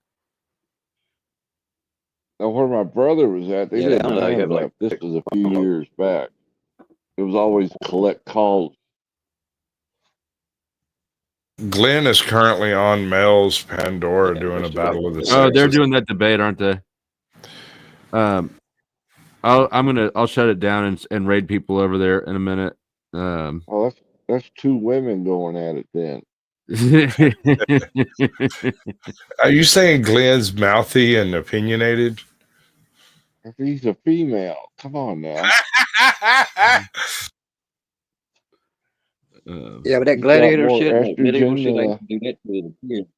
Now, where my brother was at, they didn't have that. This was a few years back. It was always collect calls. Glenn is currently on Mel's Pandora doing a battle of the sexes. Oh, they're doing that debate, aren't they? I'll shut it down and raid people over there in a minute. Oh, that's two women going at it then. Are you saying Glenn's mouthy and opinionated? If he's a female, come on now. Yeah, but that gladiator shit, that medieval shit, they used to do that to the kids.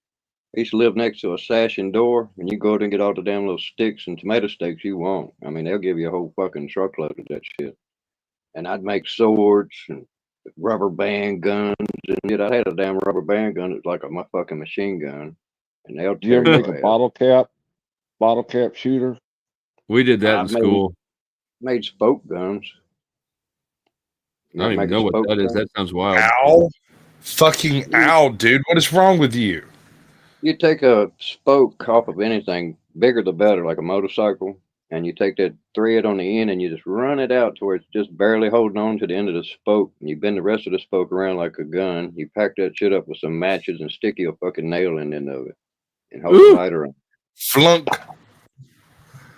I used to live next to a sash and door, and you go out and get all the damn little sticks and tomato steaks you want. I mean, they'll give you a whole fucking truckload of that shit. And I'd make swords and rubber band guns and shit. I had a damn rubber band gun. It was like my fucking machine gun. And they'll Do you ever make a bottle cap shooter? We did that in school. Made spoke guns. I don't even know what that is. That sounds wild. Ow. Fucking ow, dude. What is wrong with you? You take a spoke off of anything, bigger the better, like a motorcycle, and you take that thread on the end and you just run it out to where it's just barely holding on to the end of the spoke. And you bend the rest of the spoke around like a gun. You pack that shit up with some matches and stick your fucking nail in the end of it and hold the lighter on. Flunk.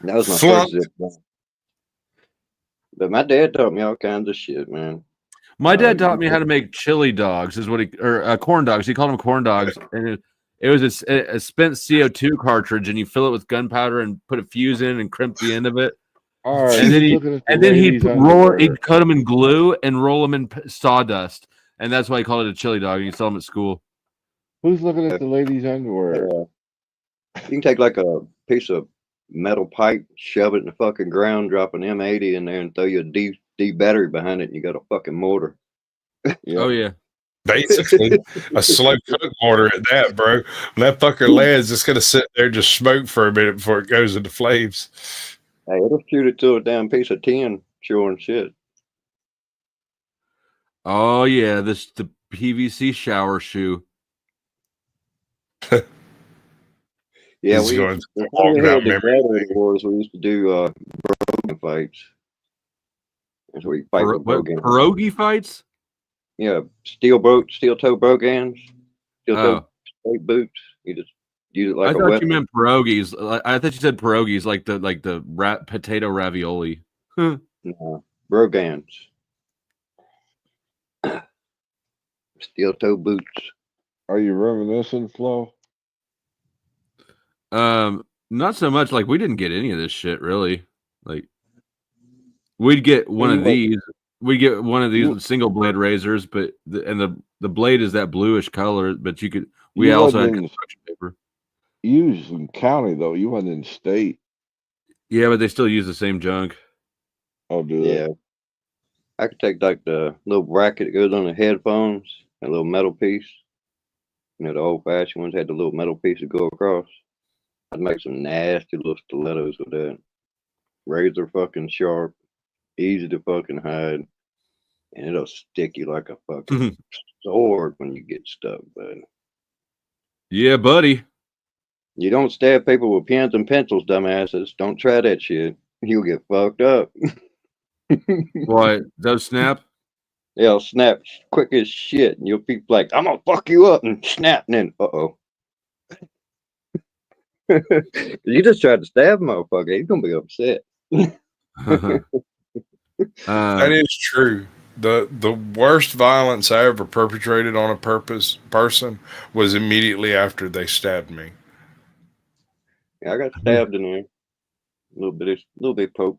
That was my first zip gun. But my dad taught me all kinds of shit, man. My dad taught me how to make chili dogs, or corn dogs. He called them corn dogs, and it was a spent CO2 cartridge, and you fill it with gunpowder and put a fuse in and crimp the end of it. All right, and then he'd cut them in glue and roll them in sawdust, and that's why he called it a chili dog. And you sell them at school. Who's looking at the ladies' underwear? You can take like a piece of metal pipe, shove it in the fucking ground, drop an M80 in there, and throw you a D battery behind it, and you got a fucking mortar. Oh yeah, basically a slow cook mortar at that, bro. When that fucker lands, it's gonna sit there and just smoke for a minute before it goes into flames. Hey, it'll shoot it to a damn piece of tin, sure and shit. Oh yeah, the PVC shower shoe. Yeah, we had the gladiator wars. We used to do brogan fights. That's where you fight with brogan. Pierogi fights? Yeah, steel toe brogans, steel toe straight boots. You just use it like I a thought weapon. you meant pierogies. I thought you said pierogies, like the potato ravioli. No, brogans. Steel toe boots. Are you reminiscing, Flo? Not so much. Like we didn't get any of this shit really. Like we'd get one of these. We get one of these single blade razors, but the the blade is that bluish color, but we You also had wasn't in- construction paper. You was in county though. You wasn't in state. Yeah, but they still use the same junk. Oh, do Yeah. I could take like the little bracket that goes on the headphones, a little metal piece. You know, the old fashioned ones had the little metal piece to go across. I'd make some nasty little stilettos with that. Razor fucking sharp, easy to fucking hide, and it'll stick you like a fucking sword when you get stuck, bud. Yeah, buddy. You don't stab people with pens and pencils, dumbasses. Don't try that shit. You'll get fucked up. What? Those snap? They'll snap quick as shit, and you'll be like, "I'm gonna fuck you up," and snap, and then you just tried to stab a motherfucker. He's gonna be upset. That is true. The worst violence I ever perpetrated on a person was immediately after they stabbed me. Yeah, I got stabbed in there. A little bit poke.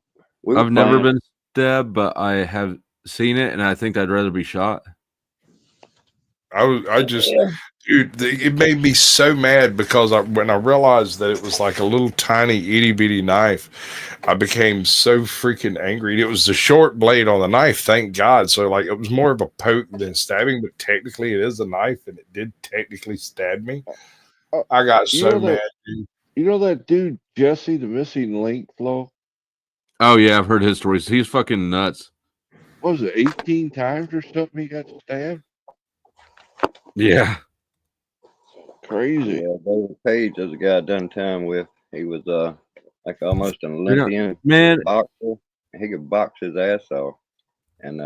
I've never been stabbed, but I have seen it, and I think I'd rather be shot. Dude, it made me so mad because when I realized that it was like a little tiny itty bitty knife, I became so freaking angry. It was the short blade on the knife, thank God. So like it was more of a poke than stabbing, but technically it is a knife, and it did technically stab me. I got so mad, dude. You know that dude Jesse, the missing link, Flo? Oh yeah, I've heard his stories. He's fucking nuts. What was it, 18 times or something he got stabbed? Yeah. Yeah, Crazy. David Page is a guy I done time with. He was like almost an Olympian boxer. He could box his ass off, and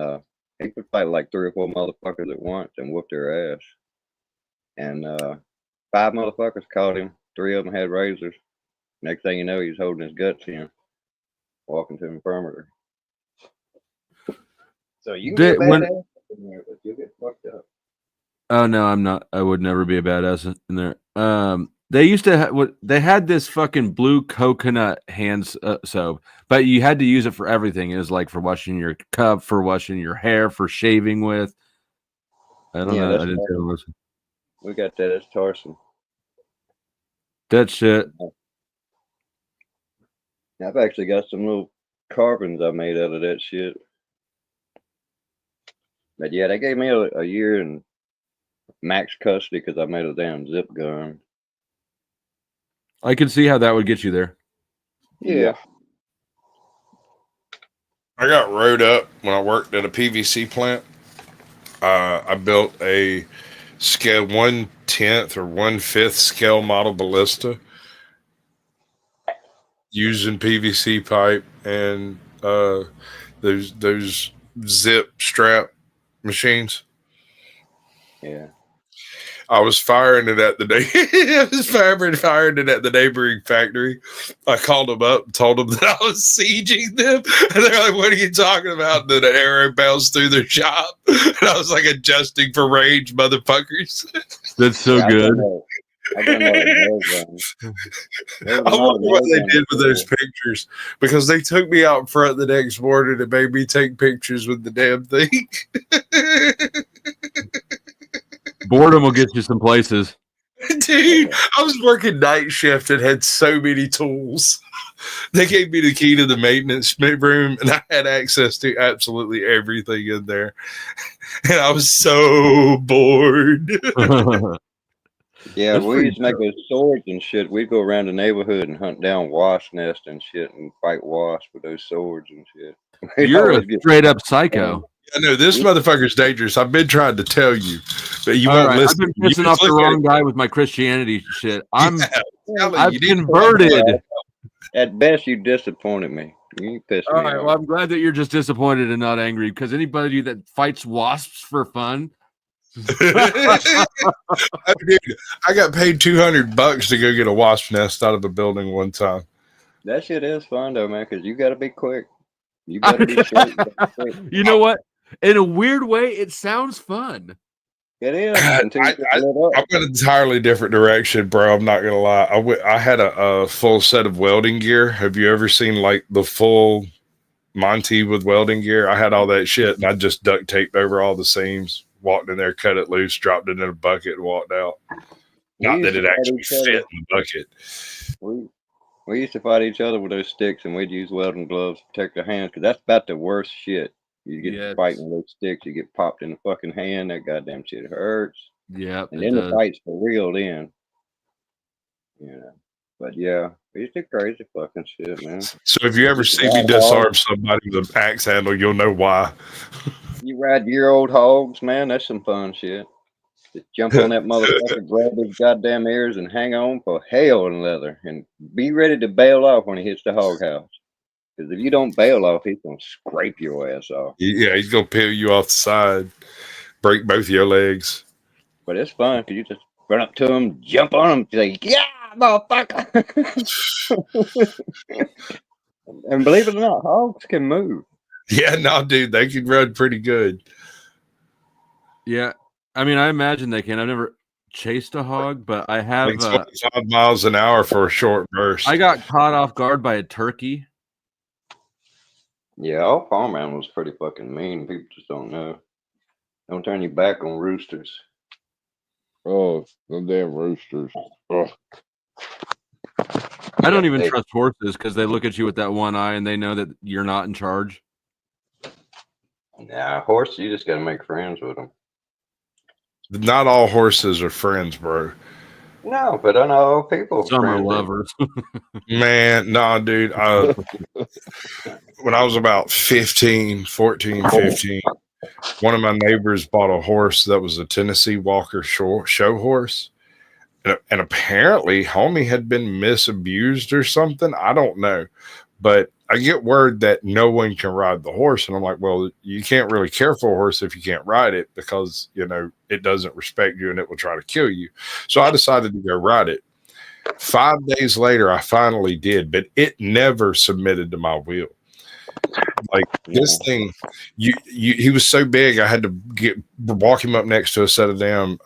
he could fight like 3 or 4 motherfuckers at once and whoop their ass. And 5 motherfuckers caught him. 3 of them had razors. Next thing you know, he's holding his guts in, walking to the infirmary. So you can get badass in there, but you'll get fucked up. Oh no, I'm not. I would never be a badass in there. They used to they had this fucking blue coconut hand soap, but you had to use it for everything. It was like for washing your cup, for washing your hair, for shaving with. I don't know. I didn't listen. We got that as Tarson. That shit. I've actually got some little carvings I made out of that shit. But yeah, they gave me a year in max custody because I made a damn zip gun. I can see how that would get you there. Yeah. I got rode up when I worked at a PVC plant. I built a scale 1/10 or 1/5 scale model ballista using PVC pipe and those zip strap machines. Yeah. I was firing it at the I was firing it at the neighboring factory. I called them up and told them that I was sieging them. And they're like, "What are you talking about?" And then an arrow bounced through their shop. And I was like, adjusting for range, motherfuckers. That's so good. I wonder what they did with those pictures, because they took me out front the next morning and made me take pictures with the damn thing. Boredom will get you some places. Dude, I was working night shift and had so many tools. They gave me the key to the maintenance room, and I had access to absolutely everything in there. And I was so bored. Yeah, That's we pretty used to make those swords and shit. We'd go around the neighborhood and hunt down wasp nests and shit and fight wasps with those swords and shit. You're a straight up psycho. I know this motherfucker's dangerous. I've been trying to tell you, but you won't listen. I've been pissing off the wrong guy with my Christianity shit. I've converted. At best, you disappointed me. You pissed All me right. off. Well, I'm glad that you're just disappointed and not angry, because anybody that fights wasps for fun. Dude, I got paid $200 to go get a wasp nest out of a building one time. That shit is fun though, man, because you got to be quick. You got to be short. You know what? In a weird way, it sounds fun. It is. I went an entirely different direction, bro. I'm not gonna lie. I had a full set of welding gear. Have you ever seen like the full Monty with welding gear? I had all that shit, and I just duct taped over all the seams walked in there, cut it loose, dropped it in a bucket, and walked out. Not that it actually fit in the bucket. We used to fight each other with those sticks, and we'd use welding gloves to protect our hands, because that's about the worst shit. You get fighting with those sticks, you get popped in the fucking hand, that goddamn shit hurts. Yeah. And then the fight's for real then. But yeah, it's the crazy fucking shit, man. So if you ever see me disarm somebody with an axe handle, you'll know why. You ride year-old hogs, man, that's some fun shit. Just jump on that motherfucker, grab his goddamn ears, and hang on for hell and leather, and be ready to bail off when he hits the hog house. Because if you don't bail off, he's gonna scrape your ass off. Yeah, he's gonna peel you off the side, break both your legs. But it's fun because you just run up to him, jump on him, say, "Yeah, motherfucker!" And believe it or not, hogs can move. Yeah, no, dude, they can run pretty good. Yeah, I mean, I imagine they can. I've never chased a hog, but I have. Like 25 miles an hour for a short burst. I got caught off guard by a turkey. Yeah, all farm animals pretty fucking mean. People just don't know. Don't turn your back on roosters. Oh, them damn roosters. Oh. I don't even trust horses because they look at you with that one eye and they know that you're not in charge. Nah, horse, you just gotta make friends with them. Not all horses are friends, bro. No, but I know people. Some are lovers. Man, nah, dude. When I was about 14, 15, one of my neighbors bought a horse that was a Tennessee Walker show horse. And apparently, homie had been misabused or something. I don't know. But I get word that no one can ride the horse. And I'm like, well, you can't really care for a horse if you can't ride it because, it doesn't respect you and it will try to kill you. So I decided to go ride it. 5 days later, I finally did, but it never submitted to my wheel. Like this thing, he was so big, I had to walk him up next to a set of damn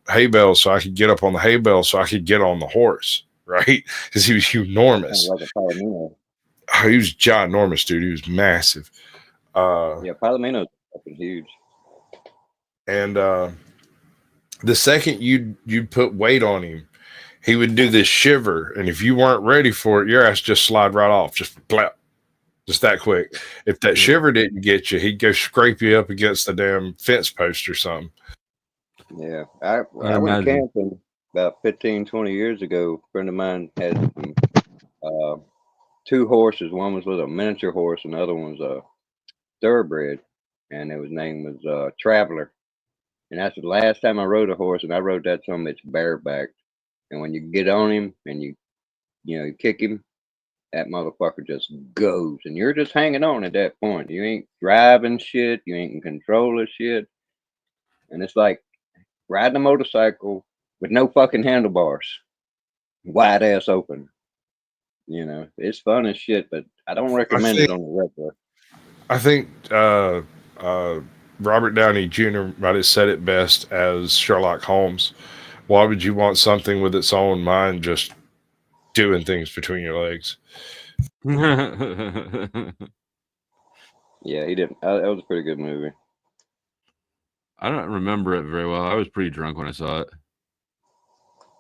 hay bales so I could get up on the hay bale so I could get on the horse, right? Because he was enormous. Like a Palomino. Oh, he was ginormous, dude. He was massive. Yeah, Palomino's fucking huge. And the second you'd put weight on him, he would do this shiver, and if you weren't ready for it, your ass just slide right off, just plap. Just that quick. If that shiver didn't get you, he'd go scrape you up against the damn fence post or something. Yeah. I went camping about 15, 20 years ago. A friend of mine had some, 2 horses. One was a miniature horse, and the other one was a thoroughbred. And his name was Traveler. And that's the last time I rode a horse, and I rode that son it's barebacked. And when you get on him and you kick him, that motherfucker just goes, and you're just hanging on at that point. You ain't driving shit. You ain't in control of shit. And it's like riding a motorcycle with no fucking handlebars, wide ass open. It's fun as shit, but I don't recommend it on the regular. I think Robert Downey Jr. might have said it best as Sherlock Holmes. Why would you want something with its own mind just doing things between your legs? Yeah, he didn't. That was a pretty good movie. I don't remember it very well. I was pretty drunk when I saw it.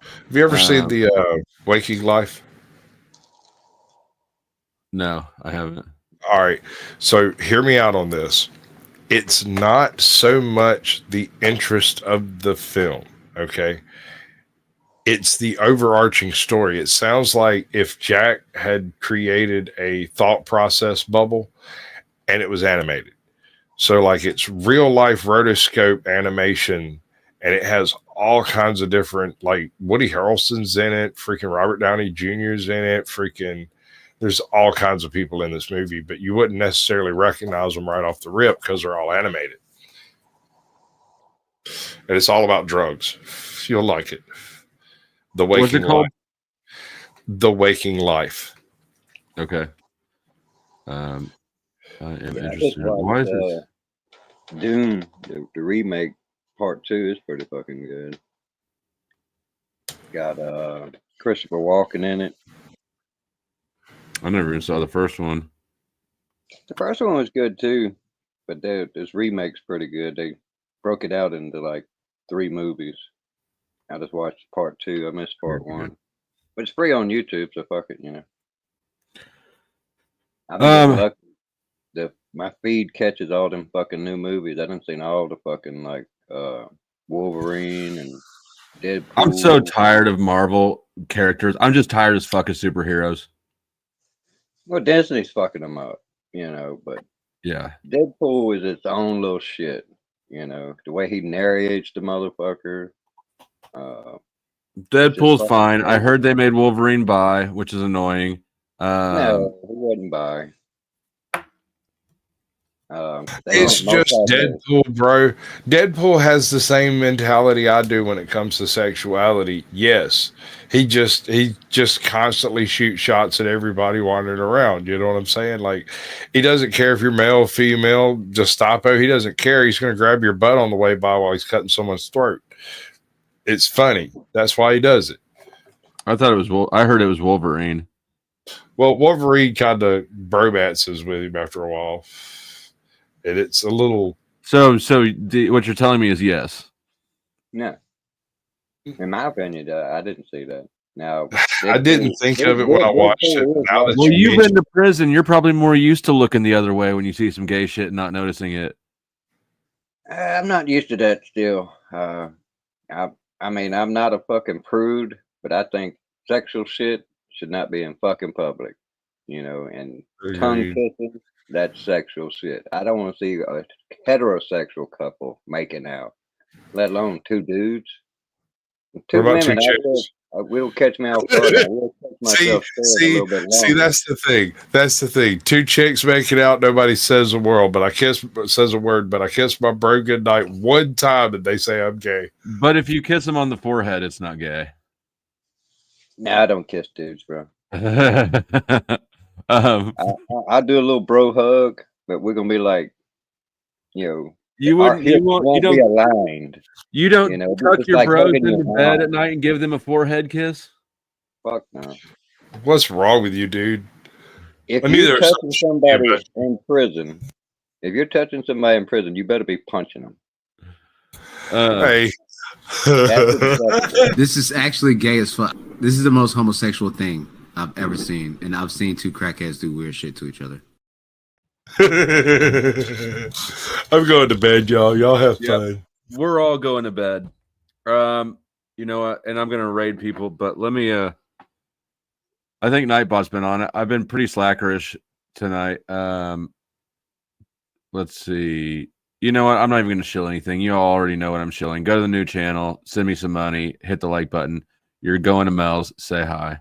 Have you ever seen the Waking Life? No, I haven't. All right. So hear me out on this. It's not so much the interest of the film, okay? It's the overarching story. It sounds like if Jack had created a thought process bubble and it was animated. So like it's real life rotoscope animation, and it has all kinds of different, like Woody Harrelson's in it, freaking Robert Downey Jr.'s in it, there's all kinds of people in this movie, but you wouldn't necessarily recognize them right off the rip because they're all animated. And it's all about drugs. You'll like it. The Waking What's it called? Life. The Waking Life. Okay. I am interested. Why is this? Dune, the remake part 2 is pretty fucking good. Got Christopher Walken in it. I never even saw the first one. The first one was good too, but this remake's pretty good. broke it out into like 3 movies. I just watched part 2. I missed part 1, but it's free on YouTube, so fuck it, you know. I've been getting lucky. My feed catches all them fucking new movies. I done seen all the fucking like Wolverine and Deadpool. I'm so tired of Marvel characters. I'm just tired as fuck of superheroes. Well, Disney's fucking them up, you know, but yeah, Deadpool is its own little shit, you know, the way he narrates the motherfucker. Deadpool's fine. I heard they made Wolverine bi, which is annoying. No, he wasn't bi. It's just Deadpool, bro. Deadpool has the same mentality I do when it comes to sexuality. Yes, he just constantly shoots shots at everybody wandering around. You know what I'm saying? Like, he doesn't care if you're male, female, Gestapo. He doesn't care. He's going to grab your butt on the way by while he's cutting someone's throat. It's funny. That's why he does it. I thought it was. I heard it was Wolverine. Well, Wolverine kind of bromances with him after a while. And it's a little. So what you're telling me is yes. No. In my opinion, I didn't see that. Now, I didn't think of it when I watched it. Now that Well, you've been to prison. You're probably more used to looking the other way when you see some gay shit and not noticing it. I'm not used to that still. I mean, I'm not a fucking prude, but I think sexual shit should not be in fucking public. You know, and tongue kissing. That's sexual shit. I don't want to see a heterosexual couple making out, let alone 2 dudes. 2 what about women, 2 chicks? I will catch me off guard. I will catch myself a little bit longer. See, that's the thing. That's the thing. 2 chicks making out, nobody says a word, but I kiss my bro goodnight one time and they say I'm gay. But if you kiss them on the forehead, it's not gay. No, I don't kiss dudes, bro. I'll do a little bro hug, but we're gonna be like, you know, you don't be aligned. You don't tuck your like bros hugging into your bed mom. at night and give them a forehead kiss. Fuck no. What's wrong with you, dude? If you're touching somebody in prison, you better be punching them. Hey. This is actually gay as fuck. This is the most homosexual thing I've ever seen, and I've seen 2 crackheads do weird shit to each other. I'm going to bed, y'all. Y'all have fun. We're all going to bed. You know what? And I'm gonna raid people, but let me. I think Nightbot's been on it. I've been pretty slackerish tonight. Let's see. You know what? I'm not even gonna shill anything. You all already know what I'm shilling. Go to the new channel, send me some money, hit the like button. You're going to Mel's. Say hi.